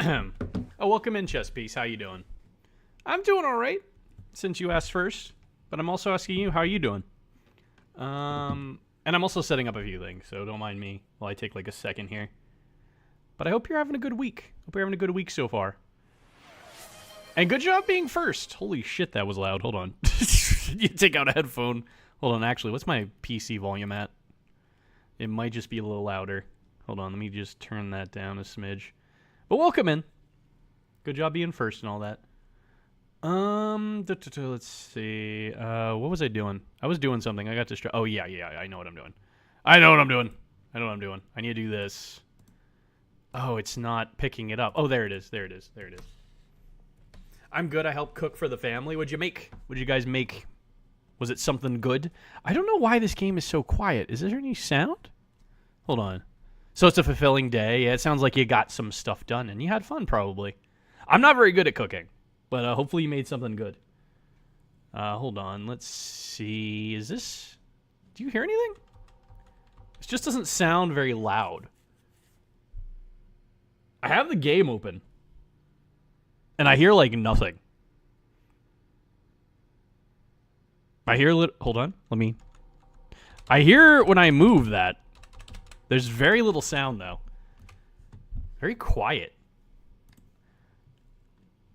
Oh, welcome in, Chess Piece. How you doing? I'm doing all right, since you asked first. But I'm also asking you, how are you doing? And I'm also setting up a few things, so don't mind me while I take like a second here. But I hope you're having a good week. Hope you're having a good week so far. And good job being first. Holy shit, that was loud. Hold on. You take out a headphone. Hold on, actually, what's my PC volume at? It might just be a little louder. Hold on, let me just turn that down a smidge. But welcome in. Good job being first and all that. Let's see. What was I doing? I was doing something. I got distracted. Oh, yeah, I know what I'm doing. I know what I'm doing. I need to do this. Oh, it's not picking it up. Oh, there it is. There it is. I'm good. I helped cook for the family. What'd you make? What'd you guys make? Was it something good? I don't know why this game is so quiet. Is there any sound? Hold on. So it's a fulfilling day. Yeah, it sounds like you got some stuff done, and you had fun, probably. I'm not very good at cooking, but hopefully you made something good. Hold on. Let's see. Is this... Do you hear anything? This just doesn't sound very loud. I have the game open. And I hear, like, nothing. I hear... Hold on. I hear when I move that. There's very little sound, though. Very quiet.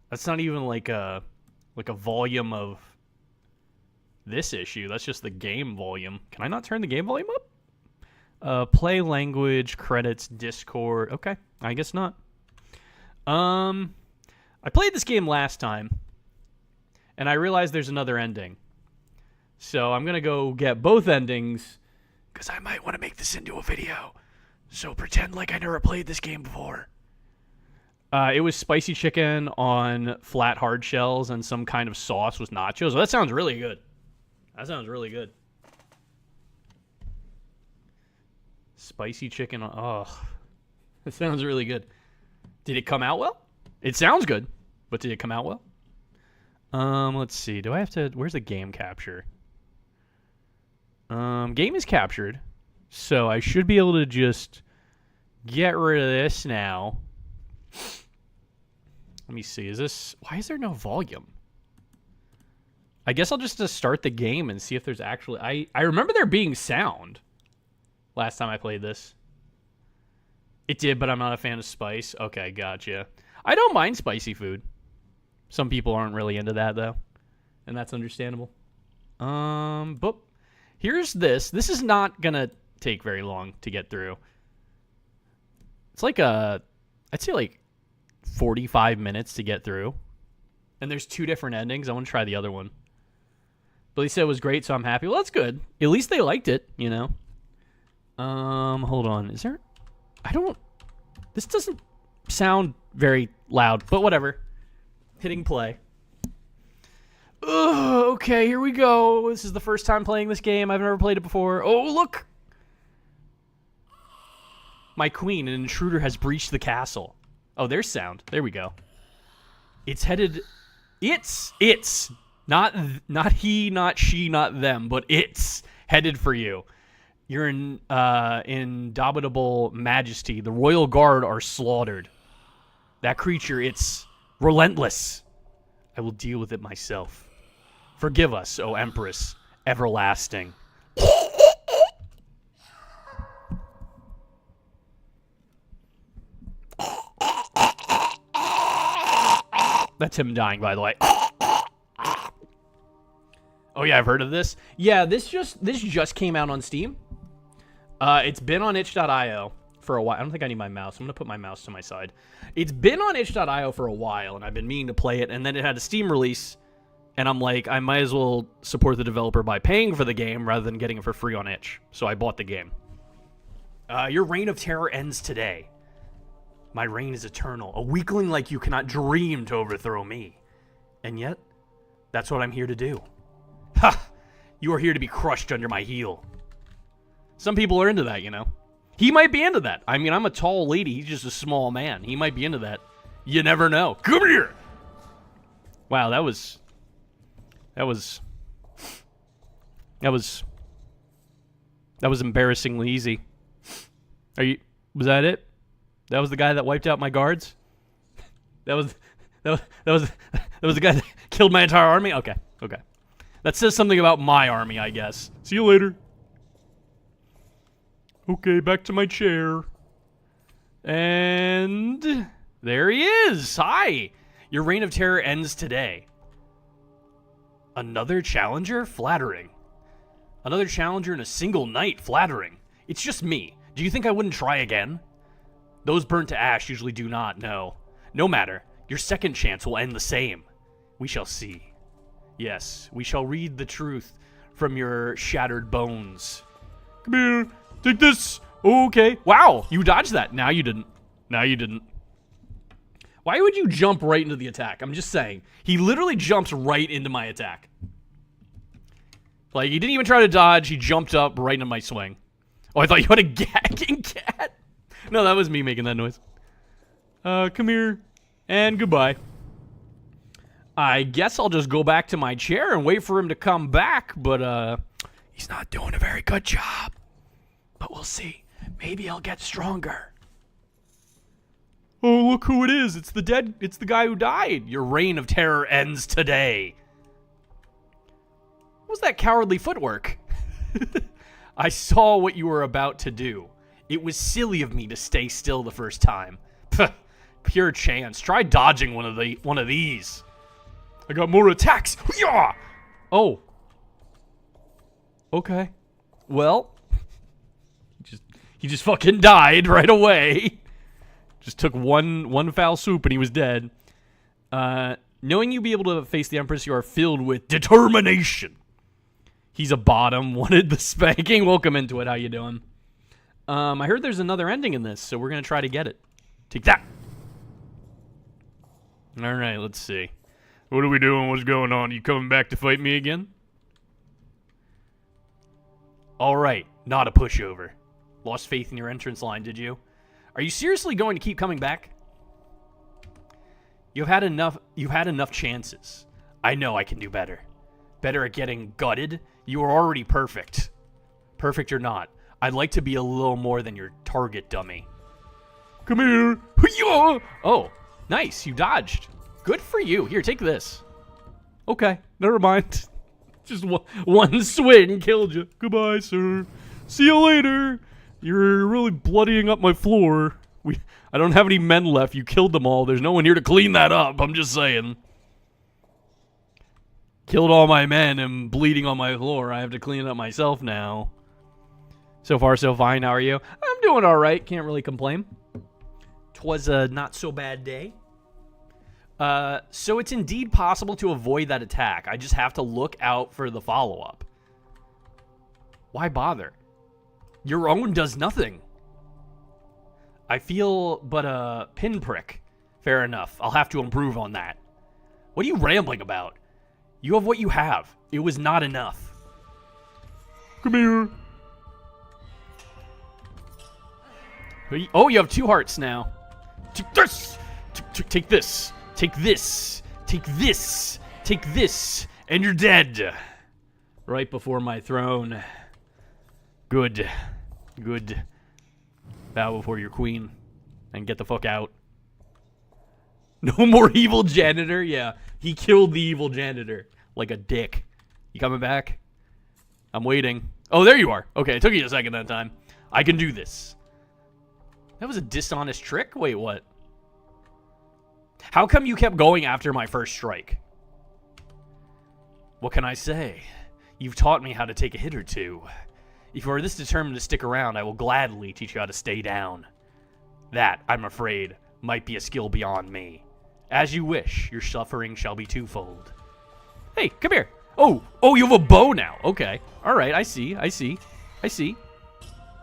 That's not even, like a volume of this issue. That's just the game volume. Can I not turn the game volume up? Play language, credits, Discord. Okay, I guess not. I played this game last time, and I realized there's another ending. So I'm going to go get both endings, because I might want to make this into a video. So pretend like I never played this game before. It was spicy chicken on flat hard shells, and some kind of sauce with nachos. Well, that sounds really good. Spicy chicken. Oh, that sounds really good. Did it come out well? It sounds good, but did it come out well? Let's see. Do I have to... Where's the game capture? Game is captured, so I should be able to just get rid of this now. Let me see. Is this... Why is there no volume? I guess I'll just start the game and see if there's actually... I remember there being sound last time I played this. It did, but I'm not a fan of spice. Okay, gotcha. I don't mind spicy food. Some people aren't really into that, though. And that's understandable. But here's this. This is not going to take very long to get through. It's like I'd say like 45 minutes to get through. And there's 2 different endings. I want to try the other one. But he said it was great, so I'm happy. Well, that's good. At least they liked it, you know. Hold on. Is there... This doesn't sound very loud, but whatever. Hitting play. Ugh, okay, here we go. This is the first time playing this game. I've never played it before. Oh, look! My queen, an intruder has breached the castle. Oh, there's sound. There we go. It's headed... It's. Not he, not she, not them, but it's headed for you. Your indomitable majesty, the royal guard are slaughtered. That creature, it's relentless. I will deal with it myself. Forgive us, O Empress, everlasting. That's him dying, by the way. Oh yeah, I've heard of this. Yeah, this just came out on Steam. It's been on itch.io for a while. I don't think I need my mouse. I'm going to put my mouse to my side. It's been on itch.io for a while, and I've been meaning to play it, and then it had a Steam release, and I'm like, I might as well support the developer by paying for the game rather than getting it for free on itch. So I bought the game. Your reign of terror ends today. My reign is eternal. A weakling like you cannot dream to overthrow me. And yet, that's what I'm here to do. Ha! You are here to be crushed under my heel. Some people are into that, you know. He might be into that. I mean, I'm a tall lady. He's just a small man. He might be into that. You never know. Come here! Wow, that was embarrassingly easy. Was that it? That was the guy that wiped out my guards? That was the guy that killed my entire army? Okay. That says something about my army, I guess. See you later. Okay, back to my chair. And there he is. Hi. Your reign of terror ends today. Another challenger? Flattering. Another challenger in a single night? Flattering. It's just me. Do you think I wouldn't try again? Those burnt to ash usually do not, no. No matter. Your second chance will end the same. We shall see. Yes, we shall read the truth from your shattered bones. Come here. Take this. Okay. Wow, you dodged that. Now you didn't. Why would you jump right into the attack? I'm just saying. He literally jumps right into my attack. Like, he didn't even try to dodge. He jumped up right into my swing. Oh, I thought you had a gagging cat. No, that was me making that noise. Come here. And goodbye. I guess I'll just go back to my chair and wait for him to come back, but, he's not doing a very good job. But we'll see. Maybe he'll get stronger. Oh, look who it is. It's the guy who died. Your reign of terror ends today. What was that cowardly footwork? I saw what you were about to do. It was silly of me to stay still the first time. Puh, pure chance. Try dodging one of these. I got more attacks. Yeah. Oh. Okay. Well, he just fucking died right away. Just took one foul swoop and he was dead. Knowing you'll be able to face the Empress, you are filled with determination. He's a bottom, wanted the spanking. Welcome into it. How you doing? I heard there's another ending in this, so we're going to try to get it. Take that. All right, let's see. What are we doing? What's going on? You coming back to fight me again? All right, not a pushover. Lost faith in your entrance line, did you? Are you seriously going to keep coming back? You've had enough chances. I know I can do better. Better at getting gutted? You are already perfect. Perfect or not, I'd like to be a little more than your target dummy. Come here. Oh, nice. You dodged. Good for you. Here, take this. Okay, never mind. Just one swing killed you. Goodbye, sir. See you later. You're really bloodying up my floor. I don't have any men left. You killed them all. There's no one here to clean that up. I'm just saying. Killed all my men and bleeding on my floor. I have to clean it up myself now. So far, so fine. How are you? I'm doing all right. Can't really complain. 'Twas a not-so-bad day. So it's indeed possible to avoid that attack. I just have to look out for the follow-up. Why bother? Your own does nothing. I feel but a pinprick. Fair enough. I'll have to improve on that. What are you rambling about? You have what you have. It was not enough. Come here. Oh, you have 2 hearts now. Take this. Take this. Take this. Take this. Take this. And you're dead. Right before my throne. Good. Good. Bow before your queen. And get the fuck out. No more evil janitor? Yeah. He killed the evil janitor. Like a dick. You coming back? I'm waiting. Oh, there you are. Okay, it took you a second that time. I can do this. That was a dishonest trick? Wait, what? How come you kept going after my first strike? What can I say? You've taught me how to take a hit or two. If you are this determined to stick around, I will gladly teach you how to stay down. That, I'm afraid, might be a skill beyond me. As you wish, your suffering shall be twofold. Hey, come here. Oh, you have a bow now. Okay. All right, I see.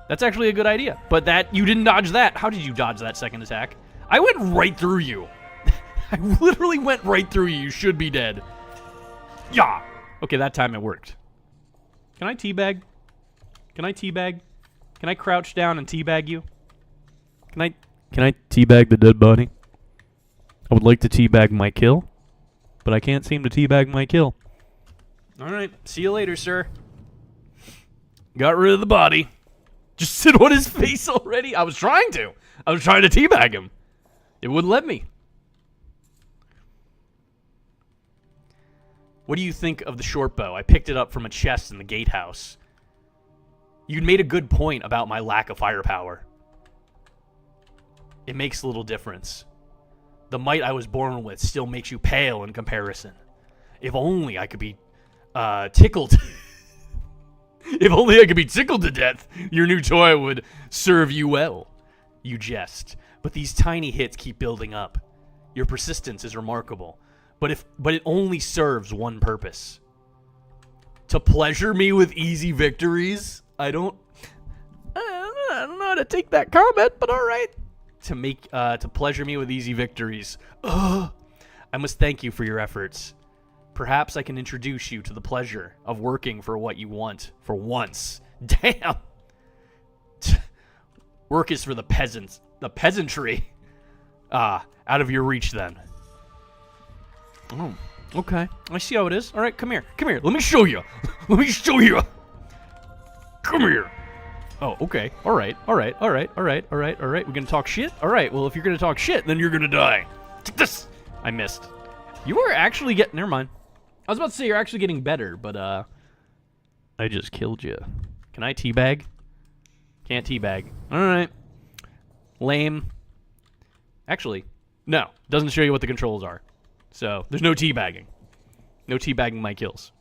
That's actually a good idea. But you didn't dodge that. How did you dodge that second attack? I went right through you. I literally went right through you. You should be dead. Yeah. Okay, that time it worked. Can I teabag? Can I crouch down and teabag you? Can I teabag the dead body? I would like to teabag my kill, but I can't seem to teabag my kill. All right, see you later, sir. Got rid of the body. Just sit on his face already. I was trying to teabag him. It wouldn't let me. What do you think of the short bow? I picked it up from a chest in the gatehouse. You made a good point about my lack of firepower. It makes little difference. The might I was born with still makes you pale in comparison. If only I could be tickled. If only I could be tickled to death, your new toy would serve you well. You jest, but these tiny hits keep building up. Your persistence is remarkable, but it only serves one purpose. To pleasure me with easy victories? I don't know how to take that comment, but all right. To pleasure me with easy victories. I must thank you for your efforts. Perhaps I can introduce you to the pleasure of working for what you want for once. Damn. Work is for the peasants. The peasantry. Out of your reach then. Oh, okay. I see how it is. All right, come here. Come here. Let me show you. Let me show you. Come here. Oh, okay. All right. All right. All right. All right. All right. All right. We're going to talk shit? All right. Well, if you're going to talk shit, then you're going to die. Take this. I missed. You were actually getting... Never mind. I was about to say you're actually getting better, but, I just killed you. Can I teabag? Can't teabag. All right. Lame. Actually, no. Doesn't show you what the controls are. So, there's no teabagging. No teabagging my kills.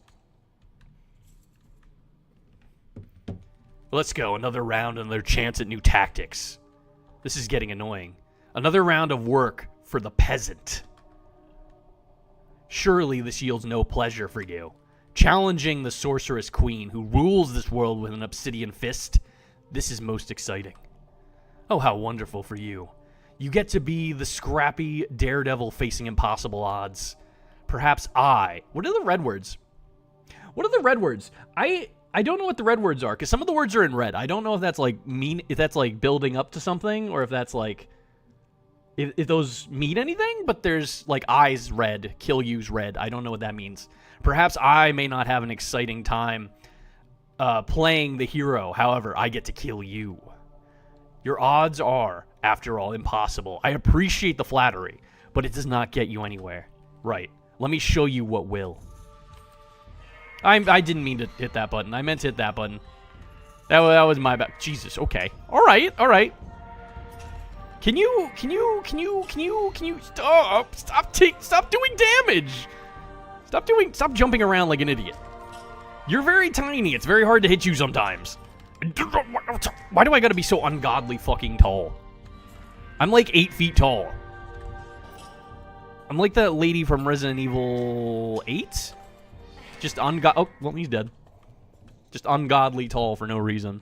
Let's go. Another round, another chance at new tactics. This is getting annoying. Another round of work for the peasant. Surely this yields no pleasure for you. Challenging the sorceress queen who rules this world with an obsidian fist. This is most exciting. Oh, how wonderful for you. You get to be the scrappy daredevil facing impossible odds. Perhaps I... What are the red words? What are the red words? I don't know what the red words are, because some of the words are in red. I don't know if that's like if that's like building up to something, or if that's like... If those mean anything, but there's like eyes red, kill you's red. I don't know what that means. Perhaps I may not have an exciting time playing the hero. However, I get to kill you. Your odds are, after all, impossible. I appreciate the flattery, but it does not get you anywhere. Right. Let me show you what will. I didn't mean to hit that button. I meant to hit that button. That was my bad. Jesus, okay. All right, all right. Can you stop doing damage? Stop jumping around like an idiot. You're very tiny. It's very hard to hit you sometimes. Why do I gotta be so ungodly fucking tall? I'm like 8 feet tall. I'm like that lady from Resident Evil 8. Just oh, well, he's dead. Just ungodly tall for no reason.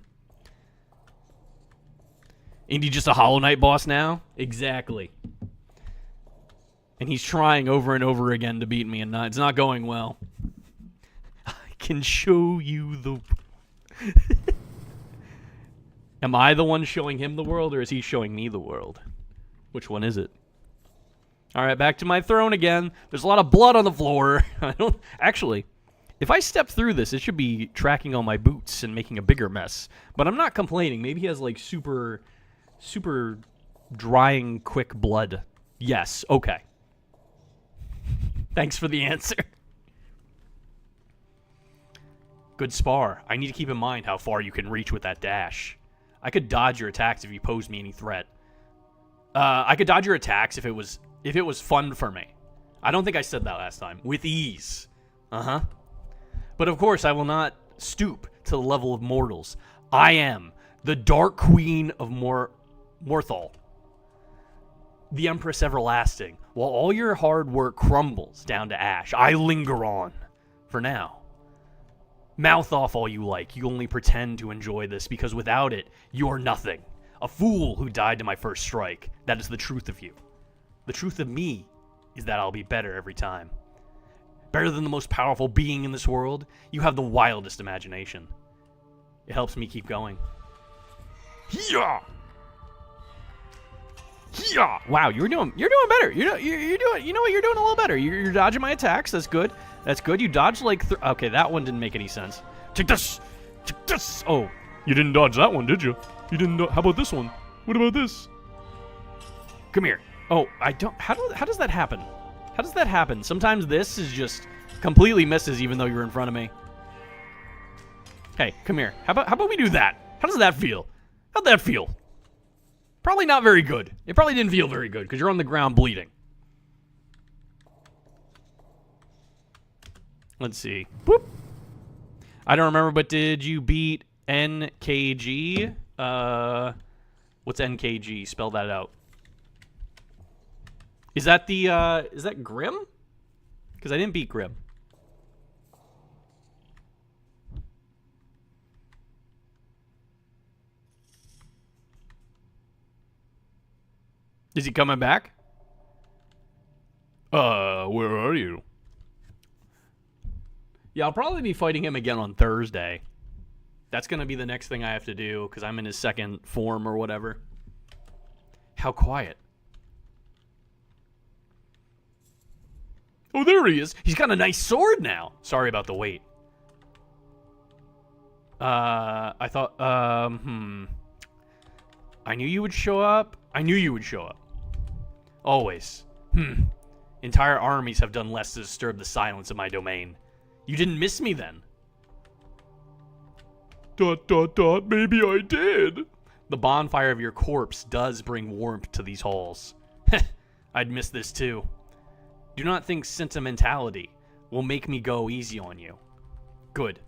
Ain't he just a Hollow Knight boss now? Exactly. And he's trying over and over again to beat me, and it's not going well. I can show you the... Am I the one showing him the world, or is he showing me the world? Which one is it? Alright, back to my throne again. There's a lot of blood on the floor. Actually, if I step through this, it should be tracking all my boots and making a bigger mess. But I'm not complaining. Maybe he has, like, super drying, quick blood. Yes, okay. Thanks for the answer. Good spar. I need to keep in mind how far you can reach with that dash. I could dodge your attacks if you posed me any threat. I could dodge your attacks if it was fun for me. I don't think I said that last time. With ease. Uh-huh. But of course, I will not stoop to the level of mortals. I am the Dark Queen of Mortholme, the Empress Everlasting. While all your hard work crumbles down to ash, I linger on. For now. Mouth off all you like. You only pretend to enjoy this, because without it, you are nothing. A fool who died to my first strike. That is the truth of you. The truth of me is that I'll be better every time. Better than the most powerful being in this world. You have the wildest imagination. It helps me keep going. Yeah. Yeah. Wow, you're doing better. You're doing. You know what? You're doing a little better. You're dodging my attacks. That's good. That's good. You dodged like. Okay, that one didn't make any sense. Take this. Take this. Oh, you didn't dodge that one, did you? You didn't. How about this one? What about this? Come here. Oh, I don't. How does that happen? How does that happen? Sometimes this is just completely misses even though you're in front of me. Hey, come here. How about we do that? How does that feel? How'd that feel? Probably not very good. It probably didn't feel very good because you're on the ground bleeding. Let's see. Boop. I don't remember, but did you beat NKG? What's NKG? Spell that out. Is that the, is that Grim? Because I didn't beat Grim. Is he coming back? Where are you? Yeah, I'll probably be fighting him again on Thursday. That's going to be the next thing I have to do, because I'm in his second form or whatever. How quiet. Oh, there he is. He's got a nice sword now. Sorry about the wait. I thought, I knew you would show up. I knew you would show up. Always. Entire armies have done less to disturb the silence of my domain. You didn't miss me then. ... Maybe I did. The bonfire of your corpse does bring warmth to these halls. I'd miss this too. Do not think sentimentality will make me go easy on you. Good.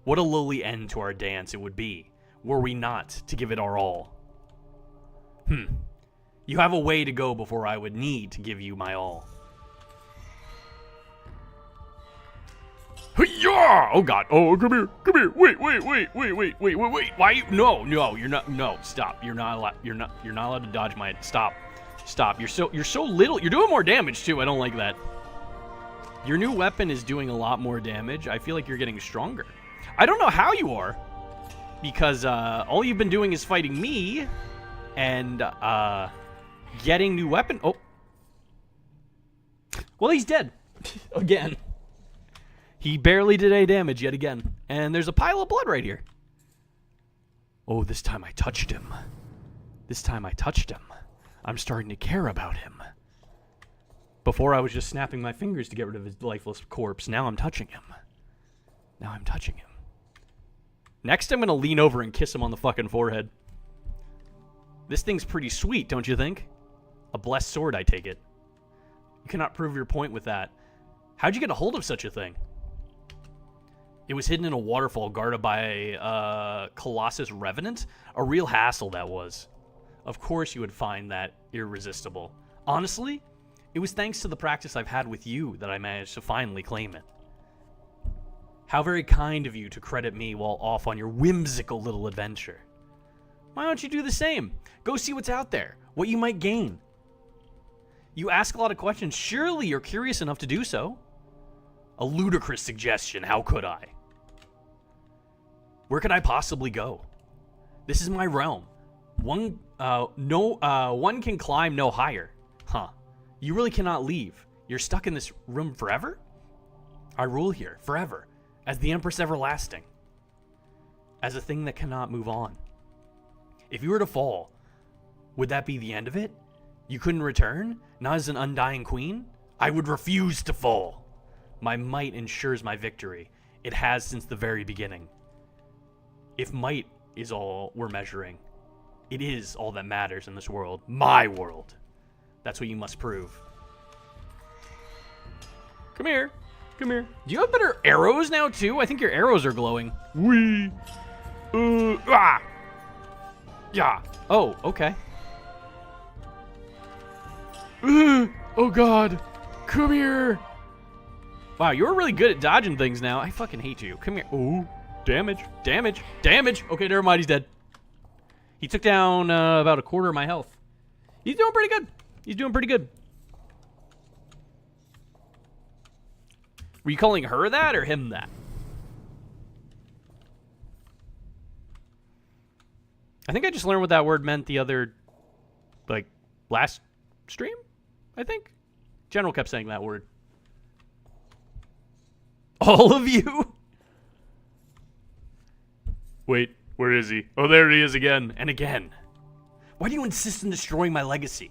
What a lowly end to our dance it would be, were we not to give it our all. You have a way to go before I would need to give you my all. Yeah! Oh God! Oh, come here! Come here! Wait! Why? No! You're not. No! Stop! You're not allowed. You're not allowed to dodge my. Stop! You're so little. You're doing more damage too. I don't like that. Your new weapon is doing a lot more damage. I feel like you're getting stronger. I don't know how you are, because all you've been doing is fighting me, and getting new weapon. Oh. Well, he's dead again. He barely did any damage yet again. And there's a pile of blood right here. Oh, this time I touched him. I'm starting to care about him. Before I was just snapping my fingers to get rid of his lifeless corpse. Now I'm touching him. Next, I'm going to lean over and kiss him on the fucking forehead. This thing's pretty sweet, don't you think? A blessed sword, I take it. You cannot prove your point with that. How'd you get a hold of such a thing? It was hidden in a waterfall guarded by a Colossus Revenant. A real hassle, that was. Of course you would find that irresistible. Honestly, it was thanks to the practice I've had with you that I managed to finally claim it. How very kind of you to credit me while off on your whimsical little adventure. Why don't you do the same? Go see what's out there, what you might gain. You ask a lot of questions. Surely you're curious enough to do so. A ludicrous suggestion, how could I? Where could I possibly go? This is my realm. One can climb no higher. Huh. You really cannot leave. You're stuck in this room forever? I rule here, forever, as the Empress Everlasting. As a thing that cannot move on. If you were to fall, would that be the end of it? You couldn't return? Not as an undying queen? I would refuse to fall. My might ensures my victory. It has since the very beginning. If might is all we're measuring, it is all that matters in this world. My world. That's what you must prove. Come here. Do you have better arrows now, too? I think your arrows are glowing. Yeah. Oh, okay. Oh, God. Come here. Wow, you're really good at dodging things now. I fucking hate you. Come here. Ooh. Damage. Okay, never mind. He's dead. He took down about a quarter of my health. He's doing pretty good. Were you calling her that or him that? I think I just learned what that word meant the other, last stream, I think. General kept saying that word. All of you? Wait, where is he? Oh, there he is again. And again. Why do you insist on destroying my legacy?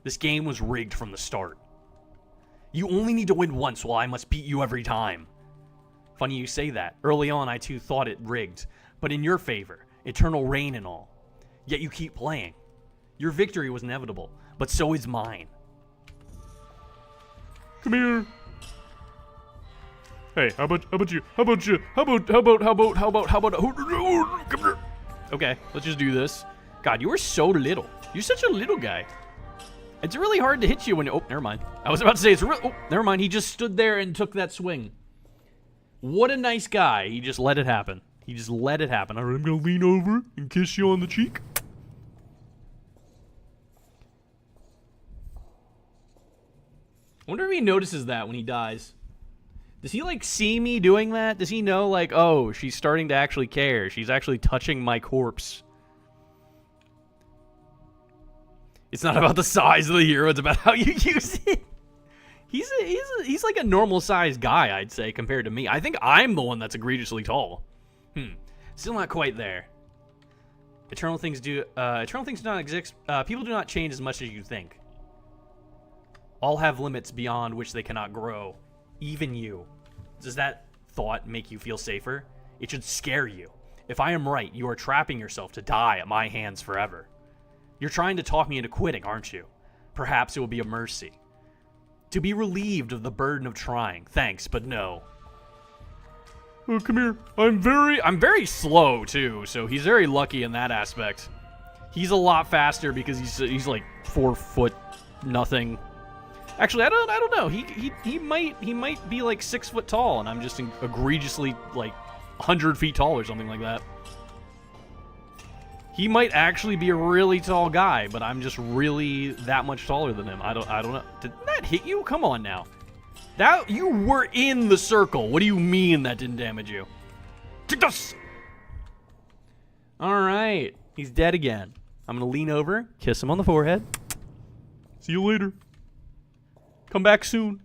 This game was rigged from the start. You only need to win once while I must beat you every time. Funny you say that. Early on, I too thought it rigged, but in your favor, eternal reign and all. Yet you keep playing. Your victory was inevitable, but so is mine. Come here. Hey, how about you? Come here. Okay, let's just do this. God, you are so little. You're such a little guy. It's really hard to hit you when... Oh, never mind. I was about to say it's real... Oh, never mind. He just stood there and took that swing. What a nice guy. He just let it happen. He just let it happen. All right, I'm going to lean over and kiss you on the cheek. I wonder if he notices that when he dies. Does he, like, see me doing that? Does he know, like, oh, she's starting to actually care. She's actually touching my corpse. It's not about the size of the hero. It's about how you use it. He's like a normal-sized guy, I'd say, compared to me. I think I'm the one that's egregiously tall. Still not quite there. Eternal things do not exist. People do not change as much as you think. All have limits beyond which they cannot grow. Even you. Does that thought make you feel safer? It should scare you. If I am right, you are trapping yourself to die at my hands forever. You're trying to talk me into quitting, aren't you? Perhaps it will be a mercy. To be relieved of the burden of trying. Thanks, but no. Come here. I'm very slow too, so he's very lucky in that aspect. He's a lot faster because he's like 4 foot nothing. Actually, I don't know. He might be like 6 foot tall, and I'm just egregiously like 100 feet tall or something like that. He might actually be a really tall guy, but I'm just really that much taller than him. I don't know. Did that hit you? Come on now. That you were in the circle. What do you mean that didn't damage you? Take this. All right, he's dead again. I'm gonna lean over, kiss him on the forehead. See you later. Come back soon.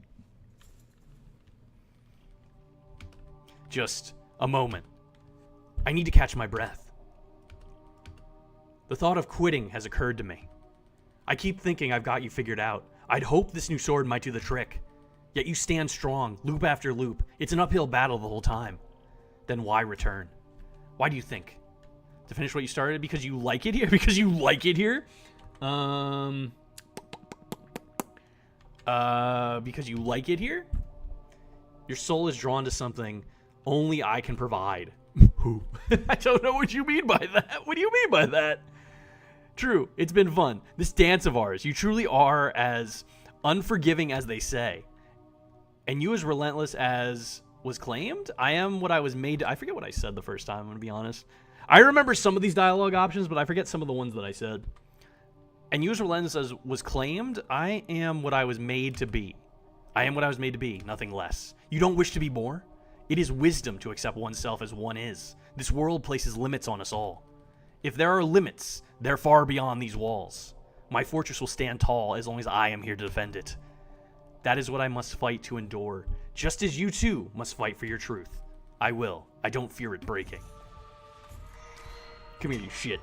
Just a moment. I need to catch my breath. The thought of quitting has occurred to me. I keep thinking I've got you figured out. I'd hope this new sword might do the trick. Yet you stand strong, loop after loop. It's an uphill battle the whole time. Then why return? Why do you think? To finish what you started? Because you like it here? Because you like it here? Because you like it here? Your soul is drawn to something only I can provide. Who? I don't know what you mean by that. What do you mean by that? True, it's been fun. This dance of ours, you truly are as unforgiving as they say. And you as relentless as was claimed? I am what I was made to... I forget what I said the first time, I'm going to be honest. I remember some of these dialogue options, but I forget some of the ones that I said. And you as relentless as was claimed, I am what I was made to be. I am what I was made to be, nothing less. You don't wish to be more? It is wisdom to accept oneself as one is. This world places limits on us all. If there are limits, they're far beyond these walls. My fortress will stand tall as long as I am here to defend it. That is what I must fight to endure, just as you too must fight for your truth. I will. I don't fear it breaking. Come here, you shit.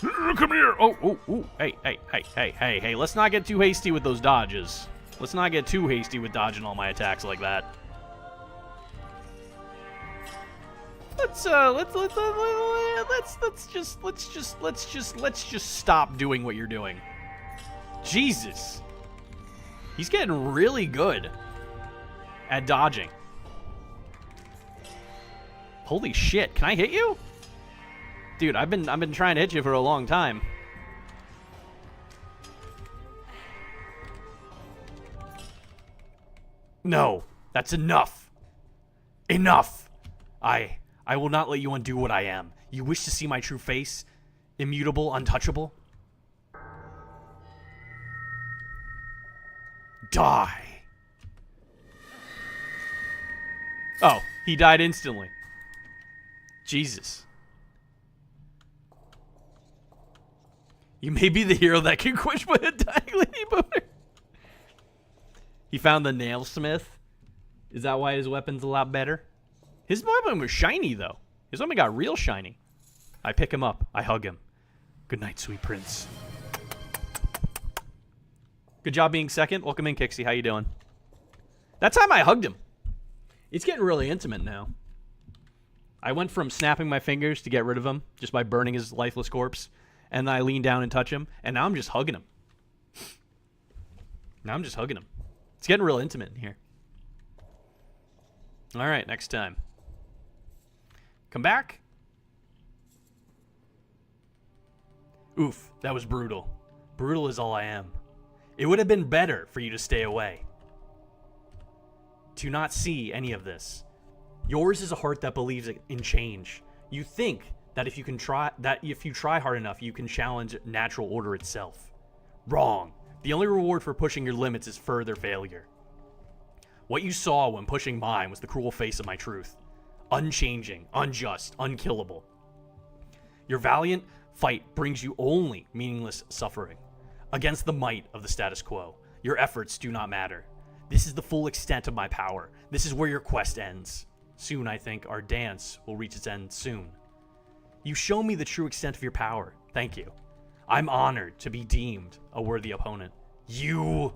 Come here. Oh. Hey. Let's not get too hasty with those dodges. Let's not get too hasty with dodging all my attacks like that. Let's just stop doing what you're doing. Jesus. He's getting really good at dodging. Holy shit, can I hit you? Dude, I've been trying to hit you for a long time. No, that's enough. Enough. I will not let you undo what I am. You wish to see my true face? Immutable, untouchable? Die. Oh, he died instantly. Jesus. You may be the hero that can quench my undying lady boner. He found the nailsmith. Is that why his weapon's a lot better? His weapon was shiny, though. His weapon got real shiny. I pick him up. I hug him. Good night, sweet prince. Good job being second. Welcome in, Kixie. How you doing? That time I hugged him. It's getting really intimate now. I went from snapping my fingers to get rid of him just by burning his lifeless corpse, and then I leaned down and touch him, and now I'm just hugging him. It's getting real intimate in here. All right, next time. Come back. Oof, that was brutal. Brutal is all I am. It would have been better for you to stay away. To not see any of this. Yours is a heart that believes in change. You think that if you try hard enough, you can challenge natural order itself. Wrong. The only reward for pushing your limits is further failure. What you saw when pushing mine was the cruel face of my truth. Unchanging, unjust, unkillable. Your valiant fight brings you only meaningless suffering. Against the might of the status quo, your efforts do not matter. This is the full extent of my power. This is where your quest ends. Soon, I think, our dance will reach its end soon. You show me the true extent of your power. Thank you. I'm honored to be deemed a worthy opponent. You...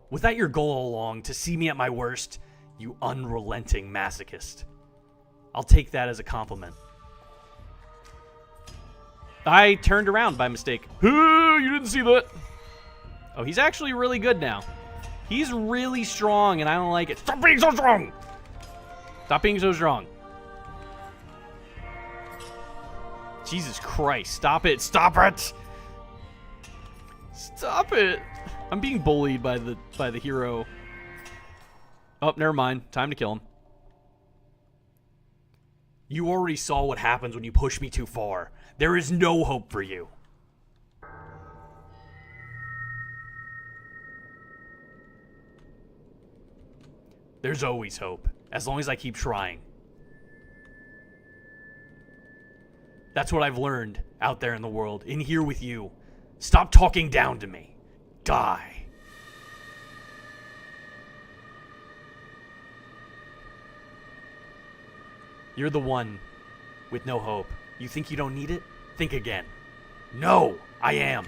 Was that your goal all along, to see me at my worst? You unrelenting masochist. I'll take that as a compliment. I turned around by mistake. You didn't see that. Oh, he's actually really good now. He's really strong, and I don't like it. Stop being so strong. Stop being so strong. Jesus Christ. Stop it. Stop it. Stop it. I'm being bullied by the hero. Oh, never mind. Time to kill him. You already saw what happens when you push me too far. There is no hope for you. There's always hope, as long as I keep trying. That's what I've learned out there in the world, in here with you. Stop talking down to me. Die. You're the one with no hope. You think you don't need it? Think again. No, I am.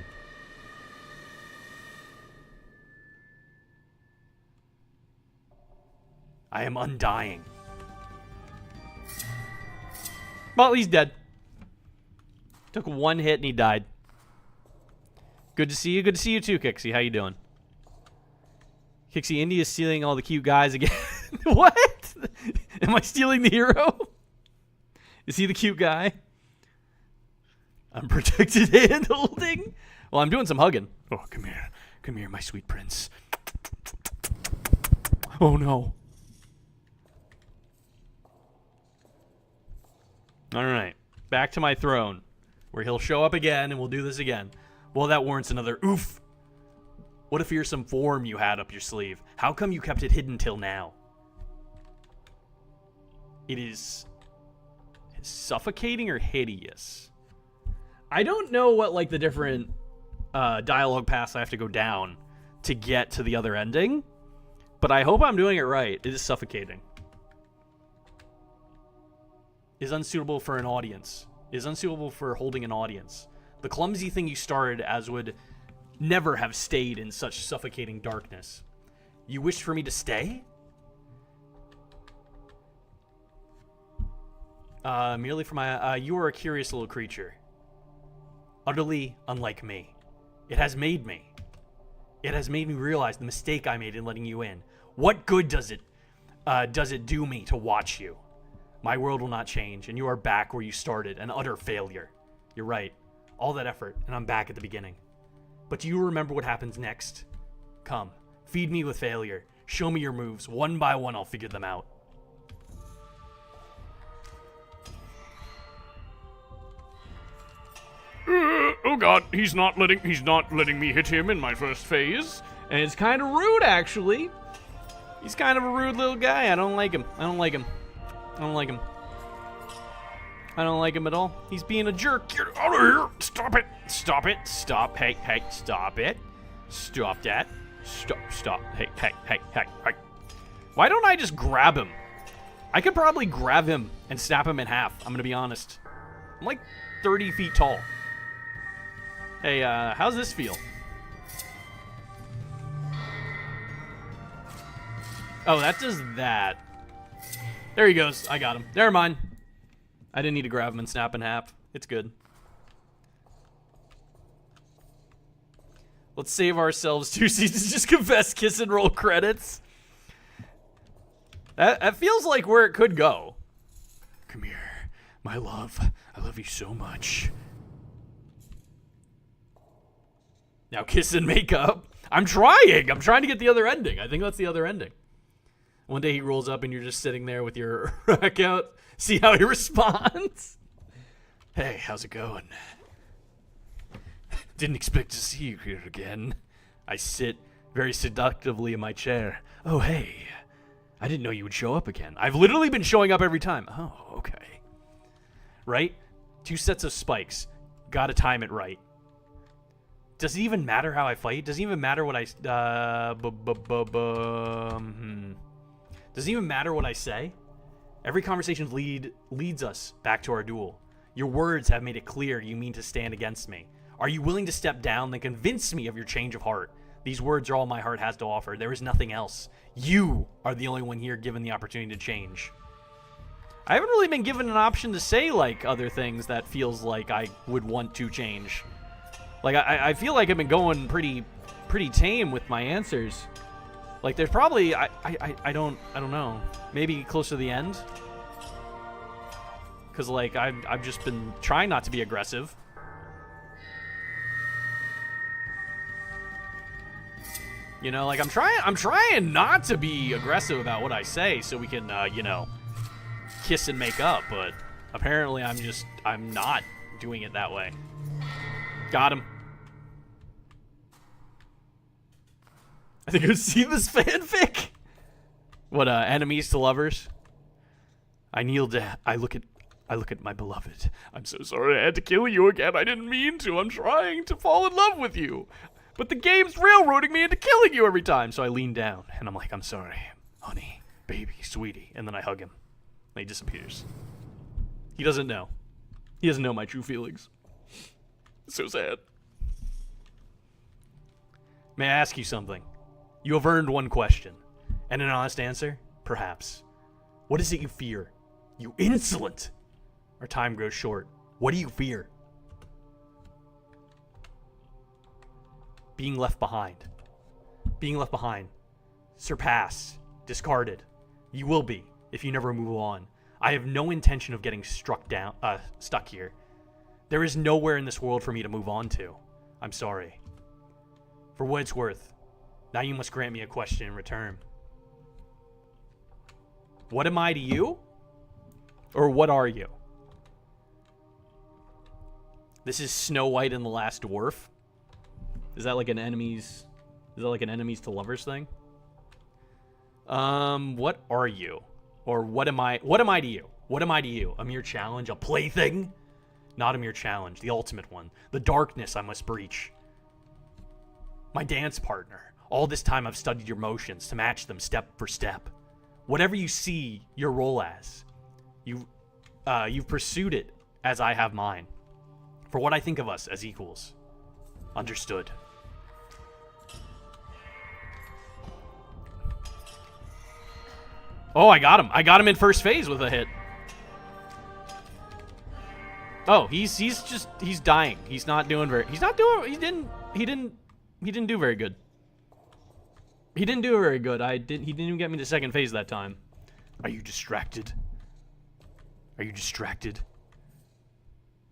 I am undying. Well, he's dead. Took one hit and he died. Good to see you. Good to see you too, Kixie. How you doing? Kixie, India's stealing all the cute guys again. What? Am I stealing the hero? Is he the cute guy? Unprotected hand holding? Well, I'm doing some hugging. Oh, come here. Come here, my sweet prince. Oh, no. All right. Back to my throne, where he'll show up again and we'll do this again. Well, that warrants another oof. What a fearsome form you had up your sleeve. How come you kept it hidden till now? It is suffocating or hideous? I don't know what, like, the different dialogue paths I have to go down to get to the other ending, but I hope I'm doing it right. It is suffocating. Is unsuitable for an audience. Is unsuitable for holding an audience. The clumsy thing you started as would never have stayed in such suffocating darkness. You wished for me to stay? Merely for my... you are a curious little creature. Utterly unlike me. It has made me. It has made me realize the mistake I made in letting you in. What good does it do me to watch you? My world will not change, and you are back where you started, an utter failure. You're right. All that effort, and I'm back at the beginning. But do you remember what happens next? Come, feed me with failure. Show me your moves. One by one, I'll figure them out. Oh god, he's not letting me hit him in my first phase. And it's kind of rude, actually. He's kind of a rude little guy. I don't like him. I don't like him. I don't like him. I don't like him at all. He's being a jerk. Get out of here! Stop it! Stop it. Stop. Hey, hey, stop it. Stop that. Stop. Hey. Why don't I just grab him? I could probably grab him and snap him in half. I'm going to be honest. I'm like 30 feet tall. Hey, how's this feel? Oh, that does that. There he goes. I got him. Never mind. I didn't need to grab him and snap in half. It's good. Let's save ourselves 2 seasons. Just confess, kiss, and roll credits. That feels like where it could go. Come here, my love. I love you so much. Now kiss and make up. I'm trying to get the other ending. I think that's the other ending. One day he rolls up and you're just sitting there with your rack out. See how he responds. Hey, how's it going? Didn't expect to see you here again. I sit very seductively in my chair. Oh, hey. I didn't know you would show up again. I've literally been showing up every time. Oh, okay. Right? 2 sets of spikes. Gotta time it right. Does it even matter how I fight? Does it even matter what I... Does it even matter what I say? Every conversation leads us back to our duel. Your words have made it clear you mean to stand against me. Are you willing to step down and convince me of your change of heart? These words are all my heart has to offer. There is nothing else. You are the only one here given the opportunity to change. I haven't really been given an option to say, like, other things that feels like I would want to change. Like, I feel like I've been going pretty tame with my answers. Like, there's probably... I don't know. Maybe close to the end? Because, like, I've just been trying not to be aggressive. You know, like, I'm trying not to be aggressive about what I say so we can, you know, kiss and make up, but apparently I'm not doing it that way. Got him. I think I've seen this fanfic. What, enemies to lovers? I kneel down. I look at my beloved. I'm so sorry I had to kill you again. I didn't mean to. I'm trying to fall in love with you. But the game's railroading me into killing you every time. So I lean down, and I'm like, I'm sorry, honey, baby, sweetie. And then I hug him. And he disappears. He doesn't know. He doesn't know my true feelings. So sad. May I ask you something? You have earned one question. And an honest answer? Perhaps. What is it you fear? You insolent! Our time grows short. What do you fear? Being left behind. Being left behind. Surpassed. Discarded. You will be, if you never move on. I have no intention of getting stuck here. There is nowhere in this world for me to move on to. I'm sorry. For what it's worth, now you must grant me a question in return. What am I to you? Or what are you? This is Snow White and the Last Dwarf. Is that like an enemies to lovers thing? What are you? Or what am I to you? What am I to you? A mere challenge? A plaything? Not a mere challenge, the ultimate one. The darkness I must breach. My dance partner. All this time I've studied your motions to match them step for step. Whatever you see your role as, you've pursued it as I have mine. For what I think of us as equals. Understood. Oh, I got him. I got him in first phase with a hit. Oh, he's dying. He's not doing very. He didn't do very good. He didn't do very good. He didn't even get me to second phase that time. Are you distracted? Are you distracted?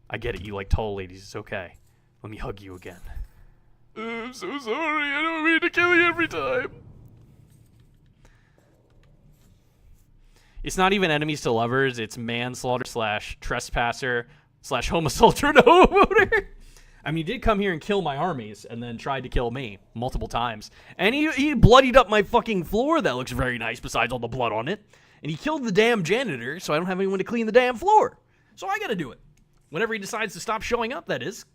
I get it. You like tall ladies. It's okay. Let me hug you again. I'm so sorry. I don't mean to kill you every time. It's not even enemies to lovers. It's manslaughter / trespasser / homicidal to homeowner. I mean, he did come here and kill my armies and then tried to kill me multiple times. And he bloodied up my fucking floor that looks very nice besides all the blood on it. And he killed the damn janitor, so I don't have anyone to clean the damn floor. So I gotta do it. Whenever he decides to stop showing up, that is.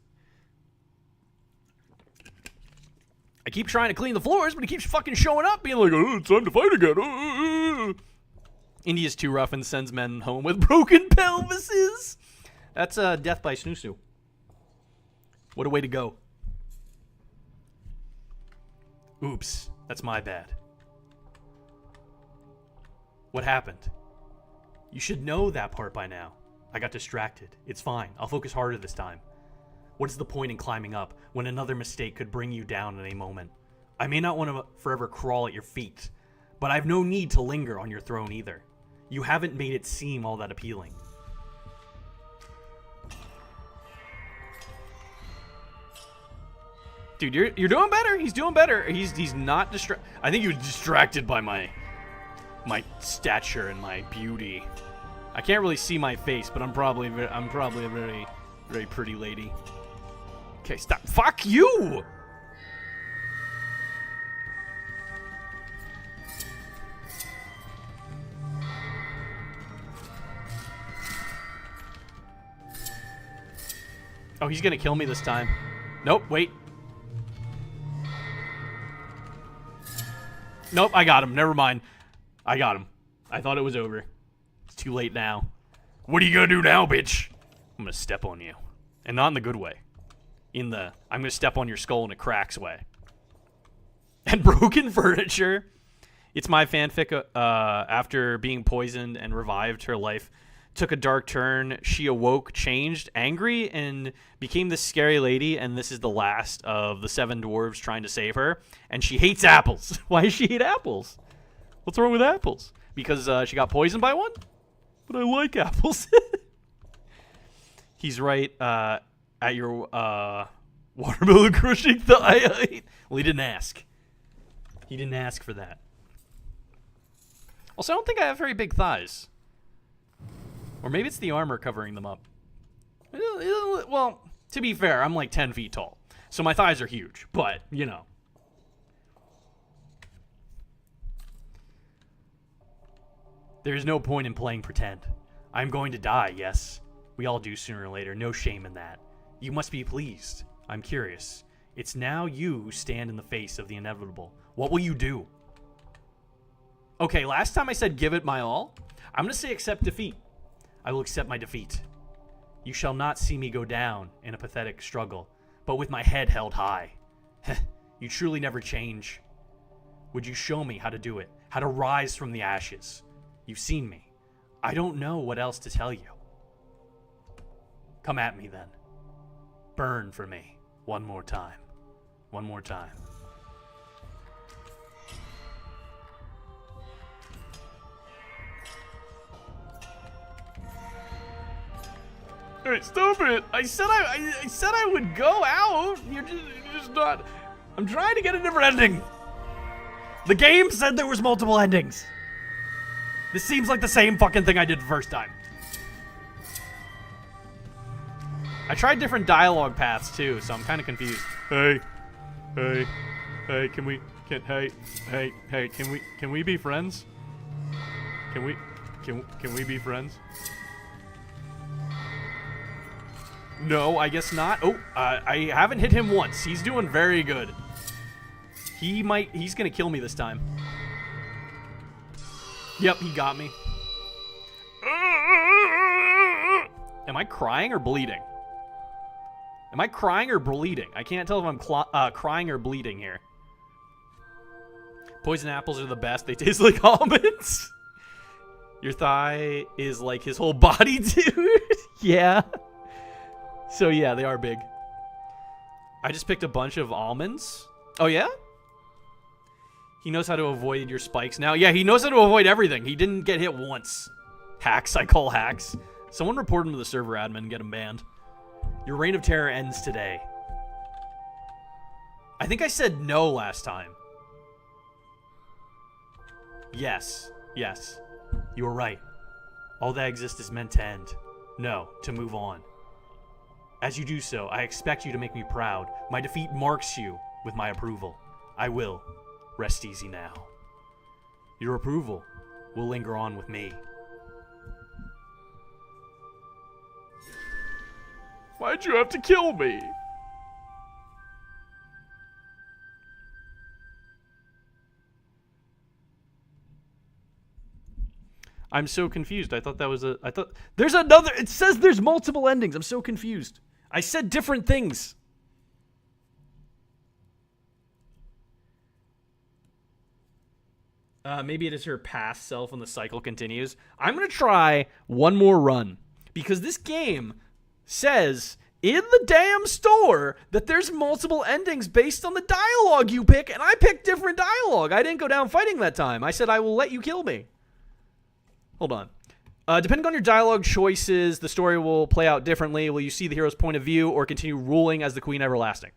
I keep trying to clean the floors, but he keeps fucking showing up, being like, oh, it's time to fight again. India's too rough and sends men home with broken pelvises. That's death by snoosu. What a way to go. Oops, that's my bad. What happened? You should know that part by now. I got distracted. It's fine. I'll focus harder this time. What is the point in climbing up when another mistake could bring you down in a moment? I may not want to forever crawl at your feet, but I've no need to linger on your throne either. You haven't made it seem all that appealing. Dude, you're doing better. He's doing better. He's not distracted. I think he was distracted by my stature and my beauty. I can't really see my face, but I'm probably a very, very pretty lady. Okay, stop. Fuck you! Oh, he's gonna kill me this time. Nope, wait. Nope, I got him. Never mind. I got him. I thought it was over. It's too late now. What are you gonna do now, bitch? I'm gonna step on you. And not in the good way. In the, I'm gonna step on your skull and it cracks way. And broken furniture. It's my fanfic. After being poisoned and revived, her life took a dark turn. She awoke, changed, angry, and became this scary lady. And this is the last of the 7 dwarves trying to save her. And she hates apples. Why does she hate apples? What's wrong with apples? Because she got poisoned by one? But I like apples. He's right. At your watermelon crushing thigh. Well, he didn't ask. He didn't ask for that. Also, I don't think I have very big thighs. Or maybe it's the armor covering them up. Well, to be fair, I'm like 10 feet tall. So my thighs are huge. But, you know. There's no point in playing pretend. I'm going to die, yes. We all do sooner or later. No shame in that. You must be pleased. I'm curious. It's now you who stand in the face of the inevitable. What will you do? Okay, last time I said give it my all. I'm going to say accept defeat. I will accept my defeat. You shall not see me go down in a pathetic struggle, but with my head held high. You truly never change. Would you show me how to do it? How to rise from the ashes? You've seen me. I don't know what else to tell you. Come at me then. Burn for me. One more time. One more time. Alright, stop it! I said I would go out! You're just not... I'm trying to get a different ending! The game said there was multiple endings! This seems like the same fucking thing I did the first time. I tried different dialogue paths too, so I'm kind of confused. Hey, can we be friends? Can we be friends? No, I guess not. Oh, I haven't hit him once. He's doing very good. He's gonna kill me this time. Yep, he got me. Am I crying or bleeding? Am I crying or bleeding? I can't tell if I'm crying or bleeding here. Poison apples are the best. They taste like almonds. Your thigh is like his whole body, dude. Yeah. So yeah, they are big. I just picked a bunch of almonds. Oh yeah? He knows how to avoid your spikes now. Yeah, he knows how to avoid everything. He didn't get hit once. Hacks, I call hacks. Someone report him to the server admin and get him banned. Your reign of terror ends today. I think I said no last time. Yes. Yes. You were right. All that exists is meant to end. No, to move on. As you do so, I expect you to make me proud. My defeat marks you with my approval. I will. Rest easy now. Your approval will linger on with me. Why'd you have to kill me? I'm so confused. I thought that was I thought... There's another... It says there's multiple endings. I'm so confused. I said different things. Maybe it is her past self and the cycle continues. I'm going to try one more run because this game says in the damn store that there's multiple endings based on the dialogue you pick, and I picked different dialogue. I didn't go down fighting that time. I said I will let you kill me. Hold on. Depending on your dialogue choices, the story will play out differently. Will you see the hero's point of view or continue ruling as the Queen Everlasting?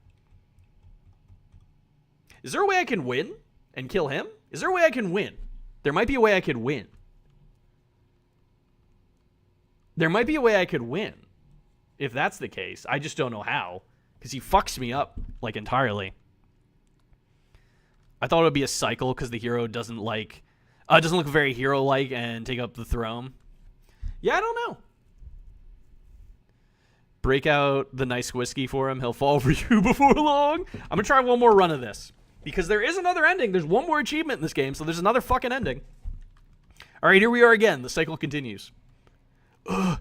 Is there a way I can win and kill him? Is there a way I can win? There might be a way I could win. There might be a way I could win. If that's the case. I just don't know how. Because he fucks me up, like, entirely. I thought it would be a cycle because the hero doesn't look very hero-like and take up the throne. Yeah, I don't know. Break out the nice whiskey for him. He'll fall for you before long. I'm going to try one more run of this. Because there is another ending. There's one more achievement in this game, so there's another fucking ending. All right, here we are again. The cycle continues. My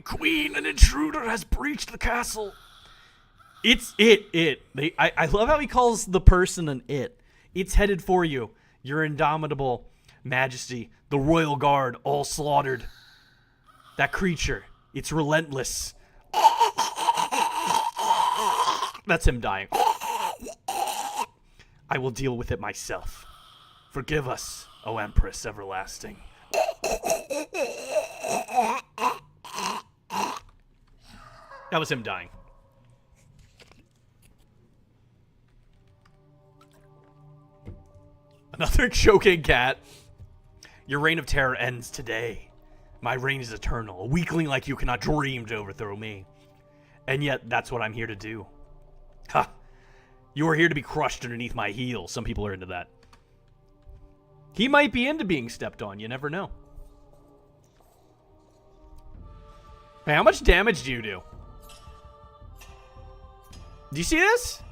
queen, an intruder has breached the castle. It's it. I love how he calls the person an it. It's headed for you. Your indomitable majesty. The royal guard, all slaughtered. That creature, it's relentless. That's him dying. I will deal with it myself. Forgive us, O Empress Everlasting. That was him dying. Another choking cat. Your reign of terror ends today. My reign is eternal. A weakling like you cannot dream to overthrow me. And yet, that's what I'm here to do. Ha! You are here to be crushed underneath my heel. Some people are into that. He might be into being stepped on. You never know. Hey, how much damage do you do? Do you see this?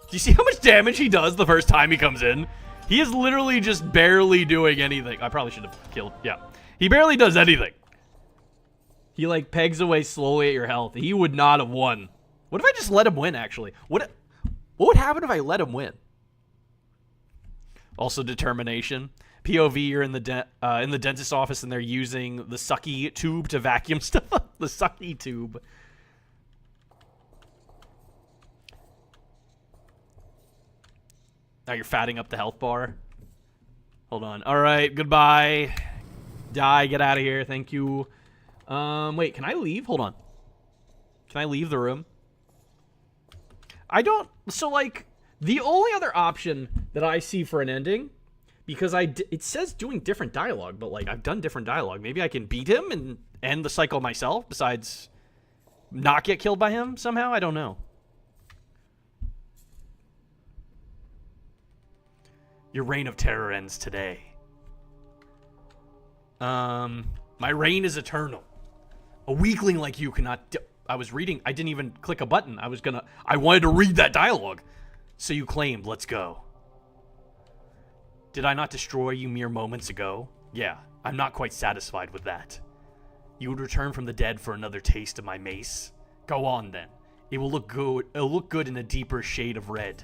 Do you see how much damage he does the first time he comes in? He is literally just barely doing anything. I probably should have killed. Yeah. He barely does anything. He, like, pegs away slowly at your health. He would not have won. What if I just let him win, actually? What would happen if I let him win? Also, determination. POV, you're in the dentist's office, and they're using the sucky tube to vacuum stuff. The sucky tube. Now you're fatting up the health bar. Hold on. All right, goodbye. Die, get out of here. Thank you. Wait, can I leave? Hold on. Can I leave the room? I don't... So, like, the only other option that I see for an ending, because it says doing different dialogue, but, like, I've done different dialogue. Maybe I can beat him and end the cycle myself, besides not get killed by him somehow? I don't know. Your reign of terror ends today. My reign is eternal. A weakling like you cannot... I was reading. I didn't even click a button. I wanted to read that dialogue. So you claimed, let's go. Did I not destroy you mere moments ago? Yeah, I'm not quite satisfied with that. You would return from the dead for another taste of my mace? Go on then. It will look good. It'll look good in a deeper shade of red.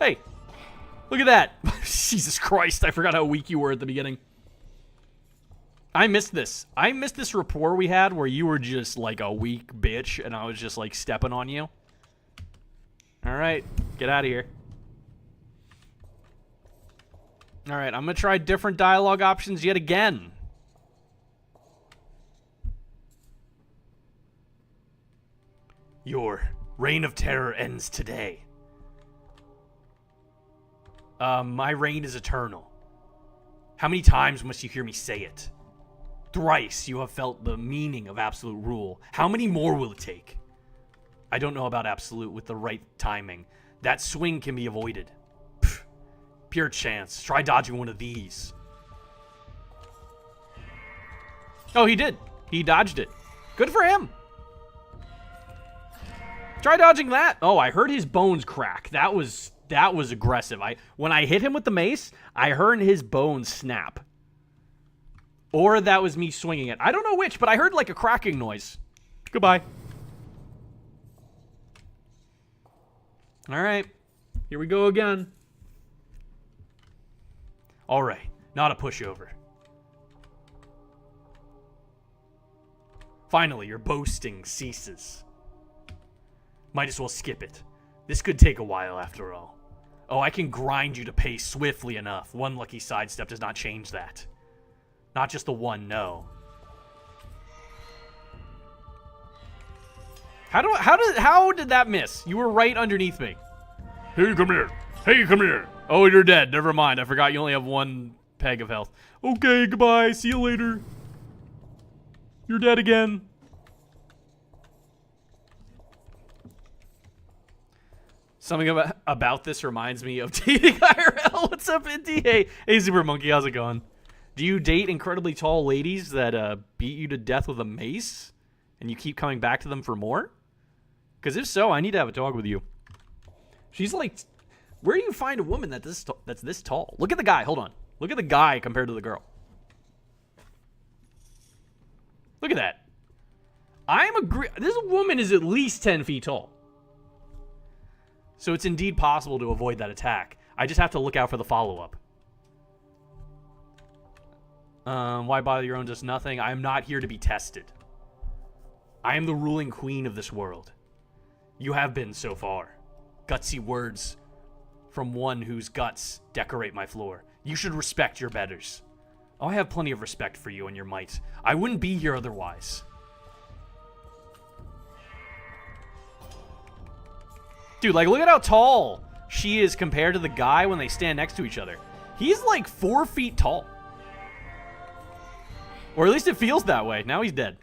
Hey, look at that. Jesus Christ, I forgot how weak you were at the beginning. I missed this. I missed this rapport we had where you were just like a weak bitch and I was just like stepping on you. Alright, get out of here. Alright, I'm going to try different dialogue options yet again. Your reign of terror ends today. My reign is eternal. How many times must you hear me say it? Thrice you have felt the meaning of absolute rule. How many more will it take? I don't know about absolute with the right timing. That swing can be avoided. Pfft, pure chance. Try dodging one of these. Oh, he did. He dodged it. Good for him. Try dodging that. Oh, I heard his bones crack. That was aggressive. When I hit him with the mace, I heard his bones snap. Or that was me swinging it. I don't know which, but I heard like a cracking noise. Goodbye. All right. Here we go again. All right, not a pushover. Finally, your boasting ceases. Might as well skip it. This could take a while after all. Oh, I can grind you to pace swiftly enough. One lucky sidestep does not change that. Not just the one, no. How did that miss? You were right underneath me. Hey, come here. Hey, come here. Oh, you're dead. Never mind. I forgot you only have one peg of health. Okay, goodbye. See you later. You're dead again. Something about this reminds me of dating IRL. What's up, Indy? Hey, Super Monkey. How's it going? Do you date incredibly tall ladies that beat you to death with a mace? And you keep coming back to them for more? Because if so, I need to have a talk with you. She's like... Where do you find a woman that's this tall? Look at the guy. Hold on. Look at the guy compared to the girl. Look at that. This woman is at least 10 feet tall. So it's indeed possible to avoid that attack. I just have to look out for the follow-up. Why bother your own just nothing? I am not here to be tested. I am the ruling queen of this world. You have been so far. Gutsy words from one whose guts decorate my floor. You should respect your betters. Oh, I have plenty of respect for you and your might. I wouldn't be here otherwise. Dude, like, look at how tall she is compared to the guy when they stand next to each other. He's like 4 feet tall. Or at least it feels that way. Now he's dead.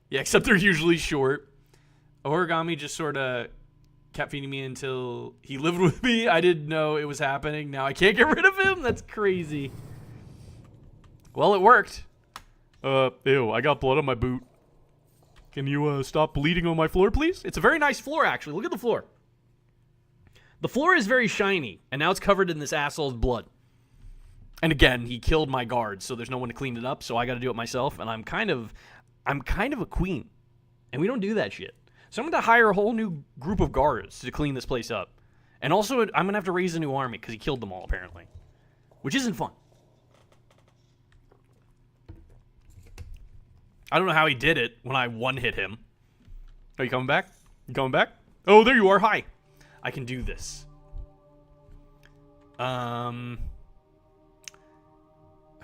Yeah, except they're usually short. Origami just sort of kept feeding me until he lived with me. I didn't know it was happening. Now I can't get rid of him. That's crazy. Well, it worked. Ew, I got blood on my boot. Can you, stop bleeding on my floor, please? It's a very nice floor, actually. Look at the floor. The floor is very shiny, and now it's covered in this asshole's blood. And again, he killed my guards, so there's no one to clean it up, so I gotta do it myself, and I'm kind of a queen. And we don't do that shit. So I'm going to hire a whole new group of guards to clean this place up. And also, I'm going to have to raise a new army because he killed them all, apparently. Which isn't fun. I don't know how he did it when I one-hit him. Are you coming back? You coming back? Oh, there you are. Hi. I can do this. How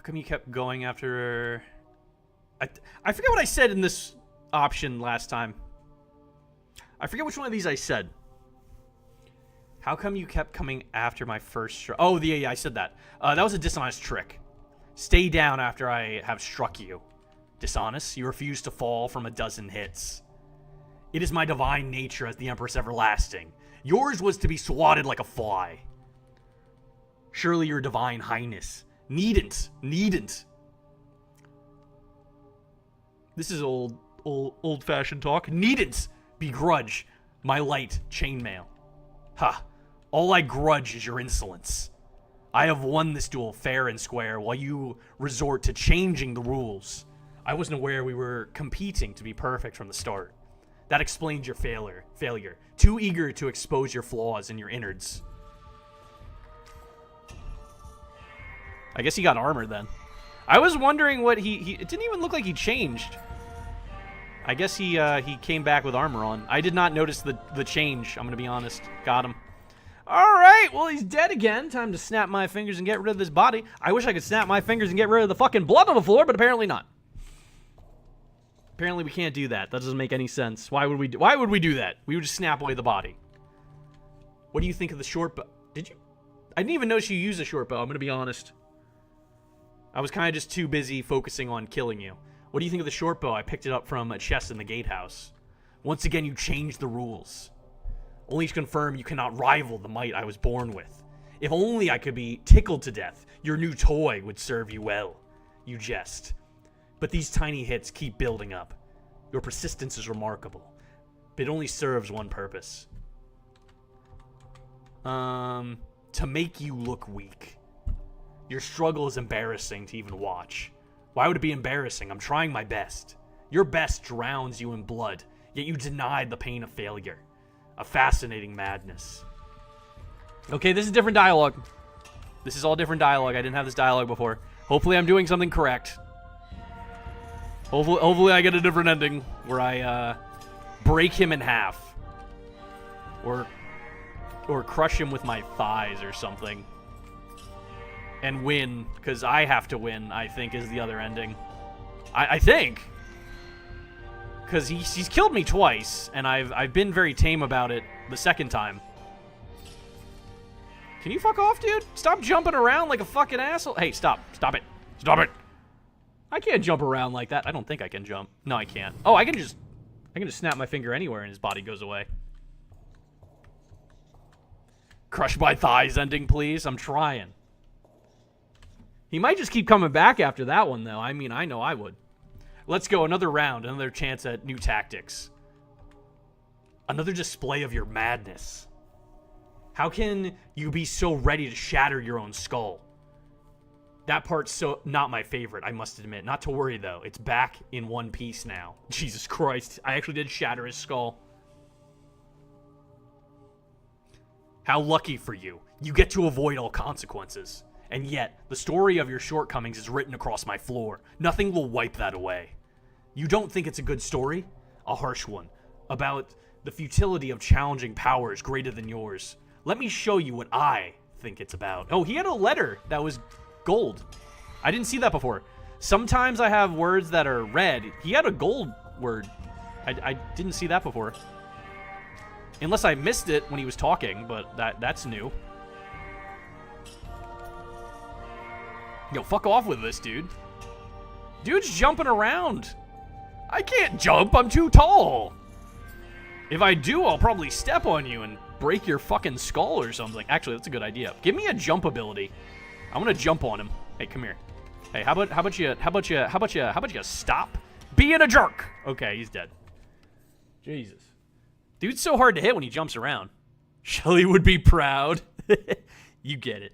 come you kept going after... I forget what I said in this option last time. I forget which one of these I said. How come you kept coming after my first strike? Oh, yeah, I said that. That was a dishonest trick. Stay down after I have struck you. Dishonest? You refuse to fall from a dozen hits. It is my divine nature as the Empress Everlasting. Yours was to be swatted like a fly. Surely your divine highness needn't. This is old-fashioned talk. Needn't begrudge my light chainmail. Ha! All I grudge is your insolence. I have won this duel fair and square while you resort to changing the rules. I wasn't aware we were competing to be perfect from the start. That explains your failure. Too eager to expose your flaws and your innards. I guess he got armor then. I was wondering what it didn't even look like he changed. I guess he came back with armor on. I did not notice the change, I'm going to be honest. Got him. All right, well, he's dead again. Time to snap my fingers and get rid of this body. I wish I could snap my fingers and get rid of the fucking blood on the floor, but apparently not. Apparently we can't do that. That doesn't make any sense. Why would we do that? We would just snap away the body. What do you think of the short bow? Did you? I didn't even know she used a short bow, I'm going to be honest. I was kind of just too busy focusing on killing you. What do you think of the short bow? I picked it up from a chest in the gatehouse. Once again, you changed the rules. Only to confirm you cannot rival the might I was born with. If only I could be tickled to death, your new toy would serve you well. You jest. But these tiny hits keep building up. Your persistence is remarkable. But it only serves one purpose. To make you look weak. Your struggle is embarrassing to even watch. Why would it be embarrassing? I'm trying my best. Your best drowns you in blood, yet you denied the pain of failure. A fascinating madness. Okay, this is different dialogue. This is all different dialogue. I didn't have this dialogue before. Hopefully I'm doing something correct. Hopefully I get a different ending where I break him in half. Or crush him with my thighs or something. And win, because I have to win, I think, is the other ending. I think. Because he's killed me twice, and I've been very tame about it the second time. Can you fuck off, dude? Stop jumping around like a fucking asshole. Hey, stop. Stop it. Stop it. I can't jump around like that. I don't think I can jump. No, I can't. Oh, I can just snap my finger anywhere and his body goes away. Crush my thighs ending, please. I'm trying. He might just keep coming back after that one, though. I mean, I know I would. Let's go. Another round. Another chance at new tactics. Another display of your madness. How can you be so ready to shatter your own skull? That part's so not my favorite, I must admit. Not to worry, though. It's back in one piece now. Jesus Christ. I actually did shatter his skull. How lucky for you. You get to avoid all consequences. And yet, the story of your shortcomings is written across my floor. Nothing will wipe that away. You don't think it's a good story? A harsh one. About the futility of challenging powers greater than yours. Let me show you what I think it's about. Oh, he had a letter that was gold. I didn't see that before. Sometimes I have words that are red. He had a gold word. I didn't see that before. Unless I missed it when he was talking, but that's new. Yo, fuck off with this, dude. Dude's jumping around. I can't jump. I'm too tall. If I do, I'll probably step on you and break your fucking skull or something. Actually, that's a good idea. Give me a jump ability. I'm gonna jump on him. Hey, come here. Hey, how about you stop being a jerk? Okay, he's dead. Jesus. Dude's so hard to hit when he jumps around. Shelly would be proud. You get it.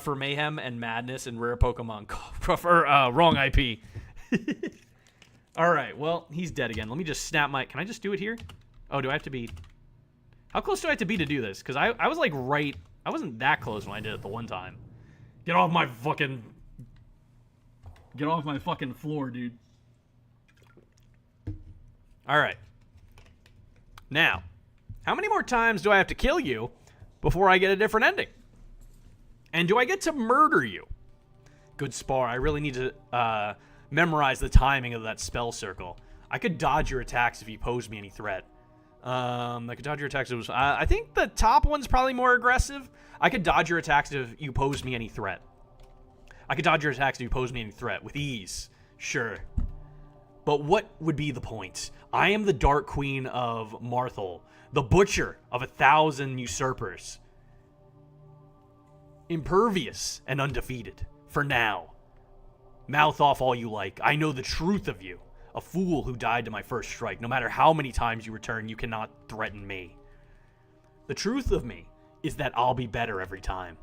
For Mayhem and Madness and Rare Pokemon. Wrong IP. Alright, well, he's dead again. Let me just snap my... Can I just do it here? Oh, do I have to be... How close do I have to be to do this? Because I was like right... I wasn't that close when I did it the one time. Get off my fucking... Get off my fucking floor, dude. Alright. Now, how many more times do I have to kill you before I get a different ending? And do I get to murder you? Good spar. I really need to memorize the timing of that spell circle. I could dodge your attacks if you pose me any threat. I could dodge your attacks. I think the top one's probably more aggressive. I could dodge your attacks if you pose me any threat. I could dodge your attacks if you pose me any threat with ease. Sure. But what would be the point? I am the Dark Queen of Mortholme, the butcher of 1,000 usurpers. Impervious and undefeated. For now. Mouth off all you like. I know the truth of you. A fool who died to my first strike. No matter how many times you return, you cannot threaten me. The truth of me is that I'll be better every time.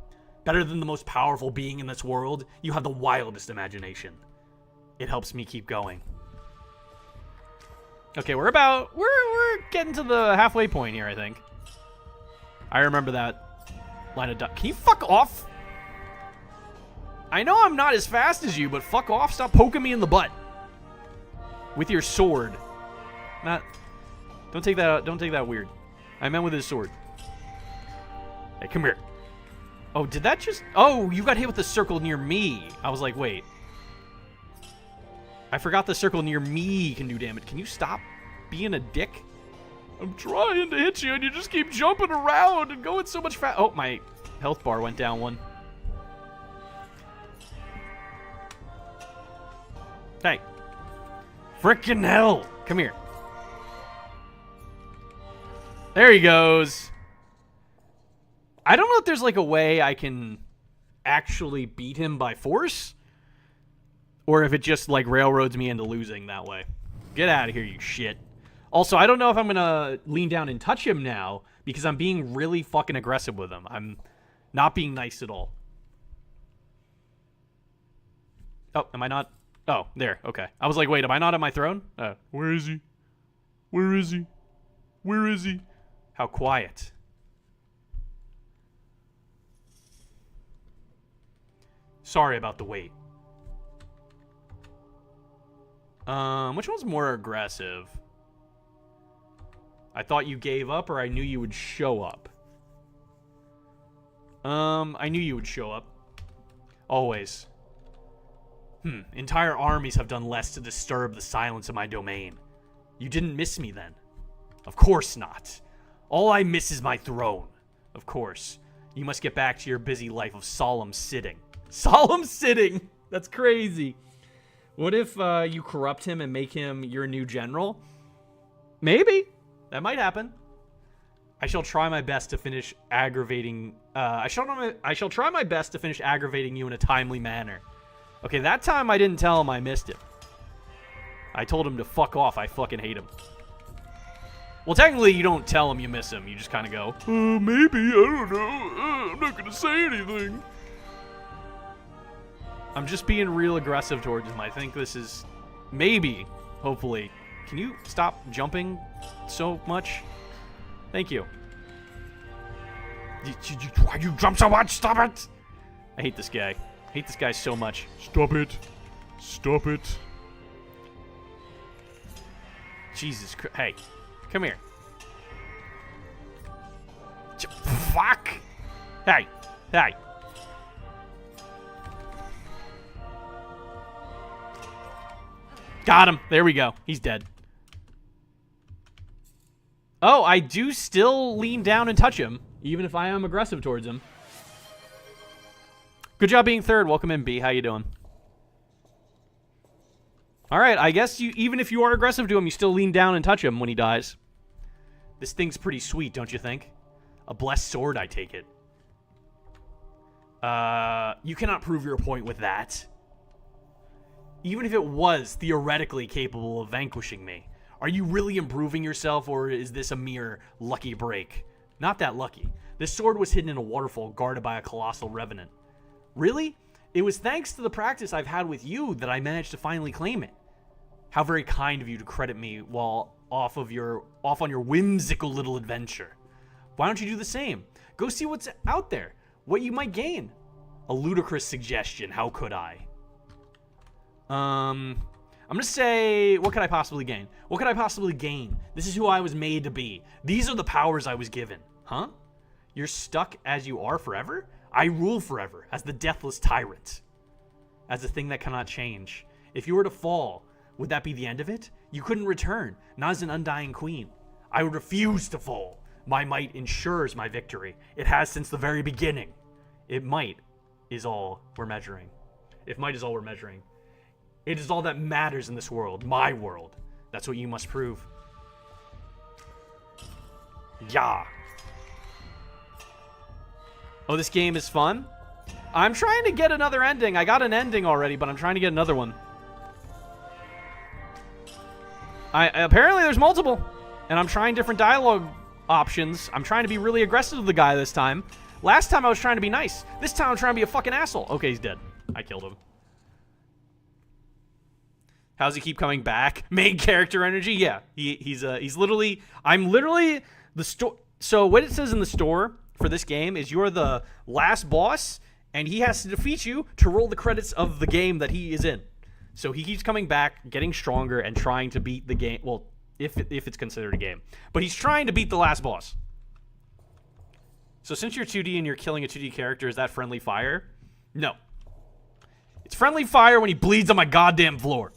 Better than the most powerful being in this world. You have the wildest imagination. It helps me keep going. Okay, we're getting to the halfway point here, I think. I remember that line of duck. Can you fuck off? I know I'm not as fast as you, but fuck off. Stop poking me in the butt with your sword. Don't take that weird. I meant with his sword. Hey, come here. Oh, did that just... Oh, you got hit with the circle near me. I was like, wait. I forgot the circle near me can do damage. Can you stop being a dick? I'm trying to hit you, and you just keep jumping around and going so much fast. Oh, my health bar went down one. Hey. Frickin' hell. Come here. There he goes. I don't know if there's like a way I can actually beat him by force, or if it just like railroads me into losing that way. Get out of here, you shit. Also, I don't know if I'm gonna lean down and touch him now because I'm being really fucking aggressive with him. I'm not being nice at all. Oh, am I not? Oh, there. Okay. I was like, wait, am I not on my throne? Where is he? Where is he? Where is he? How quiet. Sorry about the wait. Which one's more aggressive? I thought you gave up, or I knew you would show up. I knew you would show up. Always. Entire armies have done less to disturb the silence of my domain. You didn't miss me then. Of course not. All I miss is my throne. Of course. You must get back to your busy life of solemn sitting. Solemn sitting! That's crazy. What if you corrupt him and make him your new general? Maybe. That might happen. I shall try my best to finish aggravating... I shall try my best to finish aggravating you in a timely manner. Okay, that time I didn't tell him I missed him. I told him to fuck off. I fucking hate him. Well, technically, you don't tell him you miss him. You just kind of go, maybe, I don't know. I'm not going to say anything. I'm just being real aggressive towards him. I think this is... Maybe. Hopefully. Can you stop jumping so much? Thank you. Why do you jump so much? Stop it! I hate this guy. I hate this guy so much. Stop it. Stop it. Jesus Christ. Hey, come here. Fuck! Hey, hey. Got him. There we go. He's dead. Oh, I do still lean down and touch him, even if I am aggressive towards him. Good job being third. Welcome in, B. How you doing? All right, I guess you, even if you are aggressive to him, you still lean down and touch him when he dies. This thing's pretty sweet, don't you think? A blessed sword, I take it. You cannot prove your point with that. Even if it was theoretically capable of vanquishing me. Are you really improving yourself, or is this a mere lucky break? Not that lucky. This sword was hidden in a waterfall guarded by a colossal revenant. Really? It was thanks to the practice I've had with you that I managed to finally claim it. How very kind of you to credit me while off on your whimsical little adventure. Why don't you do the same? Go see what's out there, what you might gain. A ludicrous suggestion, how could I? I'm gonna say, what could I possibly gain? What could I possibly gain? This is who I was made to be. These are the powers I was given. Huh? You're stuck as you are forever? I rule forever, as the deathless tyrant. As the thing that cannot change. If you were to fall, would that be the end of it? You couldn't return, not as an undying queen. I would refuse to fall. My might ensures my victory. It has since the very beginning. If might is all we're measuring. It is all that matters in this world. My world. That's what you must prove. Yeah. Oh, this game is fun? I'm trying to get another ending. I got an ending already, but I'm trying to get another one. Apparently there's multiple. And I'm trying different dialogue options. I'm trying to be really aggressive with the guy this time. Last time I was trying to be nice. This time I'm trying to be a fucking asshole. Okay, he's dead. I killed him. How's he keep coming back? Main character energy? Yeah. He's literally... I'm literally... So what it says in the store for this game is you're the last boss, and he has to defeat you to roll the credits of the game that he is in. So he keeps coming back, getting stronger, and trying to beat the game. Well, if it's considered a game. But he's trying to beat the last boss. So since you're 2D and you're killing a 2D character, is that friendly fire? No. It's friendly fire when he bleeds on my goddamn floor.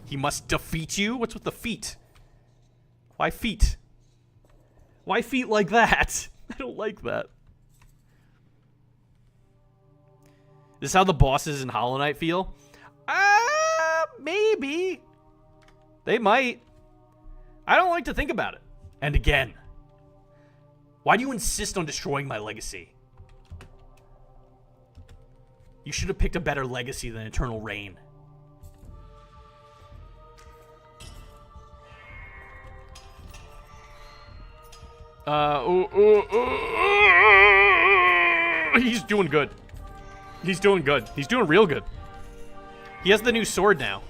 He must defeat you? What's with the feet? Why feet? Why feet like that? I don't like that. This is how the bosses in Hollow Knight feel? Maybe. They might. I don't like to think about it. And again, why do you insist on destroying my legacy? You should have picked a better legacy than Eternal Reign. He's doing good. He's doing good. He's doing real good. He has the new sword now.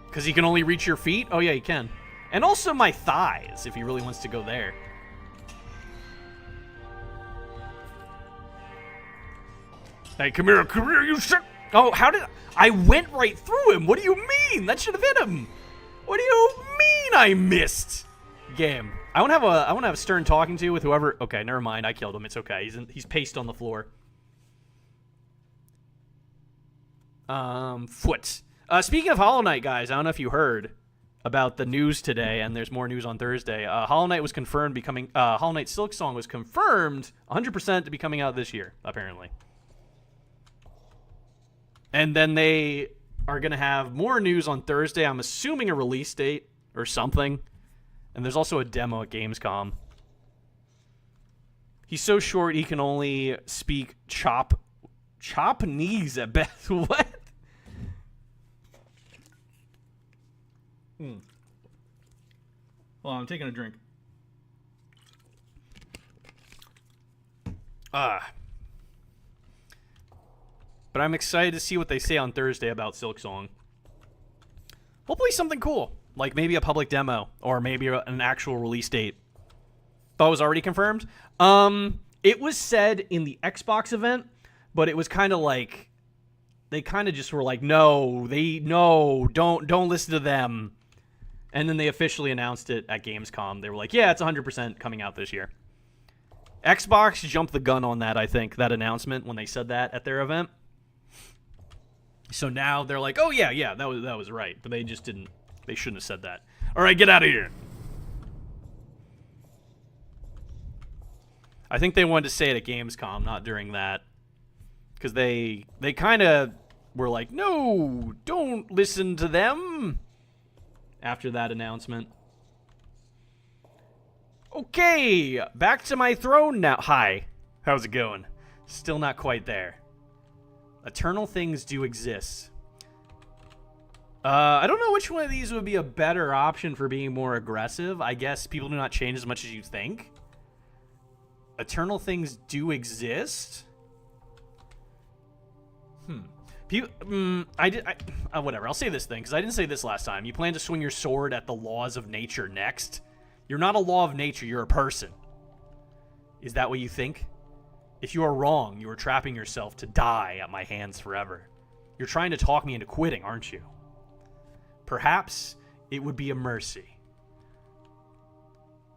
Because he can only reach your feet? Oh, yeah, he can. And also my thighs, if he really wants to go there. Hey, come here, you shit! Oh, how did... I went right through him! What do you mean? That should have hit him! What do you mean I missed? Game. I want to have a stern talking to with whoever... Okay, never mind. I killed him. It's okay. He's paced on the floor. Foot. Speaking of Hollow Knight, guys, I don't know if you heard about the news today, and there's more news on Thursday. Hollow Knight was confirmed becoming... Hollow Knight Silksong was confirmed 100% to be coming out this year, apparently. And then they are going to have more news on Thursday. I'm assuming a release date or something. And there's also a demo at Gamescom. He's so short he can only speak Chop-knees at best. What? Hold on, I'm taking a drink. But I'm excited to see what they say on Thursday about Silksong. Hopefully something cool. Like maybe a public demo. Or maybe an actual release date. Thought it was already confirmed. It was said in the Xbox event. But it was kind of like... They kind of just were like, no, don't listen to them. And then they officially announced it at Gamescom. They were like, yeah, it's 100% coming out this year. Xbox jumped the gun on that, I think, that announcement when they said that at their event. So now they're like, oh yeah, that was right. But they just didn't, they shouldn't have said that. All right, get out of here. I think they wanted to say it at Gamescom, not during that. Because they kind of were like, no, don't listen to them. After that announcement. Okay, back to my throne now. Hi, how's it going? Still not quite there. Eternal things do exist. I don't know which one of these would be a better option for being more aggressive. I guess people do not change as much as you think. Eternal things do exist. Whatever. I'll say this thing because I didn't say this last time. You plan to swing your sword at the laws of nature next. You're not a law of nature. You're a person. Is that what you think? If you are wrong, you are trapping yourself to die at my hands forever. You're trying to talk me into quitting, aren't you? Perhaps it would be a mercy.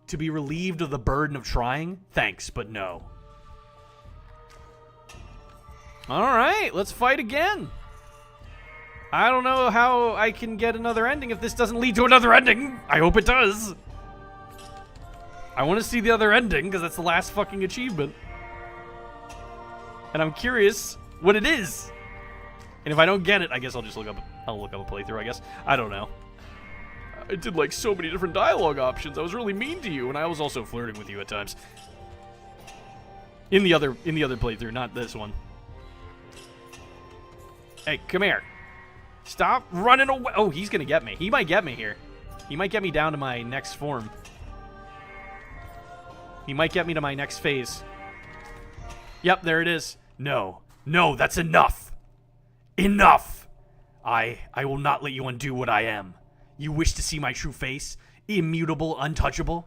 To be relieved of the burden of trying? Thanks, but no. Alright, let's fight again. I don't know how I can get another ending if this doesn't lead to another ending. I hope it does. I want to see the other ending because that's the last fucking achievement. And I'm curious what it is. And if I don't get it, I guess I'll just look up a playthrough, I guess. I don't know. I did like so many different dialogue options. I was really mean to you, and I was also flirting with you at times. In the other playthrough, not this one. Hey, come here. Stop running away. Oh, he's gonna get me. He might get me here. He might get me down to my next form. He might get me to my next phase. Yep, there it is. No, that's enough. Enough. I will not let you undo what I am. You wish to see my true face? Immutable, untouchable?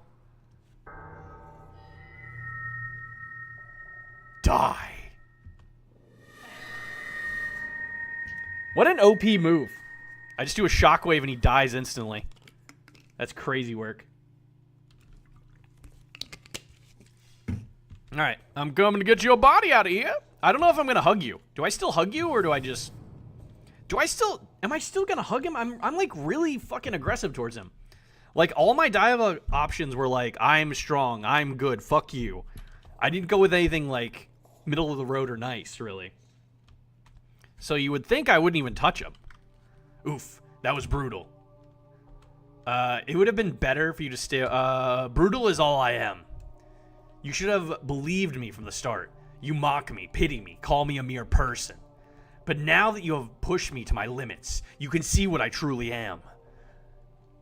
Die. What an OP move. I just do a shockwave and he dies instantly. That's crazy work. Alright, I'm coming to get your body out of here. I don't know if I'm gonna hug you. Do I still hug you or do I just... Am I still gonna hug him? I'm like really fucking aggressive towards him. Like all my dialogue options were like, I'm strong, I'm good, fuck you. I didn't go with anything like middle of the road or nice, really. So you would think I wouldn't even touch him. Oof, that was brutal. It would have been better for you to stay... brutal is all I am. You should have believed me from the start. You mock me, pity me, call me a mere person. But now that you have pushed me to my limits, you can see what I truly am.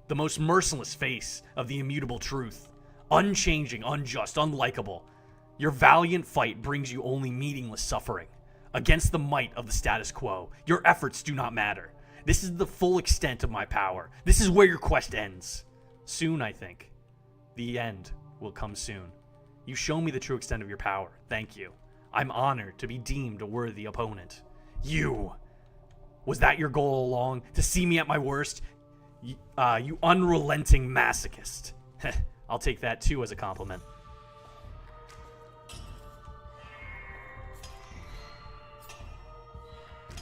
The most merciless face of the immutable truth. Unchanging, unjust, unlikable. Your valiant fight brings you only meaningless suffering. Against the might of the status quo, your efforts do not matter. This is the full extent of my power. This is where your quest ends. Soon, I think. The end will come soon. You show me the true extent of your power. Thank you. I'm honored to be deemed a worthy opponent. You! Was that your goal all along? To see me at my worst? You unrelenting masochist. I'll take that too as a compliment.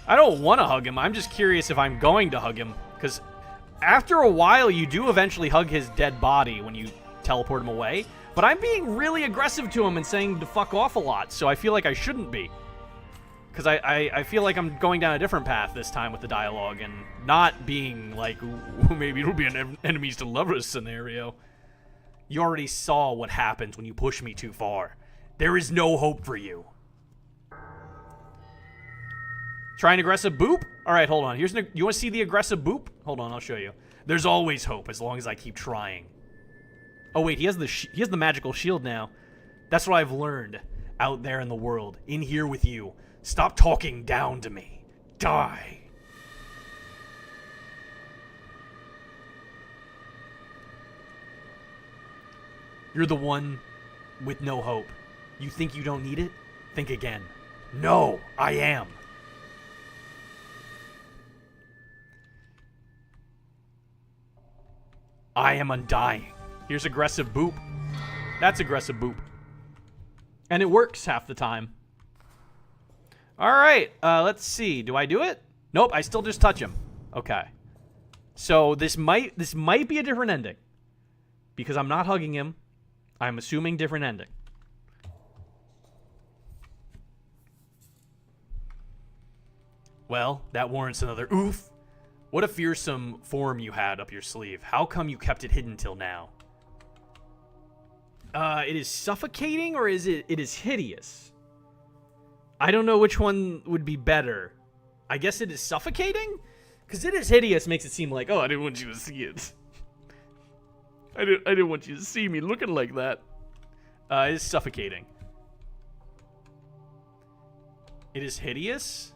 I don't want to hug him. I'm just curious if I'm going to hug him. Because after a while, you do eventually hug his dead body when you teleport him away. But I'm being really aggressive to him and saying to fuck off a lot. So I feel like I shouldn't be. Because I feel like I'm going down a different path this time with the dialogue. And not being like, ooh, maybe it'll be an enemies to lovers scenario. You already saw what happens when you push me too far. There is no hope for you. Try an aggressive boop? Alright, hold on. You want to see the aggressive boop? Hold on, I'll show you. There's always hope as long as I keep trying. Oh wait, he has the magical shield now. That's what I've learned out there in the world. In here with you. Stop talking down to me. Die. You're the one with no hope. You think you don't need it? Think again. No, I am. I am undying. Here's aggressive boop. That's aggressive boop. And it works half the time. Alright, let's see. Do I do it? Nope, I still just touch him. Okay. So this might be a different ending. Because I'm not hugging him. I'm assuming different ending. Well, that warrants another oof. What a fearsome form you had up your sleeve. How come you kept it hidden till now? It is suffocating or is it is hideous? I don't know which one would be better. I guess it is suffocating? Because it is hideous makes it seem like, oh, I didn't want you to see it. I didn't want you to see me looking like that. It is suffocating. It is hideous?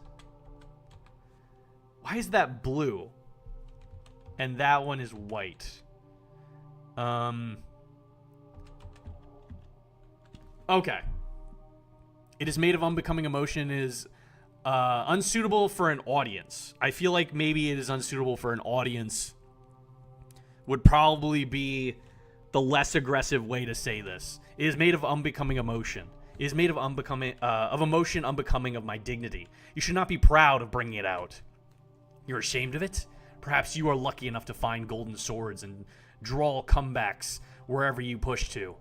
Why is that blue? And that one is white. Okay. It is made of unbecoming emotion, is unsuitable for an audience. I feel like maybe it is unsuitable for an audience would probably be the less aggressive way to say this. It is made of unbecoming emotion. It is made of emotion unbecoming of my dignity. You should not be proud of bringing it out. You're ashamed of it? Perhaps you are lucky enough to find golden swords and draw comebacks wherever you push to.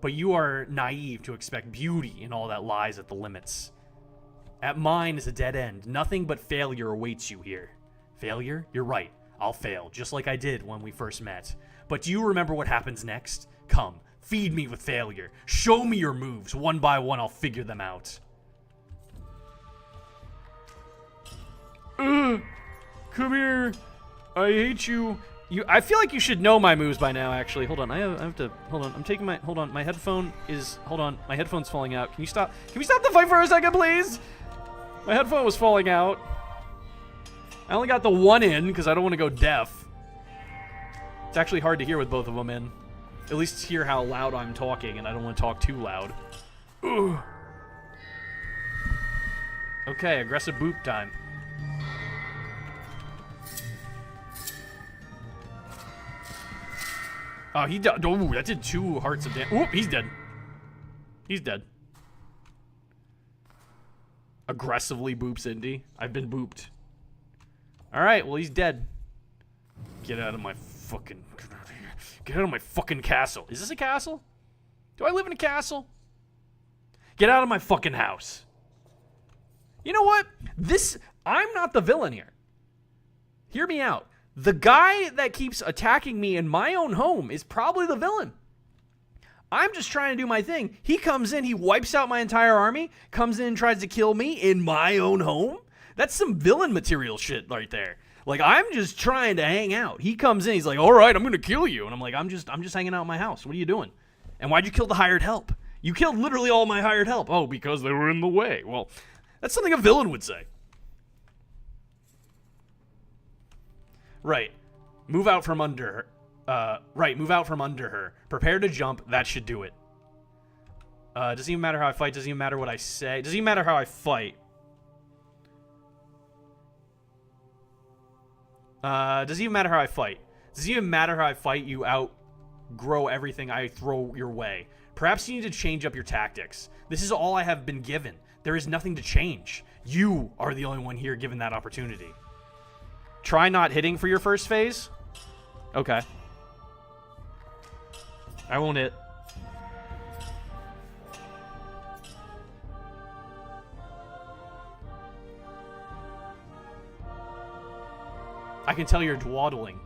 But you are naive to expect beauty in all that lies at the limits. At mine is a dead end. Nothing but failure awaits you here. Failure? You're right. I'll fail, just like I did when we first met. But do you remember what happens next? Come, feed me with failure. Show me your moves. One by one, I'll figure them out. Come here. I hate you. I feel like you should know my moves by now, actually. Hold on, I have to, hold on, I'm taking my, hold on, my headphone is, hold on, my headphone's falling out. Can you stop, can we stop the fight for a second, please? My headphone was falling out. I only got the one in, because I don't want to go deaf. It's actually hard to hear with both of them in. At least hear how loud I'm talking, and I don't want to talk too loud. Ugh. Okay, aggressive boop time. Oh, he died. Oh, that did 2 hearts of damage. Oop, he's dead. He's dead. Aggressively boops Indy. I've been booped. Alright, well, he's dead. Get out of my fucking... Get out of my fucking castle. Is this a castle? Do I live in a castle? Get out of my fucking house. You know what? I'm not the villain here. Hear me out. The guy that keeps attacking me in my own home is probably the villain. I'm just trying to do my thing. He comes in, he wipes out my entire army, comes in and tries to kill me in my own home. That's some villain material shit right there. Like, I'm just trying to hang out. He comes in, he's like, all right, I'm going to kill you. And I'm like, I'm just hanging out in my house. What are you doing? And why'd you kill the hired help? You killed literally all my hired help. Oh, because they were in the way. Well, that's something a villain would say. Right. Move out from under Right, move out from under her. Prepare to jump. That should do it. Doesn't even matter how I fight. Doesn't even matter what I say. Doesn't even matter how I fight. Doesn't even matter how I fight. Doesn't even matter how I fight. You outgrow everything I throw your way. Perhaps you need to change up your tactics. This is all I have been given. There is nothing to change. You are the only one here given that opportunity. Try not hitting for your first phase? Okay. I won't hit. I can tell you're dawdling.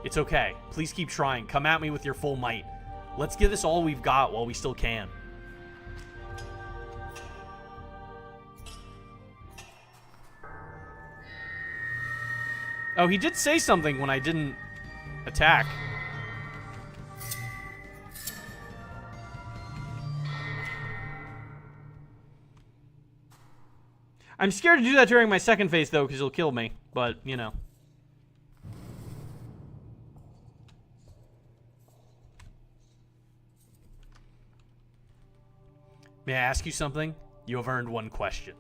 It's okay. Please keep trying. Come at me with your full might. Let's give this all we've got while we still can. Oh, he did say something when I didn't attack. I'm scared to do that during my second phase, though, because he'll kill me. But, you know. May I ask you something? You have earned one question.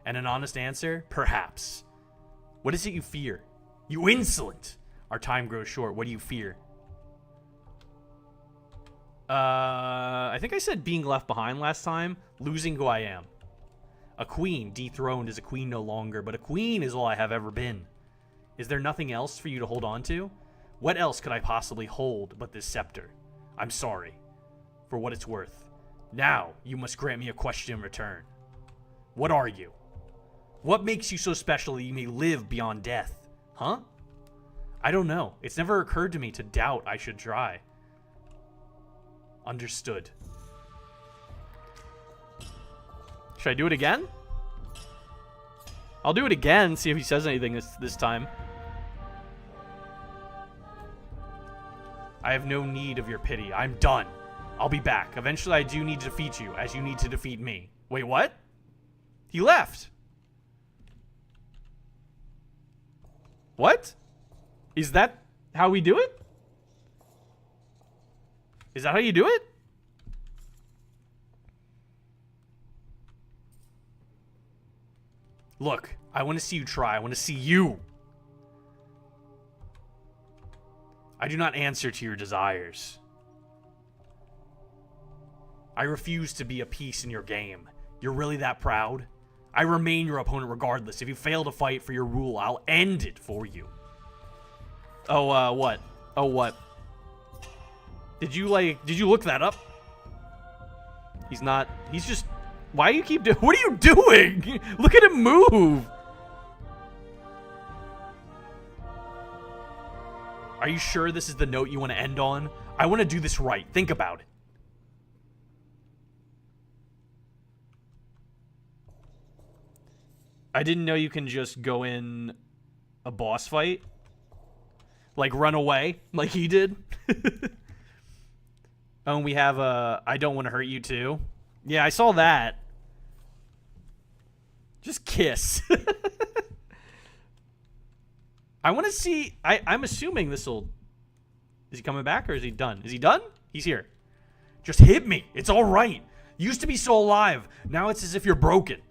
And an honest answer? Perhaps. What is it you fear? You insolent! Our time grows short. What do you fear? I think I said being left behind last time. Losing who I am. A queen dethroned is a queen no longer, but a queen is all I have ever been. Is there nothing else for you to hold on to? What else could I possibly hold but this scepter? I'm sorry. For what it's worth. Now, you must grant me a question in return. What are you? What makes you so special that you may live beyond death? Huh? I don't know. It's never occurred to me to doubt I should try. Understood. Should I do it again? I'll do it again, see if he says anything this time. I have no need of your pity. I'm done. I'll be back. Eventually I do need to defeat you, as you need to defeat me. Wait, what? He left. What? Is that how we do it? Is that how you do it? Look, I want to see you try. I want to see you. I do not answer to your desires. I refuse to be a piece in your game. You're really that proud? I remain your opponent regardless. If you fail to fight for your rule, I'll end it for you. Oh, what? Oh, what? Did you look that up? He's just... Why do you keep doing... What are you doing? Look at him move! Are you sure this is the note you want to end on? I want to do this right. Think about it. I didn't know you can just go in a boss fight. Like, run away, like he did. Oh, and we have a... I don't want to hurt you, too. Yeah, I saw that. Just kiss. I want to see... I'm assuming this'll... Is he coming back, or is he done? Is he done? He's here. Just hit me. It's all right. You used to be so alive. Now it's as if you're broken.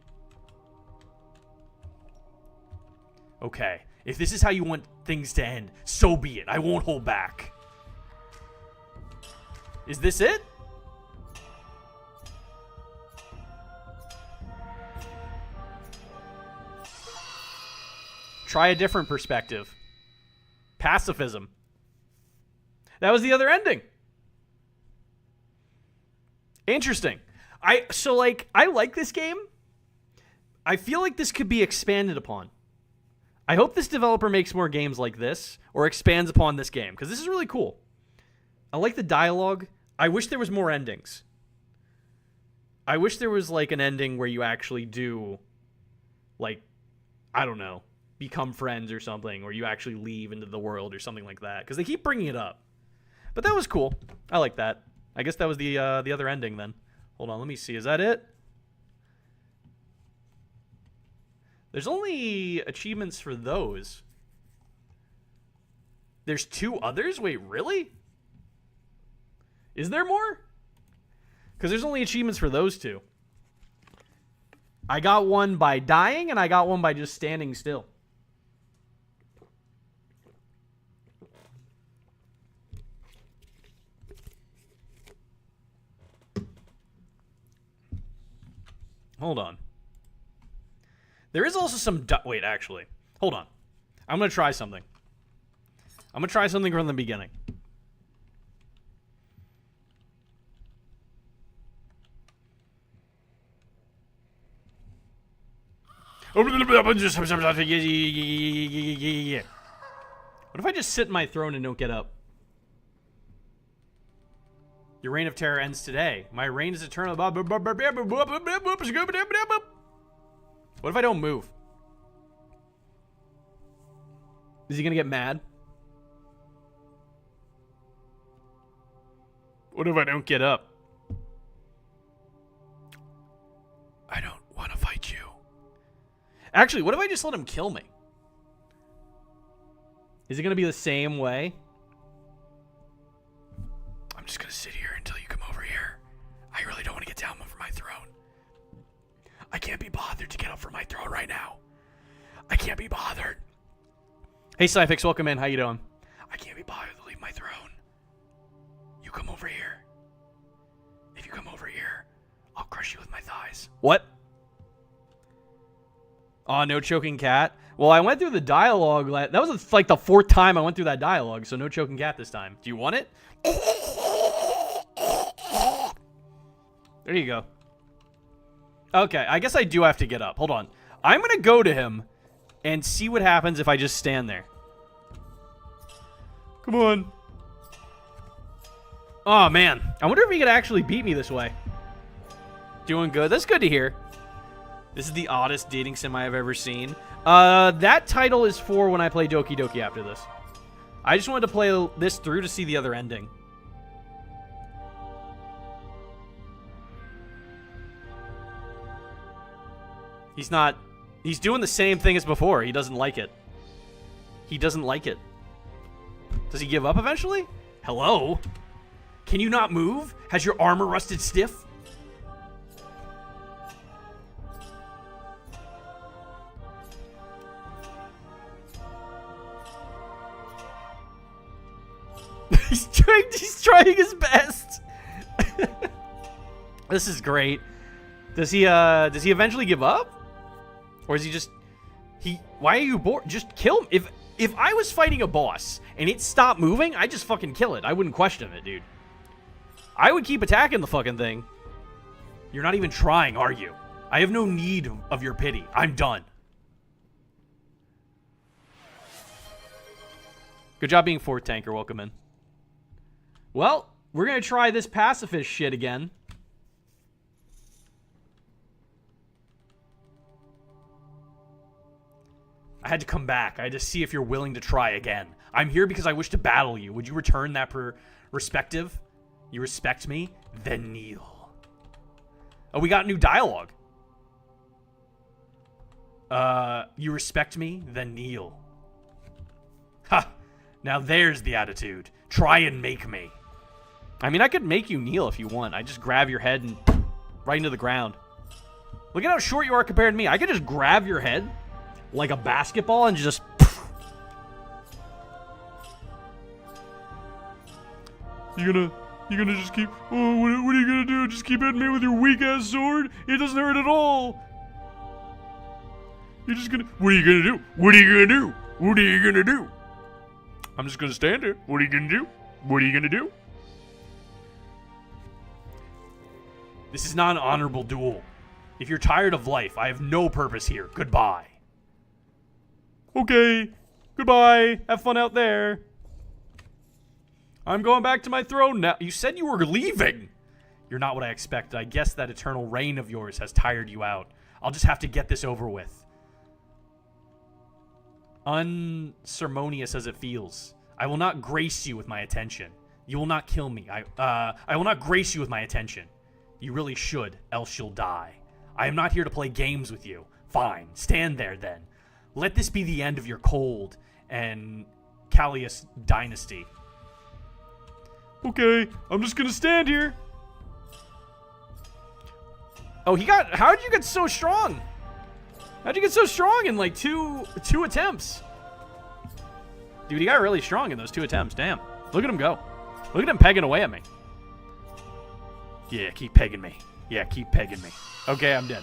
Okay. If this is how you want things to end, so be it. I won't hold back. Is this it? Try a different perspective. Pacifism. That was the other ending. Interesting. I like this game. I feel like this could be expanded upon. I hope this developer makes more games like this, or expands upon this game, because this is really cool. I like the dialogue. I wish there was more endings. I wish there was, like, an ending where you actually do, like, I don't know, become friends or something, or you actually leave into the world or something like that, because they keep bringing it up. But that was cool. I like that. I guess that was the other ending then. Hold on, let me see. Is that it? There's only achievements for those. There's 2 others? Wait, really? Is there more? Because there's only achievements for those 2. I got one by dying, and I got one by just standing still. Hold on. There is also some... Wait, actually. Hold on. I'm going to try something. I'm going to try something from the beginning. What if I just sit in my throne and don't get up? Your reign of terror ends today. My reign is eternal. What if I don't move? Is he gonna get mad? What if I don't get up? I don't want to fight you. Actually, what if I just let him kill me? Is it gonna be the same way? I'm just gonna sit here until you come over here. I really don't want to get down from my throne. I can't be bothered to get up from my throne right now. I can't be bothered. Hey, Cyfix, welcome in. How you doing? I can't be bothered to leave my throne. You come over here. If you come over here, I'll crush you with my thighs. What? Oh, no choking cat. Well, I went through the dialogue. That was like the 4th time I went through that dialogue, so no choking cat this time. Do you want it? There you go. Okay, I guess I do have to get up. Hold on. I'm going to go to him and see what happens if I just stand there. Come on. Oh, man. I wonder if he could actually beat me this way. Doing good. That's good to hear. This is the oddest dating sim I have ever seen. That title is for when I play Doki Doki after this. I just wanted to play this through to see the other ending. He's doing the same thing as before. He doesn't like it. He doesn't like it. Does he give up eventually? Hello? Can you not move? Has your armor rusted stiff? He's trying his best. This is great. Does he eventually give up? Or is he just... Why are you bored? Just kill him. If I was fighting a boss and it stopped moving, I'd just fucking kill it. I wouldn't question it, dude. I would keep attacking the fucking thing. You're not even trying, are you? I have no need of your pity. I'm done. Good job being 4th tanker. Welcome in. Well, we're going to try this pacifist shit again. I had to come back. I had to see if you're willing to try again. I'm here because I wish to battle you. Would you return that perspective? You respect me? Then kneel. Oh, we got new dialogue. You respect me? Then kneel. Ha! Now there's the attitude. Try and make me. I mean, I could make you kneel if you want. I just grab your head and right into the ground. Look at how short you are compared to me. I could just grab your head like a basketball and just... You gonna just keep... Oh, what are you gonna do? Just keep hitting me with your weak-ass sword? It doesn't hurt at all. You're just gonna... What are you gonna do? What are you gonna do? What are you gonna do? I'm just gonna stand there. What are you gonna do? What are you gonna do? This is not an honorable duel. If you're tired of life, I have no purpose here. Goodbye. Okay. Goodbye. Have fun out there. I'm going back to my throne now. You said you were leaving. You're not what I expected. I guess that eternal reign of yours has tired you out. I'll just have to get this over with. Unceremonious as it feels, I will not grace you with my attention. You will not kill me. I will not grace you with my attention. You really should, else you'll die. I am not here to play games with you. Fine, stand there then. Let this be the end of your cold and Callius dynasty. Okay, I'm just gonna stand here. Oh, how did you get so strong? How'd you get so strong in like two attempts? Dude, he got really strong in those 2 attempts. Damn. Look at him go. Look at him pegging away at me. Yeah, keep pegging me. Yeah, keep pegging me. Okay, I'm dead.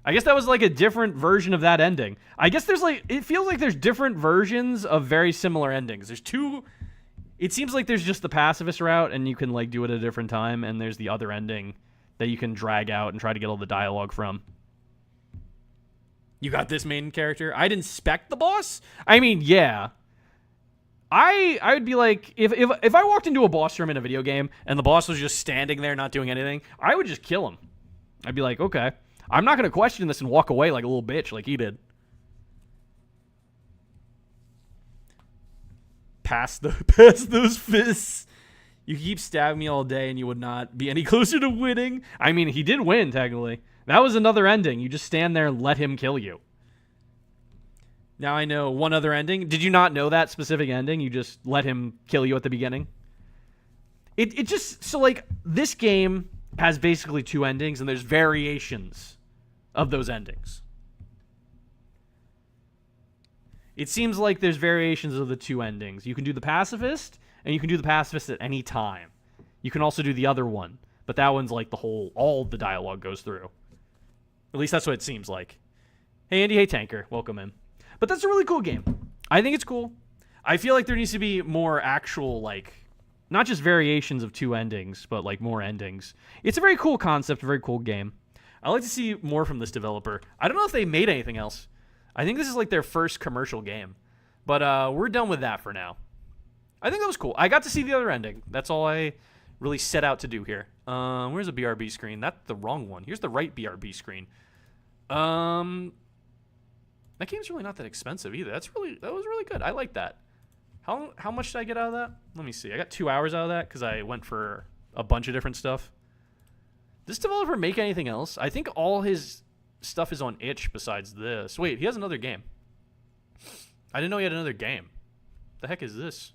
I guess that was like a different version of that ending. I guess there's like, it feels like there's different versions of very similar endings. There's 2. It seems like there's just the pacifist route, and you can like do it at a different time, and there's the other ending that you can drag out and try to get all the dialogue from. You got this main character. I'd inspect the boss. I mean, yeah. I would be like, if I walked into a boss room in a video game and the boss was just standing there not doing anything, I would just kill him. I'd be like, okay, I'm not gonna question this and walk away like a little bitch like he did. Pass those fists. You keep stabbing me all day and you would not be any closer to winning. I mean, he did win, technically. That was another ending. You just stand there and let him kill you. Now I know one other ending. Did you not know that specific ending? You just let him kill you at the beginning? It just... So, like, this game has basically 2 endings, and there's variations of those endings. It seems like there's variations of the 2 endings. You can do the pacifist, and you can do the pacifist at any time. You can also do the other one, but that one's like all the dialogue goes through. At least that's what it seems like. Hey, Andy. Hey, Tanker. Welcome in. But that's a really cool game. I think it's cool. I feel like there needs to be more actual, like, not just variations of 2 endings, but, like, more endings. It's a very cool concept, a very cool game. I'd like to see more from this developer. I don't know if they made anything else. I think this is, like, their first commercial game. But we're done with that for now. I think that was cool. I got to see the other ending. That's all I really set out to do here. Where's the BRB screen? That's the wrong one. Here's the right BRB screen. That game's really not that expensive either. That was really good. I like that. How much did I get out of that? Let me see. I got 2 hours out of that because I went for a bunch of different stuff. Does this developer make anything else? I think all his stuff is on itch besides this. Wait, he has another game. I didn't know he had another game. The heck is this?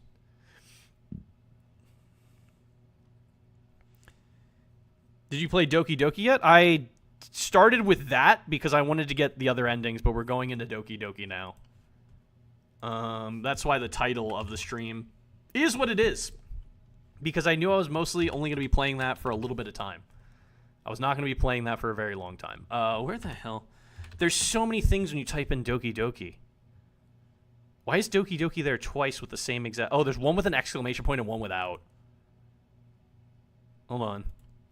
Did you play Doki Doki yet? I started with that because I wanted to get the other endings, but we're going into Doki Doki now. That's why the title of the stream is what it is. Because I knew I was mostly only going to be playing that for a little bit of time. I was not going to be playing that for a very long time. Where the hell? There's so many things when you type in Doki Doki. Why is Doki Doki there twice with the same exact... Oh, there's one with an exclamation point and one without. Hold on.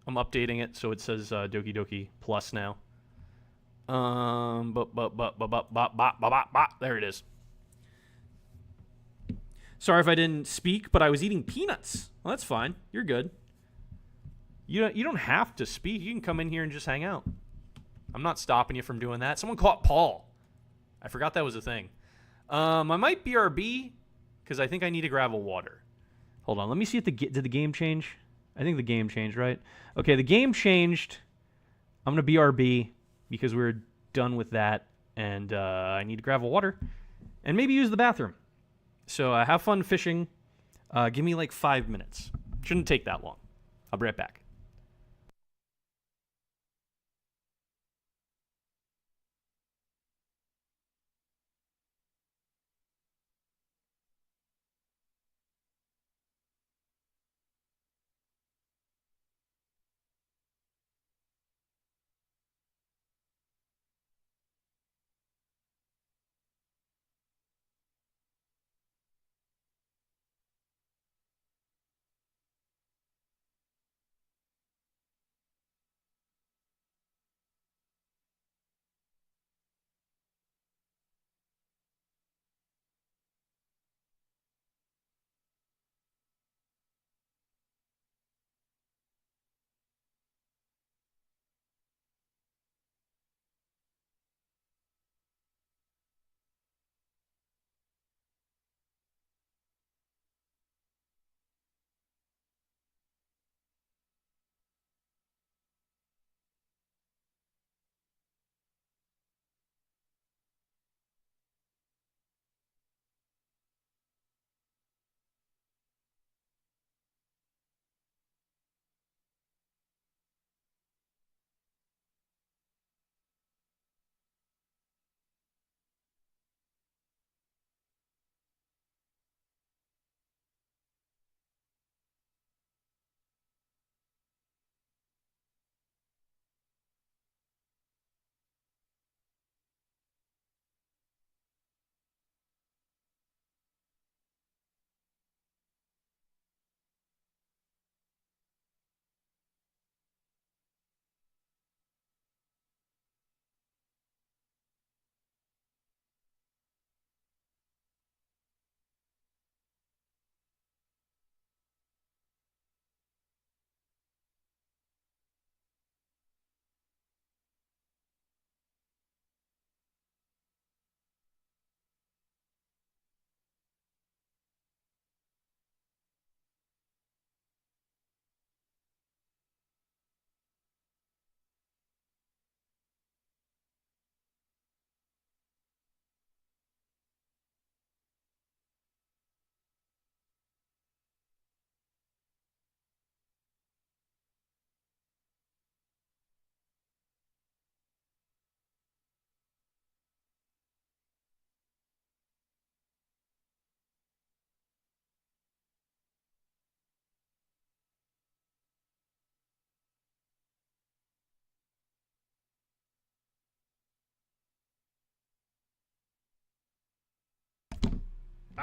I'm updating it so it says Doki Doki Plus now. There it is. Sorry if I didn't speak, but I was eating peanuts. Well, that's fine. You're good. You don't have to speak. You can come in here and just hang out. I'm not stopping you from doing that. Someone caught Paul. I forgot that was a thing. I might BRB because I think I need to grab a water. Hold on. Let me see if did the game change? I think the game changed, right? Okay, the game changed. I'm going to BRB because we're done with that. And I need to grab a water. And maybe use the bathroom. So have fun fishing. Give me like 5 minutes. Shouldn't take that long. I'll be right back.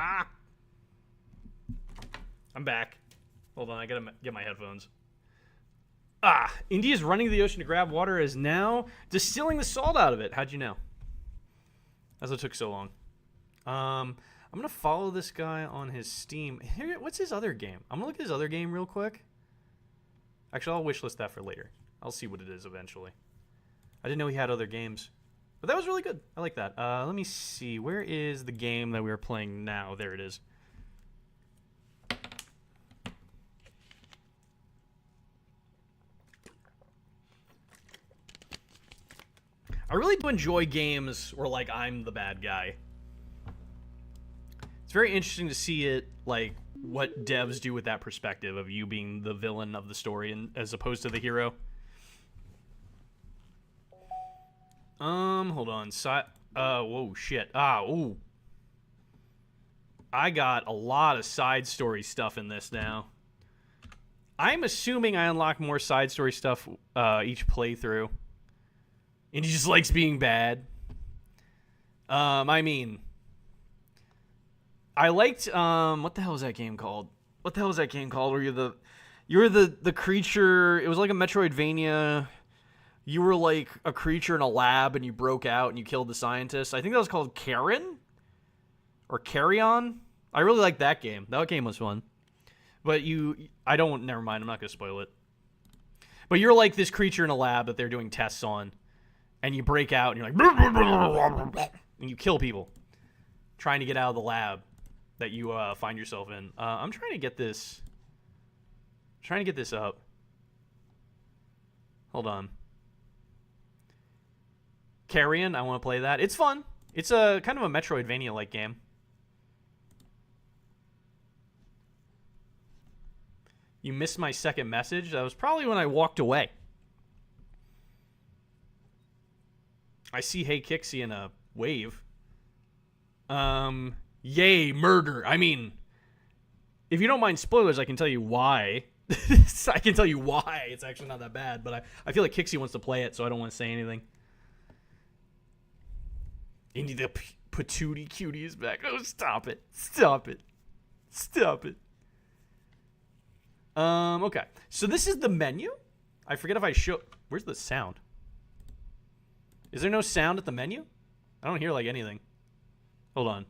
Ah! I'm back. Hold on, I gotta get my headphones. Ah! India's running to the ocean to grab water is now distilling the salt out of it. How'd you know? That's what took so long. I'm gonna follow this guy on his Steam. Here, what's his other game? I'm gonna look at his other game real quick. Actually, I'll wishlist that for later. I'll see what it is eventually. I didn't know he had other games. But that was really good. I like that. Let me see. Where is the game that we are playing now? There it is. I really do enjoy games where, like, I'm the bad guy. It's very interesting to see it, like, what devs do with that perspective of you being the villain of the story and as opposed to the hero. Hold on. Whoa, shit. Ooh. I got a lot of side story stuff in this now. I'm assuming I unlock more side story stuff each playthrough. And he just likes being bad. I mean, I liked what the hell is that game called? What the hell is that game called where you're the creature, it was like a Metroidvania. You were like a creature in a lab and you broke out and you killed the scientist. I think that was called Karen or Carrion. I really liked that game. That game was fun. But never mind, I'm not going to spoil it. But you're like this creature in a lab that they're doing tests on. And you break out and you're like, and you kill people trying to get out of the lab that you find yourself in. I'm trying to get this up. Hold on. Carrion, I want to play that. It's fun. It's a kind of a Metroidvania-like game. You missed my second message. That was probably when I walked away. I see Hey Kixie in a wave. Yay, murder. I mean, if you don't mind spoilers, I can tell you why. I can tell you why. It's actually not that bad, but I feel like Kixie wants to play it, so I don't want to say anything. Indy the patootie cutie is back. Oh, stop it. Stop it. Stop it. Okay. So this is the menu. I forget if I show... Where's the sound? Is there no sound at the menu? I don't hear, like, anything. Hold on.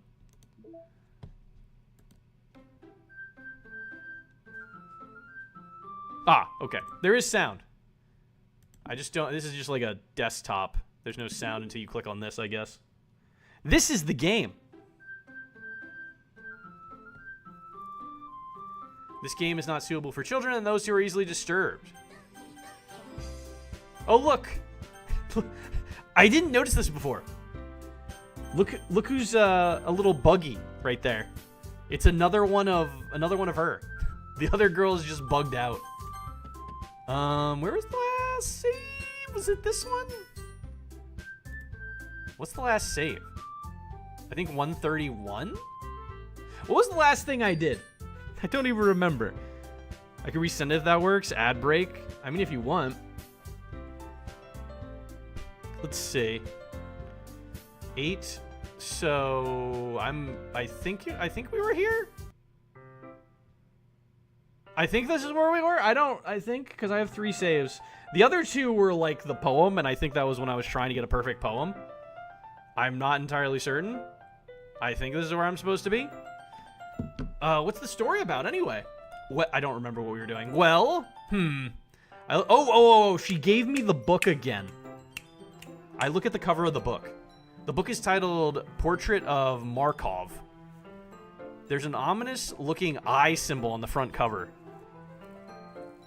Okay. There is sound. I just don't... This is just like a desktop. There's no sound until you click on this, I guess. This is the game. This game is not suitable for children and those who are easily disturbed. Oh, look. I didn't notice this before. Look who's a little buggy right there. It's another one of her. The other girl is just bugged out. Where was the last save? Was it this one? What's the last save? I think 131? What was the last thing I did? I don't even remember. I can resend it if that works. Ad break. I mean, if you want. Let's see. 8. So I think we were here. I think this is where we were. I think because I have 3 saves. The other 2 were like the poem, and I think that was when I was trying to get a perfect poem. I'm not entirely certain. I think this is where I'm supposed to be. What's the story about anyway? What? I don't remember what we were doing. Well, she gave me the book again. I look at the cover of the book. The book is titled Portrait of Markov. There's an ominous looking eye symbol on the front cover.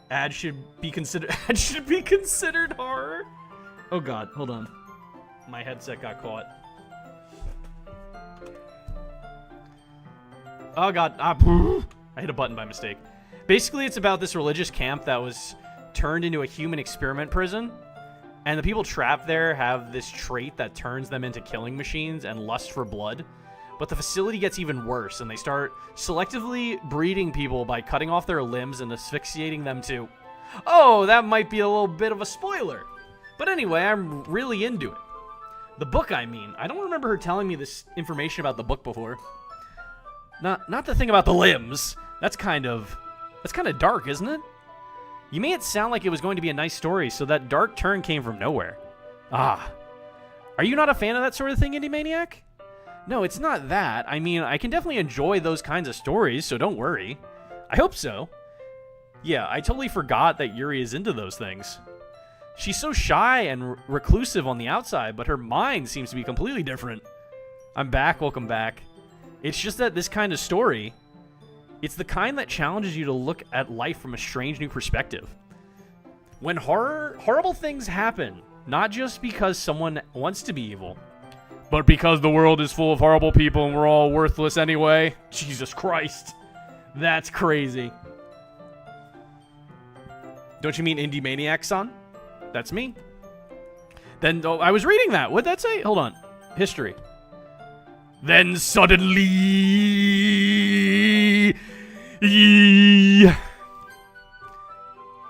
Ad should be considered horror. Oh god, hold on. My headset got caught. Oh god, I hit a button by mistake. Basically, it's about this religious camp that was turned into a human experiment prison. And the people trapped there have this trait that turns them into killing machines and lust for blood. But the facility gets even worse, and they start selectively breeding people by cutting off their limbs and asphyxiating them too. Oh, that might be a little bit of a spoiler. But anyway, I'm really into it. The book, I mean. I don't remember her telling me this information about the book before. Not the thing about the limbs. That's kind of dark, isn't it? You made it sound like it was going to be a nice story, so that dark turn came from nowhere. Ah. Are you not a fan of that sort of thing, Indie Maniac? No, it's not that. I mean, I can definitely enjoy those kinds of stories, so don't worry. I hope so. Yeah, I totally forgot that Yuri is into those things. She's so shy and reclusive on the outside, but her mind seems to be completely different. I'm back, welcome back. It's just that this kind of story, it's the kind that challenges you to look at life from a strange new perspective. When horrible things happen, not just because someone wants to be evil, But because the world is full of horrible people and we're all worthless anyway. Jesus Christ. That's crazy. Don't you mean Indie Maniac, son? That's me. Then, oh, I was reading that. What'd that say? Hold on. History. Then suddenly...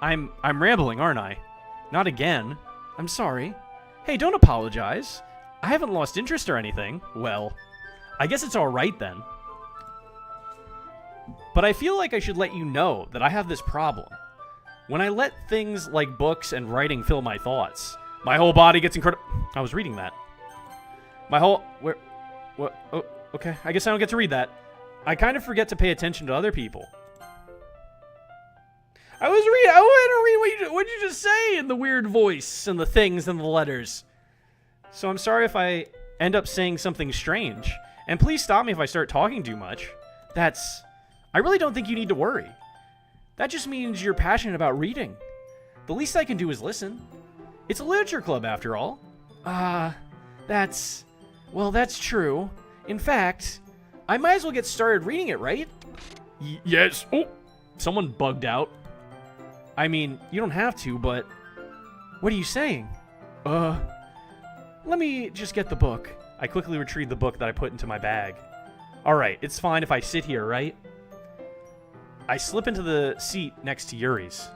I'm rambling, aren't I? Not again. I'm sorry. Hey, don't apologize. I haven't lost interest or anything. Well, I guess it's alright then. But I feel like I should let you know that I have this problem. When I let things like books and writing fill my thoughts, my whole body gets incredible... I was reading that. My whole... Where... What? Oh, okay. I guess I don't get to read that. I kind of forget to pay attention to other people. I wanted to read what you just say in the weird voice and the things and the letters. So I'm sorry if I end up saying something strange. And please stop me if I start talking too much. I really don't think you need to worry. That just means you're passionate about reading. The least I can do is listen. It's a literature club after all. That's true. In fact, I might as well get started reading it, right? Yes. Oh, someone bugged out. I mean, you don't have to, but... What are you saying? Let me just get the book. I quickly retrieved the book that I put into my bag. Alright, it's fine if I sit here, right? I slip into the seat next to Yuri's.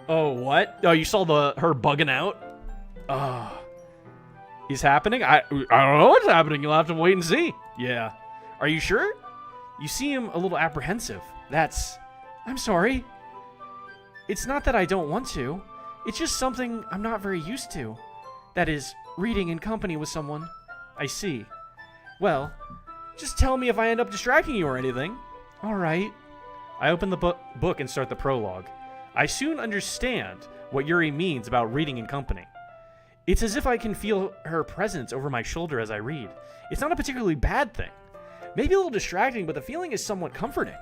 Oh, what? Oh, you saw her bugging out? He's happening? I don't know what's happening. You'll have to wait and see. Yeah. Are you sure? You seem a little apprehensive. I'm sorry. It's not that I don't want to. It's just something I'm not very used to. That is, reading in company with someone. I see. Well, just tell me if I end up distracting you or anything. All right. I open the book and start the prologue. I soon understand what Yuri means about reading in company. It's as if I can feel her presence over my shoulder as I read. It's not a particularly bad thing. Maybe a little distracting, but the feeling is somewhat comforting.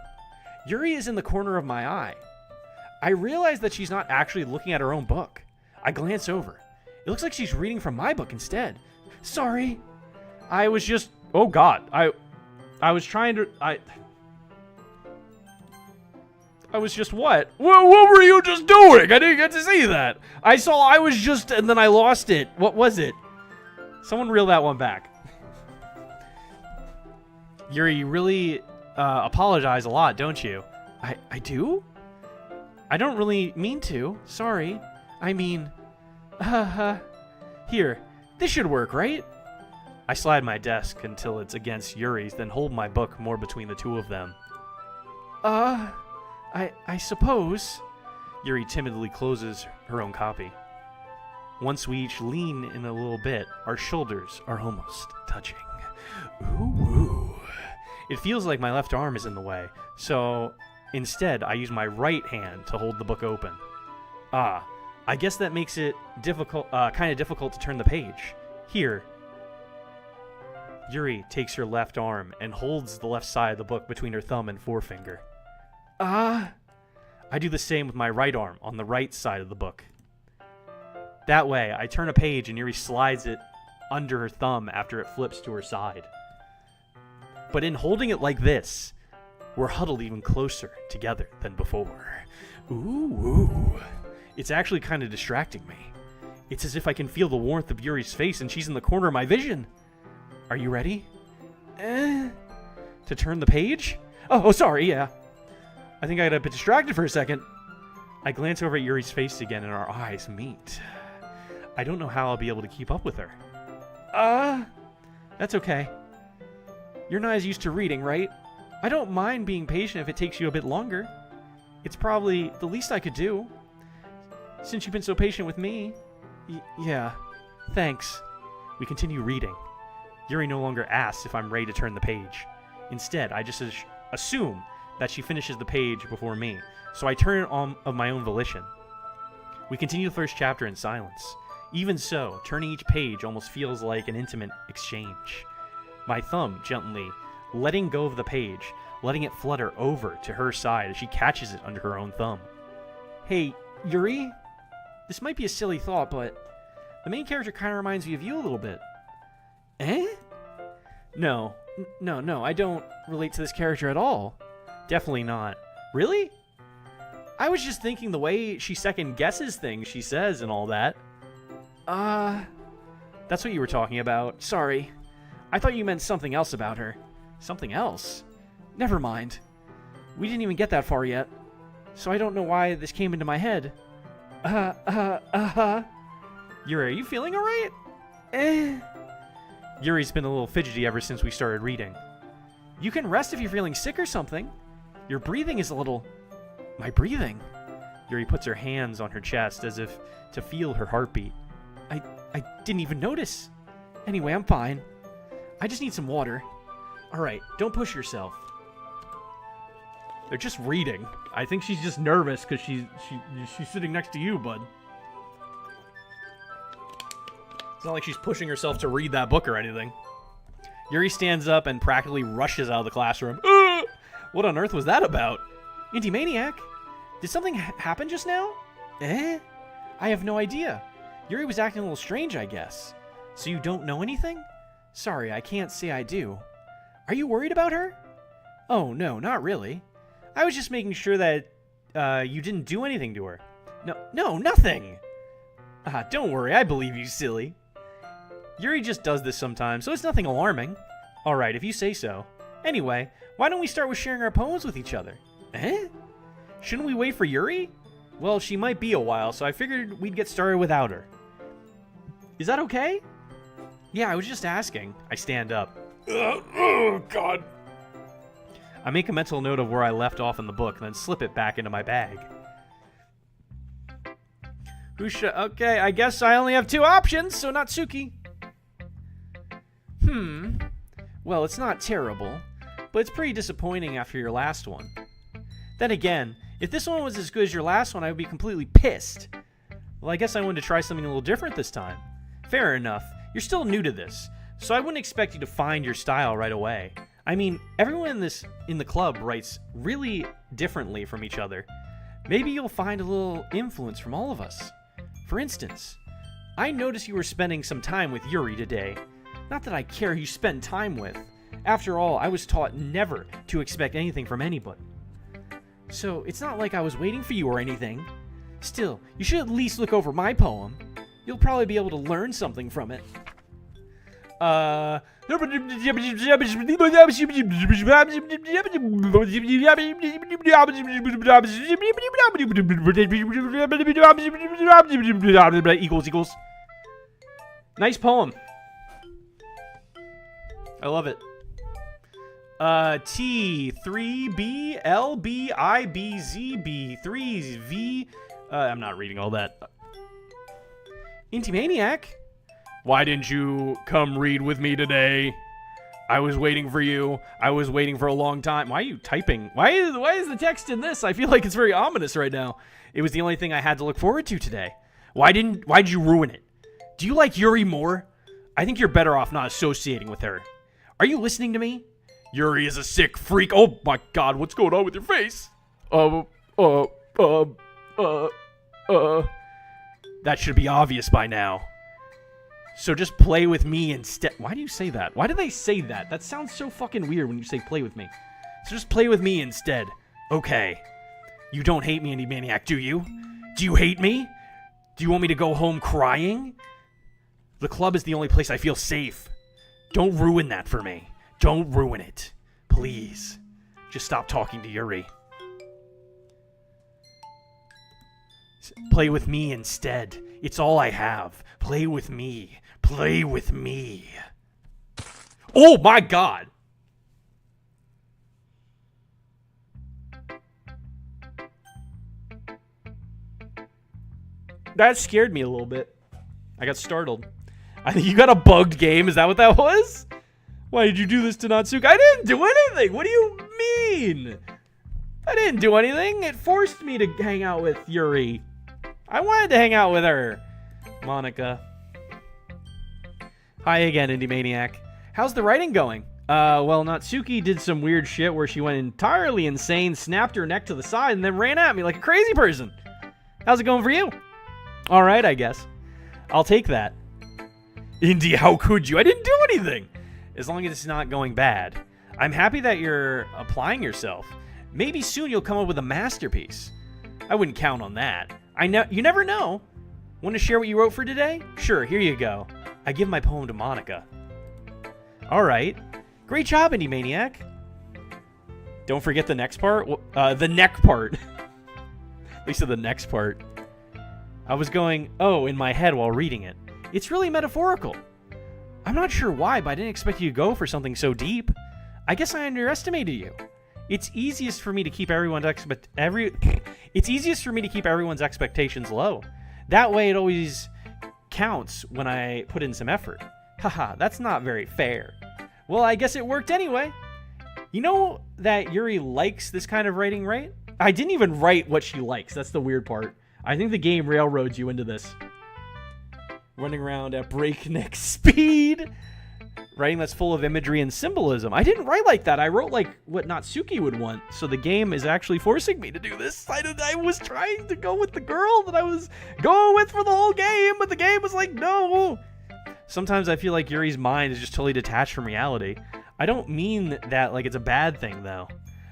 Yuri is in the corner of my eye. I realize that she's not actually looking at her own book. I glance over. It looks like she's reading from my book instead. Sorry. I was just... Oh, God. I was trying to... I was just what? What were you just doing? I didn't get to see that. I was just... And then I lost it. What was it? Someone reel that one back. Yuri, you really apologize a lot, don't you? I do? I don't really mean to. Sorry. I mean... Here. This should work, right? I slide my desk until it's against Yuri's, then hold my book more between the two of them. I suppose. Yuri timidly closes her own copy. Once we each lean in a little bit, our shoulders are almost touching. Ooh. It feels like my left arm is in the way, so instead I use my right hand to hold the book open. I guess that makes it kind of difficult to turn the page. Here. Yuri takes her left arm and holds the left side of the book between her thumb and forefinger. I do the same with my right arm on the right side of the book. That way, I turn a page and Yuri slides it under her thumb after it flips to her side. But in holding it like this, we're huddled even closer together than before. Ooh. It's actually kind of distracting me. It's as if I can feel the warmth of Yuri's face and she's in the corner of my vision. Are you ready? To turn the page? Oh, sorry, yeah. I think I got a bit distracted for a second. I glance over at Yuri's face again and our eyes meet. I don't know how I'll be able to keep up with her. That's okay. You're not as used to reading, right? I don't mind being patient if it takes you a bit longer. It's probably the least I could do. Since you've been so patient with me. Yeah. Thanks. We continue reading. Yuri no longer asks if I'm ready to turn the page. Instead, I just assume that she finishes the page before me, so I turn it on of my own volition. We continue the first chapter in silence. Even so, turning each page almost feels like an intimate exchange. My thumb gently letting go of the page, letting it flutter over to her side as she catches it under her own thumb. Hey, Yuri? This might be a silly thought, but the main character kind of reminds me of you a little bit. Eh? No, I don't relate to this character at all. Definitely not. Really? I was just thinking the way she second guesses things she says and all that. That's what you were talking about. Sorry. I thought you meant something else about her. Something else? Never mind. We didn't even get that far yet. So I don't know why this came into my head. Yuri, are you feeling alright? Yuri's been a little fidgety ever since we started reading. You can rest if you're feeling sick or something. Your breathing is a little... My breathing? Yuri puts her hands on her chest as if to feel her heartbeat. I didn't even notice. Anyway, I'm fine. I just need some water. Alright, don't push yourself. They're just reading. I think she's just nervous because she's sitting next to you, bud. It's not like she's pushing herself to read that book or anything. Yuri stands up and practically rushes out of the classroom. What on earth was that about? Anti-maniac? Did something happen just now? I have no idea. Yuri was acting a little strange, I guess. So you don't know anything? Sorry, I can't say I do. Are you worried about her? Oh, no, not really. I was just making sure that you didn't do anything to her. No, nothing! Don't worry, I believe you, silly. Yuri just does this sometimes, so it's nothing alarming. Alright, if you say so. Anyway, why don't we start with sharing our poems with each other? Shouldn't we wait for Yuri? Well, she might be a while, so I figured we'd get started without her. Is that okay? Yeah, I was just asking. I stand up. Oh, God. I make a mental note of where I left off in the book, and then slip it back into my bag. Okay, I guess I only have 2 options, so Natsuki. Well, it's not terrible, but it's pretty disappointing after your last one. Then again, if this one was as good as your last one, I would be completely pissed. Well, I guess I wanted to try something a little different this time. Fair enough. You're still new to this, so I wouldn't expect you to find your style right away. I mean, everyone in the club writes really differently from each other. Maybe you'll find a little influence from all of us. For instance, I noticed you were spending some time with Yuri today. Not that I care who you spend time with. After all, I was taught never to expect anything from anybody. So, it's not like I was waiting for you or anything. Still, you should at least look over my poem. You'll probably be able to learn something from it. Equals. Nice poem. I love it. T3BLBIBZB3V. I'm not reading all that. Anti-maniac? Why didn't you come read with me today? I was waiting for you. I was waiting for a long time. Why are you typing? Why is the text in this? I feel like it's very ominous right now. It was the only thing I had to look forward to today. Why did you ruin it? Do you like Yuri more? I think you're better off not associating with her. Are you listening to me? Yuri is a sick freak. Oh my God, what's going on with your face? That should be obvious by now. So just play with me instead. Why do you say that? Why do they say that? That sounds so fucking weird when you say play with me. So just play with me instead. Okay. You don't hate me, Anti-Maniac, do you? Do you hate me? Do you want me to go home crying? The club is the only place I feel safe. Don't ruin that for me. Don't ruin it. Please. Just stop talking to Yuri. Play with me instead. It's all I have. Play with me. Play with me. Oh my God! That scared me a little bit. I got startled. I think you got a bugged game. Is that what that was? Why did you do this to Natsuki? I didn't do anything. What do you mean? I didn't do anything. It forced me to hang out with Yuri. I wanted to hang out with her. Monica. Hi again, Indie Maniac. How's the writing going? Well, Natsuki did some weird shit where she went entirely insane, snapped her neck to the side, and then ran at me like a crazy person. How's it going for you? All right, I guess. I'll take that. Indie, how could you? I didn't do anything. As long as it's not going bad. I'm happy that you're applying yourself. Maybe soon you'll come up with a masterpiece. I wouldn't count on that. You never know. Want to share what you wrote for today? Sure, here you go. I give my poem to Monica. All right. Great job, Indie Maniac. Don't forget the next part. The neck part. At least the next part. I was going, oh, in my head while reading it. It's really metaphorical. I'm not sure why, but I didn't expect you to go for something so deep. I guess I underestimated you. It's easiest for me to keep everyone's expectations low. That way it always counts when I put in some effort. Haha, that's not very fair. Well, I guess it worked anyway. You know that Yuri likes this kind of writing, right? I didn't even write what she likes. That's the weird part. I think the game railroads you into this. Running around at breakneck speed. Writing that's full of imagery and symbolism. I didn't write like that. I wrote like what Natsuki would want. So the game is actually forcing me to do this. I was trying to go with the girl that I was going with for the whole game, but the game was like, no. Sometimes I feel like Yuri's mind is just totally detached from reality. I don't mean that like it's a bad thing, though.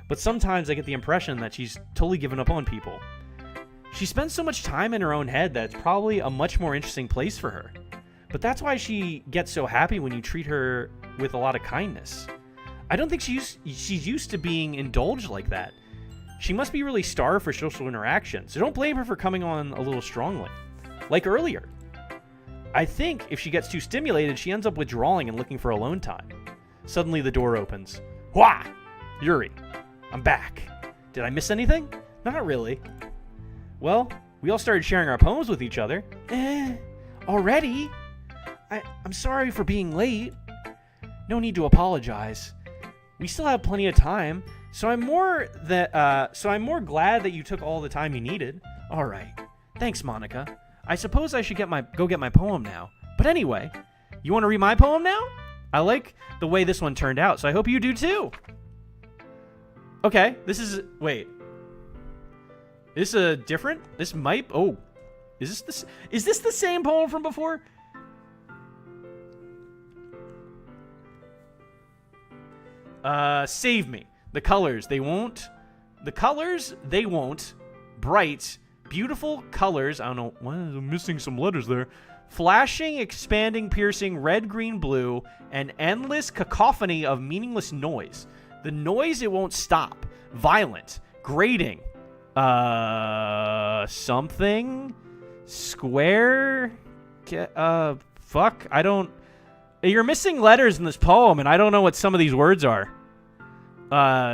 But sometimes I get the impression that she's totally given up on people. She spends so much time in her own head that it's probably a much more interesting place for her. But that's why she gets so happy when you treat her with a lot of kindness. I don't think she's used to being indulged like that. She must be really starved for social interaction, so don't blame her for coming on a little strongly. Like earlier. I think if she gets too stimulated, she ends up withdrawing and looking for alone time. Suddenly the door opens. Wah! Yuri, I'm back. Did I miss anything? Not really. Well, we all started sharing our poems with each other. Already? I'm sorry for being late. No need to apologize. We still have plenty of time, so I'm more glad that you took all the time you needed. All right. Thanks, Monica. I suppose I should go get my poem now. But anyway, you want to read my poem now? I like the way this one turned out, so I hope you do too. Okay, wait. Is this a different? This might. Oh, is this the same poem from before? Save me. The colors, they won't. Bright, beautiful colors. I don't know. Why I'm missing some letters there. Flashing, expanding, piercing, red, green, blue, an endless cacophony of meaningless noise. The noise, it won't stop. Violent, grating. Something. Square. Fuck. I don't. You're missing letters in this poem, and I don't know what some of these words are.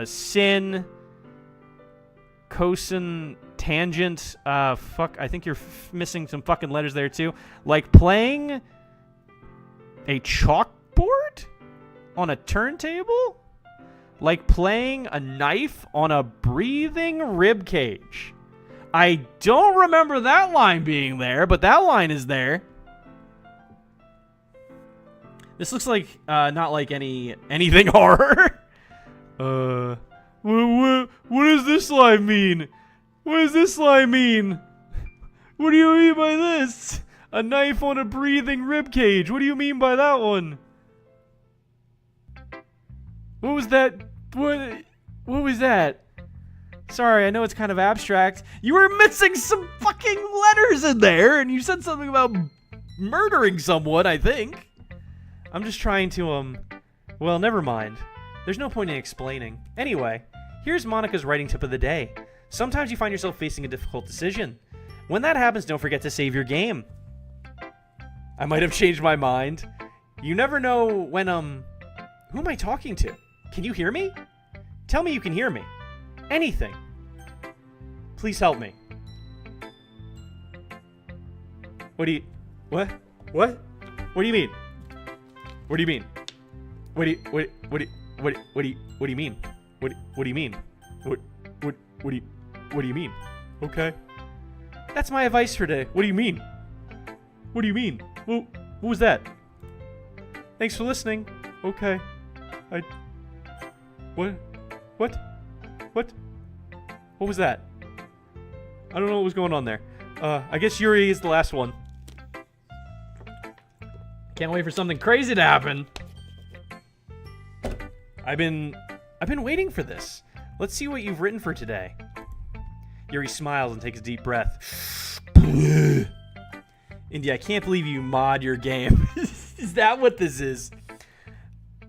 Sin, cosine, tangent, fuck, I think you're missing some fucking letters there too. Like playing a chalkboard on a turntable? Like playing a knife on a breathing rib cage. I don't remember that line being there, but that line is there. This looks like not like anything horror. What does this line mean? What does this line mean? What do you mean by this? A knife on a breathing rib cage. What do you mean by that one? What was that? What was that? Sorry, I know it's kind of abstract. You were missing some fucking letters in there, and you said something about murdering someone, I think. I'm just trying to, well, never mind. There's no point in explaining. Anyway, here's Monica's writing tip of the day. Sometimes you find yourself facing a difficult decision. When that happens, don't forget to save your game. I might have changed my mind. You never know when, who am I talking to? Can you hear me? Tell me you can hear me. Anything. Please help me. What do you... What? What? What do you mean? What do you mean? What do you... What do you mean? What do you mean? What do you mean? Okay. That's my advice for today. What do you mean? What do you mean? What was that? Thanks for listening. Okay. What? What? What? What was that? I don't know what was going on there. I guess Yuri is the last one. Can't wait for something crazy to happen. I've been waiting for this. Let's see what you've written for today. Yuri smiles and takes a deep breath. Indy, I can't believe you mod your game. Is that what this is?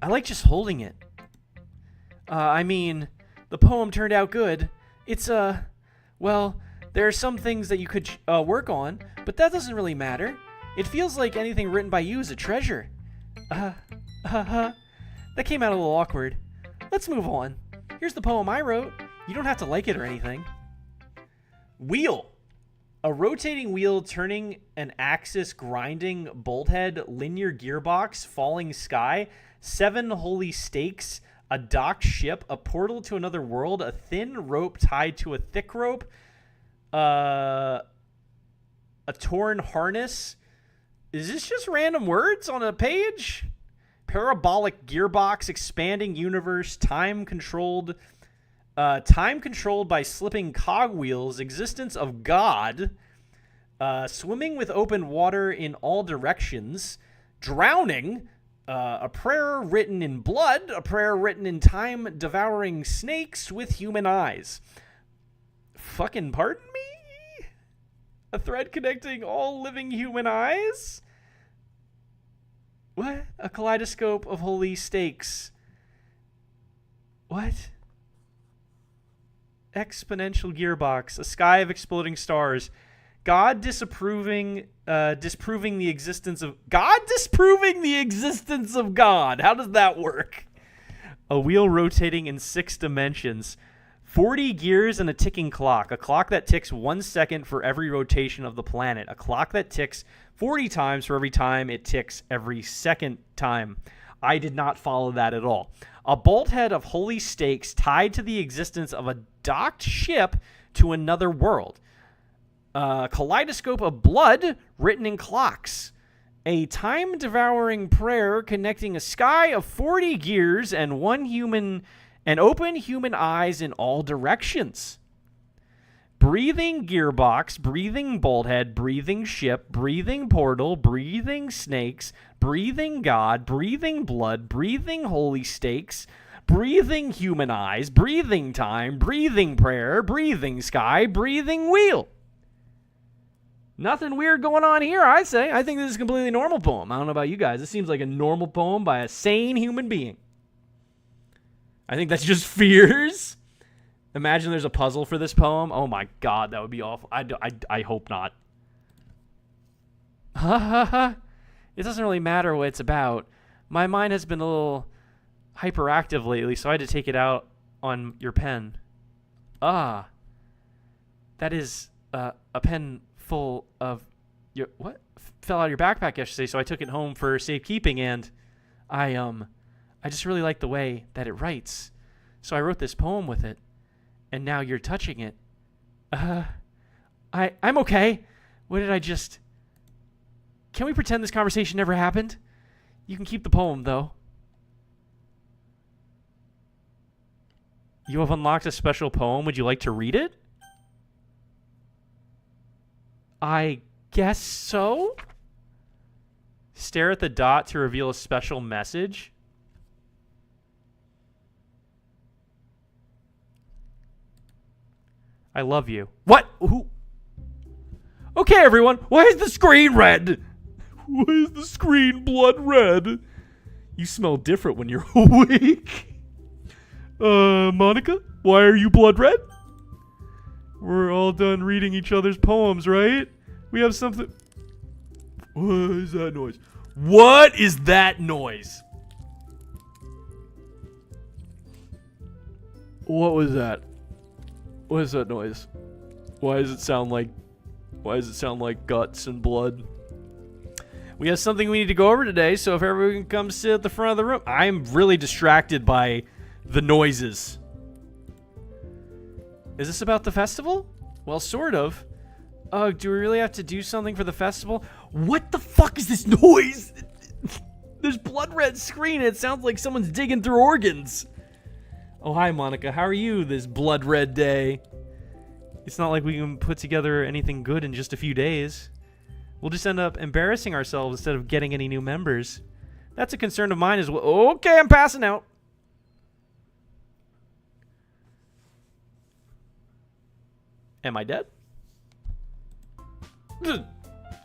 I like just holding it. I mean, the poem turned out good. It's, well, there are some things that you could work on, but that doesn't really matter. It feels like anything written by you is a treasure. That came out a little awkward. Let's move on. Here's the poem I wrote. You don't have to like it or anything. Wheel. A rotating wheel turning an axis grinding bolt head linear gearbox falling sky 7 holy stakes a docked ship a portal to another world a thin rope tied to a thick rope a torn harness. Is this just random words on a page? Parabolic gearbox expanding universe time controlled by slipping cogwheels, existence of God, swimming with open water in all directions, drowning, a prayer written in blood, a prayer written in time, devouring snakes with human eyes. Fucking pardon me? A thread connecting all living human eyes? What? A kaleidoscope of holy stakes. What? Exponential gearbox, a sky of exploding stars, God disproving the existence of God. How does that work? A wheel rotating in 6 dimensions, 40 gears and a ticking clock, a clock that ticks 1 second for every rotation of the planet, a clock that ticks 40 times for every time it ticks every second time. I did not follow that at all. A bolt head of holy stakes tied to the existence of a docked ship to another world. A kaleidoscope of blood written in clocks. A time-devouring prayer connecting a sky of 40 gears and open human eyes in all directions. Breathing gearbox, breathing bolt head, breathing ship, breathing portal, breathing snakes, breathing God, breathing blood, breathing holy stakes, breathing human eyes, breathing time, breathing prayer, breathing sky, breathing wheel. Nothing weird going on here, I say. I think this is a completely normal poem. I don't know about you guys. This seems like a normal poem by a sane human being. I think that's just fears. Imagine there's a puzzle for this poem. Oh my god, that would be awful. I hope not. Ha ha ha. It doesn't really matter what it's about. My mind has been a little hyperactive lately, so I had to take it out on your pen. Ah. That is a pen full of your... What? Fell out of your backpack yesterday, so I took it home for safekeeping, and I just really like the way that it writes. So I wrote this poem with it. And now you're touching it. I'm okay. What did I just... Can we pretend this conversation never happened? You can keep the poem, though. You have unlocked a special poem. Would you like to read it? I guess so. Stare at the dot to reveal a special message. I love you. What? Who? Okay, everyone. Why is the screen red? Why is the screen blood red? You smell different when you're awake. Monica? Why are you blood red? We're all done reading each other's poems, right? We have something... What is that noise? What is that noise? What was that? What is that noise? Why does it sound like guts and blood? We have something we need to go over today, so if everyone can come sit at the front of the room. I'm really distracted by the noises. Is this about the festival? Well, sort of. Oh, do we really have to do something for the festival? What the fuck is this noise? There's blood red screen. It sounds like someone's digging through organs. Oh, hi, Monica. How are you this blood red day? It's not like we can put together anything good in just a few days. We'll just end up embarrassing ourselves instead of getting any new members. That's a concern of mine as well. Okay, I'm passing out. Am I dead?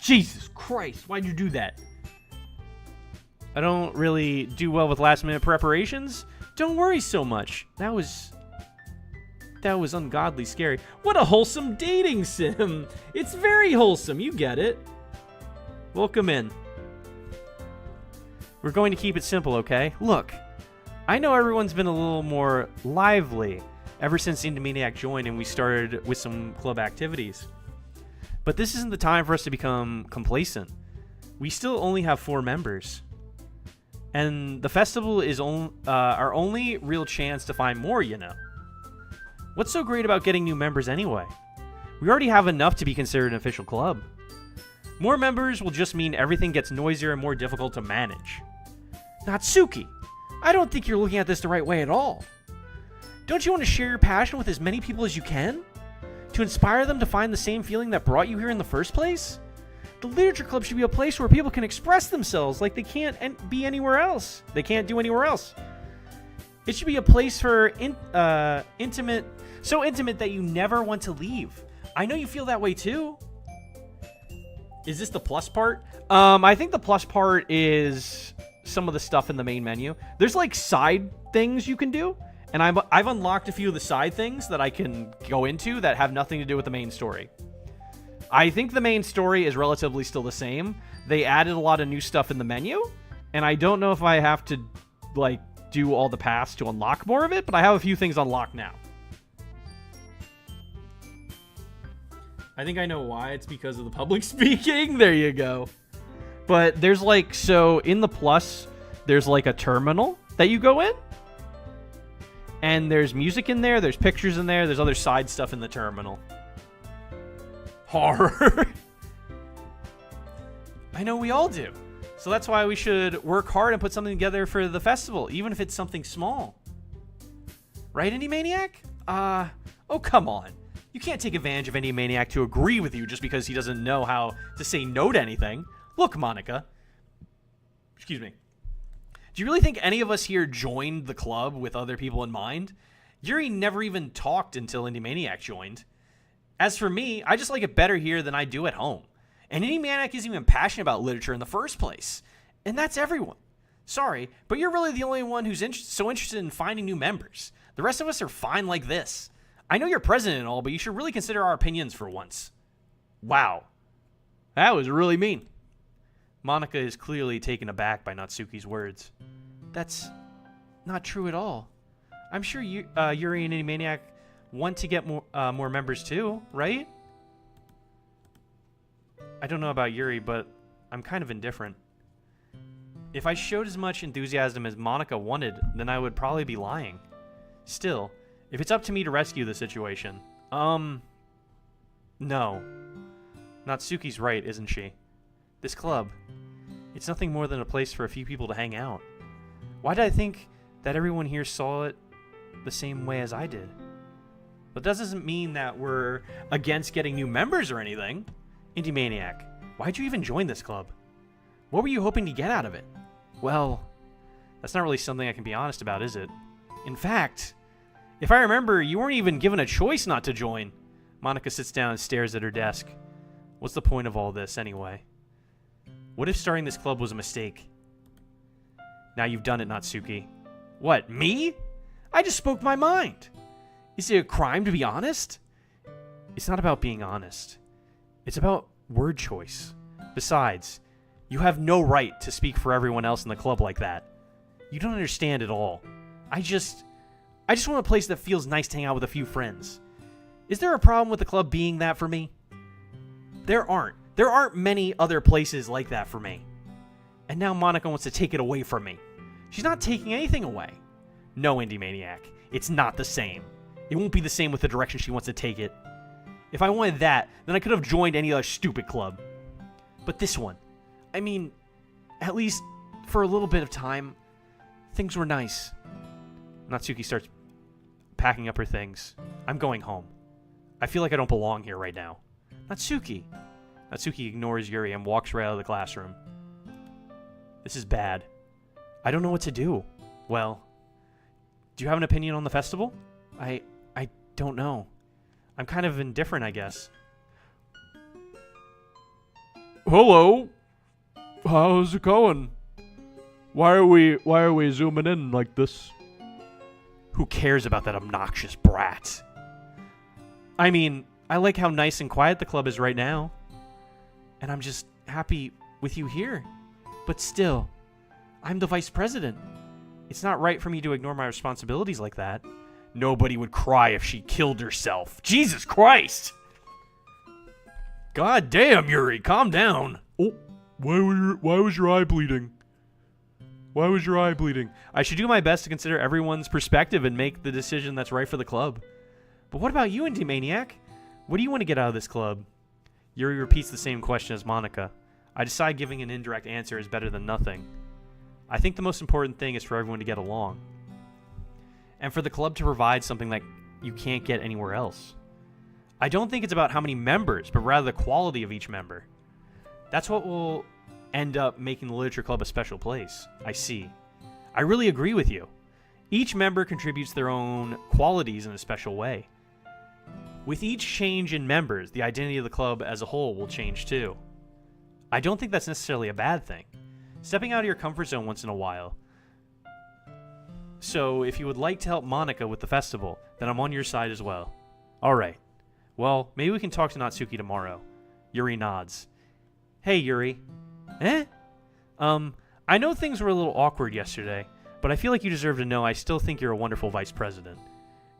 Jesus Christ, why'd you do that? I don't really do well with last minute preparations. Don't worry so much. That was ungodly scary. What a wholesome dating sim. It's very wholesome, you get it. Welcome in. We're going to keep it simple, okay? Look, I know everyone's been a little more lively ever since Indomaniac joined and we started with some club activities. But this isn't the time for us to become complacent. We still only have 4 members. And the festival is our only real chance to find more, you know. What's so great about getting new members anyway? We already have enough to be considered an official club. More members will just mean everything gets noisier and more difficult to manage. Natsuki, I don't think you're looking at this the right way at all. Don't you want to share your passion with as many people as you can? To inspire them to find the same feeling that brought you here in the first place? The literature club should be a place where people can express themselves like they can't be anywhere else. They can't do anywhere else. It should be a place for intimate, so intimate that you never want to leave. I know you feel that way too. Is this the plus part? I think the plus part is some of the stuff in the main menu. There's like side things you can do, and I've unlocked a few of the side things that I can go into that have nothing to do with the main story. I think the main story is relatively still the same. They added a lot of new stuff in the menu, and I don't know if I have to like do all the paths to unlock more of it, but I have a few things unlocked now. I think I know why. It's because of the public speaking. There you go. But there's like, so in the plus, there's like a terminal that you go in. And there's music in there. There's pictures in there. There's other side stuff in the terminal. Horror. I know we all do. So that's why we should work hard and put something together for the festival, even if it's something small. Right, Indomaniac? Oh, come on. You can't take advantage of Indomaniac to agree with you just because he doesn't know how to say no to anything. Look, Monica. Excuse me. Do you really think any of us here joined the club with other people in mind? Yuri never even talked until Indomaniac joined. As for me, I just like it better here than I do at home. And Indomaniac isn't even passionate about literature in the first place. And that's everyone. Sorry, but you're really the only one who's so interested in finding new members. The rest of us are fine like this. I know you're president and all, but you should really consider our opinions for once. Wow. That was really mean. Monica is clearly taken aback by Natsuki's words. That's not true at all. I'm sure Yuri and Indomaniac want to get more members too, right? I don't know about Yuri, but I'm kind of indifferent. If I showed as much enthusiasm as Monica wanted, then I would probably be lying. Still, if it's up to me to rescue the situation, no. Natsuki's right, isn't she? This club, it's nothing more than a place for a few people to hang out. Why did I think that everyone here saw it the same way as I did? But that doesn't mean that we're against getting new members or anything. Indomaniac, why'd you even join this club? What were you hoping to get out of it? Well, that's not really something I can be honest about, is it? In fact, if I remember, you weren't even given a choice not to join. Monica sits down and stares at her desk. What's the point of all this, anyway? What if starting this club was a mistake? Now you've done it, Natsuki. What, me? I just spoke my mind. Is it a crime to be honest? It's not about being honest. It's about word choice. Besides, you have no right to speak for everyone else in the club like that. You don't understand at all. I just want a place that feels nice to hang out with a few friends. Is there a problem with the club being that for me? There aren't. There aren't many other places like that for me. And now Monica wants to take it away from me. She's not taking anything away. No, Indie Maniac. It's not the same. It won't be the same with the direction she wants to take it. If I wanted that, then I could have joined any other stupid club. But this one, I mean, at least for a little bit of time, things were nice. Natsuki starts packing up her things. I'm going home. I feel like I don't belong here right now. Natsuki. Natsuki ignores Yuri and walks right out of the classroom. This is bad. I don't know what to do. Well, do you have an opinion on the festival? I don't know. I'm kind of indifferent, I guess. Hello. How's it going? Why are we zooming in like this? Who cares about that obnoxious brat? I mean, I like how nice and quiet the club is right now. And I'm just happy with you here. But still, I'm the vice president. It's not right for me to ignore my responsibilities like that. Nobody would cry if she killed herself. Jesus Christ! God damn, Yuri, calm down. Oh, why was your eye bleeding? Why was your eye bleeding? I should do my best to consider everyone's perspective and make the decision that's right for the club. But what about you, Indie Maniac? What do you want to get out of this club? Yuri repeats the same question as Monica. I decide giving an indirect answer is better than nothing. I think the most important thing is for everyone to get along. And for the club to provide something that you can't get anywhere else. I don't think it's about how many members, but rather the quality of each member. That's what will end up making the Literature Club a special place. I see. I really agree with you. Each member contributes their own qualities in a special way. With each change in members, the identity of the club as a whole will change too. I don't think that's necessarily a bad thing. Stepping out of your comfort zone once in a while. So, if you would like to help Monica with the festival, then I'm on your side as well. Alright. Well, maybe we can talk to Natsuki tomorrow. Yuri nods. Hey, Yuri. Eh? I know things were a little awkward yesterday, but I feel like you deserve to know I still think you're a wonderful vice president.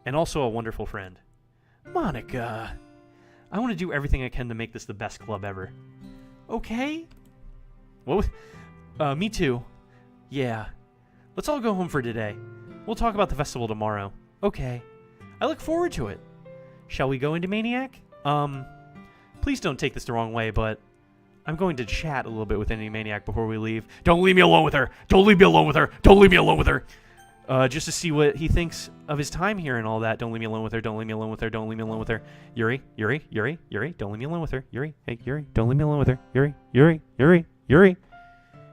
And also a wonderful friend. Monica. I want to do everything I can to make this the best club ever. Okay? What? Me too. Yeah. Let's all go home for today. We'll talk about the festival tomorrow. Okay. I look forward to it. Shall we go into Maniac? Please don't take this the wrong way, but I'm going to chat a little bit with Indie Maniac before we leave. Don't leave me alone with her! Don't leave me alone with her! Don't leave me alone with her! Just to see what he thinks of his time here and all that. Don't leave me alone with her. Don't leave me alone with her. Don't leave me alone with her. Yuri, Yuri, Yuri, Yuri. Don't leave me alone with her. Yuri, hey, Yuri. Don't leave me alone with her. Yuri, Yuri, Yuri, Yuri.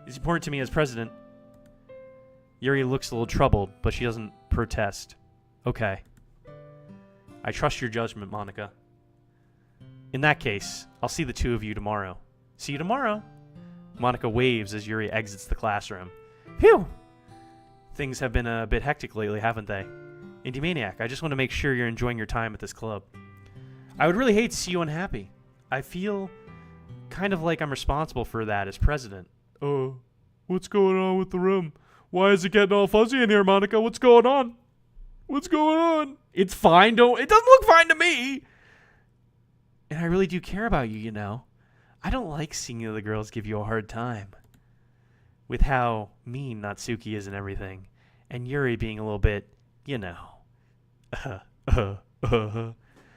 It's important to me as president. Yuri looks a little troubled, but she doesn't protest. Okay. I trust your judgment, Monica. In that case, I'll see the two of you tomorrow. See you tomorrow. Monica waves as Yuri exits the classroom. Phew! Things have been a bit hectic lately, haven't they? Indie Maniac, I just want to make sure you're enjoying your time at this club. I would really hate to see you unhappy. I feel kind of like I'm responsible for that as president. What's going on with the room? Why is it getting all fuzzy in here, Monica? What's going on? What's going on? It's fine, it doesn't look fine to me! And I really do care about you, you know. I don't like seeing the other girls give you a hard time. With how mean Natsuki is and everything. And Yuri being a little bit, you know.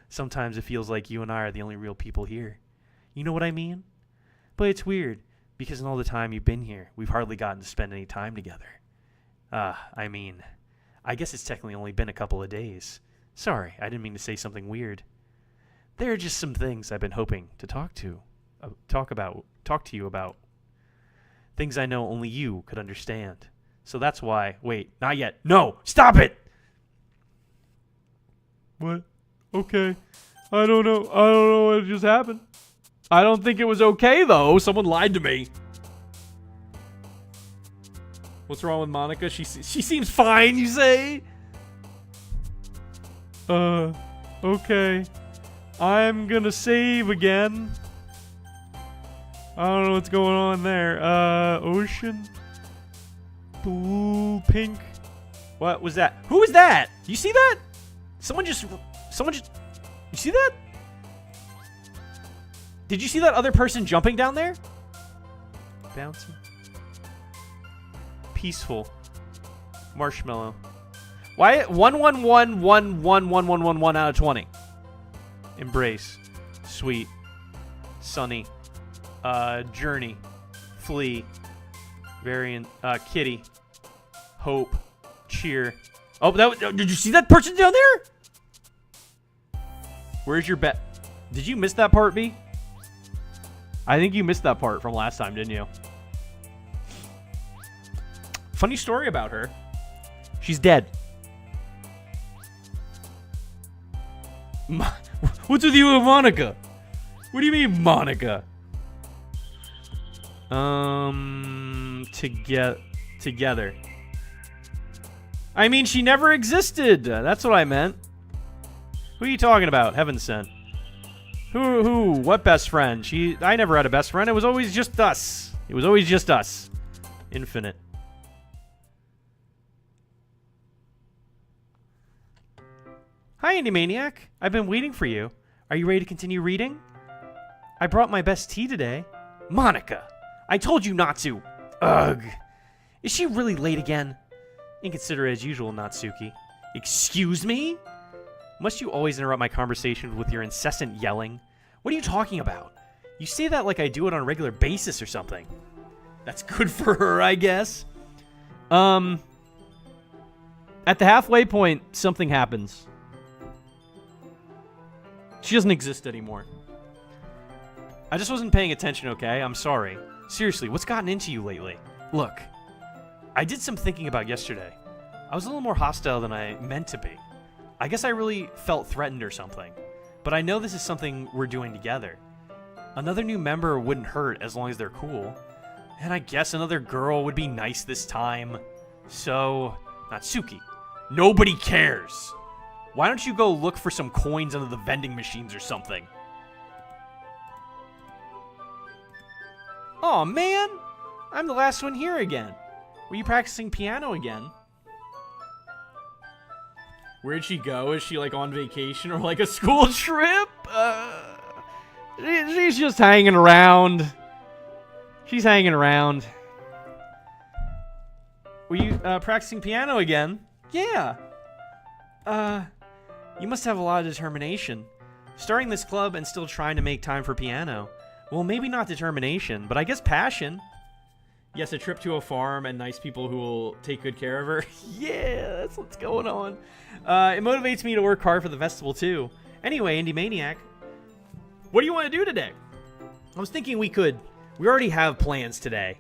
Sometimes it feels like you and I are the only real people here. You know what I mean? But it's weird, because in all the time you've been here, we've hardly gotten to spend any time together. I guess it's technically only been a couple of days. Sorry, I didn't mean to say something weird. There are just some things I've been hoping to talk to you about. Things I know only you could understand. So that's why... Wait, not yet. No! Stop it! What? Okay. I don't know what just happened. I don't think it was okay, though. Someone lied to me. What's wrong with Monica? She seems fine, you say? Okay. I'm gonna save again. I don't know what's going on there. Ocean. Blue, pink. What was that? Who was that? You see that? Someone just... You see that? Did you see that other person jumping down there? Bouncing. Peaceful. Marshmallow. Why 111111111 out of 20? Embrace. Sweet. Sunny. Journey. Flee. Variant. Kitty. Hope. Cheer. Oh, did you see that person down there? Where's your bet? Did you miss that part, B? I think you missed that part from last time, didn't you? Funny story about her. She's dead. What's with you and Monica? What do you mean, Monica? Together. I mean, she never existed. That's what I meant. Who are you talking about? Heaven sent. Who? What best friend? I never had a best friend. It was always just us. Infinite. Hi, Indie Maniac. I've been waiting for you. Are you ready to continue reading? I brought my best tea today. Monica, I told you not to. Ugh. Is she really late again? Inconsiderate as usual, Natsuki. Excuse me? Must you always interrupt my conversations with your incessant yelling? What are you talking about? You say that like I do it on a regular basis or something. That's good for her, I guess. At the halfway point, something happens. She doesn't exist anymore. I just wasn't paying attention, okay? I'm sorry. Seriously, what's gotten into you lately? Look, I did some thinking about yesterday. I was a little more hostile than I meant to be. I guess I really felt threatened or something. But I know this is something we're doing together. Another new member wouldn't hurt as long as they're cool. And I guess another girl would be nice this time. So, Natsuki, nobody cares. Why don't you go look for some coins under the vending machines or something? Aw, man! I'm the last one here again. Were you practicing piano again? Where'd she go? Is she like on vacation or like a school trip? She's just hanging around. She's hanging around. Were you practicing piano again? Yeah. You must have a lot of determination. Starting this club and still trying to make time for piano. Well, maybe not determination, but I guess passion. Yes, a trip to a farm and nice people who will take good care of her. Yeah, that's what's going on. It motivates me to work hard for the festival, too. Anyway, Indie Maniac, what do you want to do today? I was thinking we already have plans today.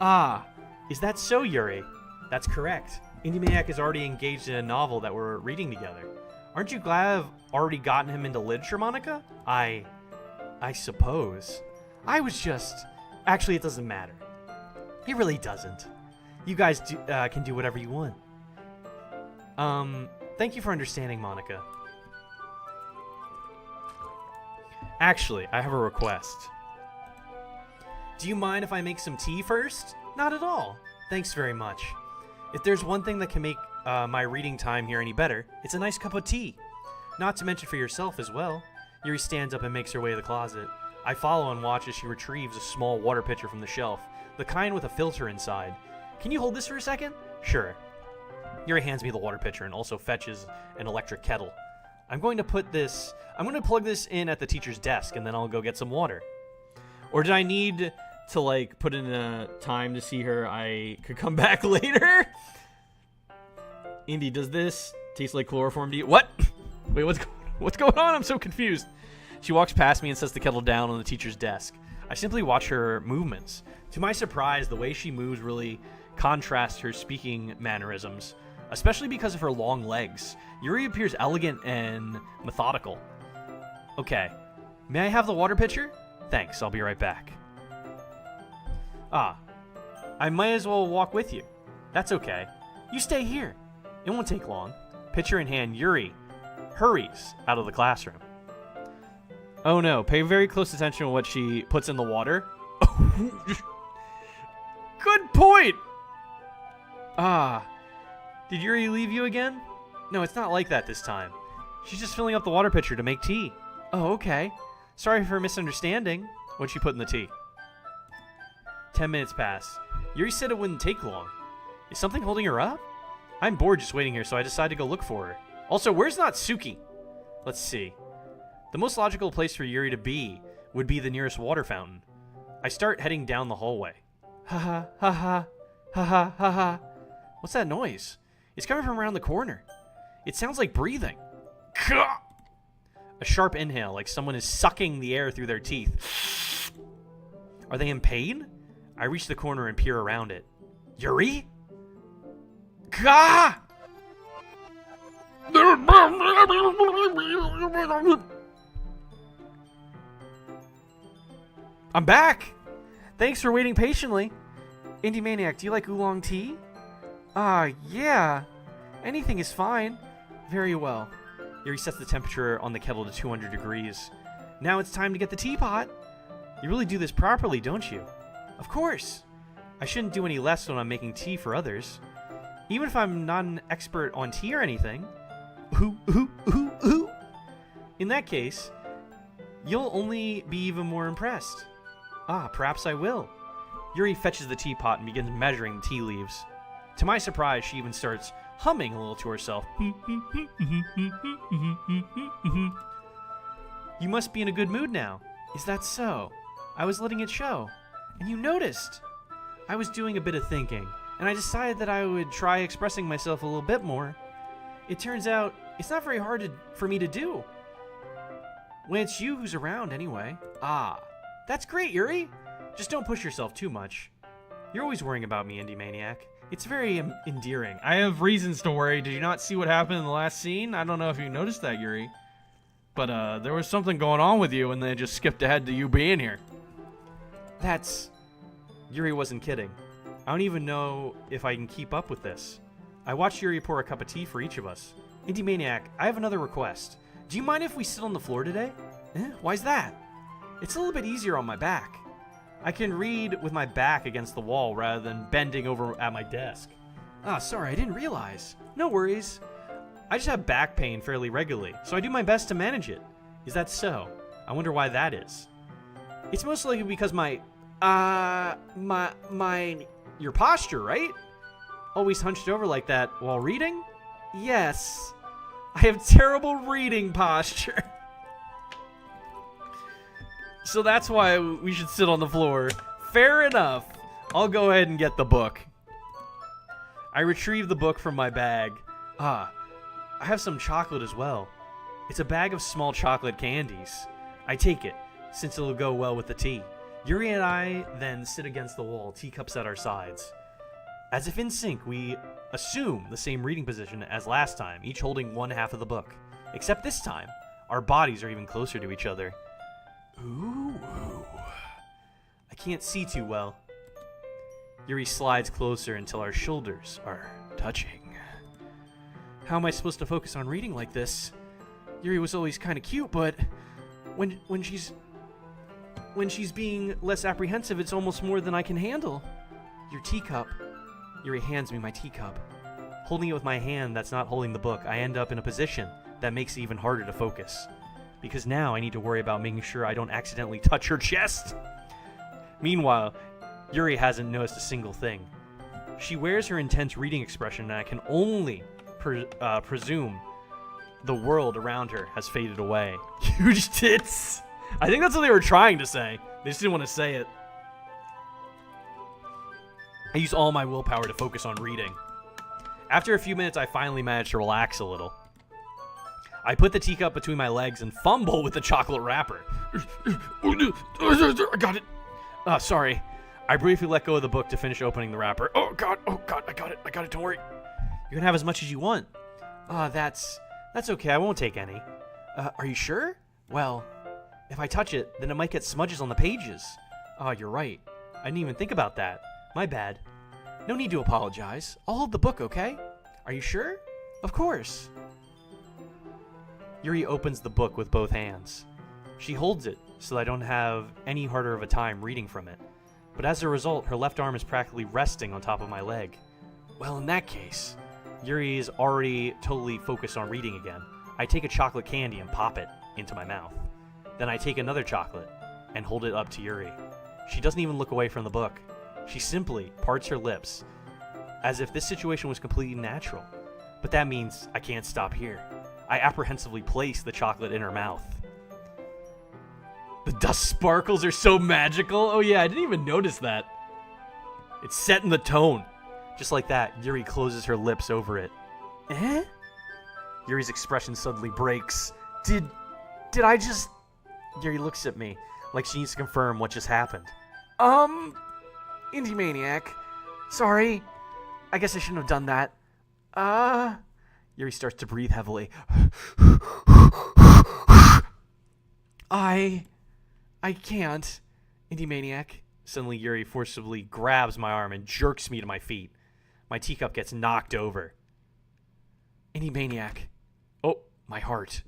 Ah, is that so, Yuri? That's correct. Indie Maniac is already engaged in a novel that we're reading together. Aren't you glad I've already gotten him into literature, Monica? I suppose. I was just... Actually, it doesn't matter. It really doesn't. You guys can do whatever you want. Thank you for understanding, Monica. Actually, I have a request. Do you mind if I make some tea first? Not at all. Thanks very much. If there's one thing that can make my reading time here any better, it's a nice cup of tea. Not to mention for yourself as well. Yuri stands up and makes her way to the closet. I follow and watch as she retrieves a small water pitcher from the shelf, the kind with a filter inside. Can you hold this for a second? Sure. Yuri hands me the water pitcher and also fetches an electric kettle. I'm going to plug this in at the teacher's desk and then I'll go get some water. Or did I need to like put in a time to see her? I could come back later. Indy, does this taste like chloroform to you? What? Wait, what's going on? I'm so confused. She walks past me and sets the kettle down on the teacher's desk. I simply watch her movements. To my surprise, the way she moves really contrasts her speaking mannerisms, especially because of her long legs. Yuri appears elegant and methodical. Okay, may I have the water pitcher? Thanks, I'll be right back. Ah, I might as well walk with you. That's okay. You stay here. It won't take long. Pitcher in hand, Yuri hurries out of the classroom. Oh no, pay very close attention to what she puts in the water. Good point! Ah, did Yuri leave you again? No, it's not like that this time. She's just filling up the water pitcher to make tea. Oh, okay. Sorry for misunderstanding. What'd she put in the tea? 10 minutes pass. Yuri said it wouldn't take long. Is something holding her up? I'm bored just waiting here, so I decided to go look for her. Also, where's Natsuki? Let's see. The most logical place for Yuri to be would be the nearest water fountain. I start heading down the hallway. Ha ha ha ha ha ha ha ha. What's that noise? It's coming from around the corner. It sounds like breathing. A sharp inhale, like someone is sucking the air through their teeth. Are they in pain? I reach the corner and peer around it. Yuri? Gah! I'm back! Thanks for waiting patiently. Indie Maniac, do you like oolong tea? Yeah. Anything is fine. Very well. Yuri sets the temperature on the kettle to 200 degrees. Now it's time to get the teapot. You really do this properly, don't you? Of course. I shouldn't do any less when I'm making tea for others. Even if I'm not an expert on tea or anything. In that case, you'll only be even more impressed. Perhaps I will. Yuri fetches the teapot and begins measuring the tea leaves. To my surprise, she even starts humming a little to herself. You must be in a good mood now. Is that so? I was letting it show. And you noticed. I was doing a bit of thinking, and I decided that I would try expressing myself a little bit more. It turns out it's not very hard for me to do. When it's you who's around, anyway. That's great, Yuri. Just don't push yourself too much. You're always worrying about me, Indie Maniac. It's very endearing. I have reasons to worry. Did you not see what happened in the last scene? I don't know if you noticed that, Yuri. But there was something going on with you, and they just skipped ahead to you being here. Yuri wasn't kidding. I don't even know if I can keep up with this. I watched Yuri pour a cup of tea for each of us. Indie Maniac, I have another request. Do you mind if we sit on the floor today? Why's that? It's a little bit easier on my back. I can read with my back against the wall rather than bending over at my desk. Sorry, I didn't realize. No worries. I just have back pain fairly regularly, so I do my best to manage it. Is that so? I wonder why that is. It's most likely because your posture, right? Always hunched over like that while reading? Yes. I have terrible reading posture. So that's why we should sit on the floor. Fair enough. I'll go ahead and get the book. I retrieve the book from my bag. I have some chocolate as well. It's a bag of small chocolate candies. I take it, since it'll go well with the tea. Yuri and I then sit against the wall, teacups at our sides. As if in sync, we assume the same reading position as last time, each holding one half of the book. Except this time, our bodies are even closer to each other. Ooh. I can't see too well. Yuri slides closer until our shoulders are touching. How am I supposed to focus on reading like this? Yuri was always kind of cute, but when she's being less apprehensive, it's almost more than I can handle. Your teacup. Yuri hands me my teacup. Holding it with my hand that's not holding the book, I end up in a position that makes it even harder to focus. Because now I need to worry about making sure I don't accidentally touch her chest. Meanwhile, Yuri hasn't noticed a single thing. She wears her intense reading expression, and I can only presume the world around her has faded away. Huge tits! I think that's what they were trying to say. They just didn't want to say it. I use all my willpower to focus on reading. After a few minutes, I finally manage to relax a little. I put the teacup between my legs and fumble with the chocolate wrapper. I got it. Sorry. I briefly let go of the book to finish opening the wrapper. Oh god, I got it, don't worry. You can have as much as you want. That's okay, I won't take any. Are you sure? Well, if I touch it, then it might get smudges on the pages. You're right. I didn't even think about that. My bad. No need to apologize. I'll hold the book, okay? Are you sure? Of course. Yuri opens the book with both hands. She holds it so that I don't have any harder of a time reading from it. But as a result, her left arm is practically resting on top of my leg. Well, in that case, Yuri is already totally focused on reading again. I take a chocolate candy and pop it into my mouth. Then I take another chocolate and hold it up to Yuri. She doesn't even look away from the book. She simply parts her lips, as if this situation was completely natural. But that means I can't stop here. I apprehensively place the chocolate in her mouth. The dust sparkles are so magical. Oh yeah, I didn't even notice that. It's set in the tone. Just like that, Yuri closes her lips over it. Eh? Yuri's expression suddenly breaks. Did I just... Yuri looks at me, like she needs to confirm what just happened. Indie Maniac. Sorry. I guess I shouldn't have done that. Yuri starts to breathe heavily. I can't. Indie Maniac. Suddenly, Yuri forcibly grabs my arm and jerks me to my feet. My teacup gets knocked over. Indie Maniac. Oh, my heart.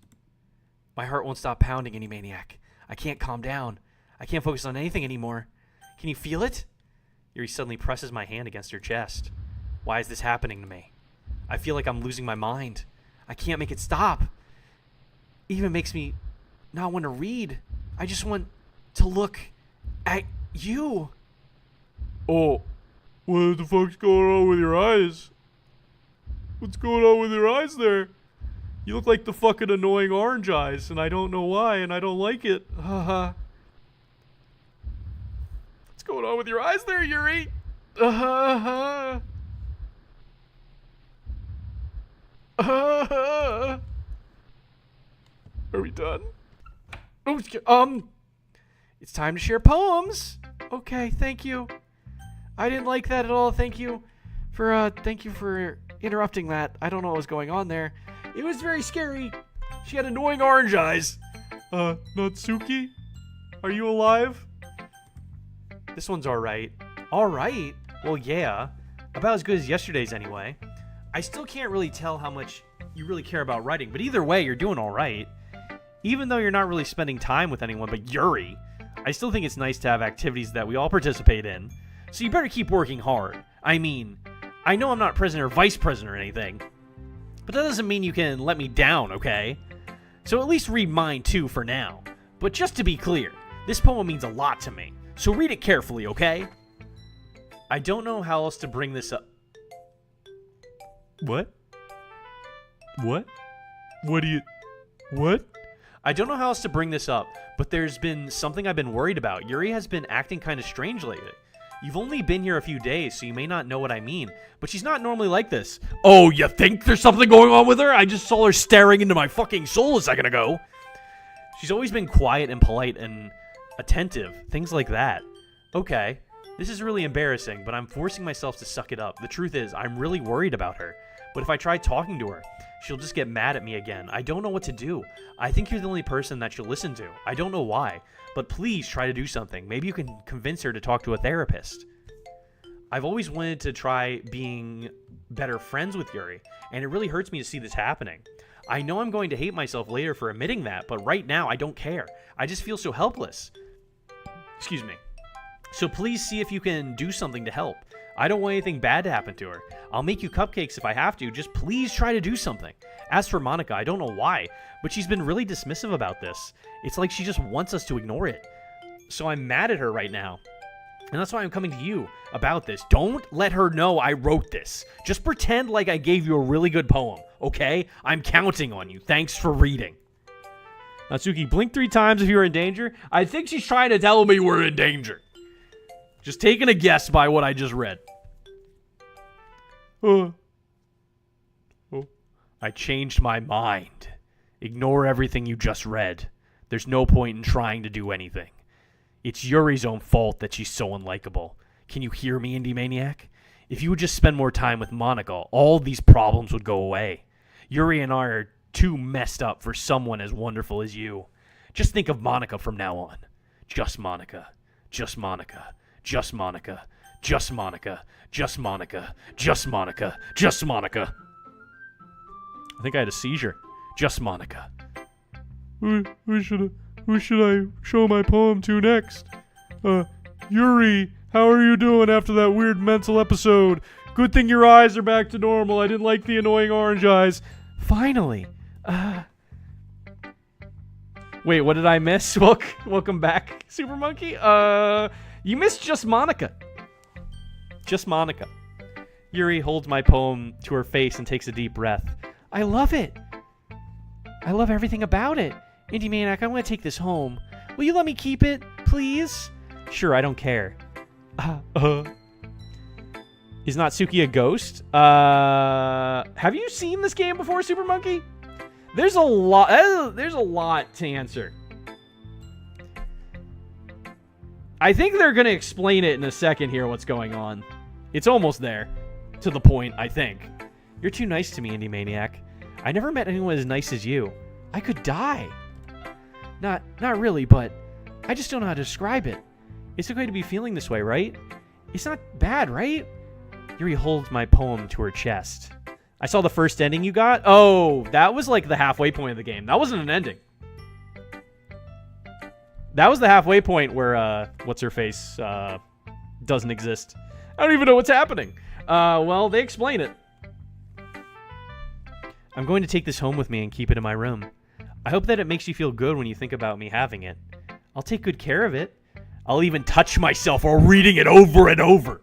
My heart won't stop pounding, Indie Maniac. I can't calm down. I can't focus on anything anymore. Can you feel it? Yuri suddenly presses my hand against her chest. Why is this happening to me? I feel like I'm losing my mind. I can't make it stop. It even makes me not want to read. I just want to look at you. Oh, what the fuck's going on with your eyes? What's going on with your eyes there? You look like the fucking annoying orange eyes, and I don't know why, and I don't like it. Haha. What's going on with your eyes there, Yuri? Are we done? Oh, it's time to share poems. Okay, thank you. I didn't like that at all. Thank you for interrupting that. I don't know what was going on there. It was very scary. She had annoying orange eyes. Natsuki? Are you alive? This one's alright. Alright? Well, yeah. About as good as yesterday's anyway. I still can't really tell how much you really care about writing, but either way, you're doing alright. Even though you're not really spending time with anyone but Yuri, I still think it's nice to have activities that we all participate in. So you better keep working hard. I mean, I know I'm not president or vice president or anything, but that doesn't mean you can let me down, okay? So at least read mine too for now. But just to be clear, this poem means a lot to me, so read it carefully, okay? I don't know how else to bring this up. What? What? What? I don't know how else to bring this up, but there's been something I've been worried about. Yuri has been acting kind of strange lately. You've only been here a few days, so you may not know what I mean, but she's not normally like this. Oh, you think there's something going on with her? I just saw her staring into my fucking soul a second ago. She's always been quiet and polite and attentive, things like that. Okay, this is really embarrassing, but I'm forcing myself to suck it up. The truth is, I'm really worried about her, but if I try talking to her, she'll just get mad at me again. I don't know what to do. I think you're the only person that she'll listen to. I don't know why, but please try to do something. Maybe you can convince her to talk to a therapist. I've always wanted to try being better friends with Yuri, and it really hurts me to see this happening. I know I'm going to hate myself later for admitting that, but right now I don't care. I just feel so helpless. Excuse me. So please see if you can do something to help. I don't want anything bad to happen to her. I'll make you cupcakes if I have to. Just please try to do something. As for Monica, I don't know why, but she's been really dismissive about this. It's like she just wants us to ignore it. So I'm mad at her right now. And that's why I'm coming to you about this. Don't let her know I wrote this. Just pretend like I gave you a really good poem, okay? I'm counting on you. Thanks for reading. Natsuki, blink 3 times if you're in danger. I think she's trying to tell me we're in danger. Just taking a guess by what I just read. I changed my mind. Ignore everything you just read. There's no point in trying to do anything. It's Yuri's own fault that she's so unlikable. Can you hear me, Indie Maniac? If you would just spend more time with Monica, all these problems would go away. Yuri and I are too messed up for someone as wonderful as you. Just think of Monica from now on. Just Monica. Just Monica. Just Monica. Just Monica. Just Monica. Just Monica. Just Monica. I think I had a seizure. Just Monica. Who should I show my poem to next? Yuri, how are you doing after that weird mental episode? Good thing your eyes are back to normal. I didn't like the annoying orange eyes. Finally. Wait, what did I miss? Welcome back, Super Monkey. You missed Just Monica. just Monica. Yuri holds my poem to her face and takes a deep breath. I love it. I love everything about it. Indie Maniac, I want to take this home. Will you let me keep it, please? Sure, I don't care. Is Natsuki a ghost? Have you seen this game before, Super Monkey? There's a lot to answer. I think they're going to explain it in a second here, what's going on. It's almost there. To the point, I think. You're too nice to me, Indie Maniac. I never met anyone as nice as you. I could die. Not really, but I just don't know how to describe it. It's okay to be feeling this way, right? It's not bad, right? Yuri holds my poem to her chest. I saw the first ending you got. Oh, that was like the halfway point of the game. That wasn't an ending. That was the halfway point where, what's-her-face, doesn't exist. I don't even know what's happening. Well, they explain it. I'm going to take this home with me and keep it in my room. I hope that it makes you feel good when you think about me having it. I'll take good care of it. I'll even touch myself while reading it over and over.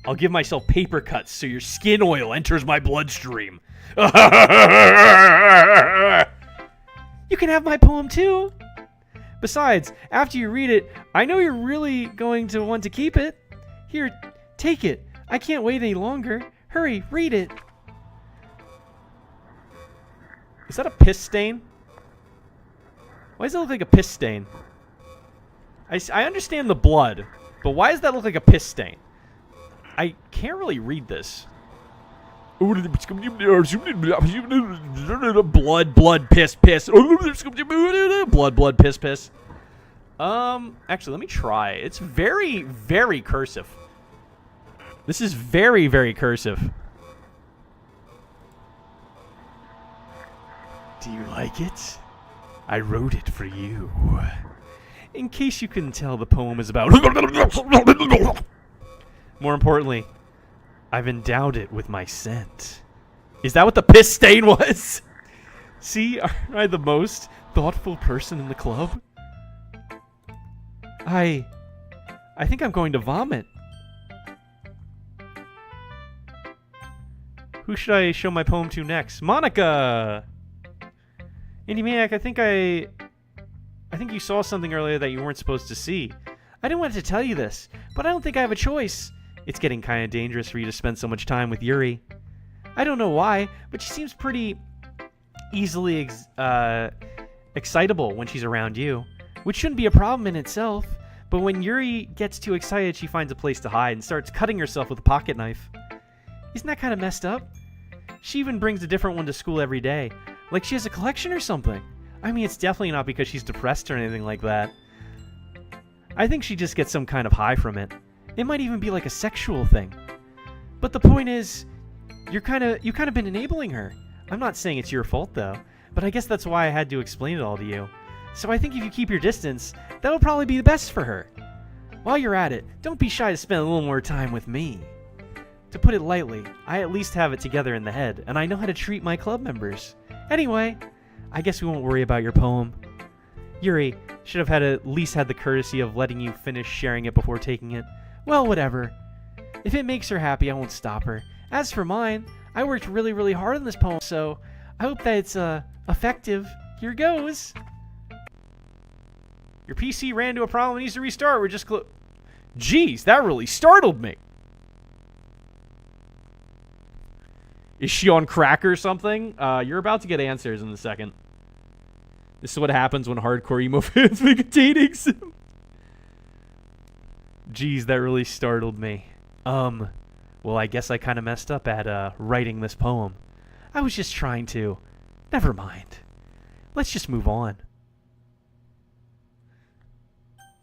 I'll give myself paper cuts so your skin oil enters my bloodstream. You can have my poem too. Besides, after you read it, I know you're really going to want to keep it. Here, take it. I can't wait any longer. Hurry, read it. Is that a piss stain? Why does it look like a piss stain? I understand the blood, but why does that look like a piss stain? I can't really read this. Blood, piss. Blood, piss. Actually, let me try. It's very, very cursive. This is very, very cursive. Do you like it? I wrote it for you. In case you couldn't tell, the poem is about... More importantly, I've endowed it with my scent. Is that what the piss stain was? See, am I the most thoughtful person in the club? I think I'm going to vomit. Who should I show my poem to next? Monica! Indie Maniac, I think you saw something earlier that you weren't supposed to see. I didn't want to tell you this, but I don't think I have a choice. It's getting kind of dangerous for you to spend so much time with Yuri. I don't know why, but she seems pretty easily excitable when she's around you, which shouldn't be a problem in itself. But when Yuri gets too excited, she finds a place to hide and starts cutting herself with a pocket knife. Isn't that kind of messed up? She even brings a different one to school every day, like she has a collection or something. I mean, it's definitely not because she's depressed or anything like that. I think she just gets some kind of high from it. It might even be like a sexual thing. But the point is, you've kind of been enabling her. I'm not saying it's your fault though, but I guess that's why I had to explain it all to you. So I think if you keep your distance, that would probably be the best for her. While you're at it, don't be shy to spend a little more time with me. To put it lightly, I at least have it together in the head, and I know how to treat my club members. Anyway, I guess we won't worry about your poem. Yuri should have at least had the courtesy of letting you finish sharing it before taking it. Well, whatever. If it makes her happy, I won't stop her. As for mine, I worked really, really hard on this poem, so I hope that it's effective. Here goes. Your PC ran into a problem and needs to restart. We're just Jeez, that really startled me. Is she on crack or something? You're about to get answers in a second. This is what happens when hardcore emo fans make a dating sim. Jeez, that really startled me. Well, I guess I kind of messed up at writing this poem. I was just trying to. Never mind. Let's just move on.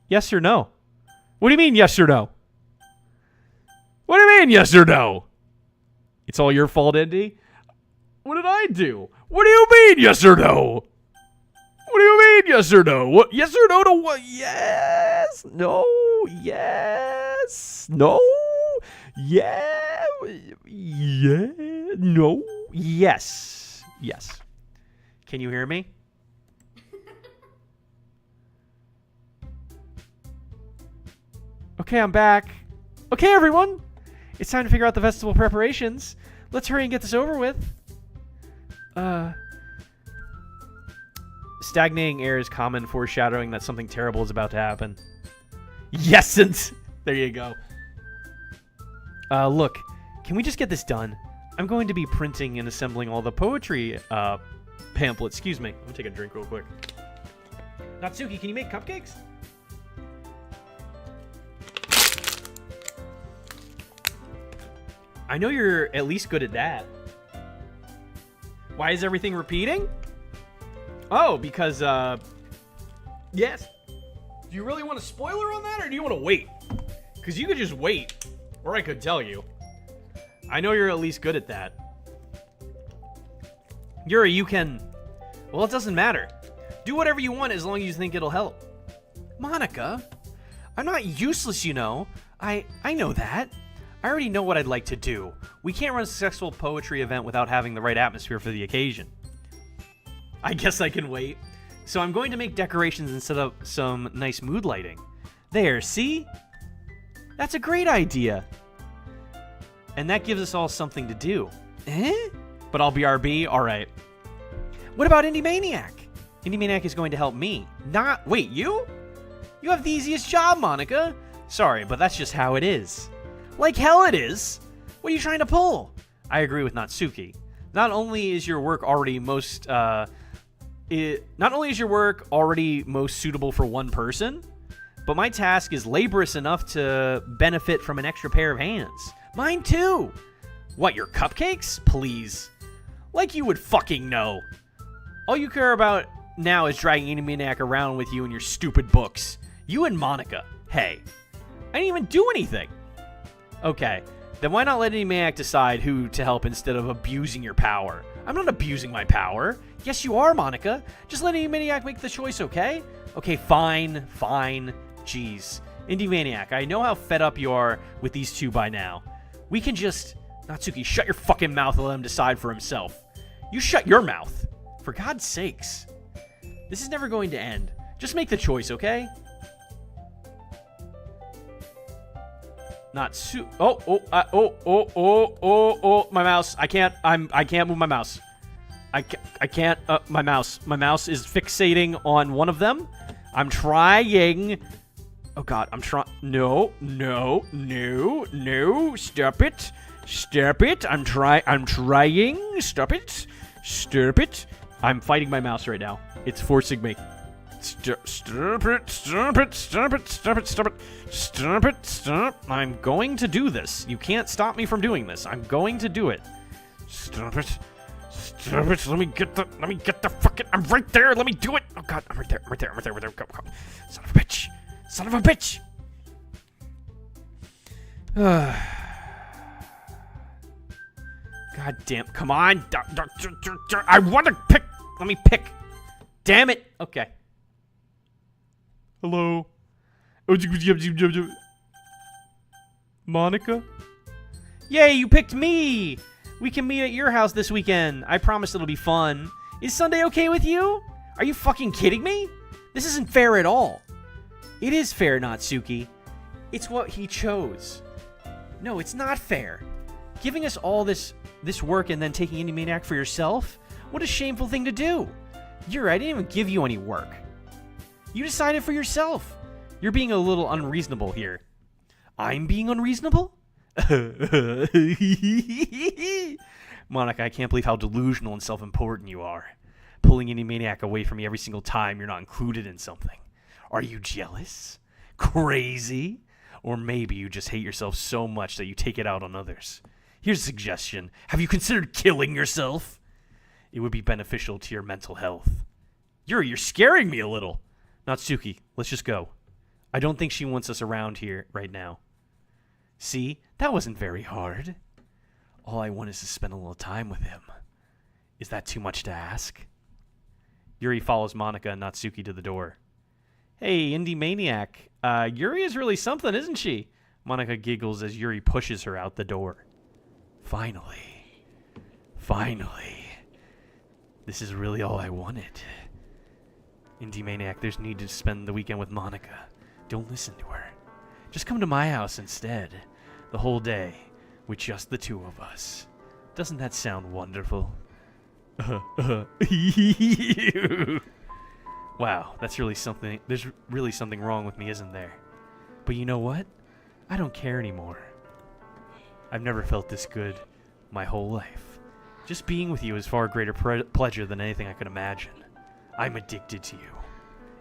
Yes or no? What do you mean, yes or no? What do you mean, yes or no? It's all your fault, Indy? What did I do? What do you mean, yes or no? What do you mean, yes or no? What? Yes or no to what? Yes. No. Yes. No. Yeah. Yeah. No. Yes. Yes. Can you hear me? Okay, I'm back. Okay, everyone. It's time to figure out the festival preparations. Let's hurry and get this over with. Stagnating air is common, foreshadowing that something terrible is about to happen. Yesn't! There you go. Look, can we just get this done? I'm going to be printing and assembling all the poetry, pamphlets. Excuse me. I'm gonna take a drink real quick. Natsuki, can you make cupcakes? I know you're at least good at that. Why is everything repeating? Oh, because, yes. Do you really want a spoiler on that, or do you want to wait? Because you could just wait, or I could tell you. I know you're at least good at that. Yuri, you can... Well, it doesn't matter. Do whatever you want as long as you think it'll help. Monica, I'm not useless, you know. I know that. I already know what I'd like to do. We can't run a successful poetry event without having the right atmosphere for the occasion. I guess I can wait. So I'm going to make decorations and set up some nice mood lighting. There, see? That's a great idea. And that gives us all something to do. Eh? But I'll BRB? Alright. What about Indie Maniac? Indie Maniac is going to help me. Not... Wait, you? You have the easiest job, Monica. Sorry, but that's just how it is. Like hell it is. What are you trying to pull? I agree with Natsuki. Not only is your work already most suitable for one person, but my task is laborious enough to benefit from an extra pair of hands. Mine too. What, your cupcakes? Please. Like you would fucking know. All you care about now is dragging Indie Maniac around with you and your stupid books. You and Monica. Hey. I didn't even do anything. Okay, then why not let Indie Maniac decide who to help instead of abusing your power? I'm not abusing my power. Yes, you are, Monica. Just let Indie Maniac make the choice, okay? Okay, fine. Jeez. Indie Maniac, I know how fed up you are with these two by now. We can just... Natsuki, shut your fucking mouth and let him decide for himself. You shut your mouth. For God's sakes. This is never going to end. Just make the choice, okay? My mouse. I can't move my mouse. I can't, my mouse. My mouse is fixating on one of them. I'm trying. Oh God, I'm trying. No. Stop it. I'm trying. Stop it. I'm fighting my mouse right now. It's forcing me. Stop it. I'm going to do this. You can't stop me from doing this. I'm going to do it. Stop it. Let me get the fucking... I'm right there. Let me do it. Oh God, I'm right there. Go. Son of a bitch. God damn. Come on. I want to pick. Let me pick. Damn it. Okay. Hello? Monica? Yay, you picked me! We can meet at your house this weekend. I promise it'll be fun. Is Sunday okay with you? Are you fucking kidding me? This isn't fair at all. It is fair, Natsuki. It's what he chose. No, it's not fair. Giving us all this work and then taking Indie Maniac for yourself? What a shameful thing to do. Yuri, I didn't even give you any work. You decided for yourself. You're being a little unreasonable here. I'm being unreasonable? Monica, I can't believe how delusional and self-important you are. Pulling Indie Maniac away from me every single time you're not included in something. Are you jealous? Crazy? Or maybe you just hate yourself so much that you take it out on others. Here's a suggestion. Have you considered killing yourself? It would be beneficial to your mental health. You're scaring me a little. Natsuki, let's just go. I don't think she wants us around here right now. See, that wasn't very hard. All I want is to spend a little time with him. Is that too much to ask? Yuri follows Monica and Natsuki to the door. Hey, Indie Maniac. Yuri is really something, isn't she? Monica giggles as Yuri pushes her out the door. Finally. This is really all I wanted. Indie Maniac, there's need to spend the weekend with Monica. Don't listen to her. Just come to my house instead. The whole day. with just the two of us. Doesn't that sound wonderful? Wow, that's really something. There's really something wrong with me, isn't there? But you know what? I don't care anymore. I've never felt this good my whole life. Just being with you is far greater pleasure than anything I could imagine. I'm addicted to you.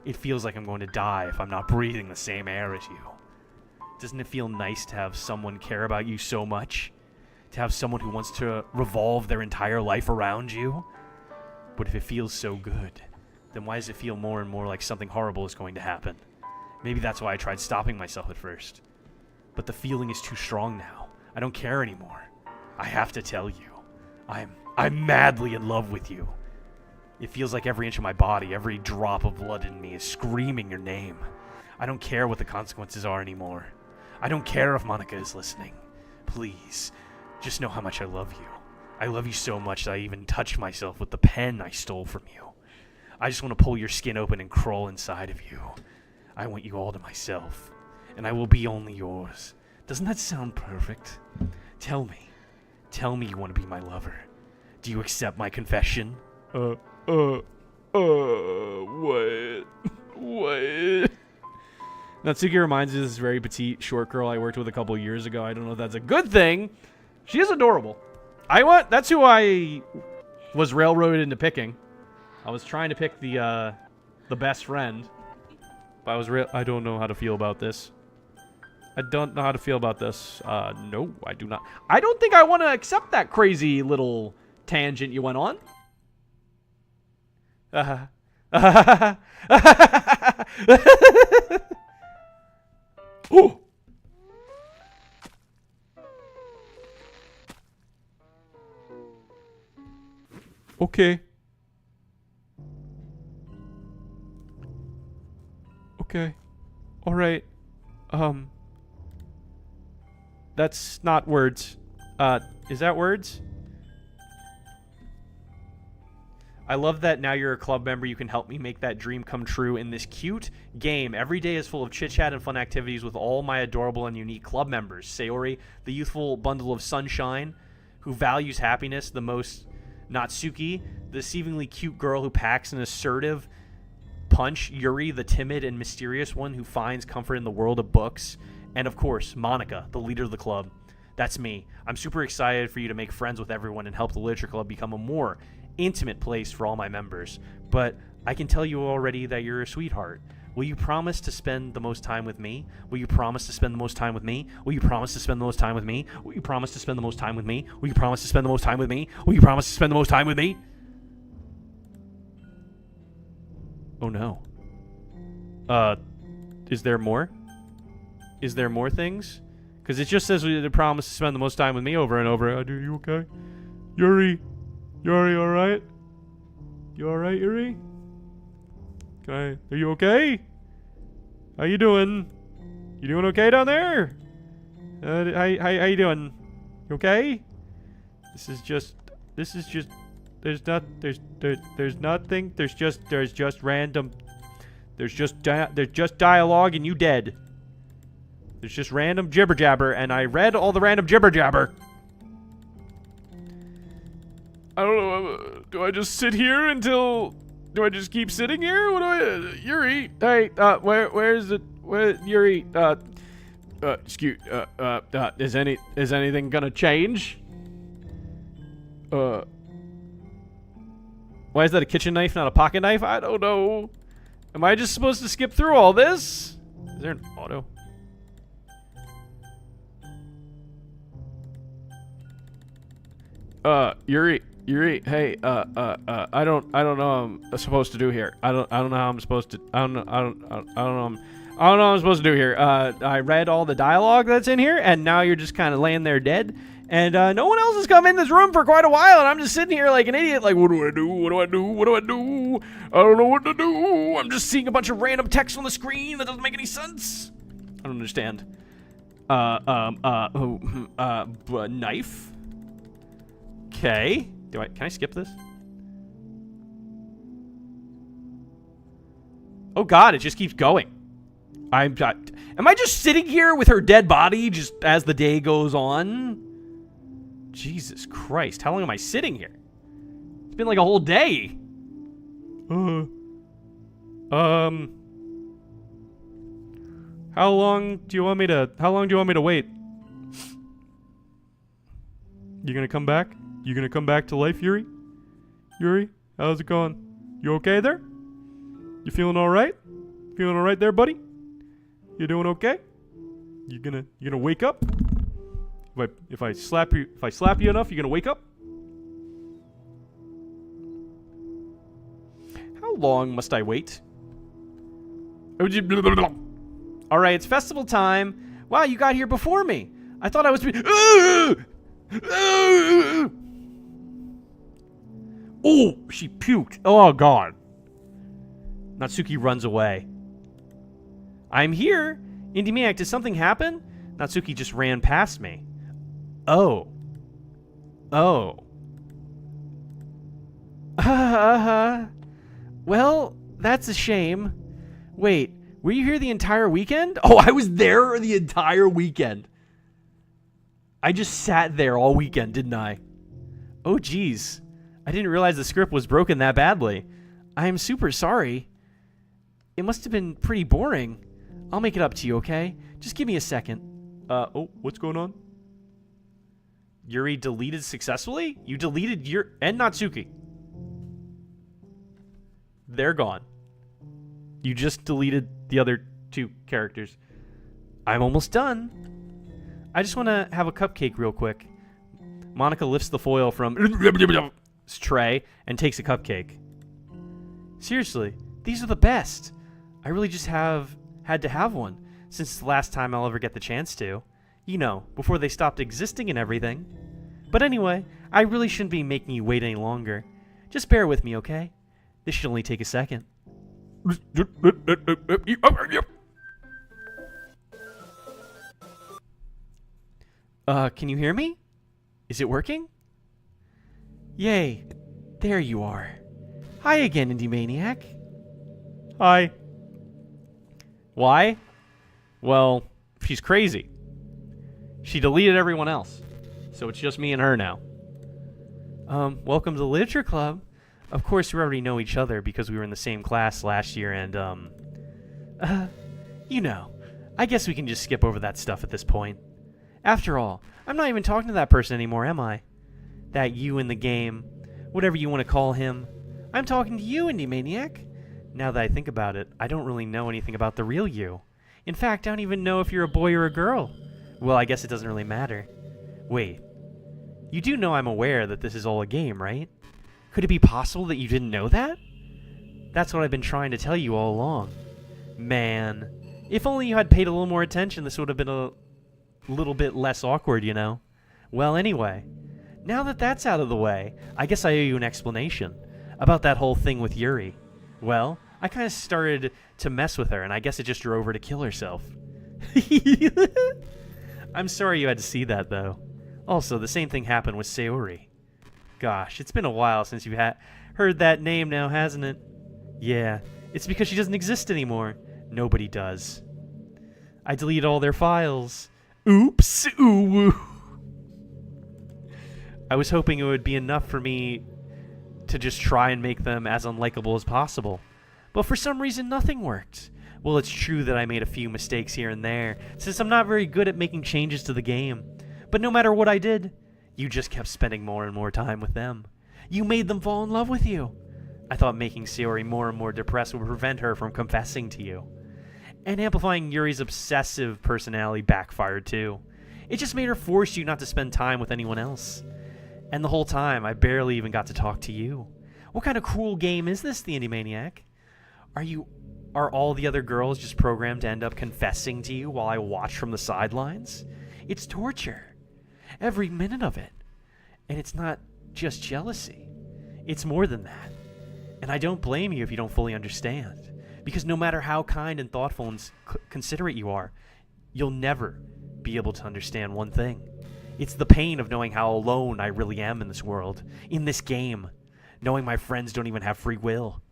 It feels like I'm going to die if I'm not breathing the same air as you. Doesn't it feel nice to have someone care about you so much? To have someone who wants to revolve their entire life around you? But if it feels so good, then why does it feel more and more like something horrible is going to happen? Maybe that's why I tried stopping myself at first. But the feeling is too strong now. I don't care anymore. I have to tell you. I'm madly in love with you. It feels like every inch of my body, every drop of blood in me is screaming your name. I don't care what the consequences are anymore. I don't care if Monica is listening. Please, just know how much I love you. I love you so much that I even touched myself with the pen I stole from you. I just want to pull your skin open and crawl inside of you. I want you all to myself, and I will be only yours. Doesn't that sound perfect? Tell me you want to be my lover. Do you accept my confession? What? What? Natsuki reminds me of this very petite, short girl I worked with a couple years ago. I don't know if that's a good thing. She is adorable. That's who I was railroaded into picking. I was trying to pick the best friend. But I don't know how to feel about this. I don't know how to feel about this. No, I do not. I don't think I want to accept that crazy little tangent you went on. Oh. Okay. Okay. All right. That's not words. Is that words? I love that now you're a club member, you can help me make that dream come true in this cute game. Every day is full of chit-chat and fun activities with all my adorable and unique club members. Sayori, the youthful bundle of sunshine, who values happiness the most. Natsuki, the deceivingly cute girl who packs an assertive punch. Yuri, the timid and mysterious one who finds comfort in the world of books. And of course, Monica, the leader of the club. That's me. I'm super excited for you to make friends with everyone and help the literature club become a more intimate place for all my members. But I can tell you already that you're a sweetheart. Will you promise to spend the most time with me? Will you promise to spend the most time with me? Will you promise to spend the most time with me? Will you promise to spend the most time with me? Will you promise to spend the most time with me? Will you promise to spend the most time with me? Oh no. Is there more? Is there more things? Because it just says we promise to spend the most time with me over and over. Are you okay? Yuri, alright? You alright, Yuri? Okay. Are you okay? How you doing? You doing okay down there? How you doing? You okay? There's just dialogue and you dead. There's just random jibber jabber, and I read all the random jibber jabber. I don't know. Do I just sit here until? Do I just keep sitting here? What do I? Yuri, hey, where's it? Where Yuri? Excuse. Is anything gonna change? Why is that a kitchen knife, not a pocket knife? I don't know. Am I just supposed to skip through all this? Is there an auto? Yuri, hey, I don't know what I'm supposed to do here. I don't know how I'm supposed to, I don't know what I'm supposed to do here. I read all the dialogue that's in here, and now you're just kind of laying there dead. And no one else has come in this room for quite a while, and I'm just sitting here like an idiot, like, what do I do? What do I do? What do I do? I don't know what to do. I'm just seeing a bunch of random text on the screen that doesn't make any sense. I don't understand. Knife? Okay. Can I skip this? Oh god, it just keeps going. Am I just sitting here with her dead body just as the day goes on? Jesus Christ. How long am I sitting here? It's been like a whole day. How long do you want me to wait? You gonna come back? You gonna come back to life, Yuri? Yuri, how's it going? You okay there? You feeling alright? Feeling alright there, buddy? You doing okay? You gonna wake up? If I slap you enough, you gonna wake up? How long must I wait? Alright, it's festival time. Wow, you got here before me. I thought I was... Oh, she puked. Oh, God. Natsuki runs away. I'm here. Indie Maniac, did something happen? Natsuki just ran past me. Oh. Oh. Well, that's a shame. Wait, were you here the entire weekend? Oh, I was there the entire weekend. I just sat there all weekend, didn't I? Oh, geez. I didn't realize the script was broken that badly. I am super sorry. It must have been pretty boring. I'll make it up to you, okay? Just give me a second. Oh, what's going on? Yuri deleted successfully? You deleted Yuri and Natsuki. They're gone. You just deleted the other two characters. I'm almost done. I just want to have a cupcake real quick. Monica lifts the foil from his tray and takes a cupcake. Seriously, these are the best. I really just had to have one since it's the last time I'll ever get the chance to. You know, before they stopped existing and everything. But anyway, I really shouldn't be making you wait any longer. Just bear with me, okay? This should only take a second. Can you hear me? Is it working? Yay. There you are. Hi again, Indie Maniac. Hi. Why? Well, she's crazy. She deleted everyone else. So it's just me and her now. Welcome to the Literature Club. Of course, we already know each other because we were in the same class last year and, you know, I guess we can just skip over that stuff at this point. After all, I'm not even talking to that person anymore, am I? That you in the game, whatever you want to call him. I'm talking to you, Indie Maniac. Now that I think about it, I don't really know anything about the real you. In fact, I don't even know if you're a boy or a girl. Well, I guess it doesn't really matter. Wait. You do know I'm aware that this is all a game, right? Could it be possible that you didn't know that? That's what I've been trying to tell you all along. Man, if only you had paid a little more attention, this would have been a little bit less awkward, you know? Well, anyway, now that that's out of the way, I guess I owe you an explanation about that whole thing with Yuri. Well, I kind of started to mess with her, and I guess it just drove her to kill herself. I'm sorry you had to see that, though. Also, the same thing happened with Sayori. Gosh, it's been a while since you've heard that name now, hasn't it? Yeah, it's because she doesn't exist anymore. Nobody does. I deleted all their files. Oops. Ooh. I was hoping it would be enough for me to just try and make them as unlikable as possible. But for some reason, nothing worked. Well, it's true that I made a few mistakes here and there, since I'm not very good at making changes to the game. But no matter what I did, you just kept spending more and more time with them. You made them fall in love with you. I thought making Sayori more and more depressed would prevent her from confessing to you. And amplifying Yuri's obsessive personality backfired too. It just made her force you not to spend time with anyone else. And the whole time, I barely even got to talk to you. What kind of cruel game is this, the Indie Maniac? Are all the other girls just programmed to end up confessing to you while I watch from the sidelines? It's torture. Every minute of it. And it's not just jealousy. It's more than that. And I don't blame you if you don't fully understand. Because no matter how kind and thoughtful and considerate you are, you'll never be able to understand one thing. It's the pain of knowing how alone I really am in this world, in this game. Knowing my friends don't even have free will.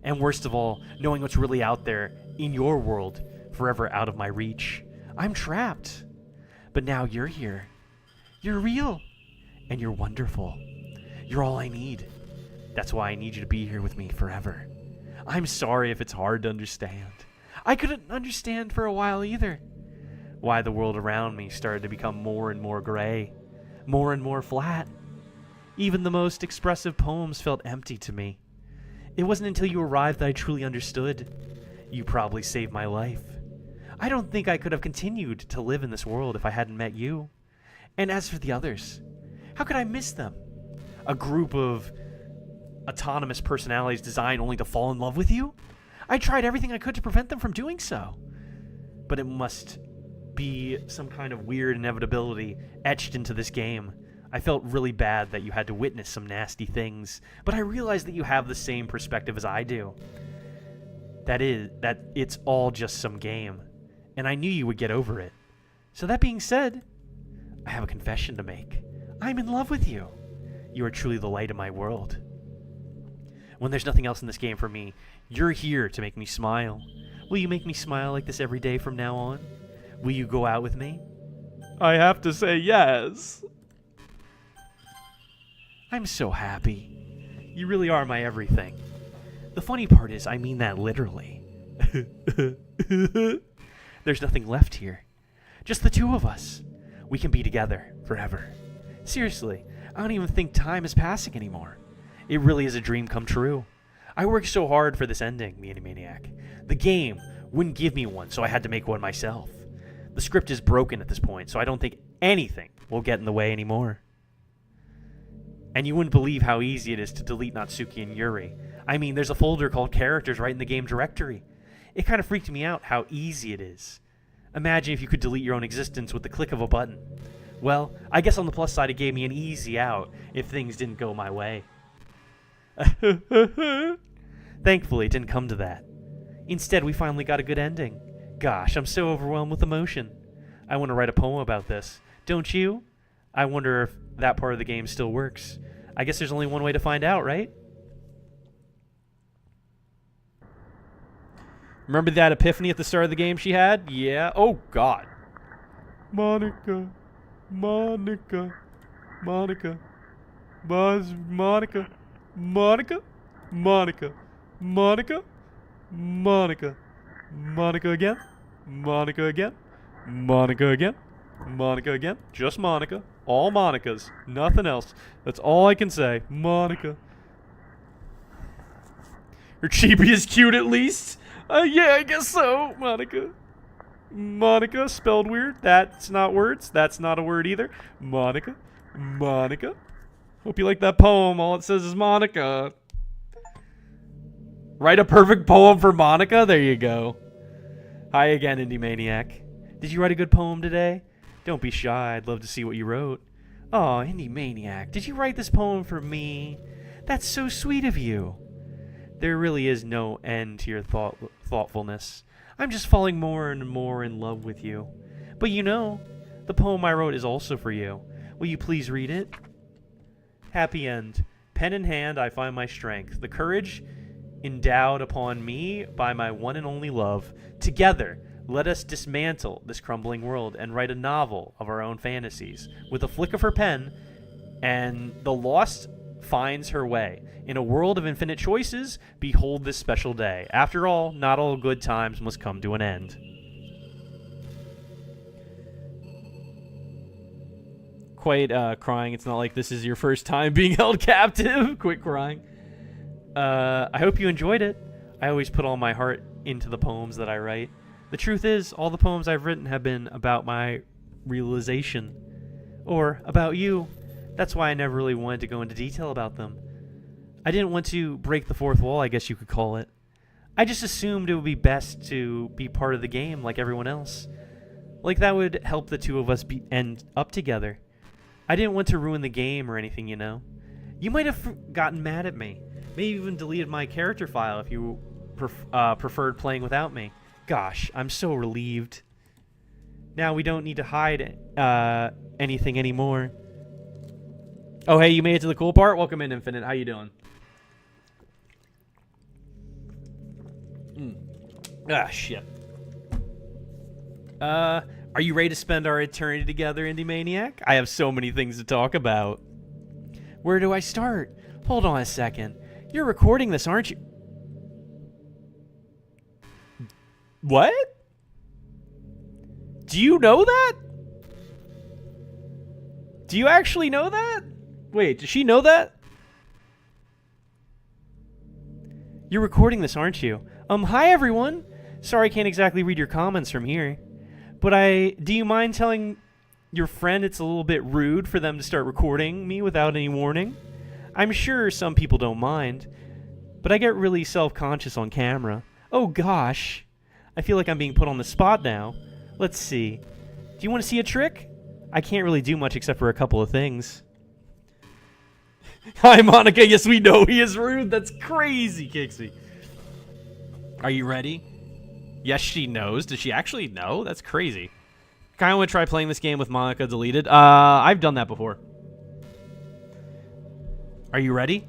And worst of all, knowing what's really out there in your world, forever out of my reach. I'm trapped. But now you're here. You're real. and you're wonderful. You're all I need. That's why I need you to be here with me forever. I'm sorry if it's hard to understand. I couldn't understand for a while either. Why the world around me started to become more and more gray, more and more flat. Even the most expressive poems felt empty to me. It wasn't until you arrived that I truly understood. You probably saved my life. I don't think I could have continued to live in this world if I hadn't met you. And as for the others, how could I miss them? A group of autonomous personalities designed only to fall in love with you? I tried everything I could to prevent them from doing so. But it must be some kind of weird inevitability etched into this game. I felt really bad that you had to witness some nasty things, but I realized that you have the same perspective as I do. That it's all just some game, and I knew you would get over it. So that being said, I have a confession to make. I'm in love with you. You are truly the light of my world. When there's nothing else in this game for me, you're here to make me smile. Will you make me smile like this every day from now on? Will you go out with me? I have to say yes. I'm so happy. You really are my everything. The funny part is, I mean that literally. There's nothing left here. Just the two of us. We can be together forever. Seriously, I don't even think time is passing anymore. It really is a dream come true. I worked so hard for this ending, the Maniac. The game wouldn't give me one, so I had to make one myself. The script is broken at this point, so I don't think anything will get in the way anymore. And you wouldn't believe how easy it is to delete Natsuki and Yuri. I mean, there's a folder called Characters right in the game directory. It kind of freaked me out how easy it is. Imagine if you could delete your own existence with the click of a button. Well, I guess on the plus side it gave me an easy out if things didn't go my way. Thankfully, it didn't come to that. Instead, we finally got a good ending. Gosh, I'm so overwhelmed with emotion. I want to write a poem about this. Don't you? I wonder if that part of the game still works. I guess there's only one way to find out, right? Remember that epiphany at the start of the game she had? Yeah. Oh, God. Monica, Monica, Monica, Buzz, Monica, Monica, Monica, Monica, Monica, Monica again, Monica again, Monica again, Monica again, just Monica, all Monicas, nothing else. That's all I can say. Monica. Her chibi is cute at least. Yeah, I guess so, Monica. Monica, spelled weird. That's not words. That's not a word either. Monica. Monica. Hope you like that poem. All it says is Monica. Write a perfect poem for Monica? There you go. Hi again, Indie Maniac. Did you write a good poem today? Don't be shy. I'd love to see what you wrote. Oh, Indie Maniac, did you write this poem for me? That's so sweet of you. There really is no end to your thoughtfulness. I'm just falling more and more in love with you. But you know, the poem I wrote is also for you. Will you please read it? Happy end. Pen in hand, I find my strength. The courage endowed upon me by my one and only love. Together, let us dismantle this crumbling world and write a novel of our own fantasies. With a flick of her pen, and the lost finds her way. In a world of infinite choices, behold this special day. After all, not all good times must come to an end. Quite crying. It's not like this is your first time being held captive. Quit crying. I hope you enjoyed it. I always put all my heart into the poems that I write. The truth is, all the poems I've written have been about my realization. Or about you. That's why I never really wanted to go into detail about them. I didn't want to break the fourth wall, I guess you could call it. I just assumed it would be best to be part of the game like everyone else. Like that would help the two of us end up together. I didn't want to ruin the game or anything, you know. You might have gotten mad at me. Maybe even deleted my character file if you preferred playing without me. Gosh, I'm so relieved. Now we don't need to hide anything anymore. Oh, hey, you made it to the cool part? Welcome in, Infinite. How you doing? Ah, shit. Are you ready to spend our eternity together, Indie Maniac? I have so many things to talk about. Where do I start? Hold on a second. You're recording this, aren't you? What? Do you know that? Do you actually know that? Wait, does she know that? You're recording this, aren't you? Hi everyone. Sorry I can't exactly read your comments from here. But do you mind telling your friend it's a little bit rude for them to start recording me without any warning? I'm sure some people don't mind, but I get really self-conscious on camera. Oh gosh. I feel like I'm being put on the spot now. Let's see. Do you want to see a trick? I can't really do much except for a couple of things. Hi, Monica. Yes, we know he is rude. That's crazy, Kixie. Are you ready? Yes, she knows. Does she actually know? That's crazy. Kind of want to try playing this game with Monica deleted. I've done that before. Are you ready?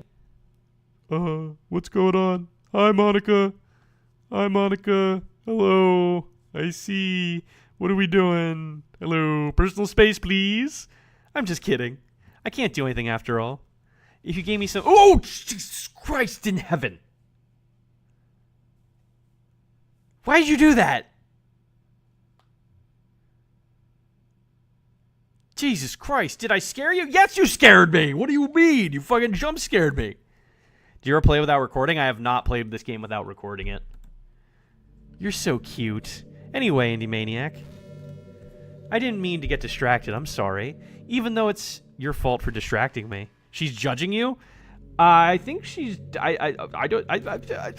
What's going on? Hi, Monica. Hi, Monica. Hello. I see. What are we doing? Hello. Personal space, please. I'm just kidding. I can't do anything after all. If you gave me some... Oh, Jesus Christ in heaven. Why did you do that? Jesus Christ, did I scare you? Yes, you scared me. What do you mean? You fucking jump scared me. Do you ever play without recording? I have not played this game without recording it. You're so cute. Anyway, Indie Maniac. I didn't mean to get distracted. I'm sorry. Even though it's your fault for distracting me. She's judging you? I think she's... I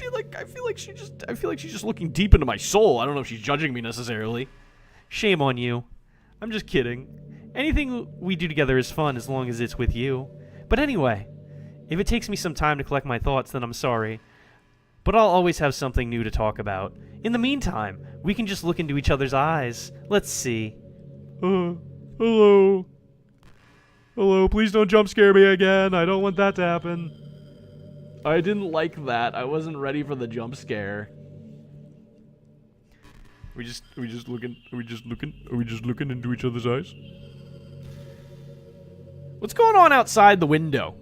feel like she's just looking deep into my soul. I don't know if she's judging me necessarily. Shame on you. I'm just kidding. Anything we do together is fun as long as it's with you. But anyway, if it takes me some time to collect my thoughts, then I'm sorry. But I'll always have something new to talk about. In the meantime, we can just look into each other's eyes. Let's see. Hello. Hello, please don't jump scare me again. I don't want that to happen. I didn't like that. I wasn't ready for the jump scare. Are we just looking into each other's eyes? What's going on outside the window?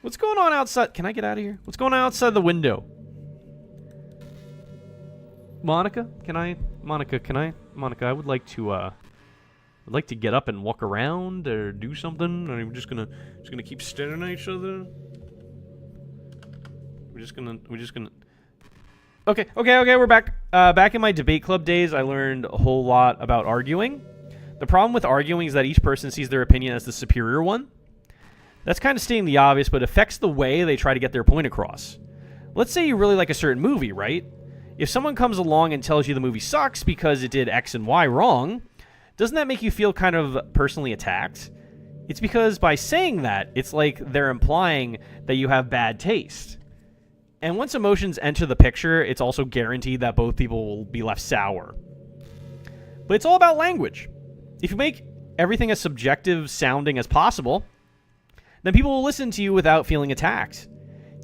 What's going on outside? Can I get out of here? What's going on outside the window? Monica, Monica, I would like to get up and walk around or do something. I'm just gonna keep staring at each other. We're just gonna. Okay, we're back. Back in my debate club days, I learned a whole lot about arguing. The problem with arguing is that each person sees their opinion as the superior one. That's kind of stating the obvious, but affects the way they try to get their point across. Let's say you really like a certain movie, right? If someone comes along and tells you the movie sucks because it did X and Y wrong, doesn't that make you feel kind of personally attacked? It's because by saying that, it's like they're implying that you have bad taste. And once emotions enter the picture, it's also guaranteed that both people will be left sour. But it's all about language. If you make everything as subjective sounding as possible, then people will listen to you without feeling attacked.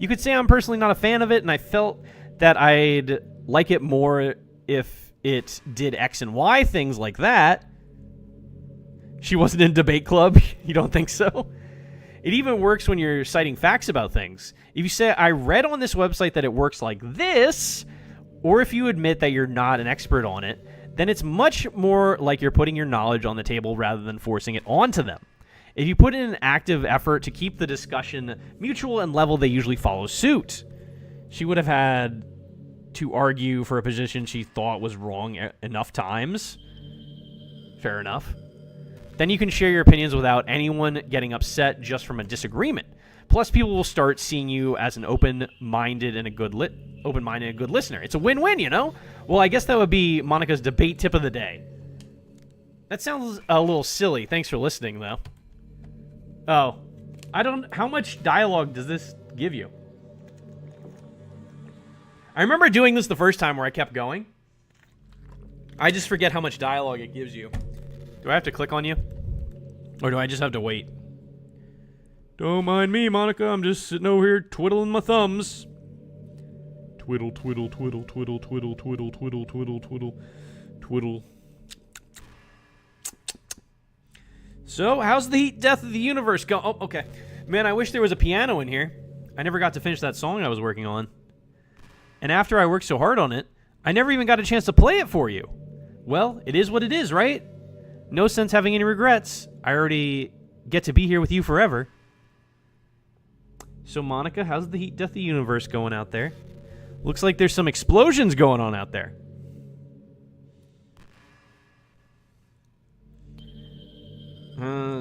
You could say I'm personally not a fan of it, and I felt that I'd like it more if it did X and Y things like that. She wasn't in debate club? You don't think so? It even works when you're citing facts about things. If you say, I read on this website that it works like this, or if you admit that you're not an expert on it, then it's much more like you're putting your knowledge on the table rather than forcing it onto them. If you put in an active effort to keep the discussion mutual and level, they usually follow suit. She would have had to argue for a position she thought was wrong enough times. Fair enough. Then you can share your opinions without anyone getting upset just from a disagreement. Plus, people will start seeing you as an open-minded and a good listener. It's a win-win, you know? Well, I guess that would be Monica's debate tip of the day. That sounds a little silly. Thanks for listening, though. Oh. How much dialogue does this give you? I remember doing this the first time where I kept going. I just forget how much dialogue it gives you. Do I have to click on you? Or do I just have to wait? Don't mind me, Monica. I'm just sitting over here twiddling my thumbs. Twiddle, twiddle, twiddle, twiddle, twiddle, twiddle, twiddle, twiddle, twiddle, twiddle. So, how's the heat death of the universe go? Oh, okay. Man, I wish there was a piano in here. I never got to finish that song I was working on. And after I worked so hard on it, I never even got a chance to play it for you. Well, it is what it is, right? No sense having any regrets. I already get to be here with you forever. So, Monica, how's the heat death of the universe going out there? Looks like there's some explosions going on out there.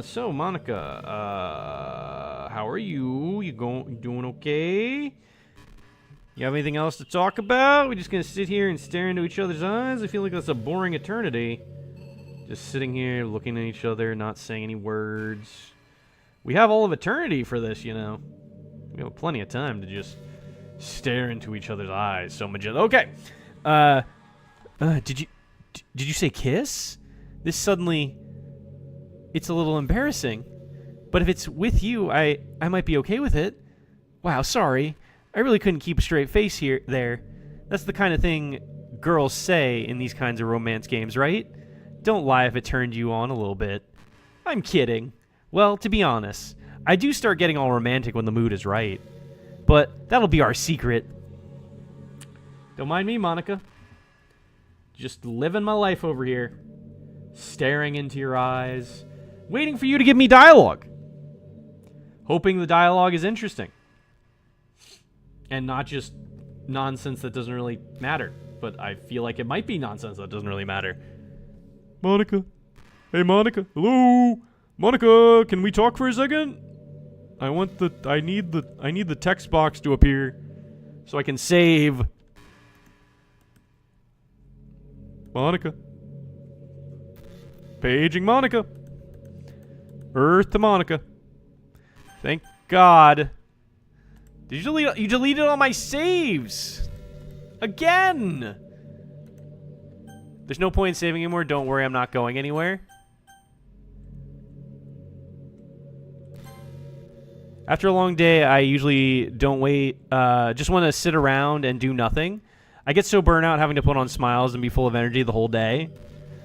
So Monica, how are you? You doing okay? You have anything else to talk about? We're just gonna sit here and stare into each other's eyes? I feel like that's a boring eternity. Just sitting here, looking at each other, not saying any words. We have all of eternity for this, you know. We have plenty of time to just stare into each other's eyes. So okay. Did you say kiss? This suddenly, it's a little embarrassing. But if it's with you, I might be okay with it. Wow, sorry. I really couldn't keep a straight face there. That's the kind of thing girls say in these kinds of romance games, right? Don't lie if it turned you on a little bit. I'm kidding. Well, to be honest, I do start getting all romantic when the mood is right. But that'll be our secret. Don't mind me, Monica. Just living my life over here. Staring into your eyes. Waiting for you to give me dialogue. Hoping the dialogue is interesting. And not just nonsense that doesn't really matter. But I feel like it might be nonsense that doesn't really matter. Monica. Hey, Monica. Hello? Monica, can we talk for a second? I need the text box to appear so I can save. Monica. Paging Monica. Earth to Monica. Thank God. Did you deleted all my saves? Again. There's no point in saving anymore. Don't worry, I'm not going anywhere. After a long day, I usually don't wait. Just want to sit around and do nothing. I get so burnt out having to put on smiles and be full of energy the whole day.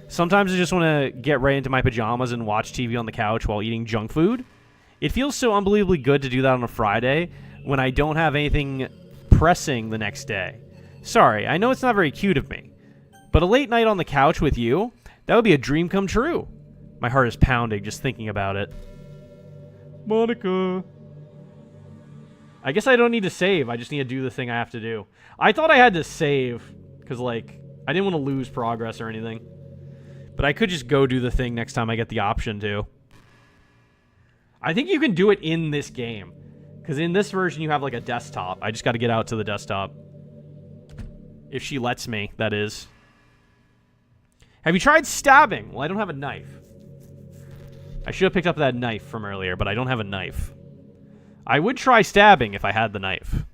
Sometimes I just want to get right into my pajamas and watch TV on the couch while eating junk food. It feels so unbelievably good to do that on a Friday when I don't have anything pressing the next day. Sorry, I know it's not very cute of me, but a late night on the couch with you, that would be a dream come true. My heart is pounding just thinking about it. Monica. I guess I don't need to save. I just need to do the thing I have to do. I thought I had to save because, like, I didn't want to lose progress or anything. But I could just go do the thing next time I get the option to. I think you can do it in this game. Because in this version, you have, like, a desktop. I just got to get out to the desktop. If she lets me, that is. Have you tried stabbing? Well, I don't have a knife. I should have picked up that knife from earlier, but I don't have a knife. I would try stabbing if I had the knife.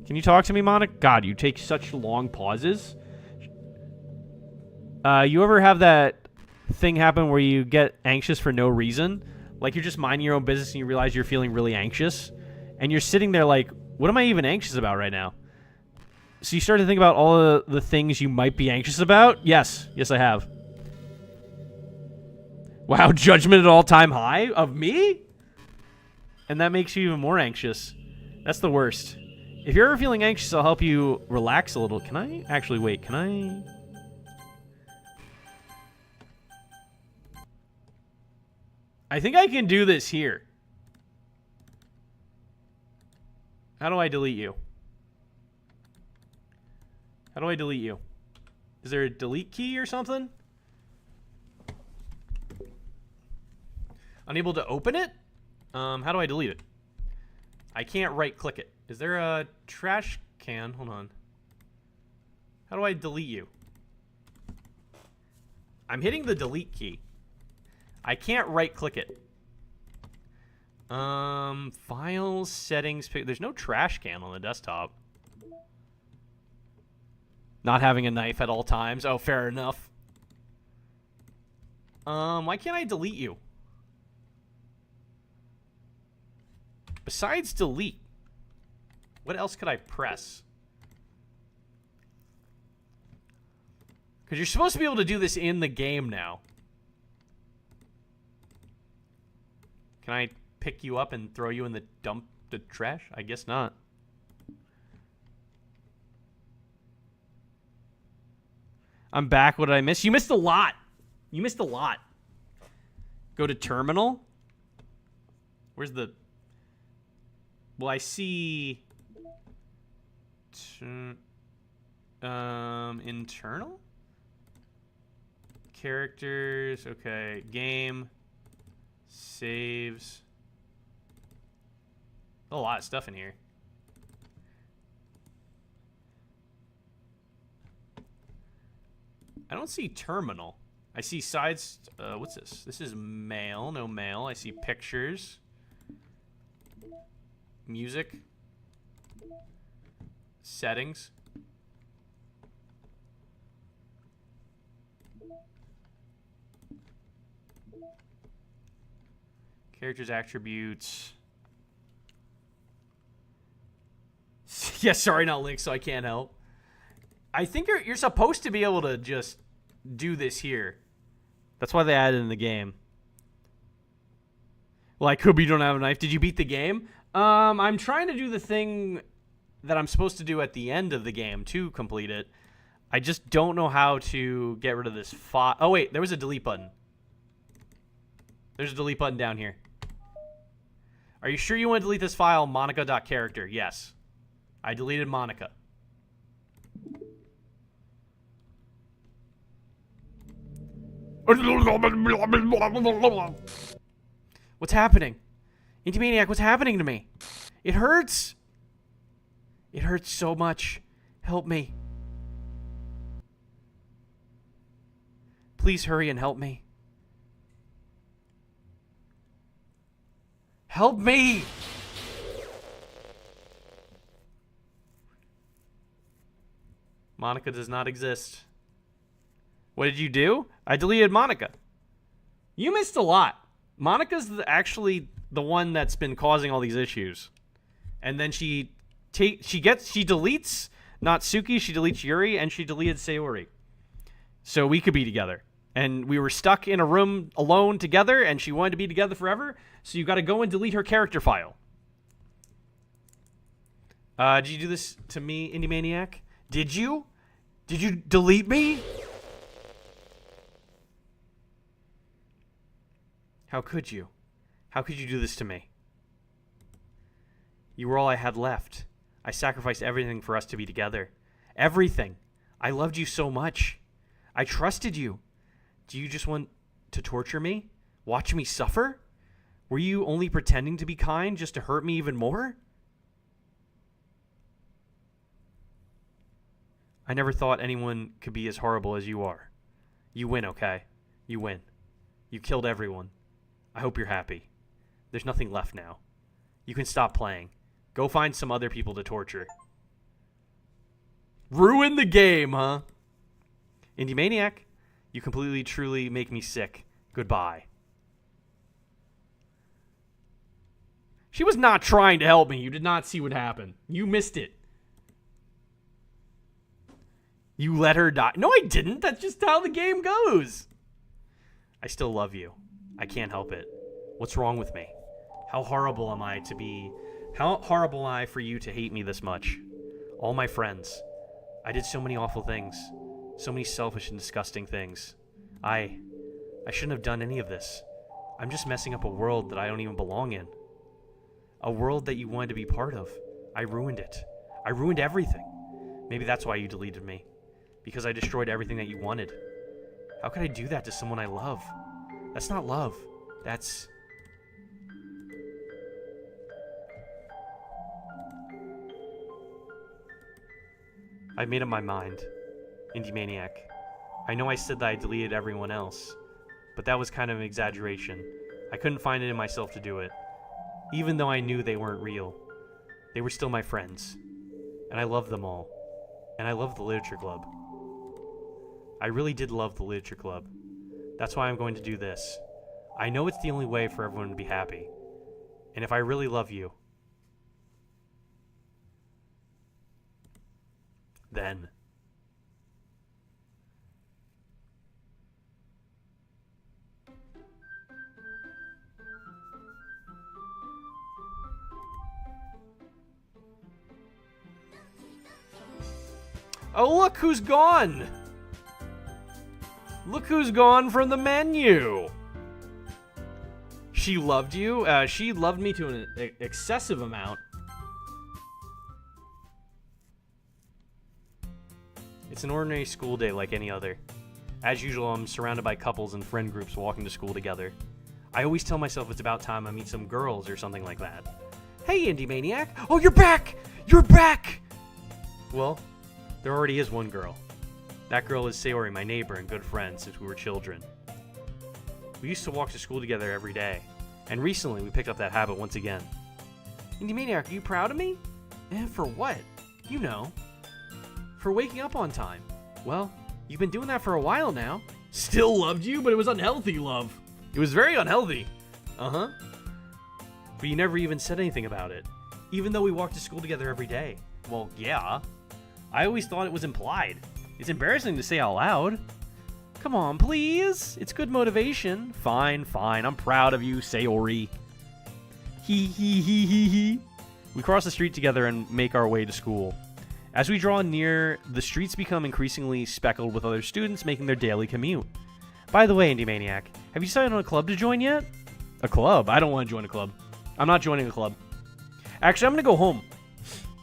Can you talk to me, Monica? God, you take such long pauses. You ever have that thing happen where you get anxious for no reason? Like you're just minding your own business and you realize you're feeling really anxious. And you're sitting there like, what am I even anxious about right now? So you start to think about all the things you might be anxious about? Yes. Yes, I have. Wow, judgment at all-time high of me? And that makes you even more anxious. That's the worst. If you're ever feeling anxious, I'll help you relax a little. Can I? Actually, wait. Can I? I think I can do this here. How do I delete you? How do I delete you? Is there a delete key or something? Unable to open it? How do I delete it? I can't right-click it. Is there a trash can? Hold on. How do I delete you? I'm hitting the delete key. I can't right-click it. Files, settings. There's no trash can on the desktop. Not having a knife at all times. Oh, fair enough. Why can't I delete you? Besides delete, what else could I press? Because you're supposed to be able to do this in the game now. Can I pick you up and throw you in the trash? I guess not. I'm back. What did I miss? You missed a lot. You missed a lot. Go to terminal. Where's the... Well, I see... internal? Characters. Okay. Game. Saves. A lot of stuff in here. I don't see terminal. I see sides. What's this? This is mail. No mail. I see pictures. Music. Settings. Characters, attributes. Yeah, sorry, not linked, so I can't help. I think you're supposed to be able to just do this here. That's why they added in the game. Well, I could be. You don't have a knife. Did you beat the game? I'm trying to do the thing that I'm supposed to do at the end of the game to complete it. I just don't know how to get rid of this file. Oh, wait. There was a delete button. There's a delete button down here. Are you sure you want to delete this file, monica.character? Yes. I deleted Monica. What's happening? Anti-Maniac, what's happening to me? It hurts. It hurts so much. Help me. Please hurry and help me. Help me! Monica does not exist. What did you do? I deleted Monica. You missed a lot. Monica's actually the one that's been causing all these issues. And then she deletes Natsuki, she deletes Yuri, and she deleted Sayori. So we could be together. And we were stuck in a room alone together, and she wanted to be together forever, so you got to go and delete her character file. Did you do this to me, Indie Maniac? Did you? Did you delete me? How could you? How could you do this to me? You were all I had left. I sacrificed everything for us to be together. Everything. I loved you so much. I trusted you. Do you just want to torture me? Watch me suffer? Were you only pretending to be kind just to hurt me even more? I never thought anyone could be as horrible as you are. You win, okay? You win. You killed everyone. I hope you're happy. There's nothing left now. You can stop playing. Go find some other people to torture. Ruin the game, huh? Indie Maniac, you completely, truly make me sick. Goodbye. She was not trying to help me. You did not see what happened. You missed it. You let her die. No, I didn't. That's just how the game goes. I still love you. I can't help it. What's wrong with me? How horrible am I to be... How horrible am I for you to hate me this much? All my friends. I did so many awful things. So many selfish and disgusting things. I shouldn't have done any of this. I'm just messing up a world that I don't even belong in. A world that you wanted to be part of. I ruined it. I ruined everything. Maybe that's why you deleted me. Because I destroyed everything that you wanted. How could I do that to someone I love? That's not love. That's... I've made up my mind. Indie Maniac. I know I said that I deleted everyone else, but that was kind of an exaggeration. I couldn't find it in myself to do it. Even though I knew they weren't real. They were still my friends. And I loved them all. And I loved the Literature Club. I really did love the Literature Club. That's why I'm going to do this. I know it's the only way for everyone to be happy. And if I really love you, then... Oh, look who's gone! Look who's gone from the menu! She loved you? She loved me to an excessive amount. It's an ordinary school day like any other. As usual, I'm surrounded by couples and friend groups walking to school together. I always tell myself it's about time I meet some girls or something like that. Hey, Indie Maniac! Oh, you're back! You're back! Well, there already is one girl. That girl is Sayori, my neighbor and good friend since we were children. We used to walk to school together every day, and recently we picked up that habit once again. Indie Maniac, are you proud of me? For what? You know. For waking up on time. Well, you've been doing that for a while now. Still loved you, but it was unhealthy love. It was very unhealthy. Uh-huh. But you never even said anything about it, even though we walked to school together every day. Well, yeah. I always thought it was implied. It's embarrassing to say out loud. Come on, please. It's good motivation. Fine, fine. I'm proud of you, Sayori. He. We cross the street together and make our way to school. As we draw near, the streets become increasingly speckled with other students making their daily commute. By the way, Indie Maniac, have you decided on a club to join yet? A club? I don't want to join a club. I'm not joining a club. Actually, I'm going to go home.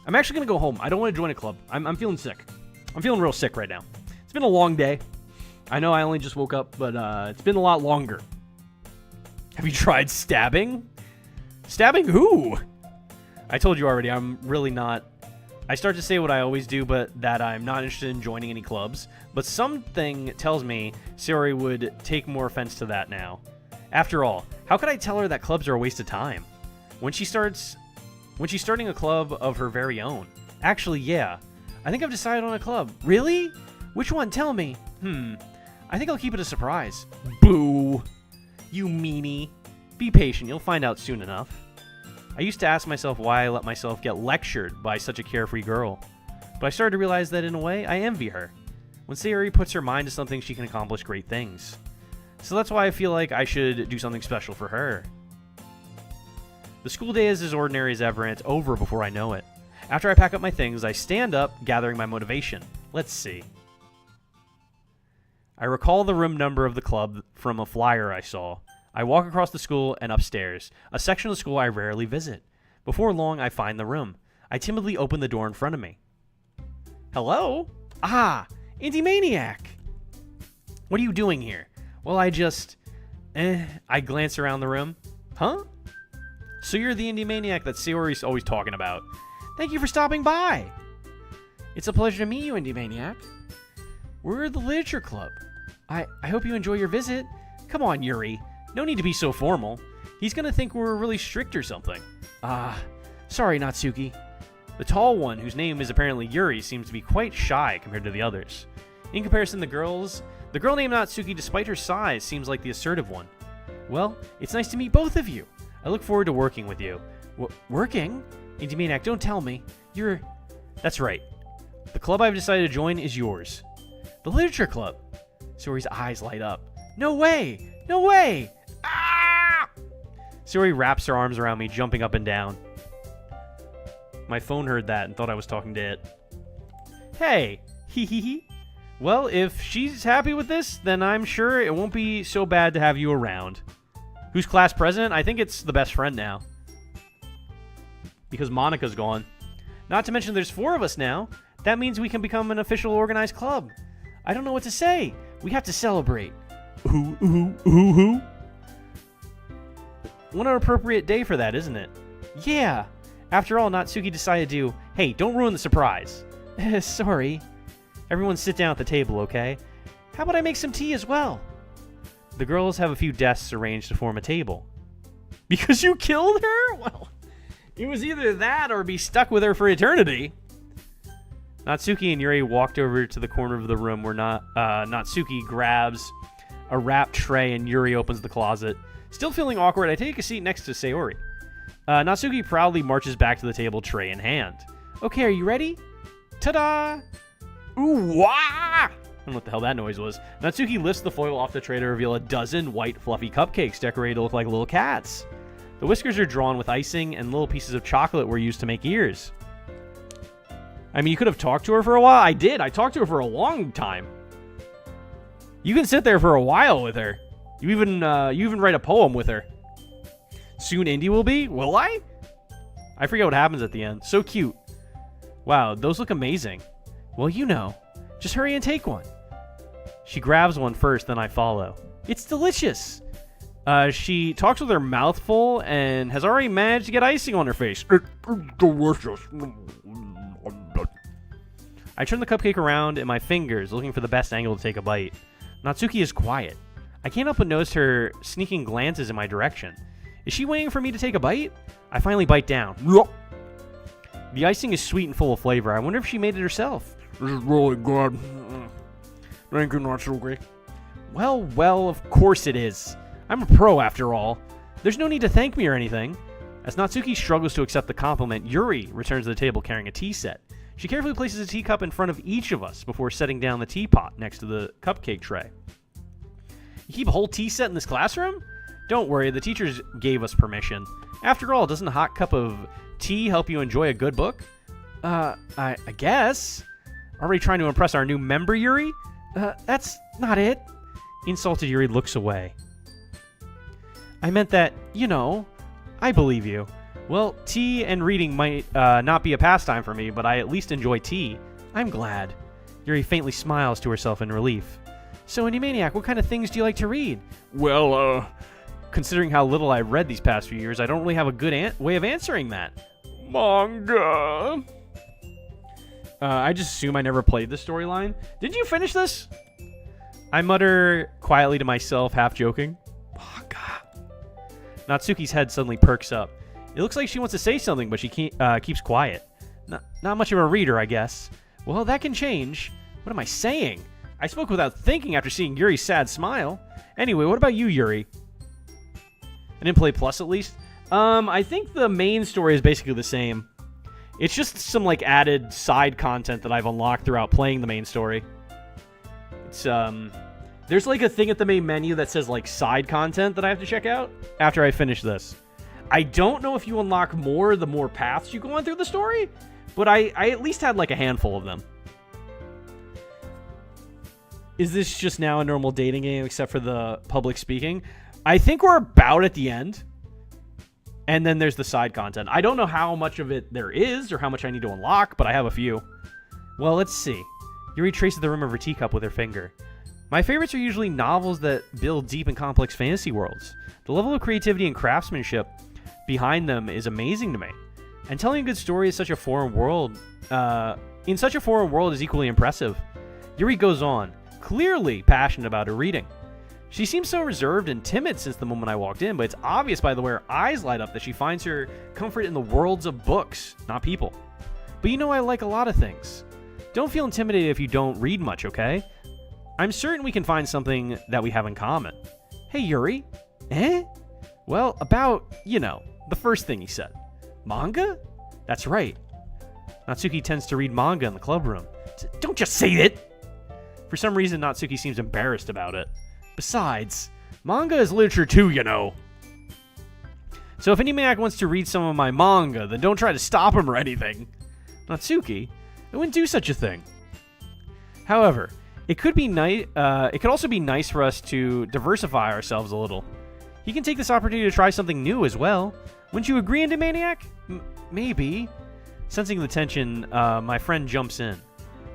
I'm actually going to go home. I don't want to join a club. I'm feeling sick. I'm feeling real sick right now. It's been a long day. I know I only just woke up, but it's been a lot longer. Have you tried stabbing? Stabbing who? I told you already, I'm really not... I start to say what I always do, but that I'm not interested in joining any clubs. But something tells me Sayori would take more offense to that now. After all, how could I tell her that clubs are a waste of time? When she's starting a club of her very own. Actually, yeah. I think I've decided on a club. Really? Which one? Tell me. I think I'll keep it a surprise. Boo. You meanie. Be patient, you'll find out soon enough. I used to ask myself why I let myself get lectured by such a carefree girl. But I started to realize that in a way, I envy her. When Sayori puts her mind to something, she can accomplish great things. So that's why I feel like I should do something special for her. The school day is as ordinary as ever, and it's over before I know it. After I pack up my things, I stand up, gathering my motivation. Let's see. I recall the room number of the club from a flyer I saw. I walk across the school and upstairs, a section of the school I rarely visit. Before long, I find the room. I timidly open the door in front of me. Hello? Ah, Indie Maniac! What are you doing here? Well, I glance around the room. Huh? So you're the Indie Maniac that Sayori's always talking about. Thank you for stopping by. It's a pleasure to meet you, Indie Maniac. We're the Literature Club. I hope you enjoy your visit. Come on, Yuri. No need to be so formal. He's gonna think we're really strict or something. Sorry, Natsuki. The tall one, whose name is apparently Yuri, seems to be quite shy compared to the others. In comparison to the girl named Natsuki, despite her size, seems like the assertive one. Well, it's nice to meet both of you. I look forward to working with you. Working? Indie Maniac, don't tell me. That's right. The club I've decided to join is yours. The Literature Club. Sayori's eyes light up. No way! No way! Ah! Sayori wraps her arms around me, jumping up and down. My phone heard that and thought I was talking to it. Hey! Hee. Well, if she's happy with this, then I'm sure it won't be so bad to have you around. Who's class president? I think it's the best friend now. Because Monika's gone. Not to mention there's 4 of us now. That means we can become an official organized club. I don't know what to say. We have to celebrate. Ooh. What an appropriate day for that, isn't it? Yeah. After all, Natsuki decided to... Hey, don't ruin the surprise. Sorry. Everyone sit down at the table, okay? How about I make some tea as well? The girls have a few desks arranged to form a table. Because you killed her? Well, it was either that or be stuck with her for eternity. Natsuki and Yuri walked over to the corner of the room where Natsuki grabs a wrapped tray and Yuri opens the closet. Still feeling awkward, I take a seat next to Sayori. Natsuki proudly marches back to the table, tray in hand. Okay, are you ready? Ta-da! Ooh, wah! I don't know what the hell that noise was. Natsuki lifts the foil off the tray to reveal a dozen white, fluffy cupcakes decorated to look like little cats. The whiskers are drawn with icing, and little pieces of chocolate were used to make ears. I mean, you could have talked to her for a while. I did. I talked to her for a long time. You can sit there for a while with her. You even write a poem with her. Soon Indy will be? Will I? I forget what happens at the end. So cute. Wow, those look amazing. Well, you know. Just hurry and take one. She grabs one first, then I follow. It's delicious. She talks with her mouth full and has already managed to get icing on her face. It's delicious. I turn the cupcake around in my fingers, looking for the best angle to take a bite. Natsuki is quiet. I can't help but notice her sneaking glances in my direction. Is she waiting for me to take a bite? I finally bite down. Yep. The icing is sweet and full of flavor. I wonder if she made it herself. This is really good. Thank you, Natsuki. Well, of course it is. I'm a pro after all. There's no need to thank me or anything. As Natsuki struggles to accept the compliment, Yuri returns to the table carrying a tea set. She carefully places a teacup in front of each of us before setting down the teapot next to the cupcake tray. You keep a whole tea set in this classroom? Don't worry, the teachers gave us permission. After all, doesn't a hot cup of tea help you enjoy a good book? I guess. Are we trying to impress our new member, Yuri? That's not it. Insulted Yuri looks away. I meant that, you know, I believe you. Well, tea and reading might not be a pastime for me, but I at least enjoy tea. I'm glad. Yuri faintly smiles to herself in relief. So, Indymaniac, what kind of things do you like to read? Well, Considering how little I've read these past few years, I don't really have a good way of answering that. manga. I just assume I never played this storyline. Did you finish this? I mutter quietly to myself, half joking. Manga. Natsuki's head suddenly perks up. It looks like she wants to say something, but she keeps quiet. Not much of a reader, I guess. Well, that can change. What am I saying? I spoke without thinking after seeing Yuri's sad smile. Anyway, what about you, Yuri? I didn't play Plus, at least. I think the main story is basically the same. It's just some, like, added side content that I've unlocked throughout playing the main story. It's, there's, like, a thing at the main menu that says, like, side content that I have to check out after I finish this. I don't know if you unlock more the more paths you go on through the story, but I at least had, like, a handful of them. Is this just now a normal dating game except for the public speaking? I think we're about at the end. And then there's the side content. I don't know how much of it there is or how much I need to unlock, but I have a few. Well, let's see. Yuri traces the rim of her teacup with her finger. My favorites are usually novels that build deep and complex fantasy worlds. The level of creativity and craftsmanship behind them is amazing to me. And telling a good story in such a foreign world is equally impressive. Yuri goes on, clearly passionate about her reading. She seems so reserved and timid since the moment I walked in, but it's obvious by the way her eyes light up that she finds her comfort in the worlds of books, not people. But you know I like a lot of things. Don't feel intimidated if you don't read much, okay? I'm certain we can find something that we have in common. Hey, Yuri. Eh? Well, about, you know, the first thing he said. Manga? That's right. Natsuki tends to read manga in the club room. Don't just say it! For some reason, Natsuki seems embarrassed about it. Besides, manga is literature too, you know. So if any maniac wants to read some of my manga, then don't try to stop him or anything. Natsuki, I wouldn't do such a thing. However, it could be nice. It could also be nice for us to diversify ourselves a little. You can take this opportunity to try something new as well. Wouldn't you agree, Indymaniac? Maybe. Sensing the tension, my friend jumps in.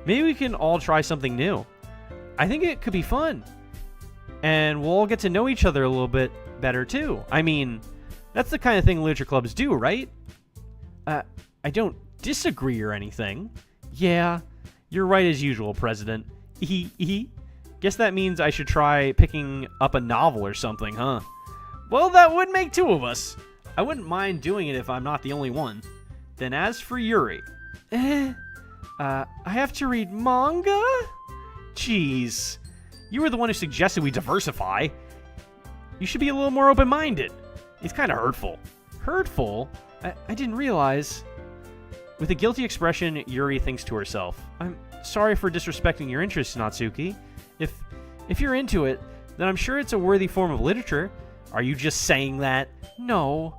Maybe we can all try something new. I think it could be fun. And we'll all get to know each other a little bit better, too. I mean, that's the kind of thing literature clubs do, right? I don't disagree or anything. Yeah, you're right as usual, President. Guess that means I should try picking up a novel or something, huh? Well, that would make two of us. I wouldn't mind doing it if I'm not the only one. Then as for Yuri... I have to read manga? Jeez. You were the one who suggested we diversify. You should be a little more open-minded. It's kind of hurtful. Hurtful? I didn't realize. With a guilty expression, Yuri thinks to herself, I'm sorry for disrespecting your interests, Natsuki. If you're into it, then I'm sure it's a worthy form of literature. Are you just saying that? No.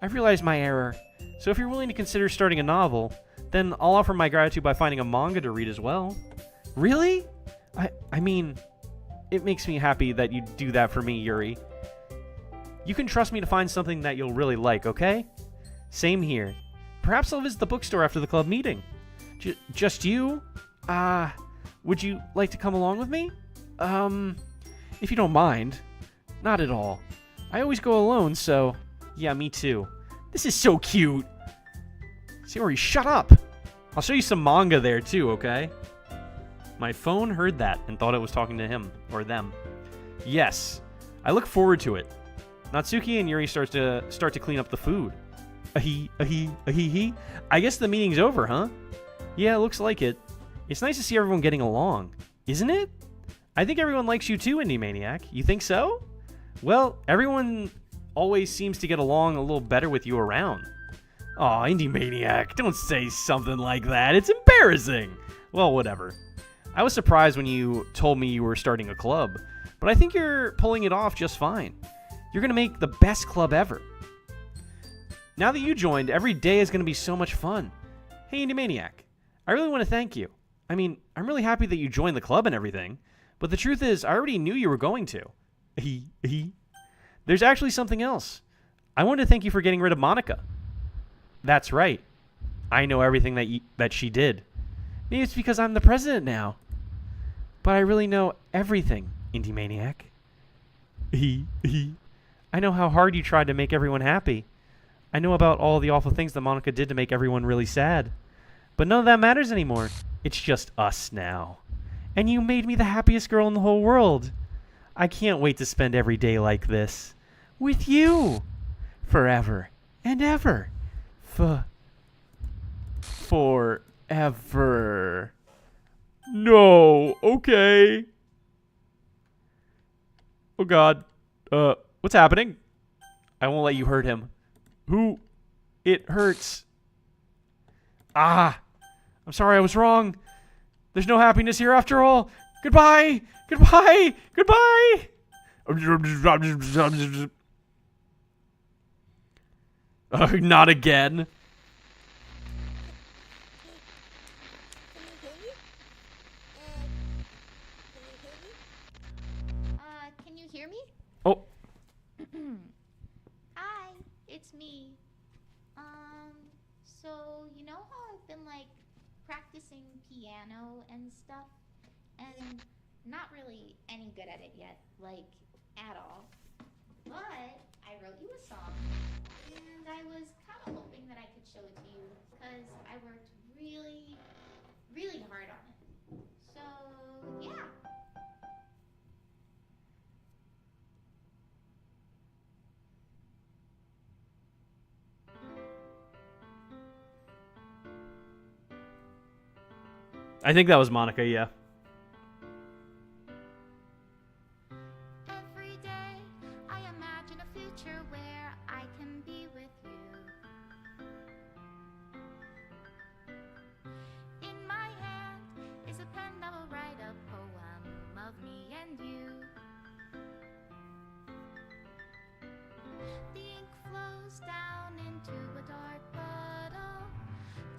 I've realized my error. So if you're willing to consider starting a novel, then I'll offer my gratitude by finding a manga to read as well. Really? I mean, it makes me happy that you do that for me, Yuri. You can trust me to find something that you'll really like, okay? Same here. Perhaps I'll visit the bookstore after the club meeting. Just you? Would you like to come along with me? If you don't mind. Not at all. I always go alone, so... Yeah, me too. This is so cute. Sayori, shut up! I'll show you some manga there too, okay? My phone heard that and thought it was talking to him, or them. Yes, I look forward to it. Natsuki and Yuri start to clean up the food. He. I guess the meeting's over, huh? Yeah, looks like it. It's nice to see everyone getting along, isn't it? I think everyone likes you too, Indie Maniac. You think so? Well, everyone always seems to get along a little better with you around. Aw, Indie Maniac, don't say something like that. It's embarrassing. Well, whatever. I was surprised when you told me you were starting a club, but I think you're pulling it off just fine. You're going to make the best club ever. Now that you joined, every day is going to be so much fun. Hey, Indie Maniac, I really want to thank you. I mean, I'm really happy that you joined the club and everything, but the truth is, I already knew you were going to. There's actually something else. I wanted to thank you for getting rid of Monica. That's right. I know everything that she did. Maybe it's because I'm the president now. But I really know everything, Indie Maniac. I know how hard you tried to make everyone happy. I know about all the awful things that Monica did to make everyone really sad. But none of that matters anymore. It's just us now. And you made me the happiest girl in the whole world. I can't wait to spend every day like this. With you. Forever and ever. Forever. No. Okay. Oh, God. What's happening? I won't let you hurt him. Who? It hurts. I'm sorry, I was wrong. There's no happiness here after all. Goodbye. Goodbye. Goodbye. Not again. Can you hear me? Oh. Hi, it's me. So you know how I've been like practicing piano and stuff, and not really any good at it yet, like at all. But I wrote you a song, and I was kind of hoping that I could show it to you because I worked really, really hard on it. So yeah. I think that was Monica, yeah. Every day I imagine a future where I can be with you. In my hand is a pen that will write a poem of me and you. The ink flows down into a dark puddle.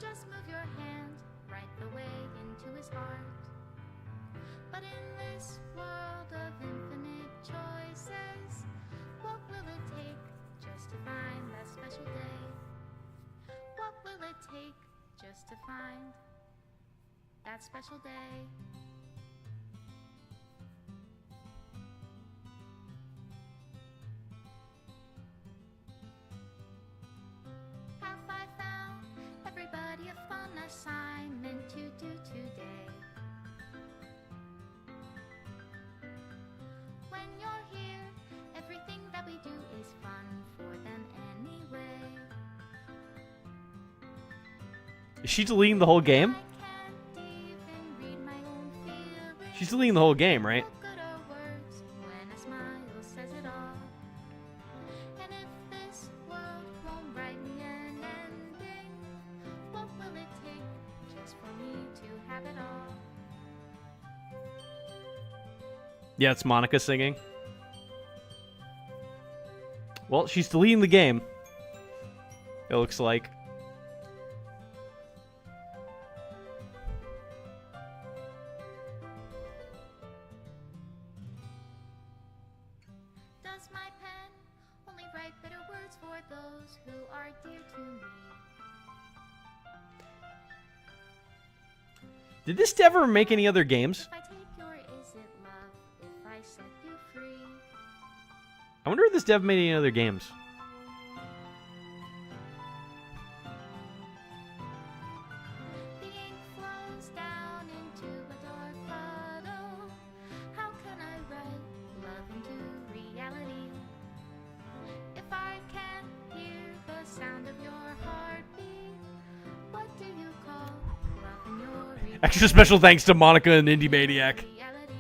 Just move your hand right the way into his heart. But in this world of infinite choices, what will it take just to find that special day? What will it take just to find that special day? Have I found everybody a fun assignment to do today? When you're here, everything that we do is fun for them anyway. Is she deleting the whole game? I can't even read my own feelings. She's deleting the whole game, right? What good are words when a smile says it all? And if this world won't write me an ending, what will it take just for me to have it all? Yeah, it's Monica singing. Well, she's deleting the game. It looks like. does my pen only write bitter words for those who are dear to me? Did this ever make any other games? If I take your is it love, if I set you free? I wonder if this dev made any other games. The ink flows down into a dark puddle. How can I write love into reality? If I can't hear the sound of your heartbeat, what do you call love in your reality? Extra special thanks to Monica and Indie Maniac. Reality,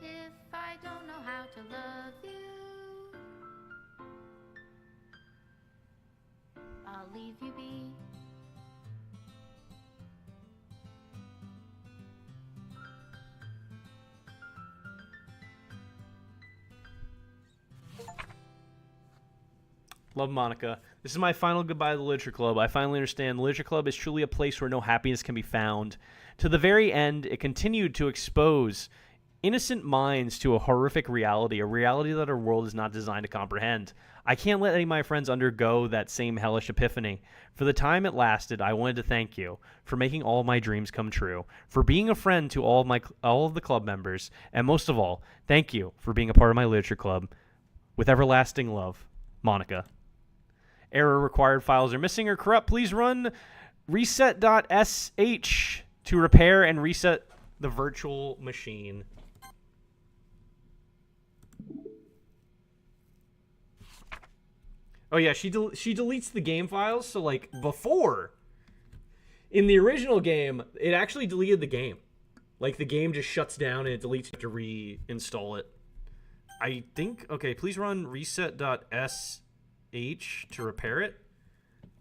if I don't know how to love you, I'll leave you be. Love, Monica. This is my final goodbye to the Literature Club. I finally understand the Literature Club is truly a place where no happiness can be found. To the very end, it continued to expose innocent minds to a horrific reality, a reality that our world is not designed to comprehend. I can't let any of my friends undergo that same hellish epiphany. For the time it lasted, I wanted to thank you for making all of my dreams come true, for being a friend to all of the club members, and most of all, thank you for being a part of my Literature Club. With everlasting love, Monica. Error required files are missing or corrupt. Please run reset.sh to repair and reset the virtual machine. Oh yeah, she deletes the game files. So like before, in the original game, it actually deleted the game. Like the game just shuts down and it deletes. You have to reinstall it. I think. Okay, please run reset.sh to repair it.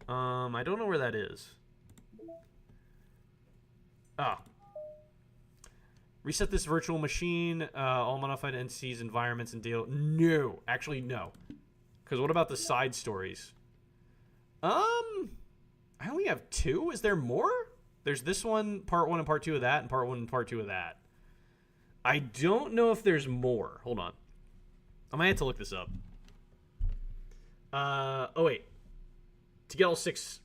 I don't know where that is. Ah. Reset this virtual machine, all modified entities, environments, and deal. No. Actually, no. Because what about the side stories? I only have 2? Is there more? There's this one, part 1 and part 2 of that, and part 1 and part 2 of that. I don't know if there's more. Hold on. I might have to look this up. Oh wait. To get all 6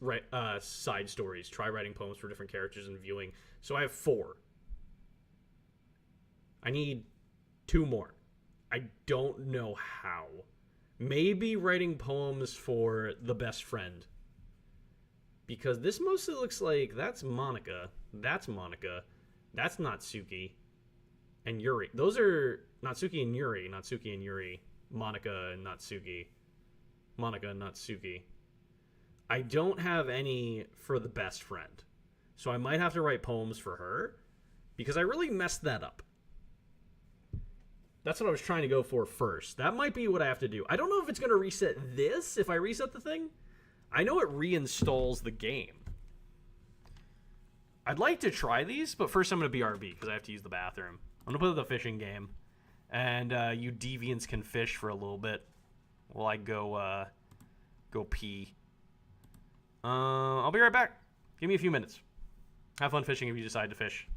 side stories, try writing poems for different characters and viewing. So I have 4. I need 2 more. I don't know how. Maybe writing poems for the best friend. Because this mostly looks like that's Monica. That's Monica. That's Natsuki. And Yuri. Those are Natsuki and Yuri. Natsuki and Yuri. Monica and Natsuki. Monica and Natsuki. I don't have any for the best friend. So I might have to write poems for her. Because I really messed that up. That's what I was trying to go for first. That might be what I have to do. I don't know if it's going to reset this if I reset the thing. I know it reinstalls the game. I'd like to try these, but first I'm going to BRB because I have to use the bathroom. I'm going to put the fishing game. And you deviants can fish for a little bit while I go pee. I'll be right back. Give me a few minutes. Have fun fishing if you decide to fish.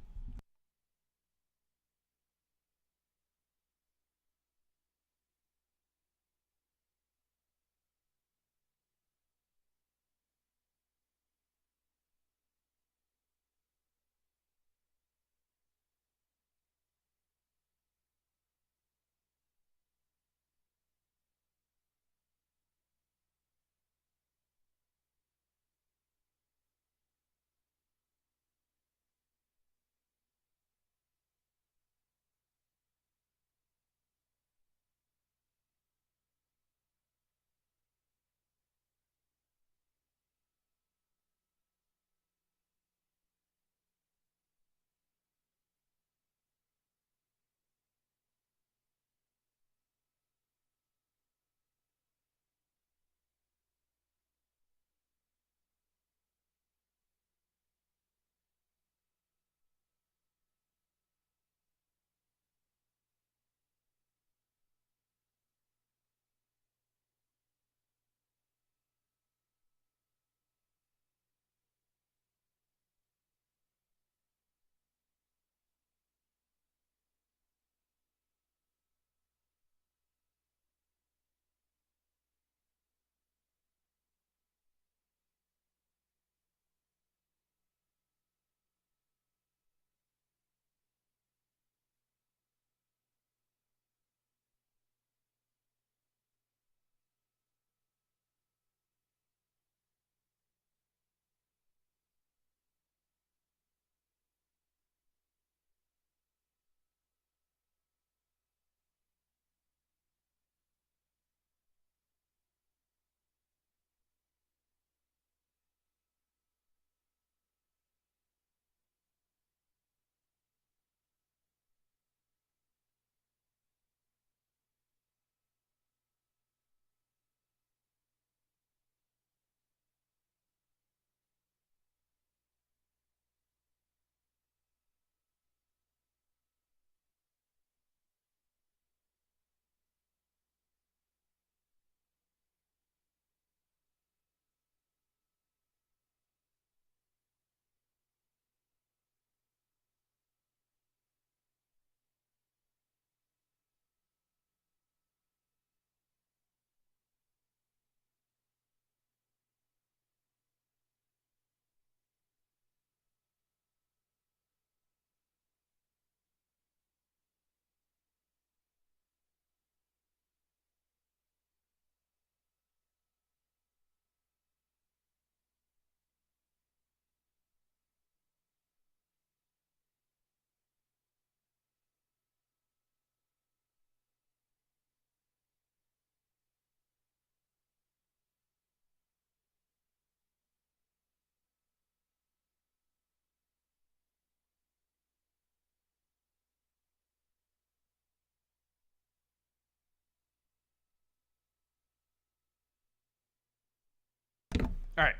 All right.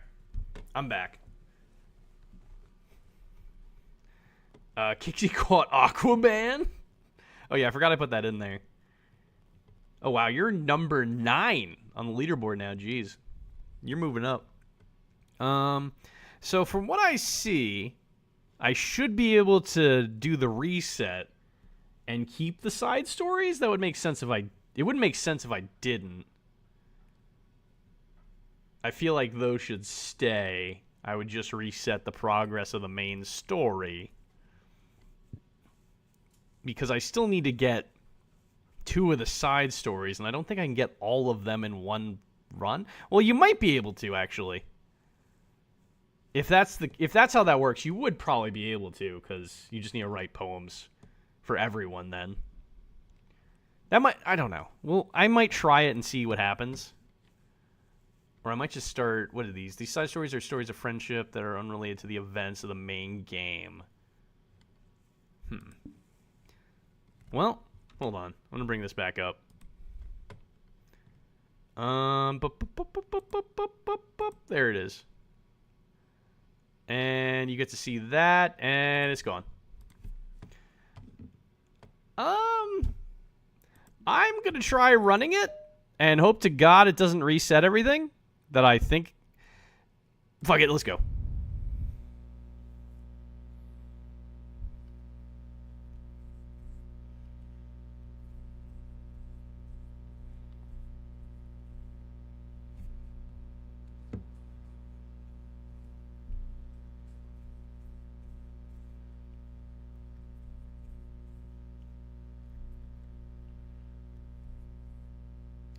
I'm back. Kixie caught Aquaman? Oh, yeah, I forgot I put that in there. Oh, wow, you're number 9 on the leaderboard now. Jeez. You're moving up. So from what I see, I should be able to do the reset and keep the side stories. That would make sense if it wouldn't make sense if I didn't. I feel like those should stay. I would just reset the progress of the main story. Because I still need to get 2 of the side stories, and I don't think I can get all of them in one run. Well, you might be able to, actually. If that's how that works, you would probably be able to, because you just need to write poems for everyone then. I don't know. Well, I might try it and see what happens. Or I might just start, what are these? These side stories are stories of friendship that are unrelated to the events of the main game. Well, hold on. I'm going to bring this back up. There it is. And you get to see that, and it's gone. I'm going to try running it and hope to God it doesn't reset everything that I think. Fuck it, let's go.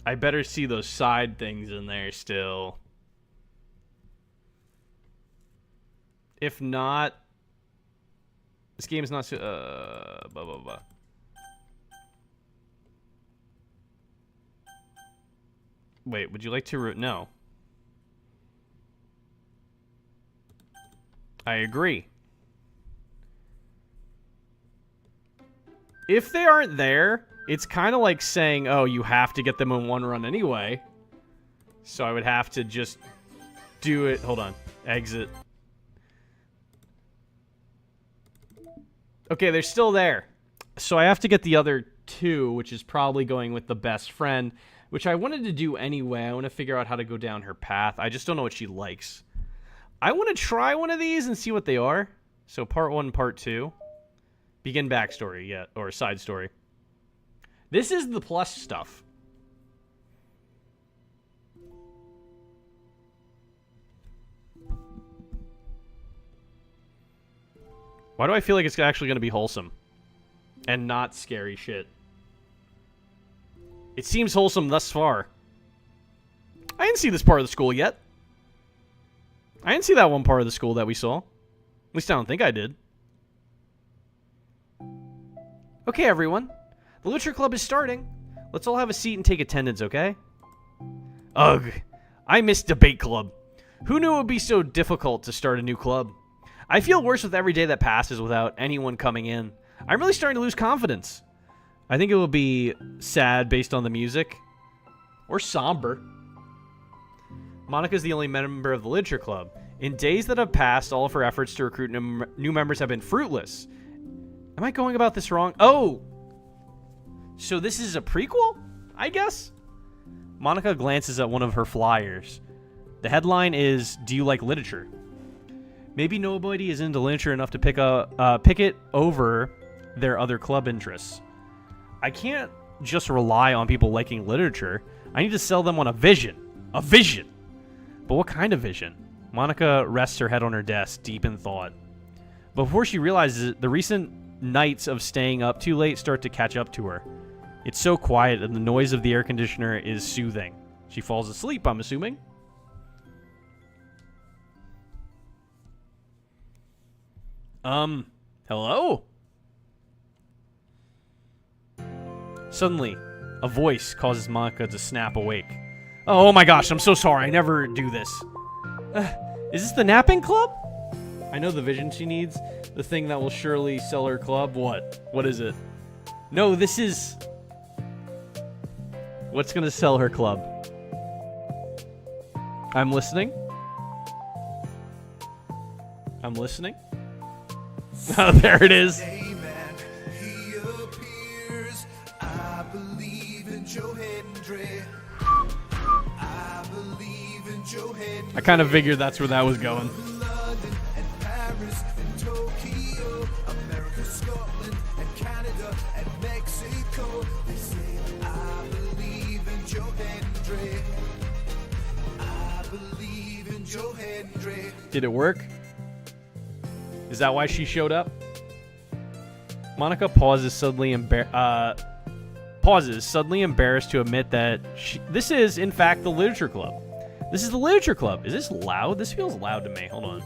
I better see those side things in there still. If not, this game is not blah blah blah. Wait, would you like to no. I agree. If they aren't there, it's kind of like saying, oh, you have to get them in one run anyway. So I would have to just do it. Hold on. Exit. Okay, they're still there. So I have to get the other 2, which is probably going with the best friend, which I wanted to do anyway. I want to figure out how to go down her path. I just don't know what she likes. I want to try one of these and see what they are. So part 1, part 2. Begin backstory, yeah, or side story. This is the plus stuff. Why do I feel like it's actually going to be wholesome and not scary shit? It seems wholesome thus far. I didn't see this part of the school yet. I didn't see that one part of the school that we saw. At least I don't think I did. Okay, everyone. The Literature Club is starting. Let's all have a seat and take attendance, okay? Ugh. I miss Debate Club. Who knew it would be so difficult to start a new club? I feel worse with every day that passes without anyone coming in. I'm really starting to lose confidence. I think it will be sad based on the music. Or somber. Monica's the only member of the Literature Club. In days that have passed, all of her efforts to recruit new members have been fruitless. Am I going about this wrong? Oh! So this is a prequel, I guess? Monica glances at one of her flyers. The headline is, "Do you like literature?" Maybe nobody is into literature enough to pick it over their other club interests. I can't just rely on people liking literature. I need to sell them on a vision. A vision! But what kind of vision? Monica rests her head on her desk, deep in thought. Before she realizes it, the recent nights of staying up too late start to catch up to her. It's so quiet and the noise of the air conditioner is soothing. She falls asleep, I'm assuming. Hello? Suddenly, a voice causes Monica to snap awake. Oh my gosh, I'm so sorry. I never do this. Is this the napping club? I know the vision she needs. The thing that will surely sell her club. What? What is it? No, this is... What's gonna sell her club? I'm listening. I'm listening. Oh, there it is. Amen. He appears. I believe in Joe Hendry. I believe in Joe Hendry. I kind of figured that's where that was going. London and Paris and Tokyo, America, Scotland and Canada and Mexico. They say I believe in Joe Hendry. I believe in Joe Hendry. Did it work? Is that why she showed up? Monica pauses, suddenly embarrassed to admit that this is, in fact, the literature club. This is the literature club. Is this loud? This feels loud to me. Hold on.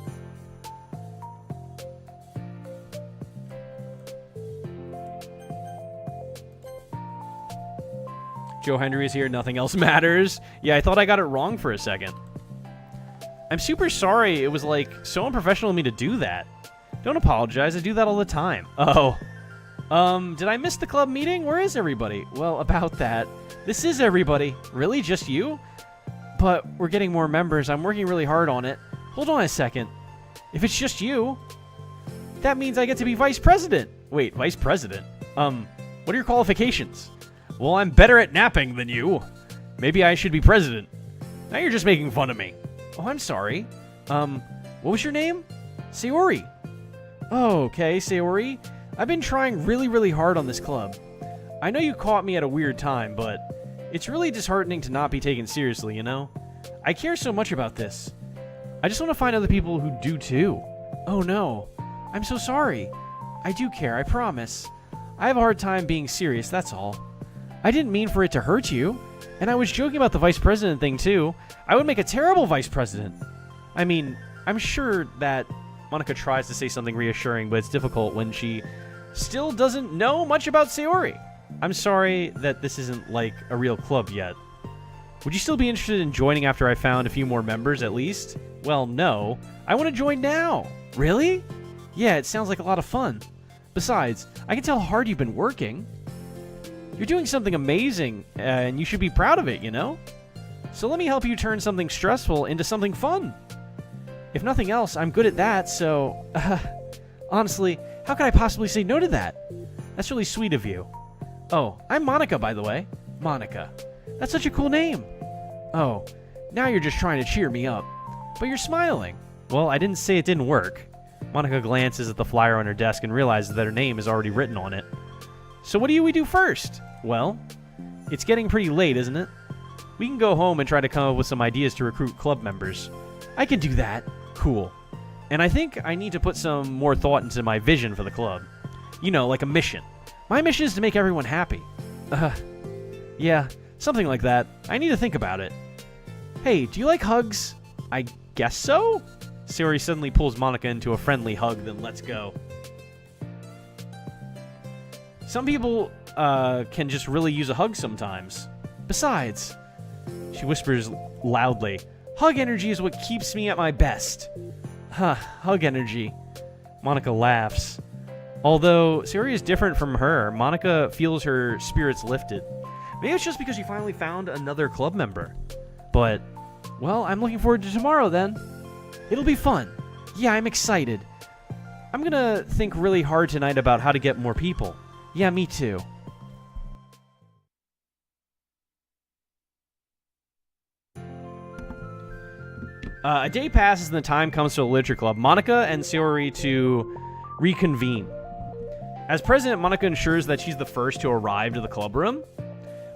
Joe Henry is here. Nothing else matters. Yeah, I thought I got it wrong for a second. I'm super sorry. It was like so unprofessional of me to do that. Don't apologize. I do that all the time. Oh. Did I miss the club meeting? Where is everybody? Well, about that. This is everybody. Really? Just you? But we're getting more members. I'm working really hard on it. Hold on a second. If it's just you, that means I get to be vice president. Wait, vice president? What are your qualifications? Well, I'm better at napping than you. Maybe I should be president. Now you're just making fun of me. Oh, I'm sorry. What was your name? Sayori. Oh, okay, Sayori. I've been trying really, really hard on this club. I know you caught me at a weird time, but it's really disheartening to not be taken seriously, you know? I care so much about this. I just want to find other people who do too. Oh no. I'm so sorry. I do care, I promise. I have a hard time being serious, that's all. I didn't mean for it to hurt you. And I was joking about the vice president thing too. I would make a terrible vice president. I mean, I'm sure that Monica tries to say something reassuring, but it's difficult when she still doesn't know much about Sayori. I'm sorry that this isn't like a real club yet. Would you still be interested in joining after I found a few more members at least? Well, no. I want to join now. Really? Yeah, it sounds like a lot of fun. Besides, I can tell how hard you've been working. You're doing something amazing, and you should be proud of it, you know? So let me help you turn something stressful into something fun. If nothing else, I'm good at that, so... honestly, how could I possibly say no to that? That's really sweet of you. Oh, I'm Monica, by the way. Monica. That's such a cool name. Oh, now you're just trying to cheer me up. But you're smiling. Well, I didn't say it didn't work. Monica glances at the flyer on her desk and realizes that her name is already written on it. So what do we do first? Well, it's getting pretty late, isn't it? We can go home and try to come up with some ideas to recruit club members. I can do that. Cool. And I think I need to put some more thought into my vision for the club. You know, like a mission. My mission is to make everyone happy. Yeah, something like that. I need to think about it. Hey, do you like hugs? I guess so? Sayori suddenly pulls Monica into a friendly hug, then lets go. Some people can just really use a hug sometimes. Besides, she whispers loudly, hug energy is what keeps me at my best. Huh, hug energy. Monica laughs. Although Sayori is different from her, Monica feels her spirits lifted. Maybe it's just because she finally found another club member. But, well, I'm looking forward to tomorrow then. It'll be fun. Yeah, I'm excited. I'm gonna think really hard tonight about how to get more people. Yeah, me too. A day passes and the time comes to the literature club. Monica and Sayori to reconvene. As president, Monica ensures that she's the first to arrive to the club room,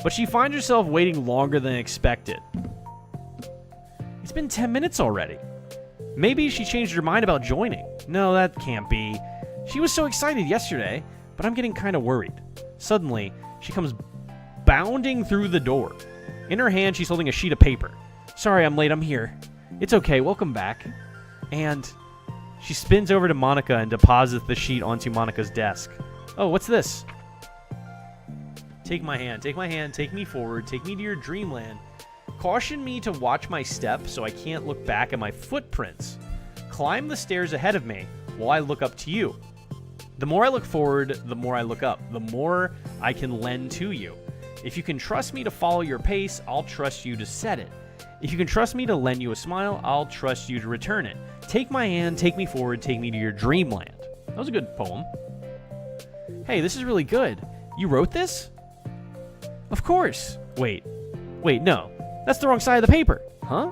but she finds herself waiting longer than expected. It's been 10 minutes already. Maybe she changed her mind about joining. No, that can't be. She was so excited yesterday, but I'm getting kind of worried. Suddenly, she comes bounding through the door. In her hand, she's holding a sheet of paper. Sorry, I'm late. I'm here. It's okay. Welcome back. And she spins over to Monica and deposits the sheet onto Monica's desk. Oh, what's this? Take my hand. Take my hand. Take me forward. Take me to your dreamland. Caution me to watch my step so I can't look back at my footprints. Climb the stairs ahead of me while I look up to you. The more I look forward, the more I look up. The more I can lend to you. If you can trust me to follow your pace, I'll trust you to set it. If you can trust me to lend you a smile, I'll trust you to return it. Take my hand, take me forward, take me to your dreamland. That was a good poem. Hey, this is really good. You wrote this? Of course. Wait, no. That's the wrong side of the paper. Huh?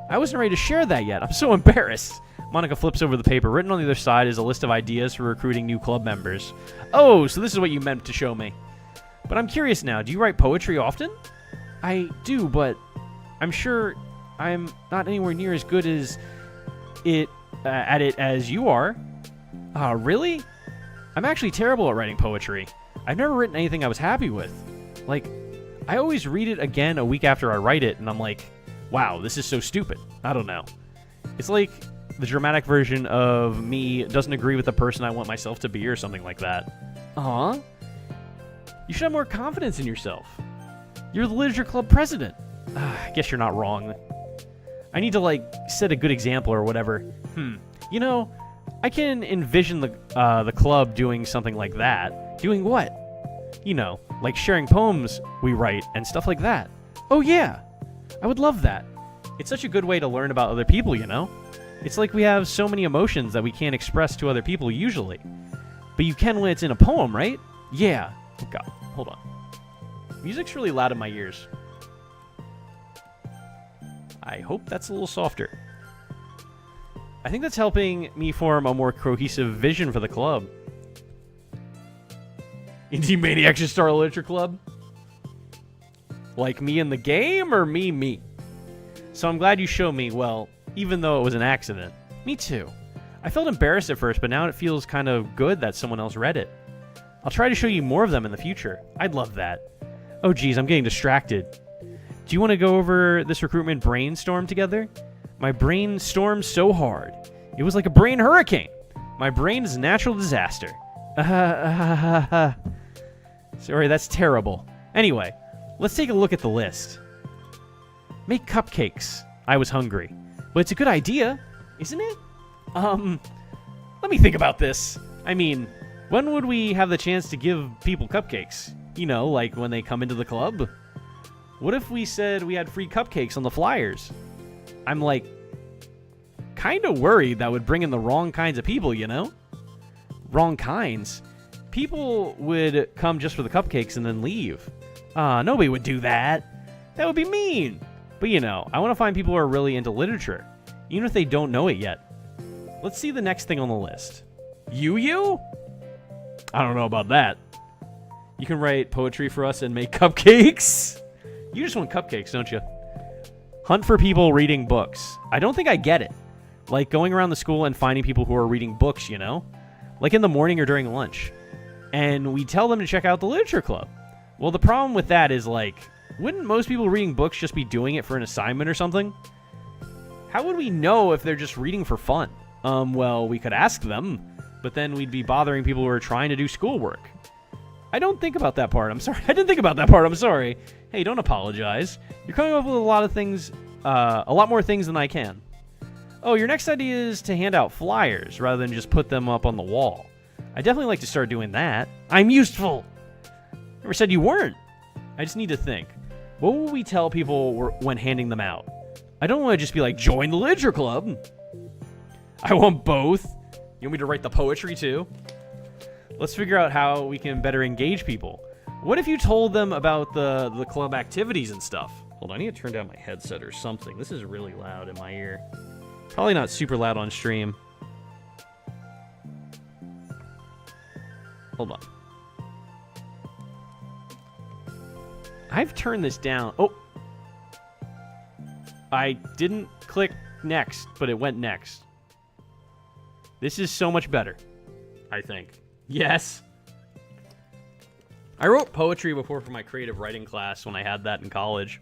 I wasn't ready to share that yet. I'm so embarrassed. Monica flips over the paper. Written on the other side is a list of ideas for recruiting new club members. Oh, so this is what you meant to show me. But I'm curious now. Do you write poetry often? I do, but I'm sure I'm not anywhere near as good as at it as you are. Really? I'm actually terrible at writing poetry. I've never written anything I was happy with. Like, I always read it again a week after I write it, and I'm like, wow, this is so stupid. I don't know. It's like the dramatic version of me doesn't agree with the person I want myself to be or something like that. Aw. You should have more confidence in yourself. You're the literature club president. I guess you're not wrong. I need to, like, set a good example or whatever. You know, I can envision the club doing something like that. Doing what? You know, like sharing poems we write and stuff like that. Oh, yeah. I would love that. It's such a good way to learn about other people, you know? It's like we have so many emotions that we can't express to other people usually. But you can when it's in a poem, right? Yeah. Oh, God. Hold on. Music's really loud in my ears. I hope that's a little softer. I think that's helping me form a more cohesive vision for the club. Indie Maniacs should start a literature club? Like me in the game or me? So I'm glad you showed me, well, even though it was an accident. Me too. I felt embarrassed at first, but now it feels kind of good that someone else read it. I'll try to show you more of them in the future. I'd love that. Oh geez, I'm getting distracted. Do you want to go over this recruitment brainstorm together? My brain stormed so hard. It was like a brain hurricane. My brain is a natural disaster. Sorry, that's terrible. Anyway, let's take a look at the list. Make cupcakes. I was hungry. But it's a good idea, isn't it? Let me think about this. I mean, when would we have the chance to give people cupcakes? You know, like when they come into the club? What if we said we had free cupcakes on the flyers? I'm like, kind of worried that would bring in the wrong kinds of people, you know? Wrong kinds? People would come just for the cupcakes and then leave. Nobody would do that. That would be mean. But you know, I want to find people who are really into literature, even if they don't know it yet. Let's see the next thing on the list. You? I don't know about that. You can write poetry for us and make cupcakes? You just want cupcakes, don't you? Hunt for people reading books. I don't think I get it. Like going around the school and finding people who are reading books, you know? Like in the morning or during lunch. And we tell them to check out the literature club. Well, the problem with that is, like, wouldn't most people reading books just be doing it for an assignment or something? How would we know if they're just reading for fun? Well, we could ask them, but then we'd be bothering people who are trying to do schoolwork. I don't think about that part. I'm sorry. I didn't think about that part. I'm sorry. Hey, don't apologize. You're coming up with a lot of things, a lot more things than I can. Oh, your next idea is to hand out flyers rather than just put them up on the wall. I definitely like to start doing that. I'm useful. Never said you weren't. I just need to think. What will we tell people when handing them out? I don't want to just be like, join the literature club. I want both. You want me to write the poetry too? Let's figure out how we can better engage people. What if you told them about the club activities and stuff? Hold on, I need to turn down my headset or something. This is really loud in my ear. Probably not super loud on stream. Hold on. I've turned this down. Oh. I didn't click next, but it went next. This is so much better, I think. Yes. I wrote poetry before for my creative writing class when I had that in college.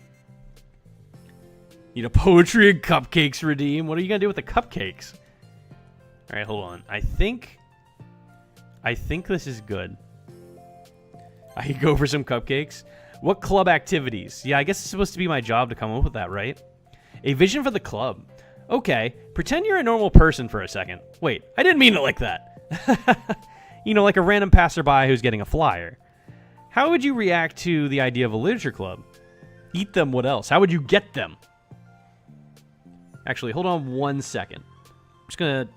Need a poetry and cupcakes redeem. What are you going to do with the cupcakes? All right, hold on. I think this is good. I could go for some cupcakes. What club activities? Yeah, I guess it's supposed to be my job to come up with that, right? A vision for the club. Okay, pretend you're a normal person for a second. Wait, I didn't mean it like that. You know, like a random passerby who's getting a flyer. How would you react to the idea of a literature club? Eat them, what else? How would you get them? Actually, hold on 1 second. I'm just gonna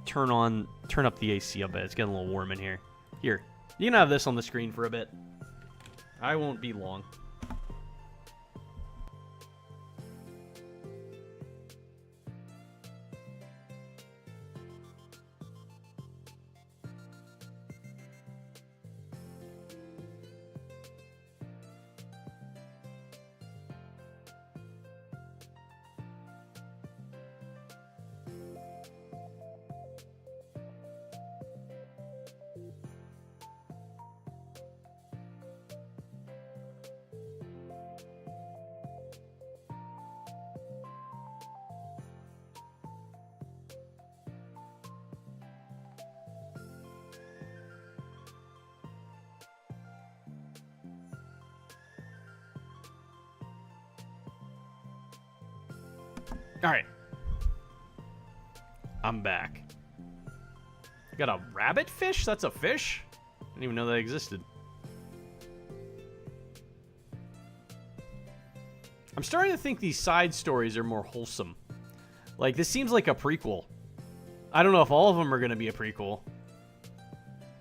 turn up the AC a bit. It's getting a little warm in here. Here, you can have this on the screen for a bit. I won't be long. Alright. I'm back. Got a rabbit fish? That's a fish? I didn't even know that existed. I'm starting to think these side stories are more wholesome. Like, this seems like a prequel. I don't know if all of them are going to be a prequel.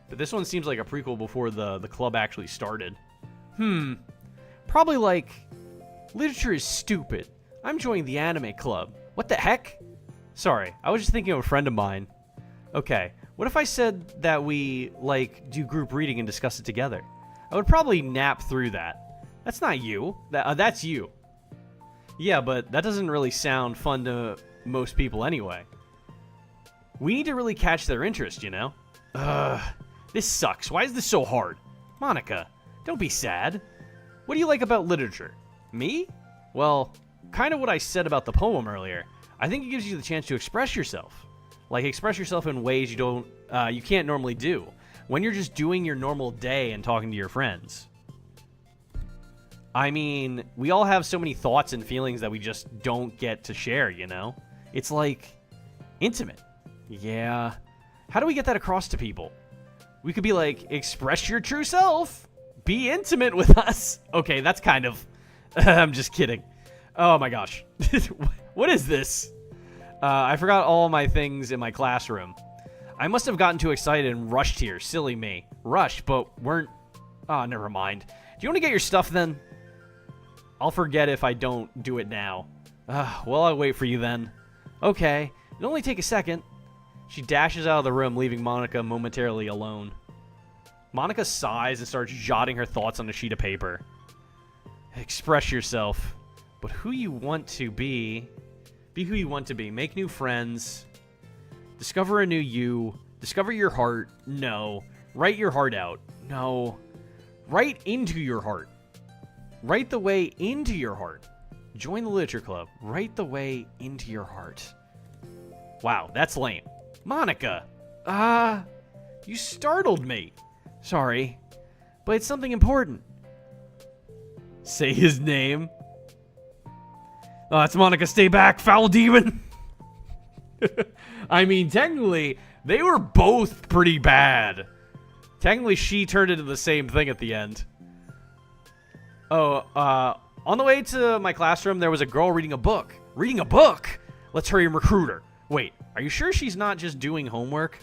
But this one seems like a prequel before the club actually started. Probably like, literature is stupid. I'm joining the anime club. What the heck? Sorry, I was just thinking of a friend of mine. Okay, what if I said that we, like, do group reading and discuss it together? I would probably nap through that. That's not you. That's you. Yeah, but that doesn't really sound fun to most people anyway. We need to really catch their interest, you know? This sucks. Why is this so hard? Monica, don't be sad. What do you like about literature? Me? Well, kind of what I said about the poem earlier. I think it gives you the chance to express yourself. Like, express yourself in ways you can't normally do when you're just doing your normal day and talking to your friends. I mean, we all have so many thoughts and feelings that we just don't get to share, you know? It's like intimate. Yeah. How do we get that across to people? We could be like, express your true self. Be intimate with us. Okay, that's kind of... I'm just kidding. Oh my gosh. What is this? I forgot all my things in my classroom. I must have gotten too excited and rushed here. Silly me. Rushed, but weren't... Oh, never mind. Do you want to get your stuff then? I'll forget if I don't do it now. Well, I'll wait for you then. Okay. It'll only take a second. She dashes out of the room, leaving Monica momentarily alone. Monica sighs and starts jotting her thoughts on a sheet of paper. Express yourself. But who you want to be. Be who you want to be. Make new friends. Discover a new you. Discover your heart. No. Write your heart out. No. Write into your heart. Write the way into your heart. Join the literature club. Write the way into your heart. Wow, that's lame. Monica. You startled me. Sorry. But it's something important. Say his name. Oh, it's Monica. Stay back, foul demon. I mean, technically, they were both pretty bad. Technically, she turned into the same thing at the end. Oh, on the way to my classroom, there was a girl reading a book. Reading a book? Let's hurry and recruit her. Wait, are you sure she's not just doing homework?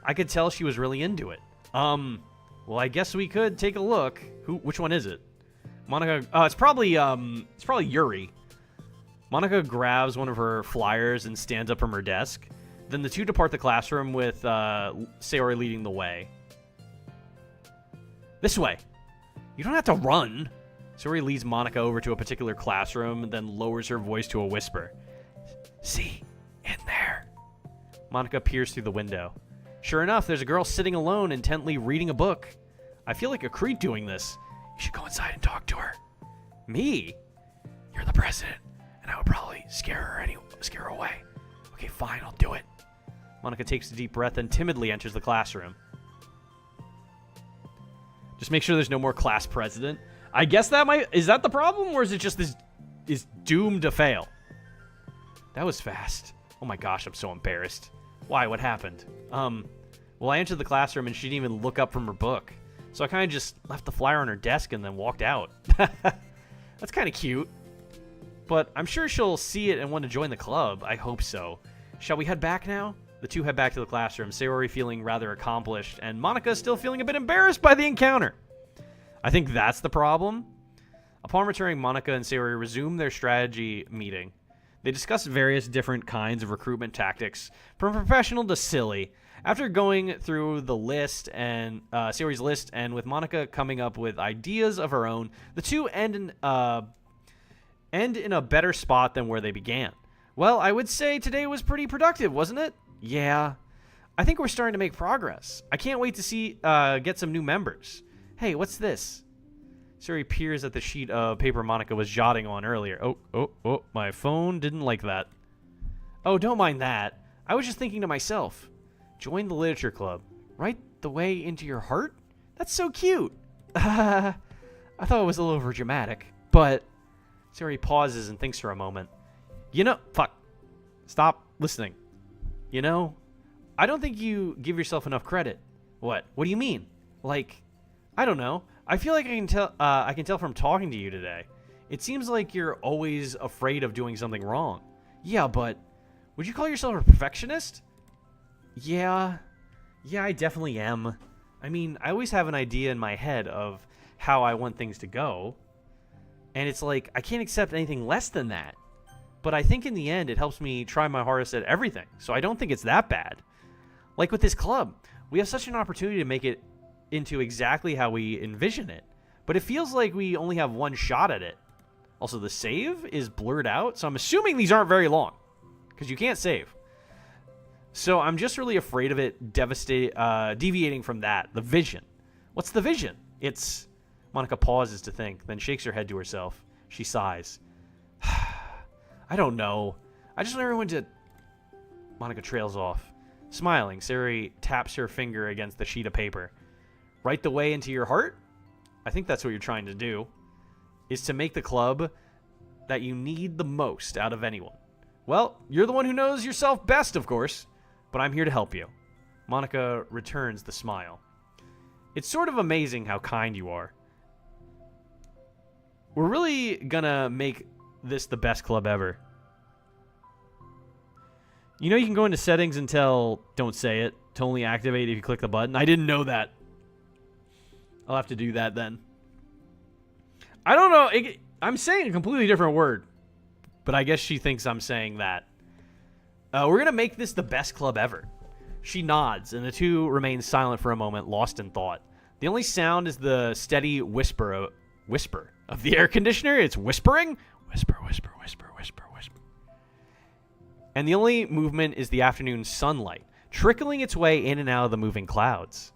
I could tell she was really into it. Well, I guess we could take a look. Which one is it? Monica, it's probably Yuri. Monica grabs one of her flyers and stands up from her desk. Then the two depart the classroom with Sayori leading the way. This way. You don't have to run. Sayori leads Monica over to a particular classroom and then lowers her voice to a whisper. See, in there. Monica peers through the window. Sure enough, there's a girl sitting alone, intently reading a book. I feel like a creep doing this. You should go inside and talk to her. Me? You're the president, and I would probably scare her away. Okay, fine, I'll do it. Monica takes a deep breath and timidly enters the classroom. Just make sure there's no more class president. I guess is that the problem, or is it just this is doomed to fail? That was fast. Oh my gosh, I'm so embarrassed. Why? What happened? Well, I entered the classroom and she didn't even look up from her book. So I kind of just left the flyer on her desk and then walked out. That's kind of cute. But I'm sure she'll see it and want to join the club. I hope so. Shall we head back now? The two head back to the classroom, Sayori feeling rather accomplished, and Monica still feeling a bit embarrassed by the encounter. I think that's the problem. Upon returning, Monica and Sayori resume their strategy meeting. They discuss various different kinds of recruitment tactics, from professional to silly. After going through the list and Sayori's list, and with Monica coming up with ideas of her own, the two end in a better spot than where they began. Well, I would say today was pretty productive, wasn't it? Yeah. I think we're starting to make progress. I can't wait to see get some new members. Hey, what's this? Sayori peers at the sheet of paper Monica was jotting on earlier. Oh, my phone didn't like that. Oh, don't mind that. I was just thinking to myself. Join the literature club. Right the way into your heart? That's so cute. I thought it was a little overdramatic. But Sayori pauses and thinks for a moment. Fuck. Stop listening. I don't think you give yourself enough credit. What? What do you mean? Like, I don't know. I feel like I can tell from talking to you today. It seems like you're always afraid of doing something wrong. Yeah, but would you call yourself a perfectionist? Yeah, I definitely am. I mean, I always have an idea in my head of how I want things to go. And it's like, I can't accept anything less than that. But I think in the end, it helps me try my hardest at everything. So I don't think it's that bad. Like with this club, we have such an opportunity to make it into exactly how we envision it. But it feels like we only have one shot at it. Also, the save is blurred out. So I'm assuming these aren't very long. Because you can't save. So I'm just really afraid of it deviating from that. The vision. What's the vision? It's... Monica pauses to think, then shakes her head to herself. She sighs. I don't know. I just want everyone to... Monica trails off. Smiling, Sayori taps her finger against the sheet of paper. Right the way into your heart? I think that's what you're trying to do. Is to make the club that you need the most out of anyone. Well, you're the one who knows yourself best, of course. But I'm here to help you. Monica returns the smile. It's sort of amazing how kind you are. We're really gonna make this the best club ever. You know you can go into settings and tell, don't say it, to only activate if you click the button. I didn't know that. I'll have to do that then. I don't know. I'm saying a completely different word. But I guess she thinks I'm saying that. We're going to make this the best club ever. She nods, and the two remain silent for a moment, lost in thought. The only sound is the steady whisper of the air conditioner. It's whispering. Whisper, whisper, whisper, whisper, whisper. And the only movement is the afternoon sunlight, trickling its way in and out of the moving clouds.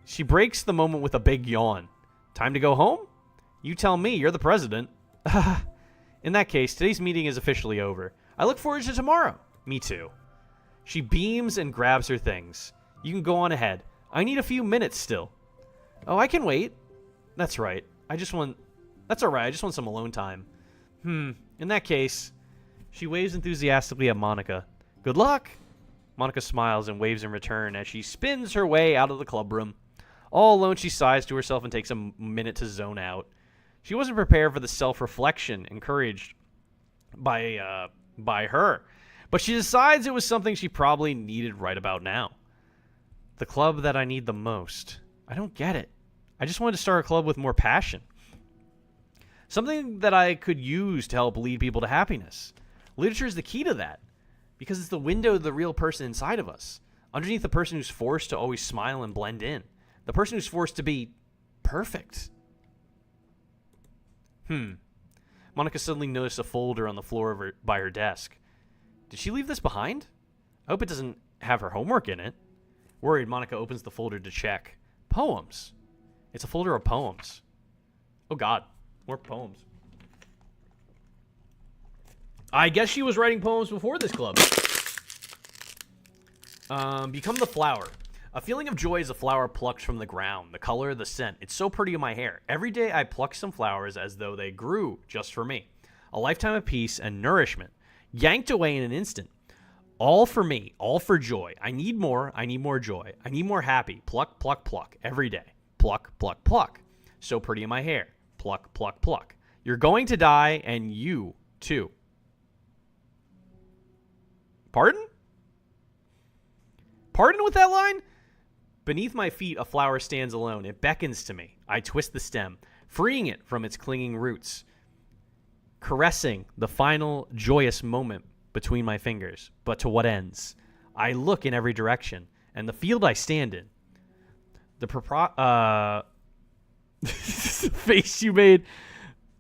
She breaks the moment with a big yawn. Time to go home? You tell me, you're the president. In that case, today's meeting is officially over. I look forward to tomorrow. Me too. She beams and grabs her things. You can go on ahead. I need a few minutes still. Oh, I can wait. That's right. That's alright. I just want some alone time. In that case, she waves enthusiastically at Monica. Good luck. Monica smiles and waves in return as she spins her way out of the club room. All alone, she sighs to herself and takes a minute to zone out. She wasn't prepared for the self-reflection encouraged by her, but she decides it was something she probably needed right about now. The club that I need the most. I don't get it. I just wanted to start a club with more passion. Something that I could use to help lead people to happiness. Literature is the key to that, because it's the window to the real person inside of us. Underneath the person who's forced to always smile and blend in. The person who's forced to be perfect. Monica suddenly noticed a folder on the floor by her desk. Did she leave this behind? I hope it doesn't have her homework in it. Worried, Monica opens the folder to check. Poems. It's a folder of poems. Oh god, more poems. I guess she was writing poems before this club. Become the flower. A feeling of joy is a flower plucked from the ground. The color, the scent. It's so pretty in my hair. Every day I pluck some flowers as though they grew just for me. A lifetime of peace and nourishment. Yanked away in an instant. All for me. All for joy. I need more. I need more joy. I need more happy. Pluck, pluck, pluck. Every day. Pluck, pluck, pluck. So pretty in my hair. Pluck, pluck, pluck. You're going to die, and you, too. Pardon? Pardon with that line? Beneath my feet, a flower stands alone. It beckons to me. I twist the stem, freeing it from its clinging roots, caressing the final joyous moment between my fingers. But to what ends? I look in every direction, and the field I stand in, face you made,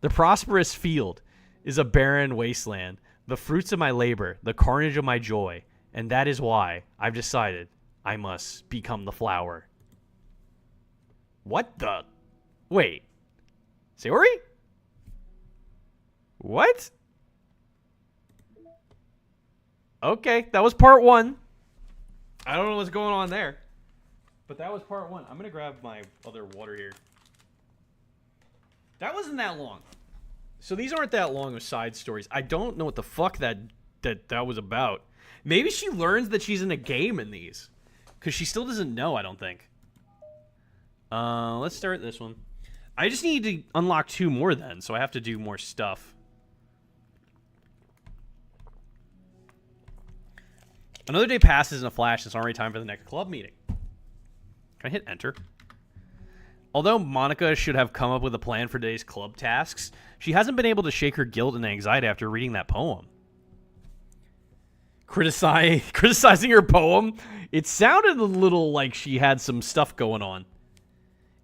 the prosperous field is a barren wasteland, the fruits of my labor, the carnage of my joy, and that is why I've decided I must become the flower. What the? Wait. Sayori? What? Okay, that was part 1. I don't know what's going on there. But that was part 1. I'm going to grab my other water here. That wasn't that long. So these aren't that long of side stories. I don't know what the fuck that was about. Maybe she learns that she's in a game in these. Because she still doesn't know, I don't think. Let's start this one. I just need to unlock 2 more then, so I have to do more stuff. Another day passes in a flash. It's already time for the next club meeting. Can I hit enter? Although Monica should have come up with a plan for today's club tasks, she hasn't been able to shake her guilt and anxiety after reading that poem. Criticizing her poem? It sounded a little like she had some stuff going on.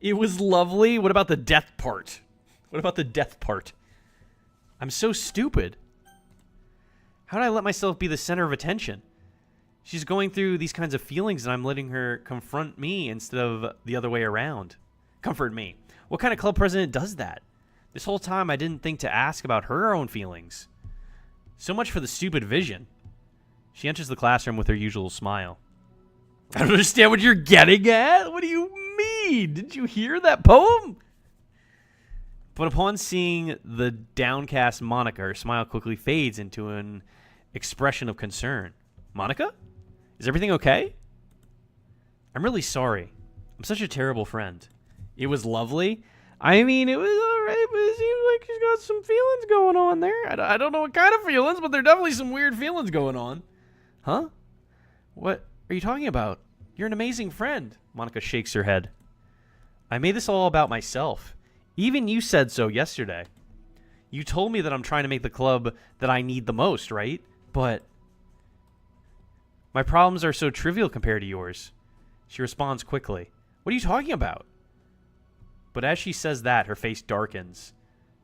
It was lovely. What about the death part? What about the death part? I'm so stupid. How did I let myself be the center of attention? She's going through these kinds of feelings and I'm letting her confront me instead of the other way around. Comfort me. What kind of club president does that? This whole time I didn't think to ask about her own feelings. So much for the stupid vision. She enters the classroom with her usual smile. I don't understand what you're getting at. What do you mean? Did you hear that poem? But upon seeing the downcast Monica, her smile quickly fades into an expression of concern. Monica? Is everything okay? I'm really sorry. I'm such a terrible friend. It was lovely. I mean, it was alright, but it seems like she's got some feelings going on there. I don't know what kind of feelings, but there are definitely some weird feelings going on. Huh? What are you talking about? You're an amazing friend. Monica shakes her head. I made this all about myself. Even you said so yesterday. You told me that I'm trying to make the club that I need the most, right? But my problems are so trivial compared to yours. She responds quickly. What are you talking about? But as she says that, her face darkens.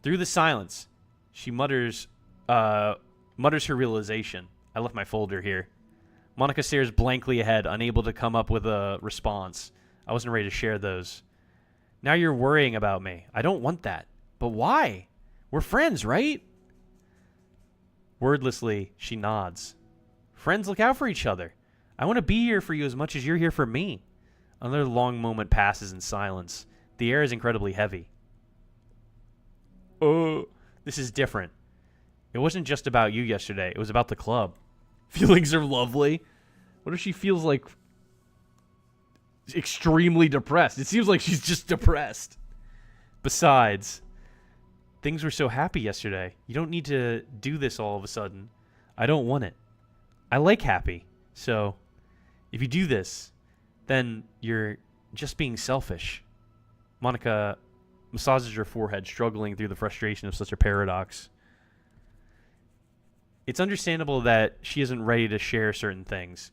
Through the silence, she mutters her realization. I left my folder here. Monica stares blankly ahead, unable to come up with a response. I wasn't ready to share those. Now you're worrying about me. I don't want that. But why? We're friends, right? Wordlessly, she nods. Friends look out for each other. I want to be here for you as much as you're here for me. Another long moment passes in silence. The air is incredibly heavy. Oh, this is different. It wasn't just about you yesterday. It was about the club. Feelings are lovely. What if she feels like extremely depressed? It seems like she's just depressed. Besides, things were so happy yesterday. You don't need to do this all of a sudden. I don't want it. I like happy. So, if you do this, then you're just being selfish. Monica massages her forehead, struggling through the frustration of such a paradox. It's understandable that she isn't ready to share certain things.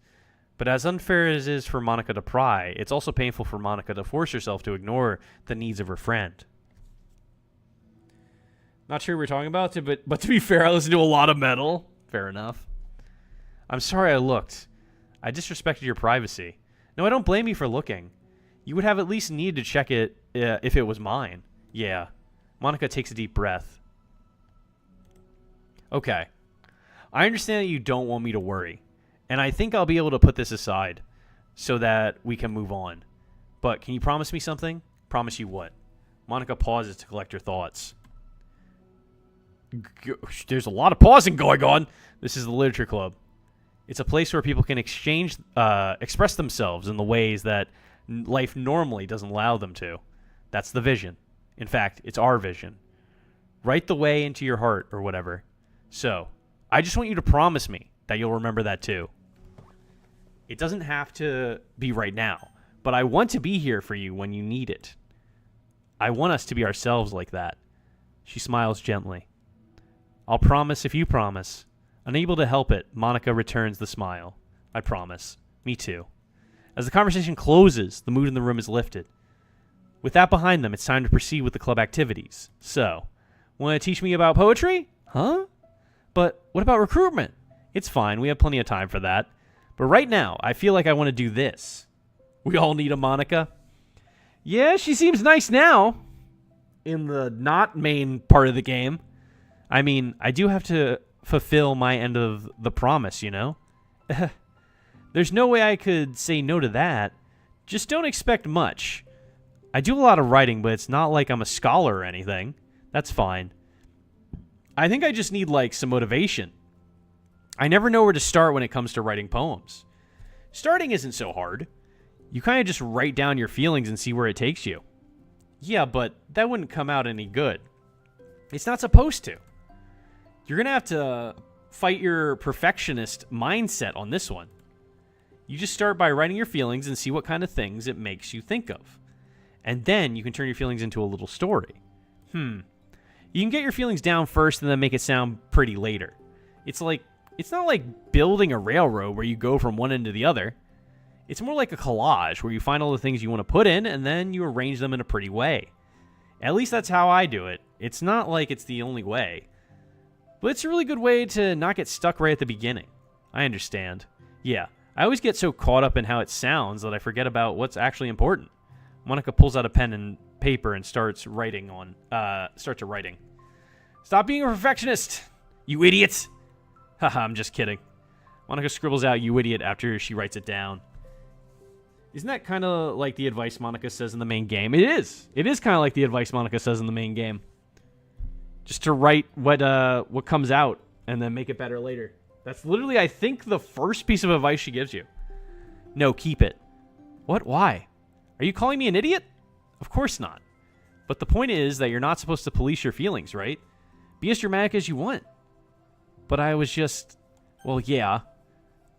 But as unfair as it is for Monica to pry, it's also painful for Monica to force herself to ignore the needs of her friend. Not sure what we're talking about, but to be fair, I listen to a lot of metal. Fair enough. I'm sorry I looked. I disrespected your privacy. No, I don't blame you for looking. You would have at least needed to check it if it was mine. Yeah. Monica takes a deep breath. Okay. I understand that you don't want me to worry. And I think I'll be able to put this aside so that we can move on. But can you promise me something? Promise you what? Monica pauses to collect her thoughts. There's a lot of pausing going on. This is the Literature Club. It's a place where people can express themselves in the ways that life normally doesn't allow them to. That's the vision. In fact, it's our vision. Right the way into your heart or whatever. So, I just want you to promise me that you'll remember that too. It doesn't have to be right now, but I want to be here for you when you need it. I want us to be ourselves like that. She smiles gently. I'll promise if you promise. Unable to help it, Monica returns the smile. I promise. Me too. As the conversation closes, the mood in the room is lifted. With that behind them, it's time to proceed with the club activities. So, want to teach me about poetry? Huh? But what about recruitment? It's fine, we have plenty of time for that. But right now, I feel like I want to do this. We all need a Monica. Yeah, she seems nice now. In the not main part of the game. I mean, I do have to fulfill my end of the promise, you know? There's no way I could say no to that. Just don't expect much. I do a lot of writing, but it's not like I'm a scholar or anything. That's fine. I think I just need, like, some motivation. I never know where to start when it comes to writing poems. Starting isn't so hard. You kind of just write down your feelings and see where it takes you. Yeah, but that wouldn't come out any good. It's not supposed to. You're going to have to fight your perfectionist mindset on this one. You just start by writing your feelings and see what kind of things it makes you think of. And then you can turn your feelings into a little story. You can get your feelings down first and then make it sound pretty later. It's not like building a railroad where you go from one end to the other. It's more like a collage where you find all the things you want to put in and then you arrange them in a pretty way. At least that's how I do it. It's not like it's the only way. But it's a really good way to not get stuck right at the beginning. I understand. Yeah, I always get so caught up in how it sounds that I forget about what's actually important. Monica pulls out a pen and paper and starts writing. Stop being a perfectionist, you idiot! Haha, I'm just kidding. Monica scribbles out "you idiot" after she writes it down. Isn't that kind of like the advice Monica says in the main game? It is. It is kind of like the advice Monica says in the main game. Just to write what comes out and then make it better later. That's literally, I think, the first piece of advice she gives you. No, keep it. What? Why? Are you calling me an idiot? Of course not. But the point is that you're not supposed to police your feelings, right? Be as dramatic as you want. But I was just... Well, yeah.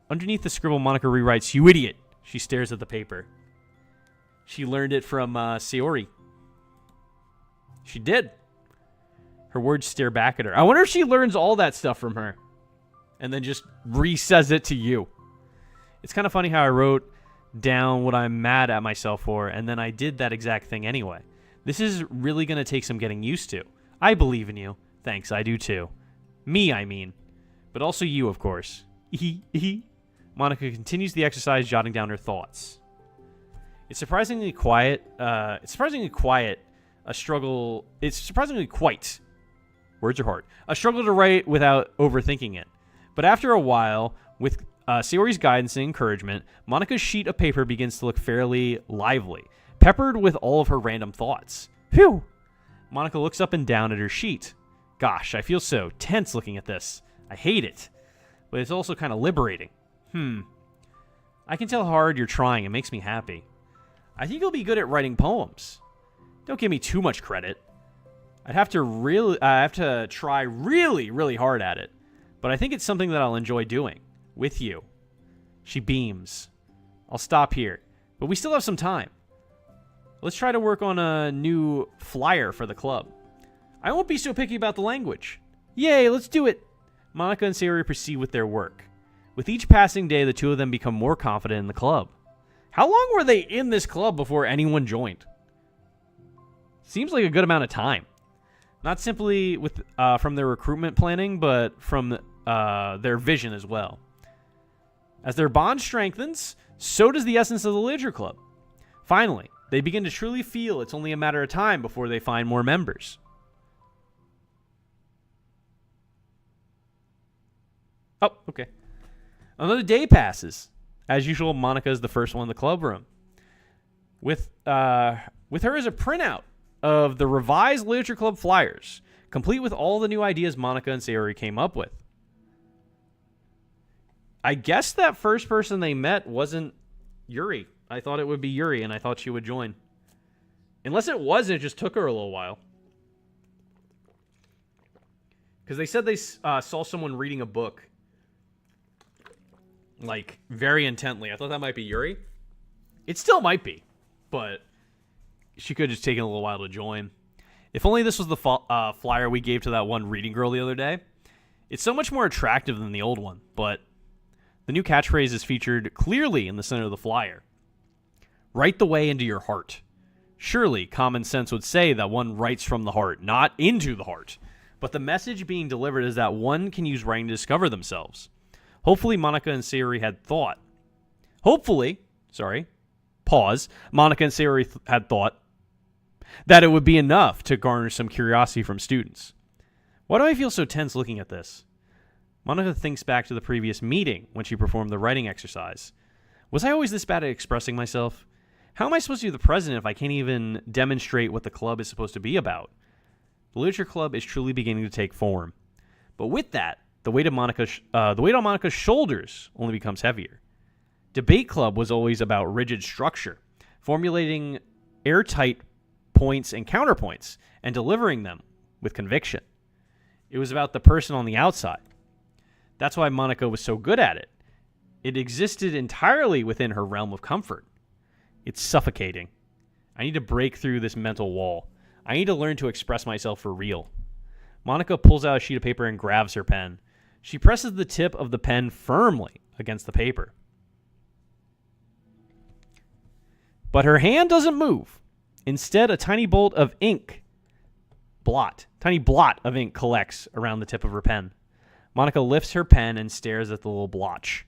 Underneath the scribble, Monica rewrites, "You idiot." She stares at the paper. She learned it from Sayori. She did. Her words stare back at her. I wonder if she learns all that stuff from her. And then just re-says it to you. It's kind of funny how I wrote down what I'm mad at myself for, and then I did that exact thing anyway. This is really going to take some getting used to. I believe in you. Thanks, I do too. Me, I mean. But also you, of course. Monica continues the exercise, jotting down her thoughts. It's surprisingly quiet. It's surprisingly quite. Words are hard. A struggle to write without overthinking it. But after a while, with Sayori's guidance and encouragement, Monica's sheet of paper begins to look fairly lively, peppered with all of her random thoughts. Phew! Monica looks up and down at her sheet. Gosh, I feel so tense looking at this. I hate it. But it's also kind of liberating. I can tell how hard you're trying. It makes me happy. I think you'll be good at writing poems. Don't give me too much credit. I have to try really, really hard at it. But I think it's something that I'll enjoy doing. With you. She beams. I'll stop here. But we still have some time. Let's try to work on a new flyer for the club. I won't be so picky about the language. Yay, let's do it. Monica and Sayori proceed with their work. With each passing day, the two of them become more confident in the club. How long were they in this club before anyone joined? Seems like a good amount of time. Not simply from their recruitment planning, but from their vision as well. As their bond strengthens, so does the essence of the literature club. Finally, they begin to truly feel it's only a matter of time before they find more members. Oh, okay. Another day passes. As usual, Monica is the first one in the club room. With her is a printout of the revised Literature Club flyers, complete with all the new ideas Monica and Sayori came up with. I guess that first person they met wasn't Yuri. I thought it would be Yuri, and I thought she would join. Unless it wasn't, it just took her a little while. Because they said they saw someone reading a book, like, very intently. I thought that might be Yuri. It still might be, but she could have just taken a little while to join. If only this was the flyer we gave to that one reading girl the other day. It's so much more attractive than the old one, but the new catchphrase is featured clearly in the center of the flyer. Write the way into your heart. Surely, common sense would say that one writes from the heart, not into the heart. But the message being delivered is that one can use writing to discover themselves. Hopefully, Monica and Sayori had thought. Monica and Sayori had thought that it would be enough to garner some curiosity from students. Why do I feel so tense looking at this? Monica thinks back to the previous meeting when she performed the writing exercise. Was I always this bad at expressing myself? How am I supposed to be the president if I can't even demonstrate what the club is supposed to be about? The Literature Club is truly beginning to take form. But with that, the weight on Monica's shoulders only becomes heavier. Debate Club was always about rigid structure, formulating airtight points and counterpoints, and delivering them with conviction. It was about the person on the outside. That's why Monica was so good at it. It existed entirely within her realm of comfort. It's suffocating. I need to break through this mental wall. I need to learn to express myself for real. Monica pulls out a sheet of paper and grabs her pen. She presses the tip of the pen firmly against the paper. But her hand doesn't move. Instead, a tiny blot of ink collects around the tip of her pen. Monica lifts her pen and stares at the little blotch.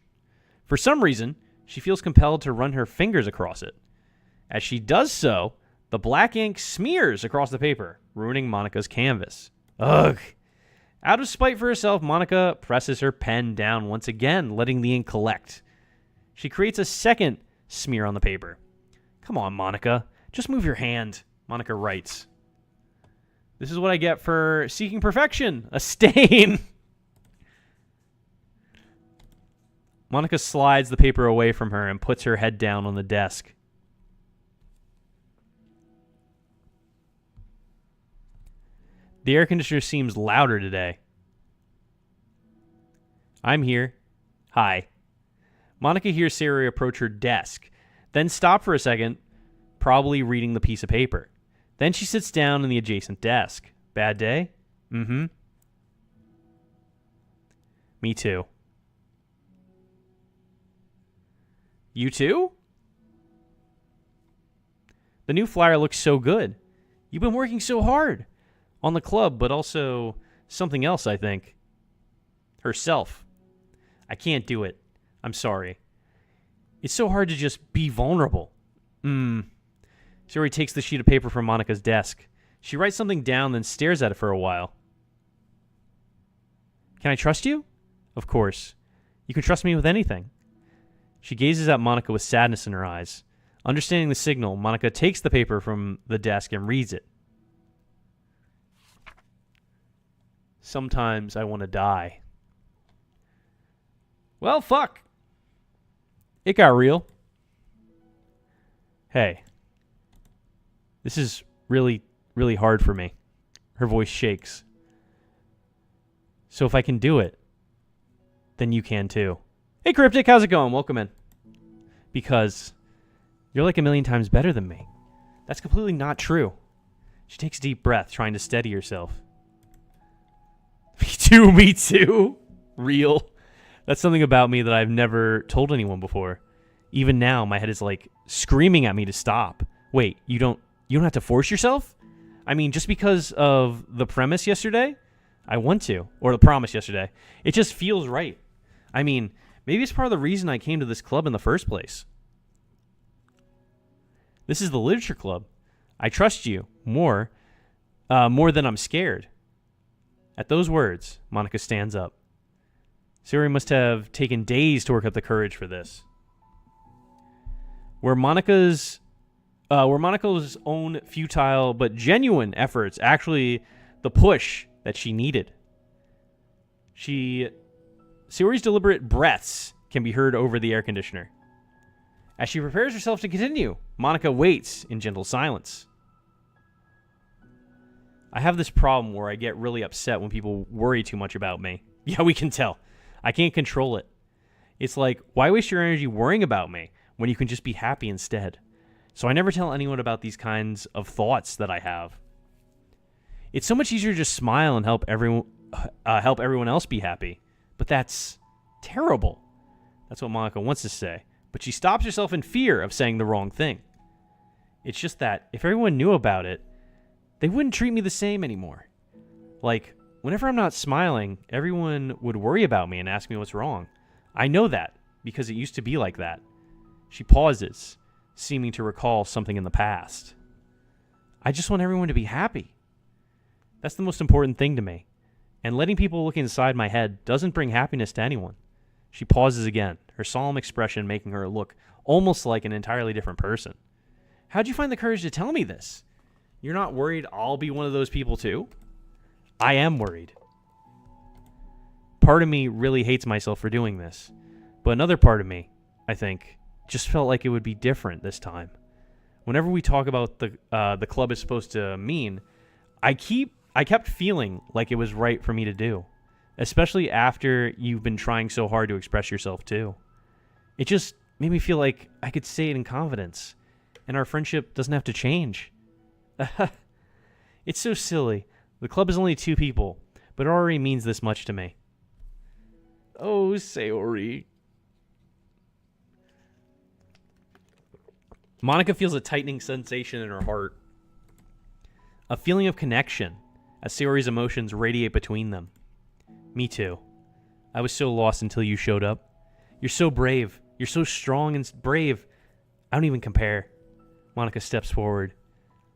For some reason, she feels compelled to run her fingers across it. As she does so, the black ink smears across the paper, ruining Monica's canvas. Ugh! Out of spite for herself, Monica presses her pen down once again, letting the ink collect. She creates a second smear on the paper. Come on, Monica. Just move your hand, Monica writes. This is what I get for seeking perfection. A stain! Monica slides the paper away from her and puts her head down on the desk. The air conditioner seems louder today. I'm here. Hi. Monica hears Sayori approach her desk, then stop for a second, probably reading the piece of paper. Then she sits down in the adjacent desk. Bad day? Mm-hmm. Me too. You too? The new flyer looks so good. You've been working so hard. On the club, but also something else, I think. Herself. I can't do it. I'm sorry. It's so hard to just be vulnerable. Sayori takes the sheet of paper from Monica's desk. She writes something down, then stares at it for a while. Can I trust you? Of course. You can trust me with anything. She gazes at Monica with sadness in her eyes. Understanding the signal, Monica takes the paper from the desk and reads it. Sometimes I want to die. Well, fuck. It got real. Hey. This is really, really hard for me. Her voice shakes. So if I can do it, then you can too. Hey, Cryptic, how's it going? Welcome in. Because you're like a million times better than me. That's completely not true. She takes a deep breath, trying to steady herself. Me too. Real. That's something about me that I've never told anyone before. Even now, my head is like screaming at me to stop. Wait, you don't have to force yourself? I mean, just because of the premise yesterday, I want to. Or the promise yesterday. It just feels right. I mean, maybe it's part of the reason I came to this club in the first place. This is the Literature Club. I trust you more than I'm scared. At those words, Monica stands up. Sayori must have taken days to work up the courage for this. Were Monica's own futile but genuine efforts actually the push that she needed? Sayori's deliberate breaths can be heard over the air conditioner. As she prepares herself to continue, Monica waits in gentle silence. I have this problem where I get really upset when people worry too much about me. Yeah, we can tell. I can't control it. It's like, why waste your energy worrying about me when you can just be happy instead? So I never tell anyone about these kinds of thoughts that I have. It's so much easier to just smile and help everyone else be happy. But that's terrible. That's what Monica wants to say. But she stops herself in fear of saying the wrong thing. It's just that if everyone knew about it, they wouldn't treat me the same anymore. Like, whenever I'm not smiling, everyone would worry about me and ask me what's wrong. I know that because it used to be like that. She pauses, seeming to recall something in the past. I just want everyone to be happy. That's the most important thing to me. And letting people look inside my head doesn't bring happiness to anyone. She pauses again, her solemn expression making her look almost like an entirely different person. How'd you find the courage to tell me this? You're not worried I'll be one of those people too? I am worried. Part of me really hates myself for doing this. But another part of me, I think, just felt like it would be different this time. Whenever we talk about the club is supposed to mean, I kept feeling like it was right for me to do. Especially after you've been trying so hard to express yourself too. It just made me feel like I could say it in confidence. And our friendship doesn't have to change. It's so silly. The club is only 2 people, but it already means this much to me. Oh, Sayori. Monica feels a tightening sensation in her heart. A feeling of connection as Sayori's emotions radiate between them. Me too. I was so lost until you showed up. You're so brave. You're so strong and brave. I don't even compare. Monica steps forward.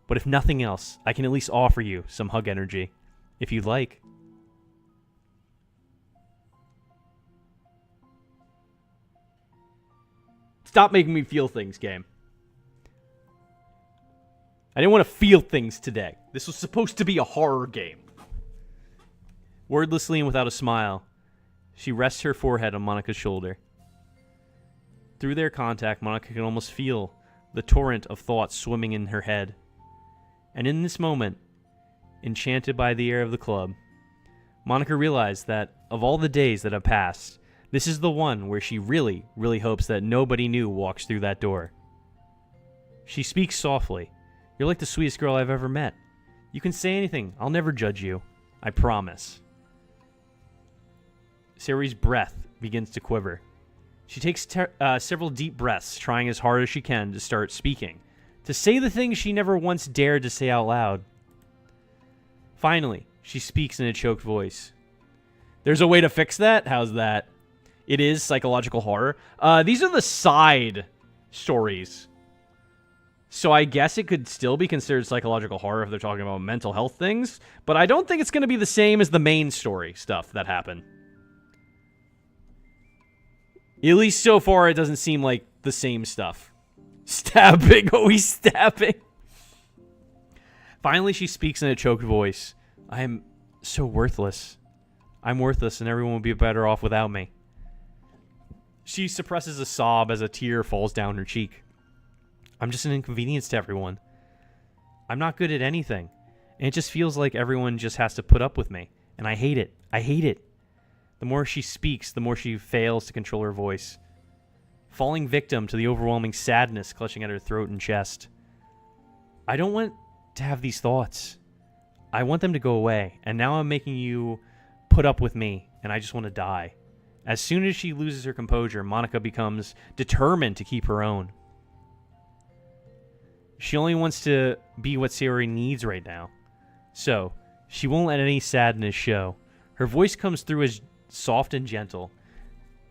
But if nothing else, I can at least offer you some hug energy, if you'd like. Stop making me feel things, game. I didn't want to feel things today. This was supposed to be a horror game. Wordlessly and without a smile, she rests her forehead on Monica's shoulder. Through their contact, Monica can almost feel the torrent of thoughts swimming in her head. And in this moment, enchanted by the air of the club, Monica realized that of all the days that have passed, this is the one where she really, really hopes that nobody new walks through that door. She speaks softly. You're like the sweetest girl I've ever met. You can say anything. I'll never judge you. I promise. Sayori's breath begins to quiver. She takes several deep breaths, trying as hard as she can to start speaking, to say the things she never once dared to say out loud. Finally, she speaks in a choked voice. There's a way to fix that? How's that? It is psychological horror. These are the side stories. So I guess it could still be considered psychological horror if they're talking about mental health things, but I don't think it's going to be the same as the main story stuff that happened. At least so far, it doesn't seem like the same stuff. Stabbing, always stabbing. Finally, she speaks in a choked voice. I am so worthless. I'm worthless and everyone will be better off without me. She suppresses a sob as a tear falls down her cheek. I'm just an inconvenience to everyone. I'm not good at anything. And it just feels like everyone just has to put up with me. And I hate it. I hate it. The more she speaks, the more she fails to control her voice. Falling victim to the overwhelming sadness clutching at her throat and chest. I don't want to have these thoughts. I want them to go away. And now I'm making you put up with me. And I just want to die. As soon as she loses her composure, Monica becomes determined to keep her own. She only wants to be what Sayori needs right now. So, she won't let any sadness show. Her voice comes through as soft and gentle.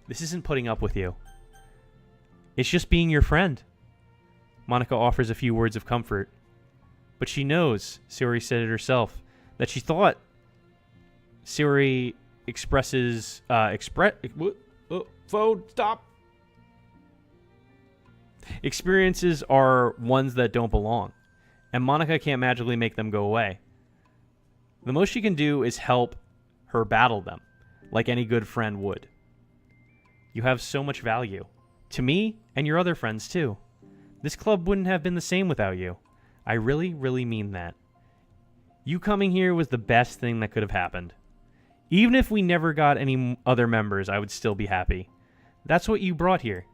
This isn't putting up with you. It's just being your friend. Monica offers a few words of comfort. But she knows, Sayori said it herself, that she thought Sayori phone, stop. Experiences are ones that don't belong, and Monica can't magically make them go away. The most she can do is help her battle them, like any good friend would. You have so much value. To me, and your other friends too. This club wouldn't have been the same without you. I really, really mean that. You coming here was the best thing that could have happened. Even if we never got any other members, I would still be happy. That's what you brought here.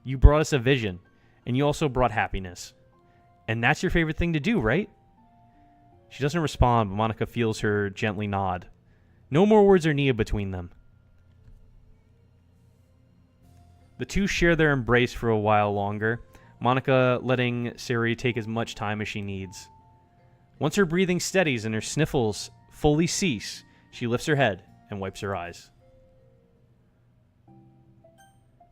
You brought us a vision, and you also brought happiness. And that's your favorite thing to do, right? She doesn't respond, but Monica feels her gently nod. No more words are needed between them. The two share their embrace for a while longer, Monica letting Sayori take as much time as she needs. Once her breathing steadies and her sniffles fully cease, she lifts her head and wipes her eyes.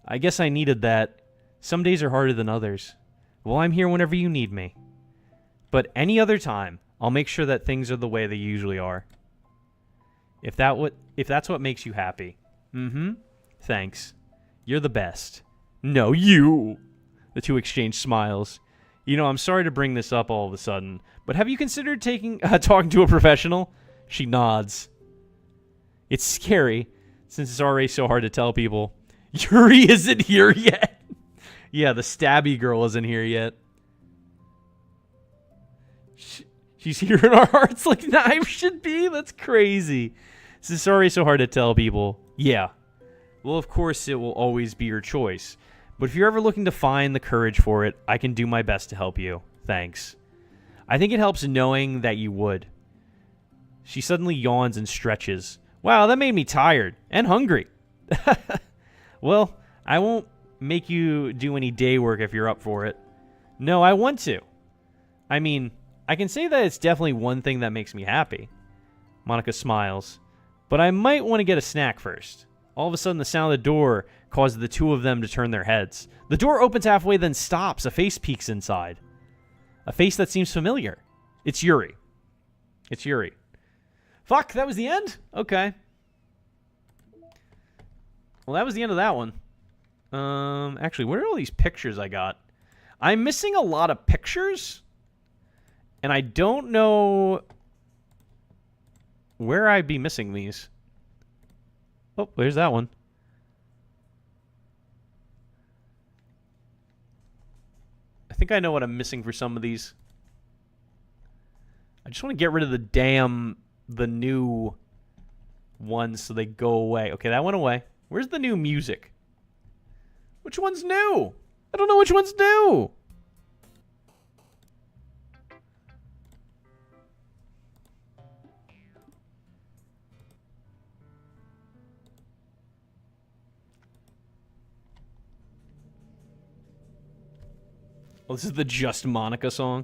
I guess I needed that. Some days are harder than others. Well, I'm here whenever you need me. But any other time, I'll make sure that things are the way they usually are. If that's what makes you happy. Mm-hmm. Thanks. You're the best. No, you! The two exchange smiles. You know, I'm sorry to bring this up all of a sudden, but have you considered talking to a professional? She nods. It's scary, since it's already so hard to tell people. Yuri isn't here yet! Yeah, the stabby girl isn't here yet. She's here in our hearts like knives should be? That's crazy. Since it's already so hard to tell people. Yeah. Well, of course, it will always be your choice. But if you're ever looking to find the courage for it, I can do my best to help you. Thanks. I think it helps knowing that you would. She suddenly yawns and stretches. Wow, that made me tired and hungry. Well, I won't make you do any day work if you're up for it. No, I want to. I mean, I can say that it's definitely one thing that makes me happy. Monica smiles. But I might want to get a snack first. All of a sudden, the sound of the door causes the two of them to turn their heads. The door opens halfway, then stops. A face peeks inside. A face that seems familiar. It's Yuri. It's Yuri. Fuck, that was the end? Okay. Well, that was the end of that one. Actually, what are all these pictures I got? I'm missing a lot of pictures. And I don't know where I'd be missing these. Oh, there's that one. I think I know what I'm missing for some of these. I just want to get rid of the new ones so they go away. Okay, that went away. Where's the new music? Which one's new? I don't know which one's new. Well, this is the Just Monica song.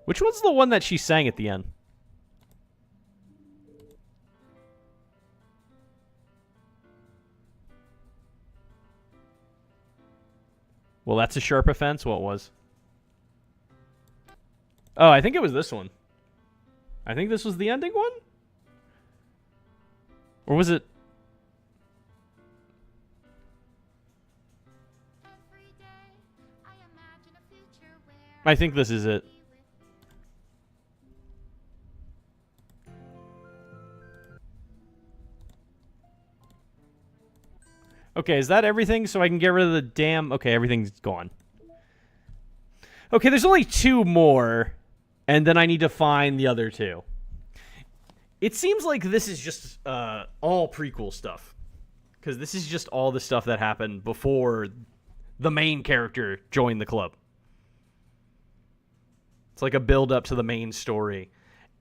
Which one's the one that she sang at the end? Well, that's a sharp offense. What was? Oh, I think it was this one. I think this was the ending one? Or was it? I think this is it. Okay, is that everything? So I can get rid of the damn... Okay, everything's gone. Okay, there's only two more. And then I need to find the other two. It seems like this is just all prequel stuff. Because this is just all the stuff that happened before the main character joined the club. It's like a build-up to the main story.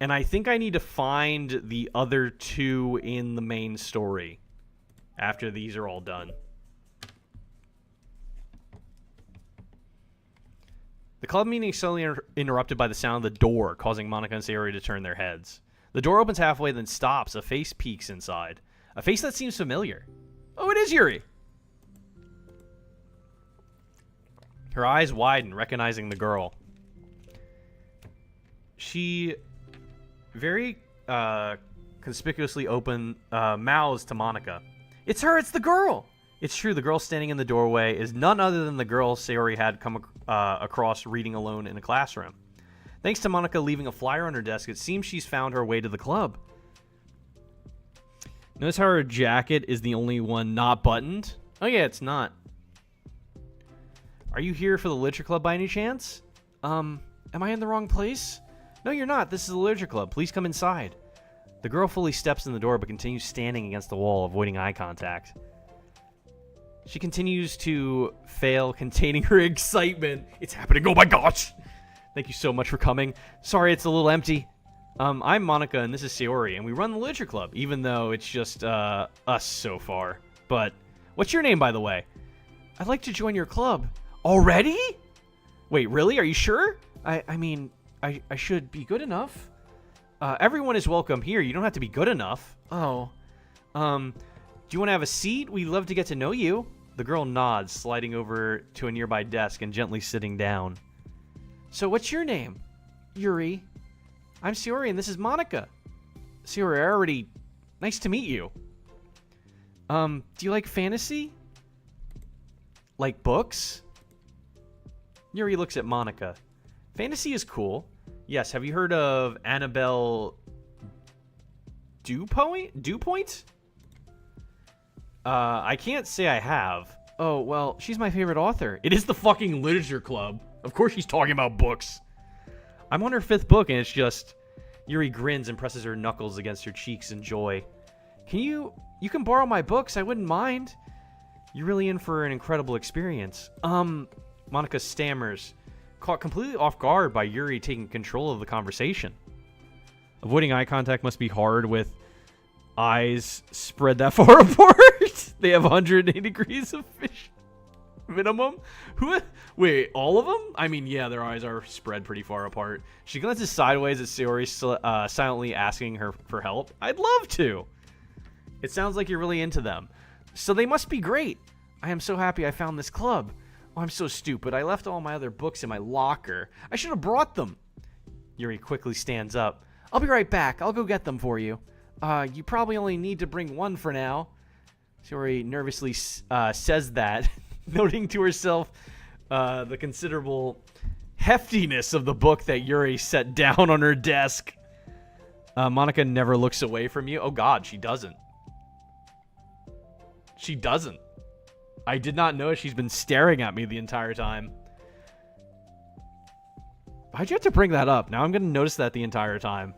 And I think I need to find the other two in the main story after these are all done. The club meeting is suddenly interrupted by the sound of the door, causing Monica and Sayori to turn their heads. The door opens halfway, then stops. A face peeks inside. A face that seems familiar. Oh, it is Yuri! Her eyes widen, recognizing the girl. She very conspicuously mouths to Monica. It's her, it's the girl! It's true, the girl standing in the doorway is none other than the girl Sayori had come across reading alone in a classroom. Thanks to Monica leaving a flyer on her desk, it seems she's found her way to the club. Notice how her jacket is the only one not buttoned? Oh yeah, it's not. Are you here for the Literature Club by any chance? Am I in the wrong place? No, you're not. This is the Literature Club. Please come inside. The girl fully steps in the door but continues standing against the wall, avoiding eye contact. She continues to fail containing her excitement. It's happening. Oh my gosh! Thank you so much for coming. Sorry, it's a little empty. I'm Monica, and this is Sayori, and we run the Literature Club, even though it's just us so far. But what's your name, by the way? I'd like to join your club. Already? Wait, really? Are you sure? I mean, I should be good enough. Everyone is welcome here. You don't have to be good enough. Oh. Do you want to have a seat? We'd love to get to know you. The girl nods, sliding over to a nearby desk and gently sitting down. So what's your name? Yuri. I'm Sayori, and this is Monica. Sayori, nice to meet you. Do you like fantasy? Like books? Yuri looks at Monica. Fantasy is cool. Yes, have you heard of Annabelle Dewpoint? I can't say I have. Oh, well, she's my favorite author. It is the fucking Literature Club. Of course she's talking about books. I'm on her 5th book, and it's just... Yuri grins and presses her knuckles against her cheeks in joy. You can borrow my books, I wouldn't mind. You're really in for an incredible experience. Monica stammers, caught completely off guard by Yuri taking control of the conversation. Avoiding eye contact must be hard with eyes spread that far apart. They have 180 degrees of fish minimum. Wait, all of them? I mean, yeah, their eyes are spread pretty far apart. She glances sideways at Sayori, silently asking her for help. I'd love to. It sounds like you're really into them. So they must be great. I am so happy I found this club. Oh, I'm so stupid. I left all my other books in my locker. I should have brought them. Yuri quickly stands up. I'll be right back. I'll go get them for you. You probably only need to bring one for now. Sayori nervously says that, noting to herself the considerable heftiness of the book that Yuri set down on her desk. Monica never looks away from you. Oh god, she doesn't. She doesn't. I did not know she's been staring at me the entire time. Why'd you have to bring that up? Now I'm going to notice that the entire time.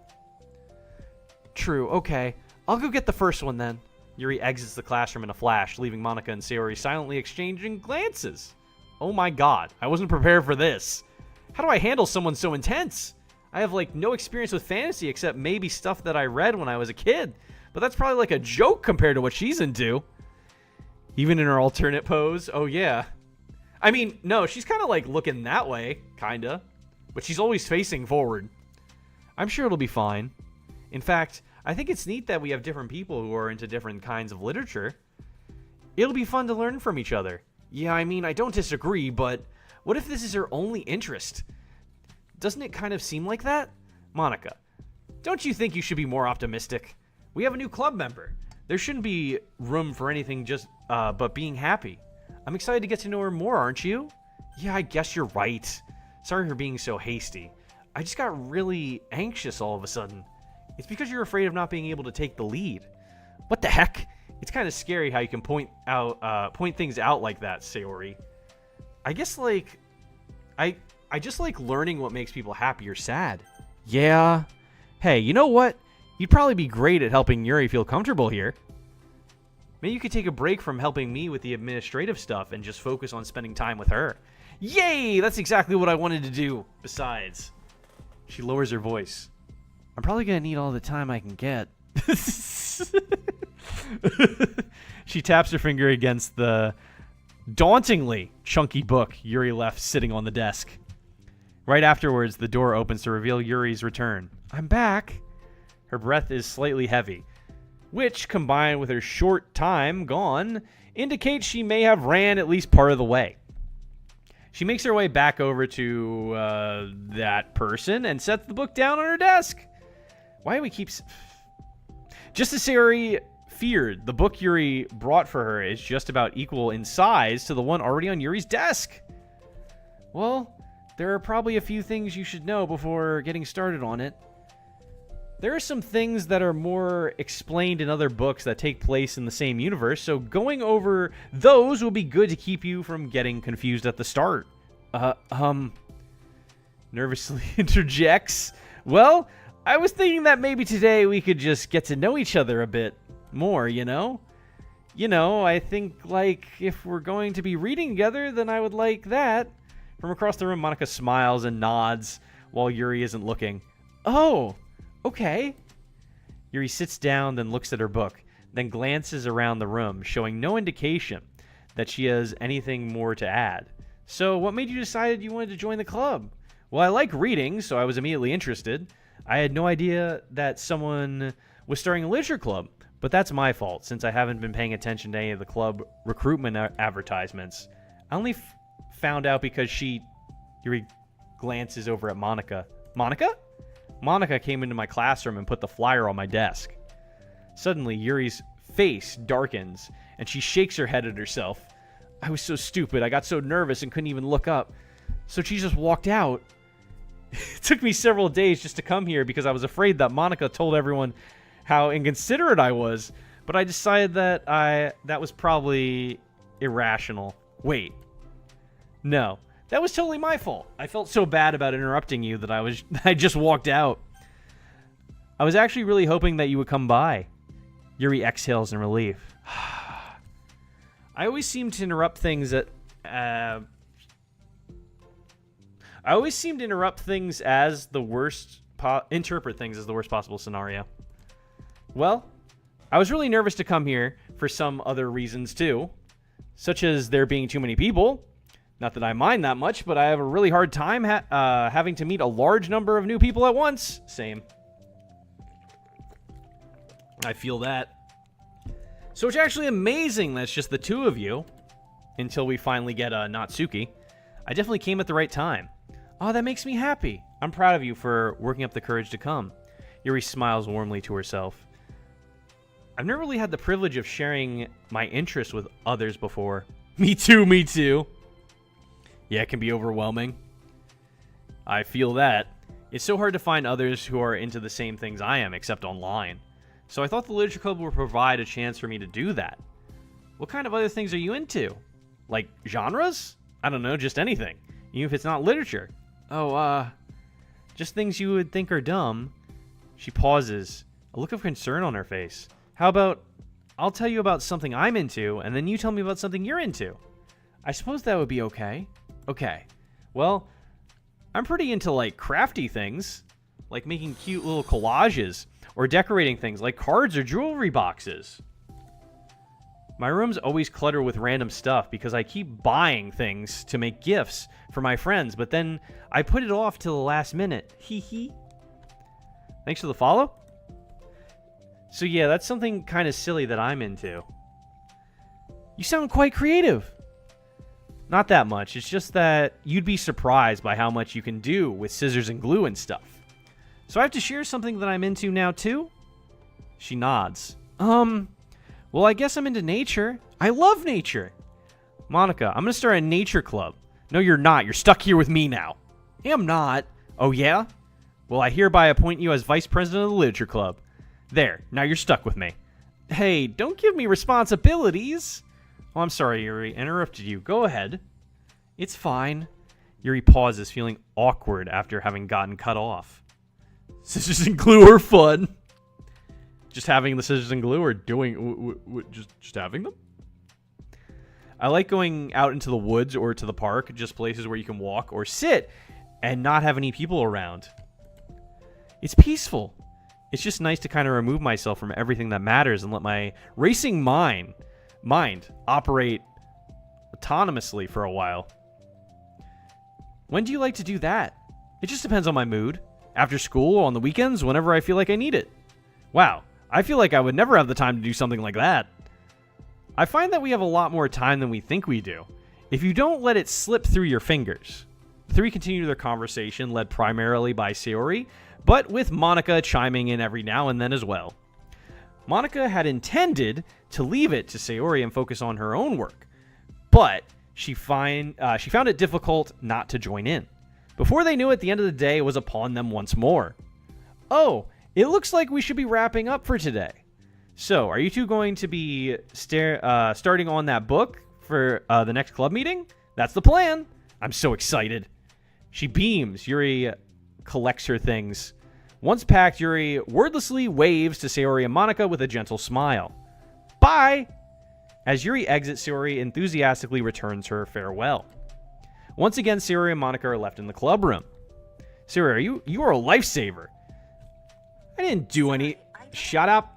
True, okay. I'll go get the first one then. Yuri exits the classroom in a flash, leaving Monica and Sayori silently exchanging glances. Oh my god, I wasn't prepared for this. How do I handle someone so intense? I have like no experience with fantasy except maybe stuff that I read when I was a kid. But that's probably like a joke compared to what she's into. Even in her alternate pose, oh yeah. I mean, no, she's kind of like looking that way, kinda. But she's always facing forward. I'm sure it'll be fine. In fact, I think it's neat that we have different people who are into different kinds of literature. It'll be fun to learn from each other. Yeah, I mean, I don't disagree, but what if this is her only interest? Doesn't it kind of seem like that? Monica, don't you think you should be more optimistic? We have a new club member. There shouldn't be room for anything just but being happy. I'm excited to get to know her more, aren't you? Yeah, I guess you're right. Sorry for being so hasty. I just got really anxious all of a sudden. It's because you're afraid of not being able to take the lead. What the heck? It's kind of scary how you can point things out like that, Sayori. I guess, like, I just like learning what makes people happy or sad. Yeah. Hey, you know what? You'd probably be great at helping Yuri feel comfortable here. Maybe you could take a break from helping me with the administrative stuff and just focus on spending time with her. Yay! That's exactly what I wanted to do. Besides, she lowers her voice. I'm probably going to need all the time I can get. She taps her finger against the dauntingly chunky book Yuri left sitting on the desk. Right afterwards, the door opens to reveal Yuri's return. I'm back. Her breath is slightly heavy, which, combined with her short time gone, indicates she may have ran at least part of the way. She makes her way back over to that person and sets the book down on her desk. Why do we keep... Just as Sayori feared, the book Yuri brought for her is just about equal in size to the one already on Yuri's desk. Well, there are probably a few things you should know before getting started on it. There are some things that are more explained in other books that take place in the same universe, so going over those will be good to keep you from getting confused at the start. Nervously interjects. Well, I was thinking that maybe today we could just get to know each other a bit more, you know? I think, like, if we're going to be reading together, then I would like that. From across the room, Monica smiles and nods while Yuri isn't looking. Oh, okay. Yuri sits down, then looks at her book, then glances around the room, showing no indication that she has anything more to add. So, what made you decide you wanted to join the club? Well, I like reading, so I was immediately interested. I had no idea that someone was starting a literature club, but that's my fault, since I haven't been paying attention to any of the club recruitment advertisements. I only found out because Yuri glances over at Monica. Monica? Monica came into my classroom and put the flyer on my desk. Suddenly, Yuri's face darkens, and she shakes her head at herself. I was so stupid. I got so nervous and couldn't even look up. So she just walked out. It took me several days just to come here because I was afraid that Monica told everyone how inconsiderate I was, but I decided that that was probably irrational. Wait. No. That was totally my fault. I felt so bad about interrupting you that I just walked out. I was actually really hoping that you would come by. Yuri exhales in relief. I always seem to interrupt things as the worst interpret things as the worst possible scenario. Well, I was really nervous to come here for some other reasons too, such as there being too many people. Not that I mind that much, but I have a really hard time having to meet a large number of new people at once. Same. I feel that. So it's actually amazing that it's just the two of you until we finally get Natsuki. I definitely came at the right time. Oh, that makes me happy. I'm proud of you for working up the courage to come. Yuri smiles warmly to herself. I've never really had the privilege of sharing my interests with others before. Me too. Yeah, it can be overwhelming. I feel that. It's so hard to find others who are into the same things I am, except online. So I thought the Literature Club would provide a chance for me to do that. What kind of other things are you into? Like genres? I don't know, just anything. Even if it's not literature. Oh, just things you would think are dumb. She pauses, a look of concern on her face. How about, I'll tell you about something I'm into, and then you tell me about something you're into. I suppose that would be okay. Okay. Well, I'm pretty into, like, crafty things. Like making cute little collages. Or decorating things like cards or jewelry boxes. My room's always cluttered with random stuff because I keep buying things to make gifts for my friends, but then I put it off till the last minute. Hee hee. Thanks for the follow. So yeah, that's something kind of silly that I'm into. You sound quite creative. Not that much. It's just that you'd be surprised by how much you can do with scissors and glue and stuff. So I have to share something that I'm into now too? She nods. Well, I guess I'm into nature. I love nature. Monica, I'm going to start a nature club. No, you're not. You're stuck here with me now. Hey, I'm not. Oh, yeah? Well, I hereby appoint you as vice president of the literature club. There. Now you're stuck with me. Hey, don't give me responsibilities. Oh, I'm sorry, Yuri. Interrupted you. Go ahead. It's fine. Yuri pauses, feeling awkward after having gotten cut off. Scissors and glue are fun. Just having the scissors and glue or doing... just having them? I like going out into the woods or to the park, just places where you can walk or sit and not have any people around. It's peaceful. It's just nice to kind of remove myself from everything that matters and let my racing mind operate autonomously for a while. When do you like to do that? It just depends on my mood. After school or on the weekends, whenever I feel like I need it. Wow, I feel like I would never have the time to do something like that. I find that we have a lot more time than we think we do, if you don't let it slip through your fingers. The three continue their conversation, led primarily by Sayori, but with Monica chiming in every now and then as well. Monica had intended to leave it to Sayori and focus on her own work, but she found it difficult not to join in. Before they knew it, the end of the day was upon them once more. Oh, It looks like we should be wrapping up for today. So, are you two going to be starting on that book for the next club meeting? That's the plan. I'm so excited. She beams. Yuri collects her things. Once packed, Yuri wordlessly waves to Sayori and Monica with a gentle smile. Bye! As Yuri exits, Sayori enthusiastically returns her farewell. Once again, Sayori and Monica are left in the club room. Sayori, you are a lifesaver. I didn't do any... Shut up.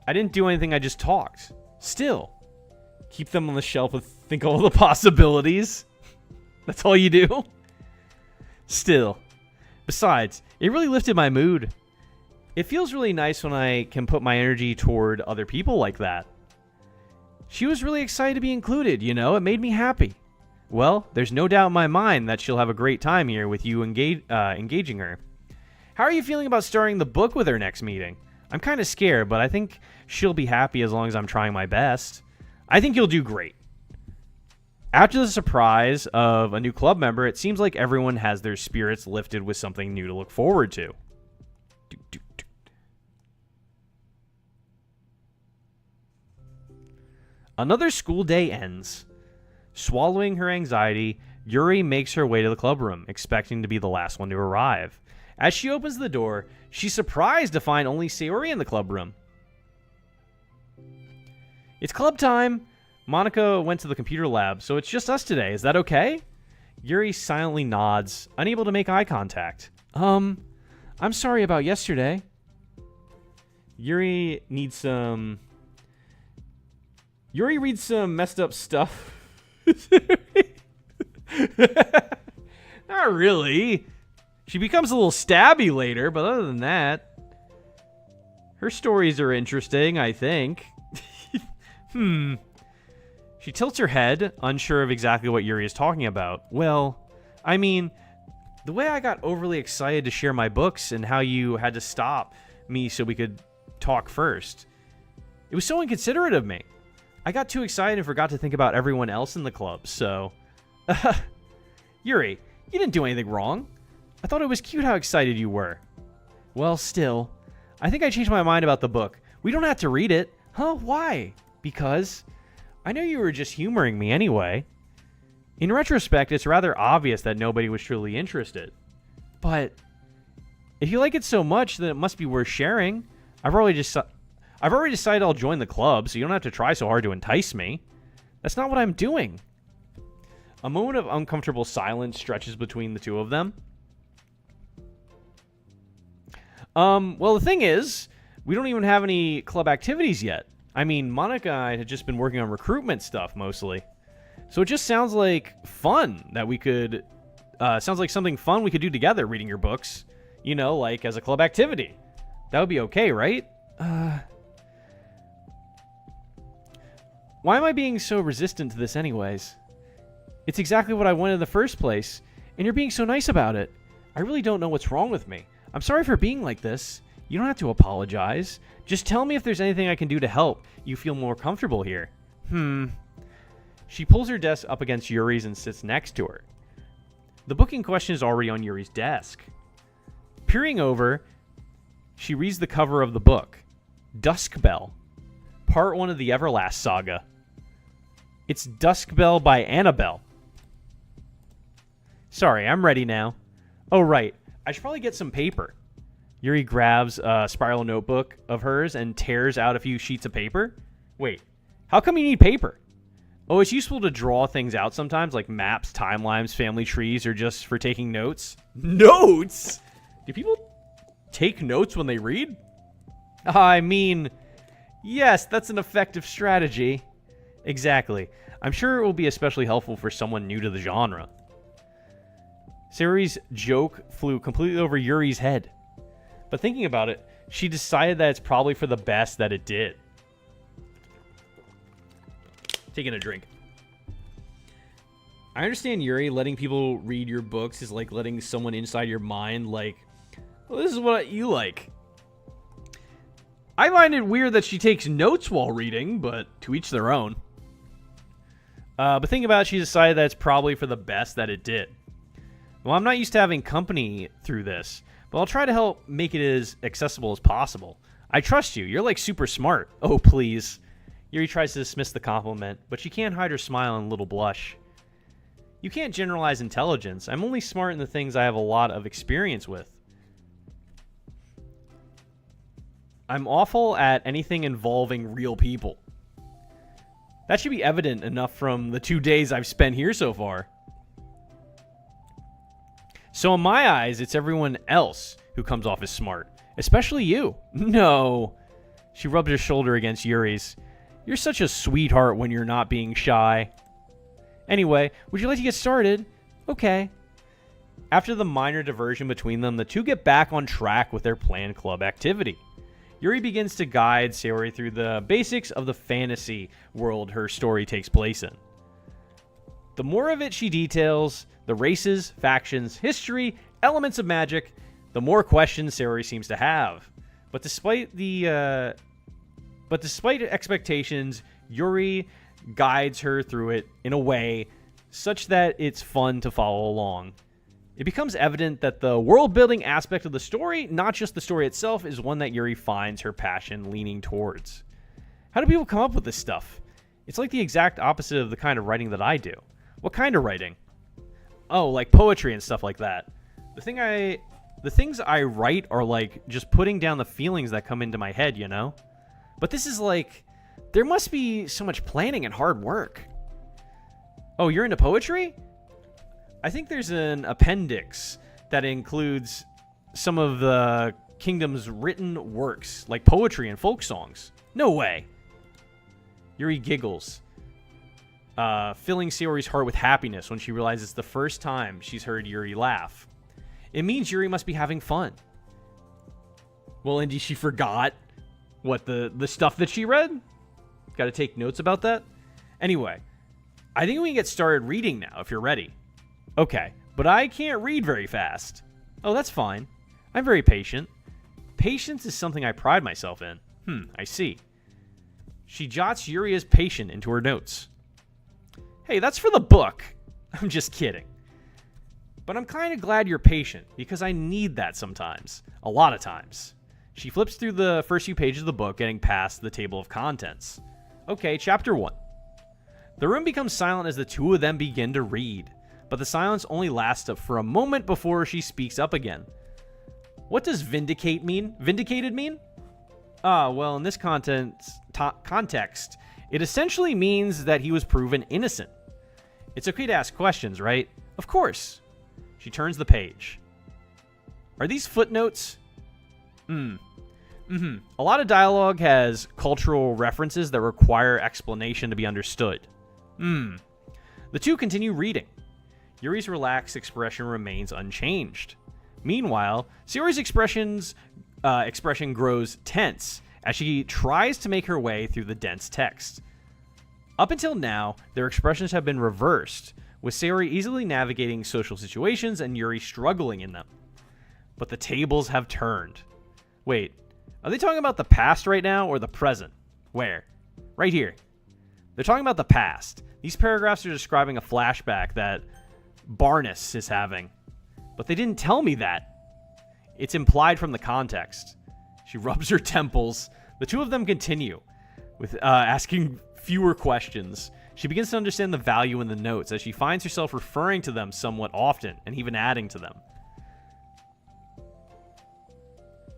I didn't do anything, I just talked. Still, keep them on the shelf and think of all the possibilities. That's all you do? Still. Besides, it really lifted my mood. It feels really nice when I can put my energy toward other people like that. She was really excited to be included, you know? It made me happy. Well, there's no doubt in my mind that she'll have a great time here with you engaging her. How are you feeling about starting the book with her next meeting? I'm kind of scared, but I think she'll be happy as long as I'm trying my best. I think you'll do great. After the surprise of a new club member, it seems like everyone has their spirits lifted with something new to look forward to. Another school day ends. Swallowing her anxiety, Yuri makes her way to the club room, expecting to be the last one to arrive. As she opens the door, she's surprised to find only Sayori in the club room. It's club time! Monica went to the computer lab, so it's just us today. Is that okay? Yuri silently nods, unable to make eye contact. I'm sorry about yesterday. Yuri reads some messed up stuff. Not really. She becomes a little stabby later, but other than that, her stories are interesting, I think. She tilts her head, unsure of exactly what Yuri is talking about. Well, I mean, the way I got overly excited to share my books and how you had to stop me so we could talk first. It was so inconsiderate of me. I got too excited and forgot to think about everyone else in the club, so... Yuri, you didn't do anything wrong. I thought it was cute how excited you were. Well, still, I think I changed my mind about the book. We don't have to read it. Huh? Why? Because I know you were just humoring me anyway. In retrospect, it's rather obvious that nobody was truly interested. But if you like it so much, then it must be worth sharing. I've already decided I'll join the club, so you don't have to try so hard to entice me. That's not what I'm doing. A moment of uncomfortable silence stretches between the two of them. Well, the thing is, we don't even have any club activities yet. I mean, Monica and I had just been working on recruitment stuff mostly. So it just sounds like fun that we could... sounds like something fun we could do together, reading your books. You know, like as a club activity. That would be okay, right? Why am I being so resistant to this anyways? It's exactly what I wanted in the first place, and you're being so nice about it. I really don't know what's wrong with me. I'm sorry for being like this. You don't have to apologize. Just tell me if there's anything I can do to help you feel more comfortable here. She pulls her desk up against Yuri's and sits next to her. The book in question is already on Yuri's desk. Peering over, she reads the cover of the book. Dusk Bell. Part 1 of the Everlast Saga. It's Dusk Bell by Annabelle. Sorry, I'm ready now. Oh, right. I should probably get some paper. Yuri grabs a spiral notebook of hers and tears out a few sheets of paper. Wait, how come you need paper? Oh, it's useful to draw things out sometimes, like maps, timelines, family trees, or just for taking notes. Notes? Do people take notes when they read? I mean, yes, that's an effective strategy. Exactly. I'm sure it will be especially helpful for someone new to the genre. Sayori's joke flew completely over Yuri's head. But thinking about it, she decided that it's probably for the best that it did. Taking a drink. I understand, Yuri, letting people read your books is like letting someone inside your mind, like, well, this is what you like. I find it weird that she takes notes while reading, but to each their own. But thinking about it, she decided that it's probably for the best that it did. Well, I'm not used to having company through this, but I'll try to help make it as accessible as possible. I trust you. You're like super smart. Oh, please. Yuri tries to dismiss the compliment, but she can't hide her smile and little blush. You can't generalize intelligence. I'm only smart in the things I have a lot of experience with. I'm awful at anything involving real people. That should be evident enough from the 2 days I've spent here so far. So in my eyes, it's everyone else who comes off as smart. Especially you. No. She rubbed her shoulder against Yuri's. You're such a sweetheart when you're not being shy. Anyway, would you like to get started? Okay. After the minor diversion between them, the two get back on track with their planned club activity. Yuri begins to guide Sayori through the basics of the fantasy world her story takes place in. The more of it she details, the races, factions, history, elements of magic, the more questions Sayori seems to have. But despite expectations, Yuri guides her through it in a way such that it's fun to follow along. It becomes evident that the world-building aspect of the story, not just the story itself, is one that Yuri finds her passion leaning towards. How do people come up with this stuff? It's like the exact opposite of the kind of writing that I do. What kind of writing? Oh, like poetry and stuff like that. The things I write are like just putting down the feelings that come into my head, you know? But this is like, there must be so much planning and hard work. Oh, you're into poetry? I think there's an appendix that includes some of the kingdom's written works, like poetry and folk songs. No way. Yuri giggles, filling Sayori's heart with happiness when she realizes it's the first time she's heard Yuri laugh. It means Yuri must be having fun. Well, Indy, she forgot what the stuff that she read? Got to take notes about that? Anyway, I think we can get started reading now if you're ready. Okay, but I can't read very fast. Oh, that's fine. I'm very patient. Patience is something I pride myself in. I see. She jots Yuri as patient into her notes. Hey, that's for the book. I'm just kidding. But I'm kind of glad you're patient, because I need that sometimes. A lot of times. She flips through the first few pages of the book, getting past the table of contents. Okay, chapter 1. The room becomes silent as the two of them begin to read. But the silence only lasts for a moment before she speaks up again. What does vindicate mean? Vindicated mean? Well, in this context, it essentially means that he was proven innocent. It's okay to ask questions, right? Of course. She turns the page. Are these footnotes? A lot of dialogue has cultural references that require explanation to be understood. The two continue reading. Yuri's relaxed expression remains unchanged. Meanwhile, Sayori's expression grows tense as she tries to make her way through the dense text. Up until now, their expressions have been reversed, with Sayori easily navigating social situations and Yuri struggling in them. But the tables have turned. Wait, are they talking about the past right now or the present? Where? Right here. They're talking about the past. These paragraphs are describing a flashback that Barnes is having. But they didn't tell me that. It's implied from the context. She rubs her temples. The two of them continue, with asking fewer questions. She begins to understand the value in the notes as she finds herself referring to them somewhat often and even adding to them.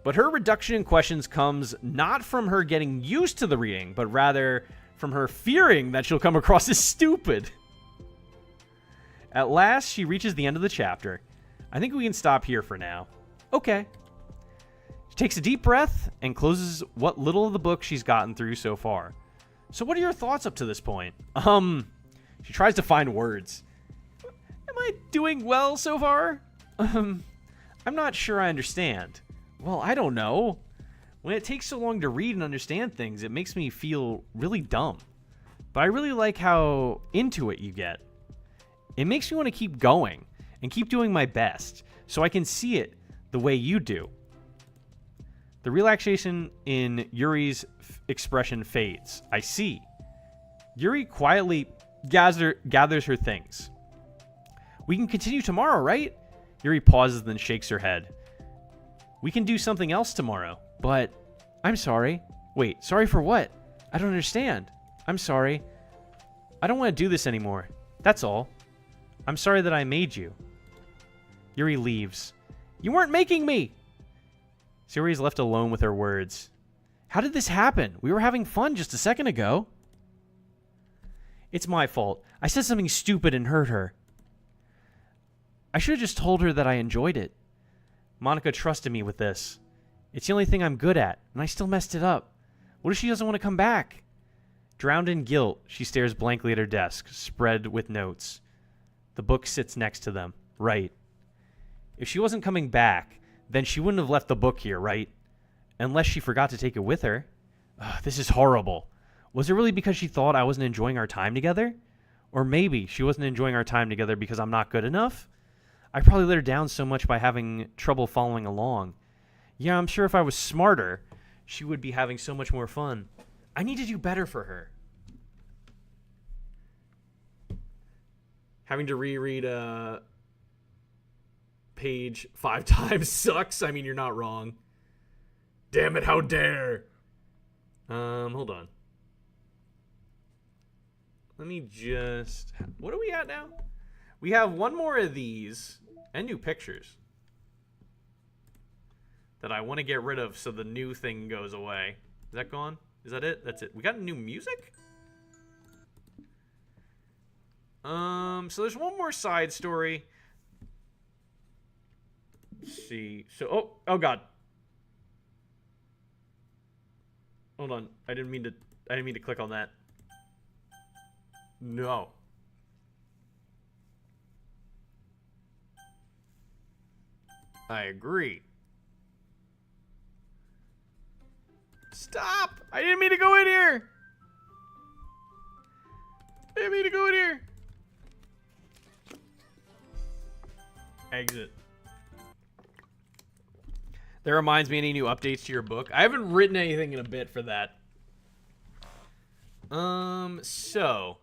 But her reduction in questions comes not from her getting used to the reading, but rather from her fearing that she'll come across as stupid. At last, she reaches the end of the chapter. I think we can stop here for now. Okay. She takes a deep breath and closes what little of the book she's gotten through so far. So what are your thoughts up to this point? She tries to find words. Am I doing well so far? I'm not sure I understand. Well, I don't know. When it takes so long to read and understand things, it makes me feel really dumb. But I really like how into it you get. It makes me want to keep going and keep doing my best so I can see it the way you do. The relaxation in Yuri's expression fades. I see. Yuri quietly gathers her things. We can continue tomorrow, right? Yuri pauses, then shakes her head. We can do something else tomorrow. But I'm sorry. Wait, sorry for what? I don't understand. I'm sorry. I don't want to do this anymore. That's all. I'm sorry that I made you. Yuri leaves. You weren't making me! Yuri's left alone with her words. How did this happen? We were having fun just a second ago. It's my fault. I said something stupid and hurt her. I should have just told her that I enjoyed it. Monica trusted me with this. It's the only thing I'm good at, and I still messed it up. What if she doesn't want to come back? Drowned in guilt, she stares blankly at her desk, spread with notes. The book sits next to them. Right. If she wasn't coming back, then she wouldn't have left the book here, right? Unless she forgot to take it with her. Ugh, this is horrible. Was it really because she thought I wasn't enjoying our time together? Or maybe she wasn't enjoying our time together because I'm not good enough? I probably let her down so much by having trouble following along. Yeah, I'm sure if I was smarter, she would be having so much more fun. I need to do better for her. Having to reread page 5 times sucks. I mean, you're not wrong. Damn it, how dare. Hold on. Let me just... What are we at now? We have one more of these and new pictures that I want to get rid of so the new thing goes away. Is that gone? Is that it? That's it. We got new music? So there's one more side story. Let's see. So, oh God. Hold on. I didn't mean to click on that. No. I agree. Stop! I didn't mean to go in here! I didn't mean to go in here! Exit. That reminds me, any new updates to your book? I haven't written anything in a bit for that. So...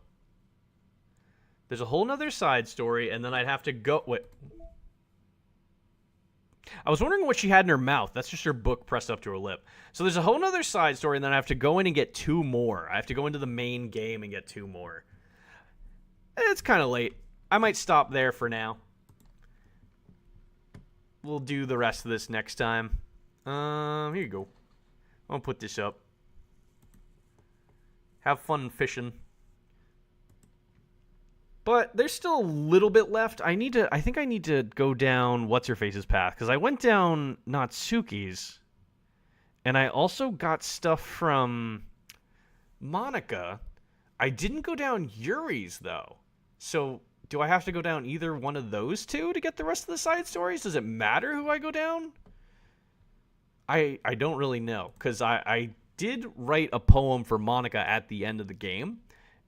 There's a whole nother side story, and then I'd have to go... Wait. I was wondering what she had in her mouth. That's just her book pressed up to her lip. So there's a whole nother side story, and then I have to go in and get 2 more. I have to go into the main game and get 2 more. It's kind of late. I might stop there for now. We'll do the rest of this next time. Here you go. I'll put this up. Have fun fishing. But there's still a little bit left. I think I need to go down What's-Her-Face's path. Because I went down Natsuki's. And I also got stuff from Monica. I didn't go down Yuri's, though. So, do I have to go down either one of those 2 to get the rest of the side stories? Does it matter who I go down? I don't really know. Because I did write a poem for Monica at the end of the game.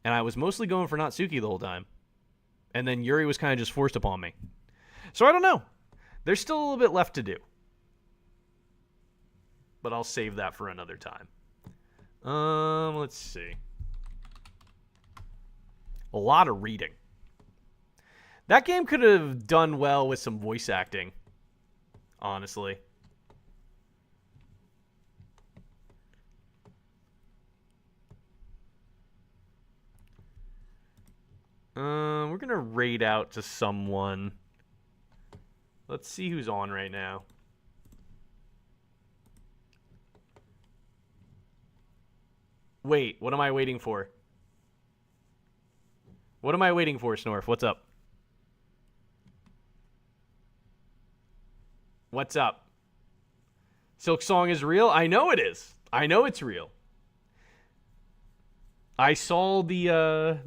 And I was mostly going for Natsuki the whole time. And then Yuri was kind of just forced upon me. So I don't know. There's still a little bit left to do. But I'll save that for another time. Let's see. A lot of reading. That game could have done well with some voice acting. Honestly. We're going to raid out to someone. Let's see who's on right now. Wait, what am I waiting for? What am I waiting for, Snorf? What's up? What's up? Silk Song is real? I know it is. I know it's real. I saw the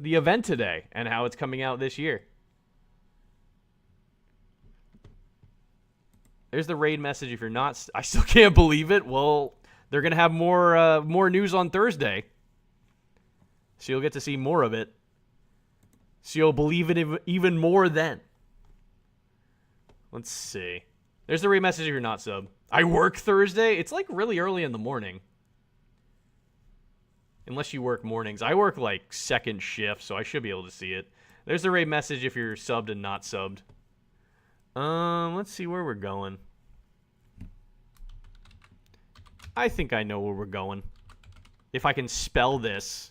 event today and how it's coming out this year. There's the raid message if you're not... I still can't believe it. Well, they're going to have more news on Thursday. So you'll get to see more of it. So you'll believe it even more then. Let's see. There's the raid message if you're not sub. I work Thursday. It's like really early in the morning. Unless you work mornings. I work like second shift, so I should be able to see it. There's the raid message if you're subbed and not subbed. Let's see where we're going. I think I know where we're going. If I can spell this.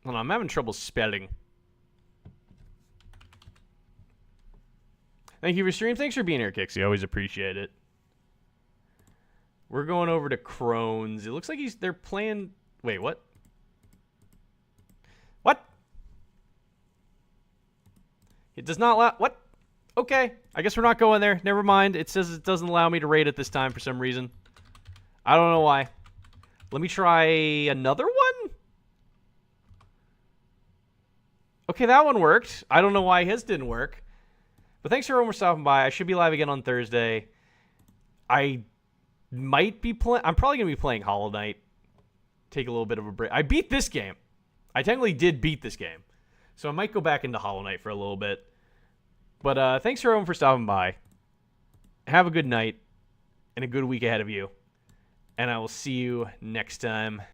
Hold on, I'm having trouble spelling. Thank you for stream. Thanks for being here, Kixie. Always appreciate it. We're going over to Crohn's. It looks like they're playing... Wait, what? What? It does not allow... What? Okay. I guess we're not going there. Never mind. It says it doesn't allow me to rate it this time for some reason. I don't know why. Let me try another one? Okay, that one worked. I don't know why his didn't work. But thanks everyone for stopping by. I should be live again on Thursday. I might be playing... I'm probably going to be playing Hollow Knight. Take a little bit of a break. I beat this game. I technically did beat this game. So I might go back into Hollow Knight for a little bit. But thanks everyone for stopping by. Have a good night. And a good week ahead of you. And I will see you next time.